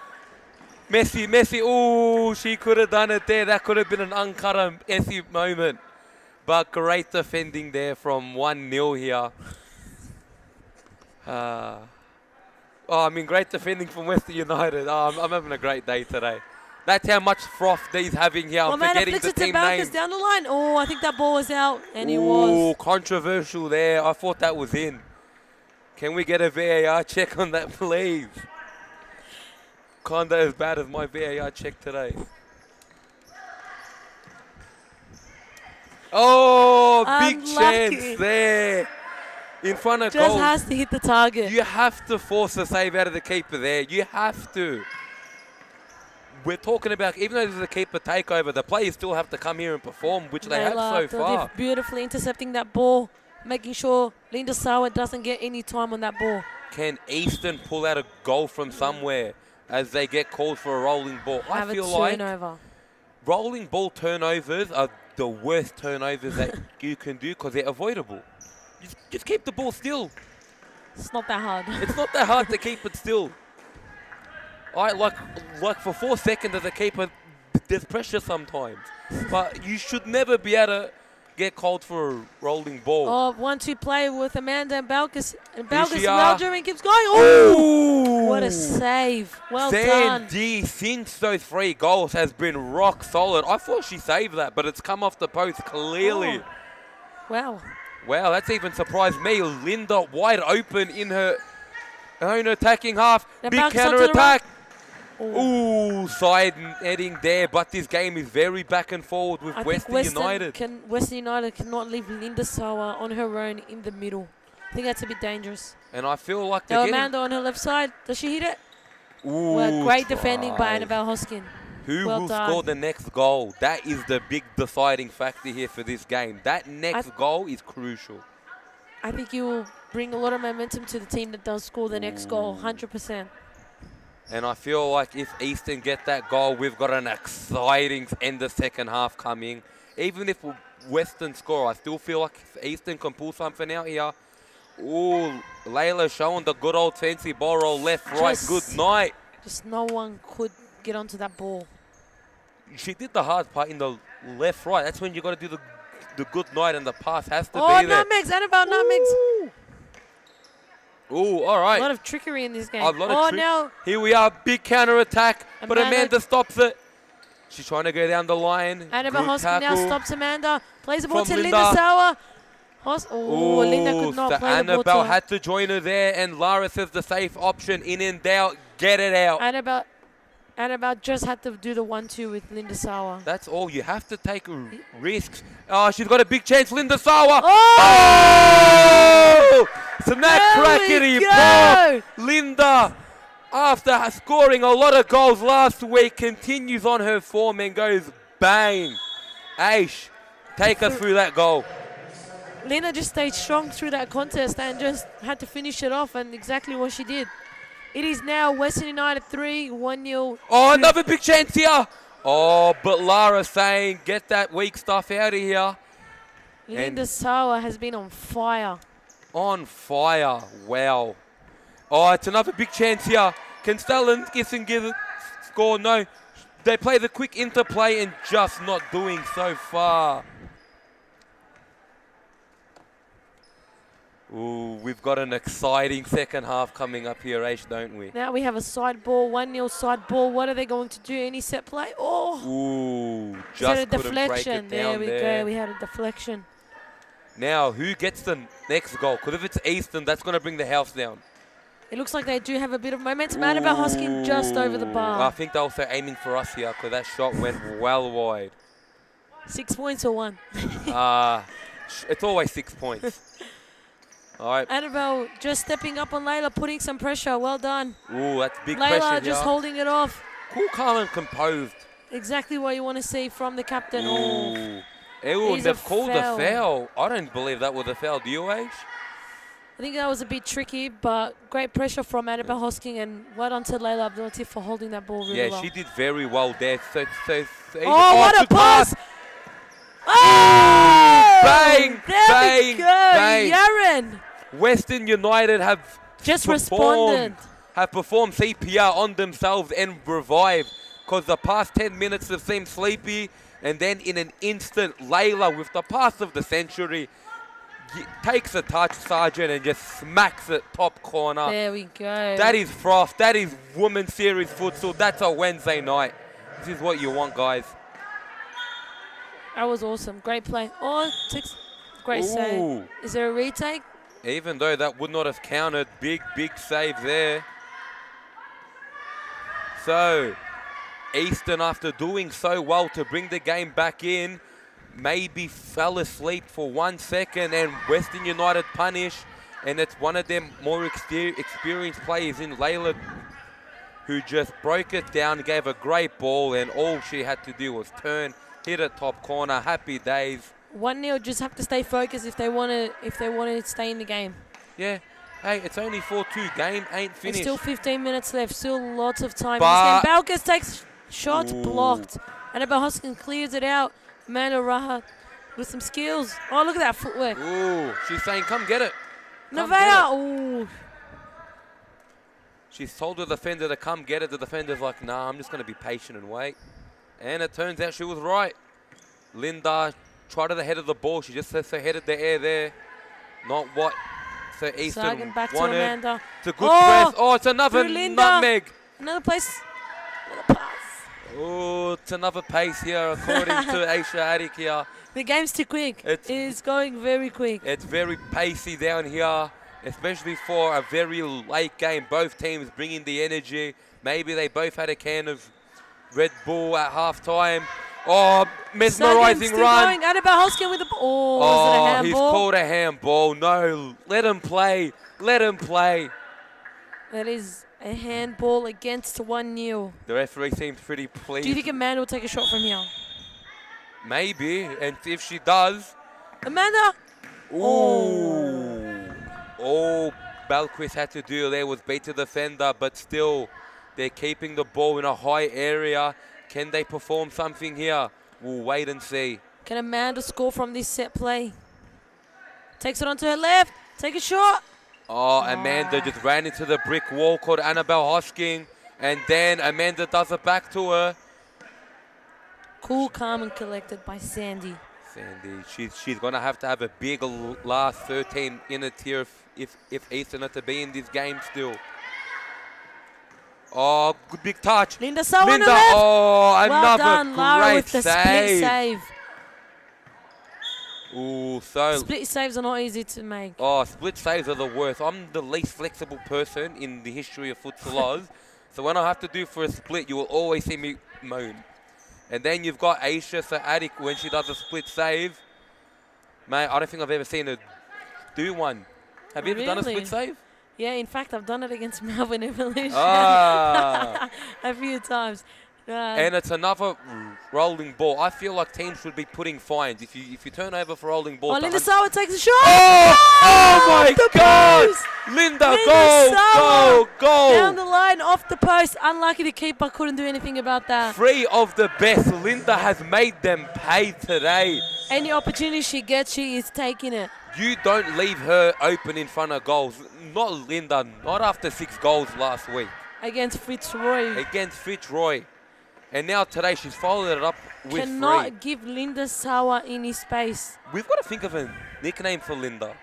Messi. Ooh, she could have done it there. That could have been an uncut Messi moment. But great defending there from 1-0 here. Great defending from Western United. I'm having a great day today. That's how much froth he's having here. I'm forgetting the team name. Down the line. Oh, I think that ball was out, and it Ooh, was. Controversial there. I thought that was in. Can we get a VAR check on that, please? Kinda as bad as my VAR check today. Oh, big chance there. In front of goal. Just has to hit the target. You have to force a save out of the keeper there. You have to. We're talking about, even though there's a keeper takeover, the players still have to come here and perform, which they have so far. Beautifully intercepting that ball, making sure Linda Sawa doesn't get any time on that ball. Can Eastern pull out a goal from somewhere as they get called for a rolling ball? I feel like rolling ball turnovers are the worst turnovers that you can do because they're avoidable. Just keep the ball still. It's not that hard. It's not that hard to keep it still. Like for 4 seconds as a keeper, there's pressure sometimes. But you should never be able to get called for a rolling ball. Oh, 1-2 play with Amanda and Balkis. And Balkis Maljarin keeps going. Oh! What a save. Well done. Sandy, since those 3 goals, has been rock solid. I thought she saved that, but it's come off the post clearly. Wow. Wow, that's even surprised me. Linda wide open in her own attacking half. Now big counter-attack. Ooh, side netting there, but this game is very back and forward with Western United. Western United cannot leave Linda Sawa on her own in the middle. I think that's a bit dangerous. And I feel like they're Amanda on her left side. Does she hit it? Ooh, well, great defending by Annabelle Hoskin. Who will score the next goal? That is the big deciding factor here for this game. That next goal is crucial. I think you will bring a lot of momentum to the team that does score the next goal, 100%. And I feel like if Eastern get that goal, we've got an exciting end of second half coming. Even if Western score, I still feel like if Eastern can pull something out here. Ooh, Layla showing the good old fancy ball roll left, right. Good night. Just no one could get onto that ball. She did the hard part in the left, right. That's when you got to do the good night, and the pass has to Oh, be there. nutmegs, Annabelle nutmegs. Ooh, all right. A lot of trickery in this game. A lot of now here we are, big counter attack, but Amanda- Amanda stops it. She's trying to go down the line. Annabelle Good Hoskin now tackle. stops Amanda. Plays the ball From to Linda. Linda Sauer. Linda could not so play the ball Annabelle to her. had to join her there, and Lara says the safe option. In and out, get it out. Annabelle just had to do the 1-2 with Linda Sauer. That's all. You have to take risks. Oh, she's got a big chance. Linda Sauer. Oh! Smack There crackety we ball. go. Linda, after scoring a lot of goals last week, continues on her form and goes bang. Aish, take us through that goal. Linda just stayed strong through that contest and just had to finish it off, and exactly what she did. It is now Western United 3, 1-0. Oh, another big chance here. Oh, but Lara saying, get that weak stuff out of here. Linda Sauer has been on fire. On fire. Wow. Oh, it's another big chance here. Can Stellan Gisson give it score? No. They play the quick interplay and just not doing so far. Ooh, we've got an exciting second half coming up here, Aish, don't we? Now we have a side ball, 1-0 side ball. What are they going to do? Any set play? Oh! Ooh, Is just that a couldn't break deflection? it There down we there. go. We had a deflection. Now, who gets the next goal? Because if it's Easton, that's going to bring the house down. It looks like they do have a bit of momentum. Annabelle Hoskin just over the bar. I think they're also aiming for us here because that shot went well wide. 6 points or 1? It's always 6 points. All right. Annabelle just stepping up on Layla, putting some pressure. Well done. Ooh, that's big pressure Layla here. just holding it off. Cool, calm and composed. Exactly what you want to see from the captain. Ooh. He's They've a called foul. a foul. I don't believe that was a foul. Do you, Aish? I think that was a bit tricky, but great pressure from Annabelle Hosking, and well done to Layla Abdulatif for holding that ball really well. Yeah, she did very well there. What a good pass! Oh! Bang! There Bang! we go! Bang! Yaren! Western United have Just responded. Have performed CPR on themselves and revived because the past 10 minutes have seemed sleepy, and then in an instant, Layla with the pass of the century takes a touch, Sergeant, and just smacks it top corner. There we go. That is frost. That is Women's Series futsal. That's a Wednesday night. This is what you want, guys. That was awesome. Great play. Oh, great save. Is there a retake? Even though that would not have counted, big save there. So, Easton, after doing so well to bring the game back in, maybe fell asleep for 1 second, and Western United punish, and it's one of them more experienced players in Layla who just broke it down, gave a great ball, and all she had to do was turn, hit it top corner. Happy days. 1-0, just have to stay focused if they want to stay in the game. Yeah. Hey, it's only 4-2. Game ain't finished. There's still 15 minutes left. Still lots of time. But Balkas takes shot blocked. Annabelle Hoskin clears it out. Amanda Raha with some skills. Oh, look at that footwork. Ooh, she's saying, come get it. Nevaeh. Ooh. She's told the defender to come get it. The defender's like, nah, I'm just going to be patient and wait. And it turns out she was right. Linda tried to the head of the ball. She just headed the air there. Not what so Easton Sagan back wanted. to Amanda. It's a good press. Oh, it's another Linda. nutmeg. Another place. Another pass. Oh, it's another pace here, according to Aisha Adik here. The game's too quick. It's going very quick. It's very pacey down here, especially for a very late game. Both teams bringing the energy. Maybe they both had a can of Red Bull at halftime. Oh, mesmerizing run. Going. Annabelle Hoskin with the ball. Oh, is it a handball? He's called a handball. No, let him play. Let him play. That is a handball against 1-0. The referee seems pretty pleased. Do you think Amanda will take a shot from here? Maybe, and if she does. Amanda! Ooh. All Balquist had to do there was beat the defender, but still, they're keeping the ball in a high area. Can they perform something here? We'll wait and see. Can Amanda score from this set play? Takes it onto her left. Take a shot. Oh, Amanda just ran into the brick wall called Annabelle Hosking. And then Amanda does it back to her. Cool, calm, and collected by Sandy. Sandy, she's going to have a big last 13 in a tier if Eastern are to be in this game still. Oh, good big touch. Linda Sawa on Linda, the left. oh, Well another done, Lara, great with the split save. Ooh, so split saves are not easy to make. Oh, split saves are the worst. I'm the least flexible person in the history of Futsal. So when I have to do for a split, you will always see me moan. And then you've got Aisha Saadik when she does a split save. Mate, I don't think I've ever seen her do one. Have you ever done a split save? Yeah, in fact, I've done it against Melbourne Evolution Ah. a few times. And it's another rolling ball. I feel like teams should be putting fines. If you turn over for rolling ball. Oh, Linda Sawa takes a shot. Oh my God! Linda, goal! Down the line, off the post. Unlucky the keeper couldn't do anything about that. 3 of the best. Linda has made them pay today. Any opportunity she gets, she is taking it. You don't leave her open in front of goals. Not Linda, not after 6 goals last week. Against Fitzroy. Against Fitzroy. And now today she's followed it up with Cannot 3. give Linda Sawa any space. We've got to think of a nickname for Linda.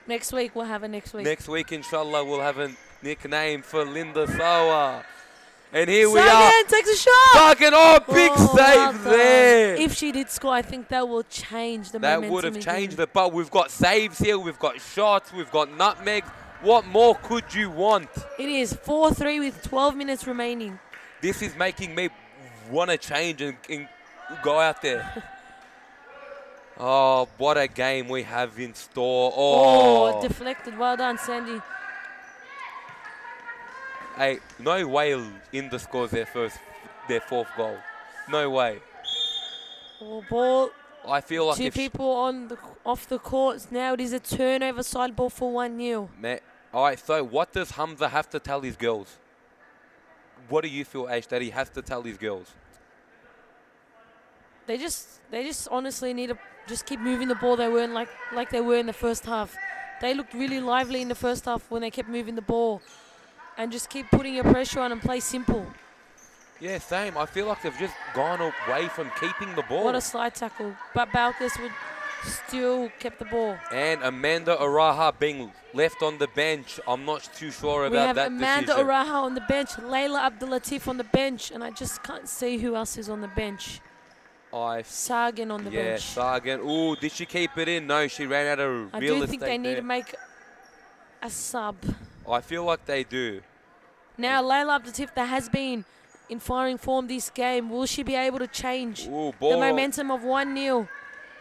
Next week, we'll have it next week. Next week, inshallah, we'll have a nickname for Linda Sawa. And here we Sagan are. takes a shot. Sagan, big save there. If she did score, I think that will change the momentum. That would have again. changed it. But we've got saves here. We've got shots. We've got nutmegs. What more could you want? It is 4-3 with 12 minutes remaining. This is making me want to change and go out there. Oh, what a game we have in store. Oh, deflected. Well done, Sandy. Hey, no way India scores their 4th goal. No way. Oh, ball. I feel like Two people off the courts. Now it is a turnover side ball for 1-0. All right, so what does Hamza have to tell his girls? What do you feel, Ash, that he has to tell his girls? They just honestly need to just keep moving the ball. They weren't like they were in the first half. They looked really lively in the first half when they kept moving the ball. And just keep putting your pressure on and play simple. Yeah, same. I feel like they've just gone away from keeping the ball. What a slide tackle. But Balkas would still kept the ball. And Amanda Araha being left on the bench. I'm not too sure about that decision. We have Amanda decision. Araha on the bench, Layla Abdulatif on the bench, and I just can't see who else is on the bench. Sagan on the bench. Yeah, Sagan. Ooh, did she keep it in? No, she ran out of real estate. I do think they need to make a sub. I feel like they do. Now, Layla Abdulatif, that has been in firing form this game. Will she be able to change the momentum of 1-0?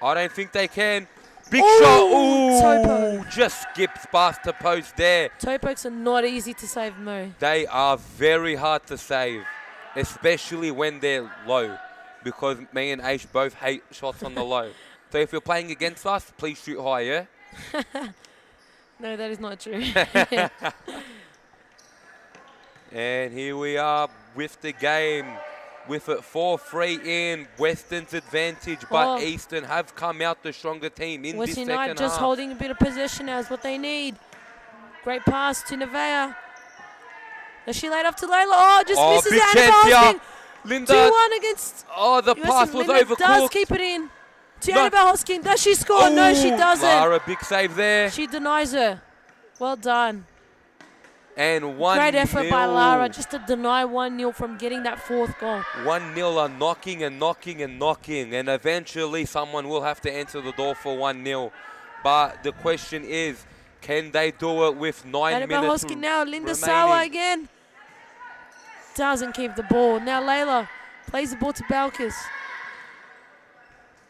I don't think they can. Big Ooh, shot. Ooh, Topo. just skips past the post there. Topokes are not easy to save, Mo. They are very hard to save, especially when they're low, because me and Aish both hate shots on the low. So if you're playing against us, please shoot high, yeah? No, that is not true. And here we are with the game, with it 4-3 in Western's advantage, but Eastern have come out the stronger team in this second half. Western United just holding a bit of possession now is what they need. Great pass to Nevaeh. Does she laid up to Layla? Oh, just misses it. Annabelle Linda. 2-1 against. Oh, the pass was Linda overcooked. Does keep it in. To Annabelle Hoskin. Does she score? No, she doesn't. Lara, big save there. She denies her. Well done. And 1-0. Great effort by Lara just to deny 1-0 from getting that 4th goal. 1-0 are knocking and knocking and knocking, and eventually someone will have to answer the door for 1-0. But the question is, can they do it with 9 minutes Hoskin now, Linda Sawa again. Doesn't keep the ball. Now Layla plays the ball to Balkas.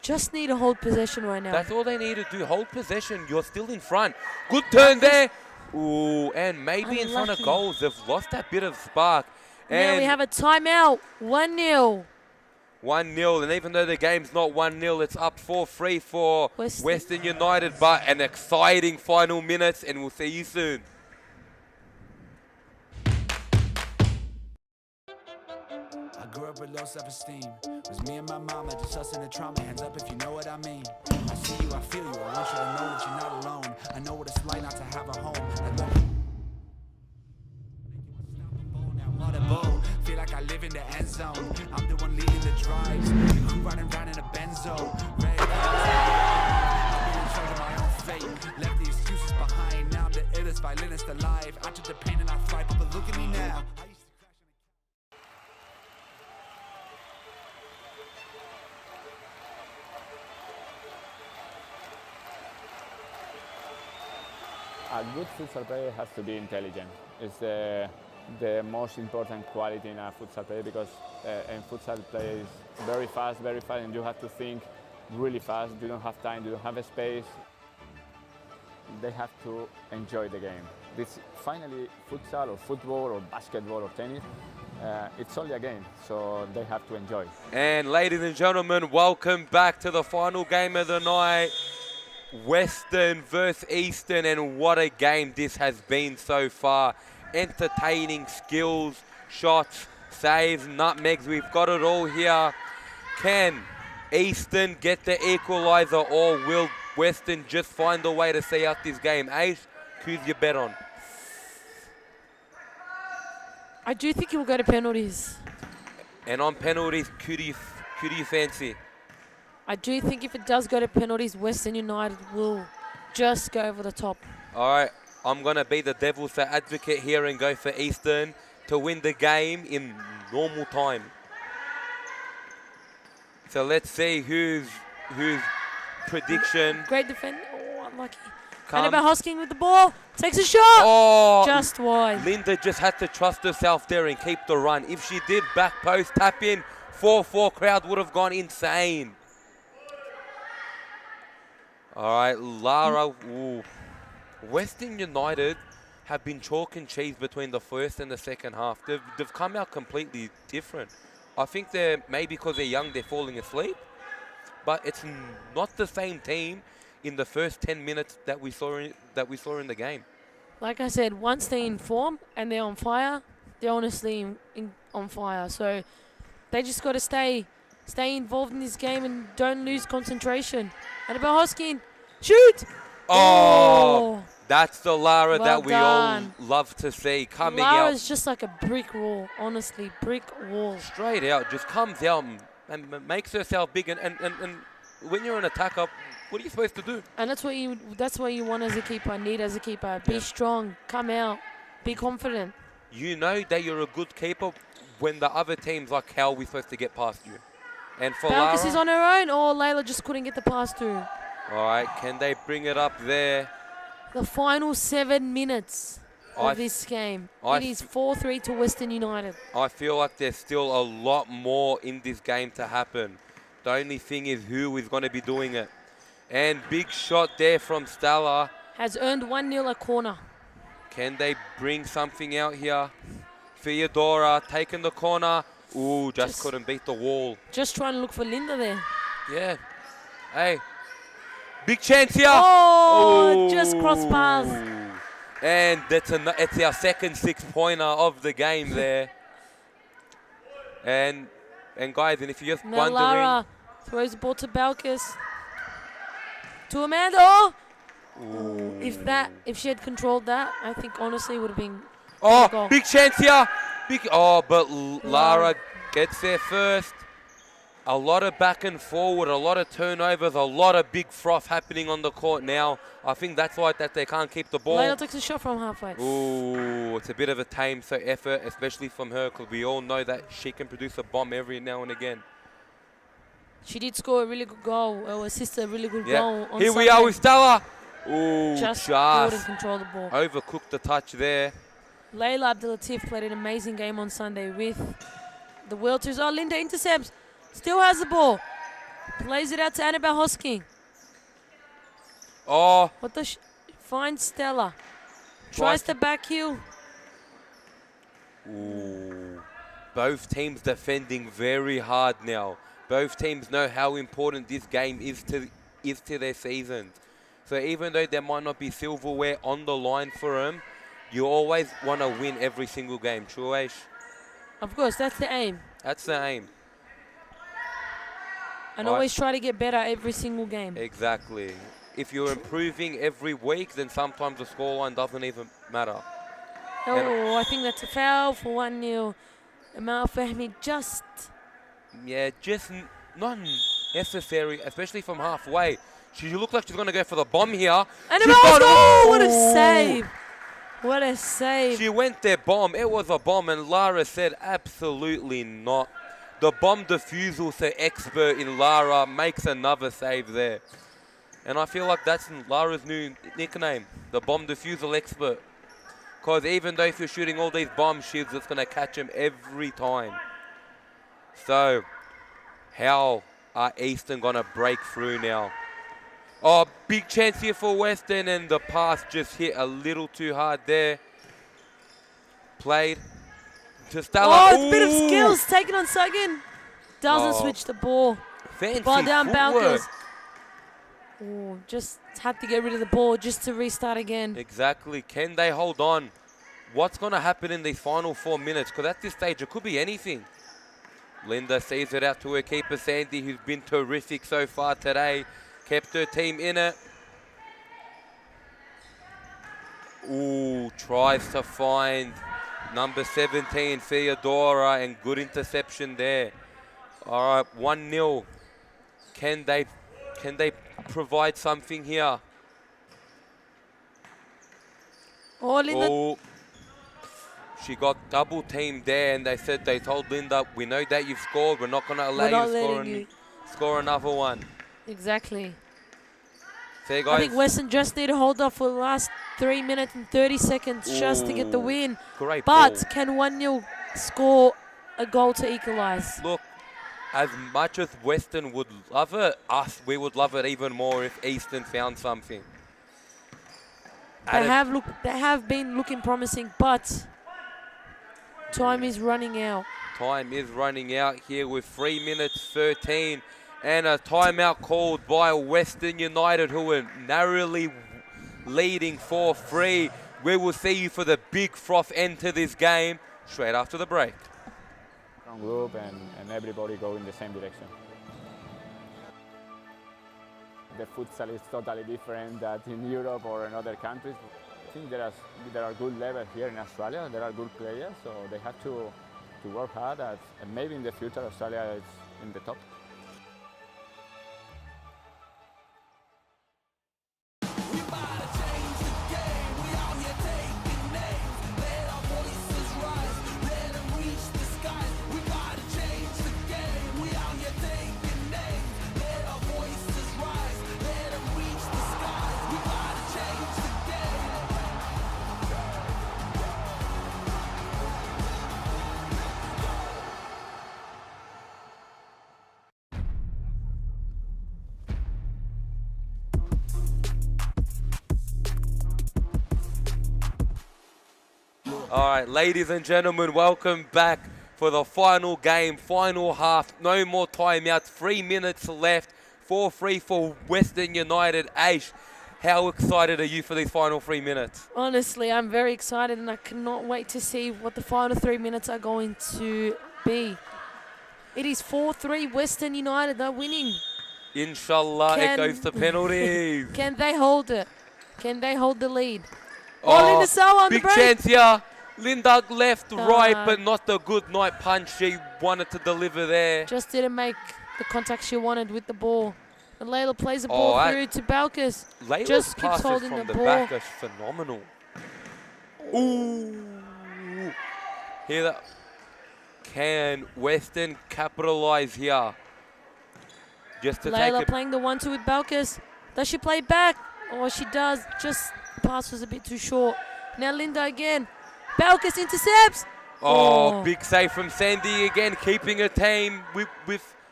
Just need to hold possession right now. That's all they need to do. Hold possession. You're still in front. Good turn there. Ooh, and maybe in front of goals. They've lost that bit of spark. And now we have a timeout. 1-0. 1-0. And even though the game's not 1-0, it's up 4-3 for Western United. But an exciting final minutes, and we'll see you soon. I grew up with low self-esteem. It was me and my mama, just us in the trauma. Hands up if you know what I mean. I see you, I feel you. I want you to know that you're not alone. I know what it's like not to have a home. in the end zone. I'm the one leading the drives. I'm riding around in a Benzo. Red I'm in charge of my own fate. Left the excuses behind. Now I'm the illest violinist alive. I took the pain and I thrive, but look at me now. A good futsal player has to be intelligent. It's the most important quality in a futsal player because in futsal play is very fast, and you have to think really fast. You don't have time, you don't have a space. They have to enjoy the game. This finally futsal or football or basketball or tennis, it's only a game, so they have to enjoy. And ladies and gentlemen, welcome back to the final game of the night. Western versus Eastern, and what a game this has been so far. Entertaining skills, shots, saves, nutmegs, we've got it all here. Can Eastern get the equalizer, or will Western just find a way to see out this game? Ace, who's your bet on? I do think he will go to penalties. And on penalties, who do you fancy? I do think if it does go to penalties, Western United will just go over the top. All right, I'm going to be the devil's advocate here and go for Eastern to win the game in normal time. So let's see whose prediction. Great defense. Oh, unlucky. Annabelle Hosking with the ball. Takes a shot. Oh, just wide. Linda just had to trust herself there and keep the run. If she did back post tap in, 4-4 crowd would have gone insane. All right, Lara. Ooh. Western United have been chalk and cheese between the first and the second half. They've come out completely different. I think they're maybe because they're young, they're falling asleep. But it's not the same team in the first 10 minutes that we saw in the game. Like I said, once they're in form and they're on fire, they're honestly on fire. So they just got to stay involved in this game and don't lose concentration. Annabelle Hoskin, shoot! Oh, that's the Lara well that we done. all love to see coming Lara's out. just like a brick wall, honestly, brick wall. Straight out, just comes out and makes herself big. And when you're an attacker, what are you supposed to do? And that's what you want as a keeper, need as a keeper. Be strong, come out, be confident. You know that you're a good keeper when the other team's like, how are we supposed to get past you? And for Balkas Lara, is on her own, or Layla just couldn't get the pass through. All right, can they bring it up there? The final 7 minutes of this game. It is 4-3 to Western United. I feel like there's still a lot more in this game to happen. The only thing is who is going to be doing it. And big shot there from Stella. Has earned 1-0 a corner. Can they bring something out here? Theodora taking the corner. Ooh, just couldn't beat the wall. Just trying to look for Linda there. Yeah. Hey. Big chance here. Oh, just cross paths. And it's our second 6-pointer of the game there. and guys, and if you're just wondering. Lara throws the ball to Balkas. To Amanda. Oh! Ooh. If she had controlled that, I think honestly it would have been. Oh, big chance here. But Lara gets there first. A lot of back and forward, a lot of turnovers, a lot of big froth happening on the court now. I think that's why they can't keep the ball. Layla takes a shot from halfway. Ooh, it's a bit of a tame effort, especially from her, because we all know that she can produce a bomb every now and again. She did score a really good goal, or assist a really good goal on Here Sunday. we are with Stella. Ooh, just couldn't control the ball. Overcooked the touch there. Layla Abdelatif played an amazing game on Sunday with the Wilters. Oh, Linda intercepts. Still has the ball. Plays it out to Annabelle Hosking. Oh. What the finds Stella. Tries to back heel. Ooh. Both teams defending very hard now. Both teams know how important this game is to their seasons. So even though there might not be silverware on the line for them, you always want to win every single game. True, Aish? Of course, that's the aim. That's the aim. And always try to get better every single game. Exactly. If you're improving every week, then sometimes the scoreline doesn't even matter. Oh, I think that's a foul for 1-0. Amal Fahmy just... Yeah, just not necessary, especially from halfway. She looked like she's going to go for the bomb here. And what a save. What a save. She went there, bomb. It was a bomb, and Lara said absolutely not. The bomb defusal, so expert in Lara, makes another save there. And I feel like that's Lara's new nickname, the bomb defusal expert. Because even though if you're shooting all these bombs, she's just going to catch them every time. So, how are Eastern going to break through now? Oh, big chance here for Western, and the pass just hit a little too hard there. Played to Stella. Oh, it's a bit of skills taken on Sagan. Doesn't switch the ball. Fancy ball down footwork. Balkers. Oh, just had to get rid of the ball just to restart again. Exactly. Can they hold on? What's going to happen in these final 4 minutes? Because at this stage, it could be anything. Linda sees it out to her keeper, Sandy, who's been terrific so far today. Kept her team in it. Ooh, tries to find number 17, Theodora, and good interception there. All right, 1-0. Can they provide something here? Oh, Linda. Oh, she got double teamed there, and they told Linda, we know that you've scored. We're not going to allow you to score another one. Exactly. Say, guys. I think Western just need to hold off for the last 3 minutes and 30 seconds just to get the win. Great but ball. Can 1-0 score a goal to equalise? Look, as much as Western would love it, we would love it even more if Eastern found something. They have been looking promising, but time is running out. Time is running out here with 3 minutes 13 and a timeout called by Western United, who are narrowly leading 4-3. We will see you for the big froth end to this game straight after the break. Strong group and everybody go in the same direction. The futsal is totally different than in Europe or in other countries. I think there are good levels here in Australia. There are good players, so they have to work hard. And maybe in the future Australia is in the top. All right, ladies and gentlemen, welcome back for the final game, final half. No more timeouts, 3 minutes left. 4-3 for Western United. Aish, how excited are you for these final 3 minutes? Honestly, I'm very excited, and I cannot wait to see what the final 3 minutes are going to be. It is 4-3 Western United. They're winning. Inshallah, it goes to penalties. Can they hold it? Can they hold the lead? Oh, Linda on big the break. chance here. Linda left, right, but not the good night punch she wanted to deliver there. Just didn't make the contact she wanted with the ball. And Layla plays the ball through to Balkis. Layla's just keeps passes holding from the the ball. back is phenomenal. Ooh. Here that. Can Western capitalise here? Just to Layla take it. playing the 1-2 with Balkis. Does she play back? Oh, she does. Just the pass was a bit too short. Now Linda again. Balkis intercepts. Oh, big save from Sandy again, keeping her team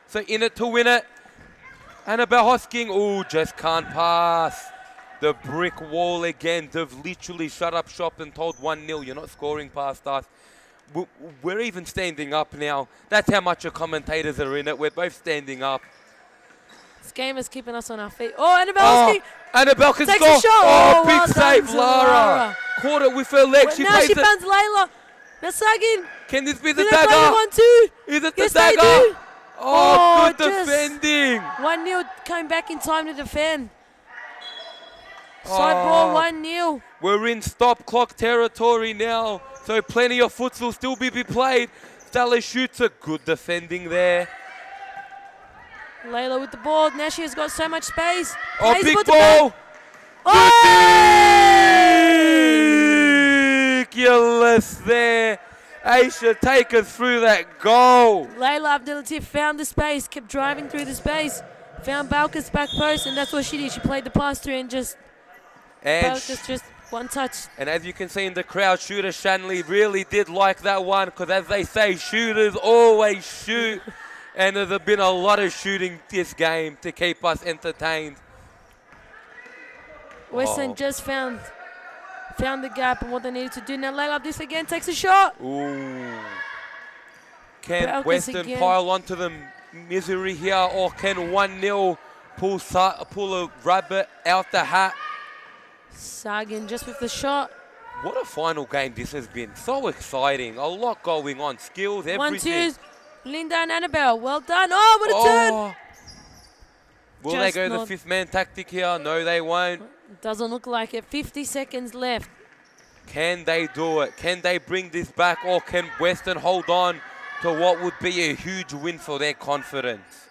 so in it to win it. Annabelle Hosking, just can't pass. The brick wall again. They've literally shut up shop and told 1-0, you're not scoring past us. We're even standing up now. That's how much the commentators are in it. We're both standing up. This game is keeping us on our feet. Oh, Annabelle Hosking. Annabelle can takes score. A shot. Oh, big well save, done, Lara. Caught it with her leg. Now she finds Layla. Now Sagin. Can this be the Do dagger? they play 1-2? Is it yes, the dagger? They do. Oh, good defending. 1-0 came back in time to defend. Side ball 1-0. We're in stop clock territory now, so plenty of futsal still be played. Stella shoots a good defending there. Layla with the ball. Now she has got so much space. Oh, Plays big for the ball. Oh! Ridiculous there. Aisha, take us through that goal. Layla Abdelatif found the space, kept driving through the space, found Balka's back post, and that's what she did. She played the pass through and just Balka's just one touch. And as you can see in the crowd, shooter Shanley really did like that one because, as they say, shooters always shoot. And there's been a lot of shooting this game to keep us entertained. Western just found the gap and what they needed to do. Now Layla this again takes a shot. Ooh. Can Balkas Western again. pile onto the misery here, or can 1-0 pull a rabbit out the hat? Sagan just with the shot. What a final game this has been. So exciting. A lot going on. Skills, everything. 1-2. Linda and Annabelle. Well done. Oh, what a turn. Will Just they go the not- fifth man tactic here? No, they won't. Doesn't look like it. 50 seconds left. Can they do it? Can they bring this back, or can Western hold on to what would be a huge win for their confidence?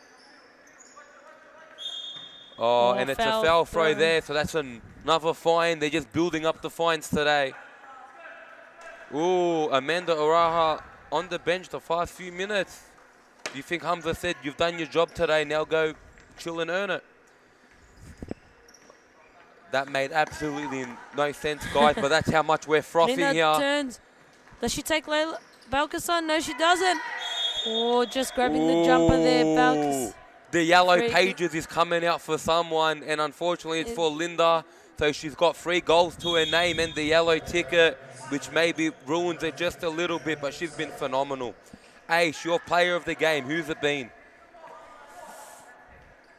Oh, and it's a foul throw there, so that's another fine. They're just building up the fines today. Ooh, Amanda Oraha on the bench the past few minutes. Do you think Hamza said, you've done your job today, now go chill and earn it? That made absolutely no sense, guys, but that's how much we're frothing Linda here. turns. Does she take Layla Balkas on? No, she doesn't. Oh, just grabbing the jumper there, Balkas. The yellow Free kick. pages is coming out for someone, and unfortunately it's for Linda. So she's got 3 goals to her name and the yellow ticket, which maybe ruins it just a little bit, but she's been phenomenal. Aish, your player of the game, who's it been?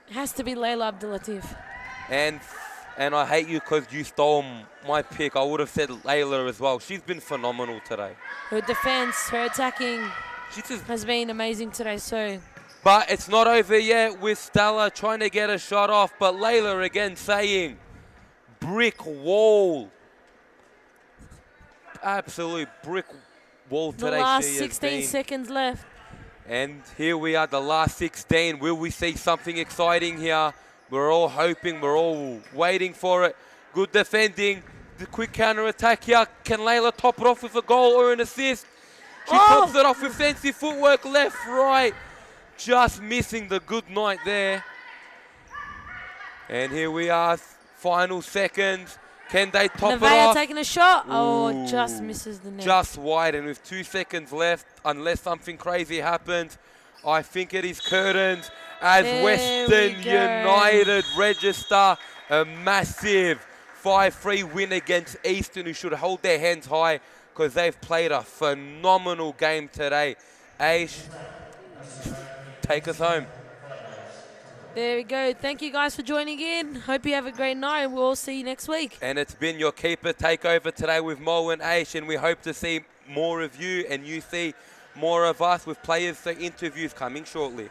It has to be Layla Abdelatif. And I hate you because you stole my pick. I would have said Layla as well. She's been phenomenal today. Her defense, her attacking has been amazing today. So, but it's not over yet with Stella trying to get a shot off, but Layla again saying, brick wall. Absolute brick wall the today. last she has 16 been. seconds left. And here we are, the last 16. Will we see something exciting here? We're all hoping, we're all waiting for it. Good defending, the quick counter attack here. Can Layla top it off with a goal or an assist? She tops it off with fancy footwork, left, right. Just missing the good night there. And here we are, final seconds. Can they top it Nevaeh off? taking a shot. Ooh. Oh, just misses the net. Just wide, and with 2 seconds left, unless something crazy happens, I think it is curtains as There Western we go. United register a massive 5-3 win against Eastern, who should hold their hands high because they've played a phenomenal game today. Aish, take us home. There we go. Thank you guys for joining in. Hope you have a great night, and we'll all see you next week. And it's been your keeper takeover today with Mo and Aish, and we hope to see more of you and you see more of us with players for interviews coming shortly.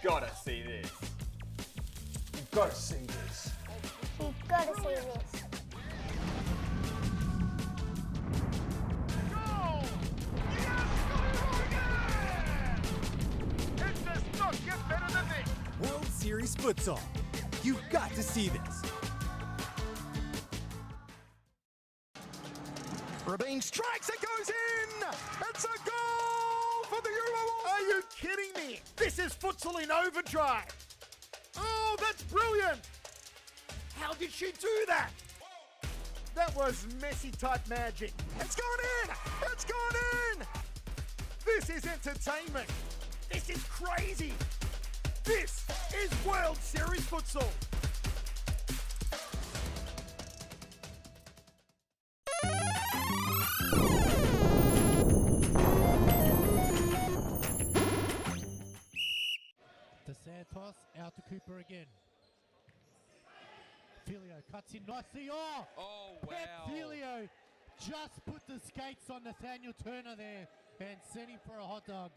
Gotta see this. You've gotta see this. You've gotta see this. It does not get better than this. World Series Futsal. You've got to see this. Rabin strikes, it goes in! It's a goal for the Euro! Are you kidding me? This is Futsal in overdrive! Oh, that's brilliant! How did she do that? That was Messi-type magic. It's gone in! It's gone in! This is entertainment. This is crazy. This is World Series Futsal. To Santos, out to Cooper again. Filio cuts in nicely. Oh, wow. Filio just put the skates on Nathaniel Turner there and sent him for a hot dog.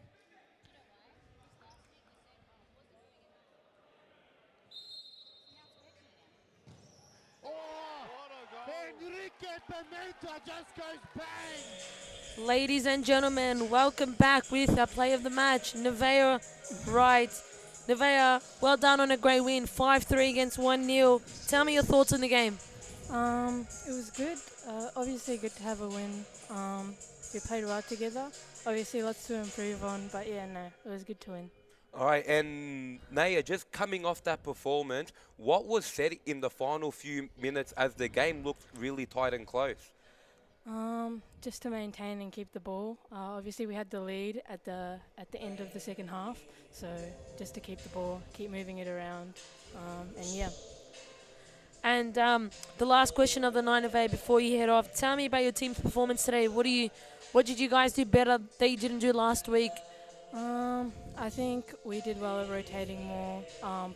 Enrique Pimenta just goes bang! Ladies and gentlemen, welcome back with our play of the match. Nevaeh Wright. Nevaeh, well done on a great win, 5-3 against 1-0. Tell me your thoughts on the game. It was good. Obviously good to have a win. We played well together. Obviously lots to improve on, but yeah, no, it was good to win. All right, and Naya, just coming off that performance, what was said in the final few minutes as the game looked really tight and close? Just to maintain and keep the ball. Obviously we had the lead at the end of the second half, so just to keep the ball, keep moving it around, and yeah. And the last question of the night of 8 before you head off, tell me about your team's performance today. What did you guys do better that you didn't do last week? I think we did well at rotating more,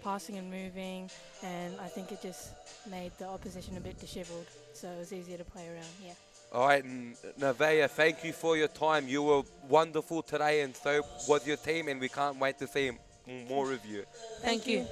passing and moving, and I think it just made the opposition a bit dishevelled, so it was easier to play around, yeah. All right, and Nevaeh, thank you for your time. You were wonderful today, and so was your team, and we can't wait to see more of you. Thank you.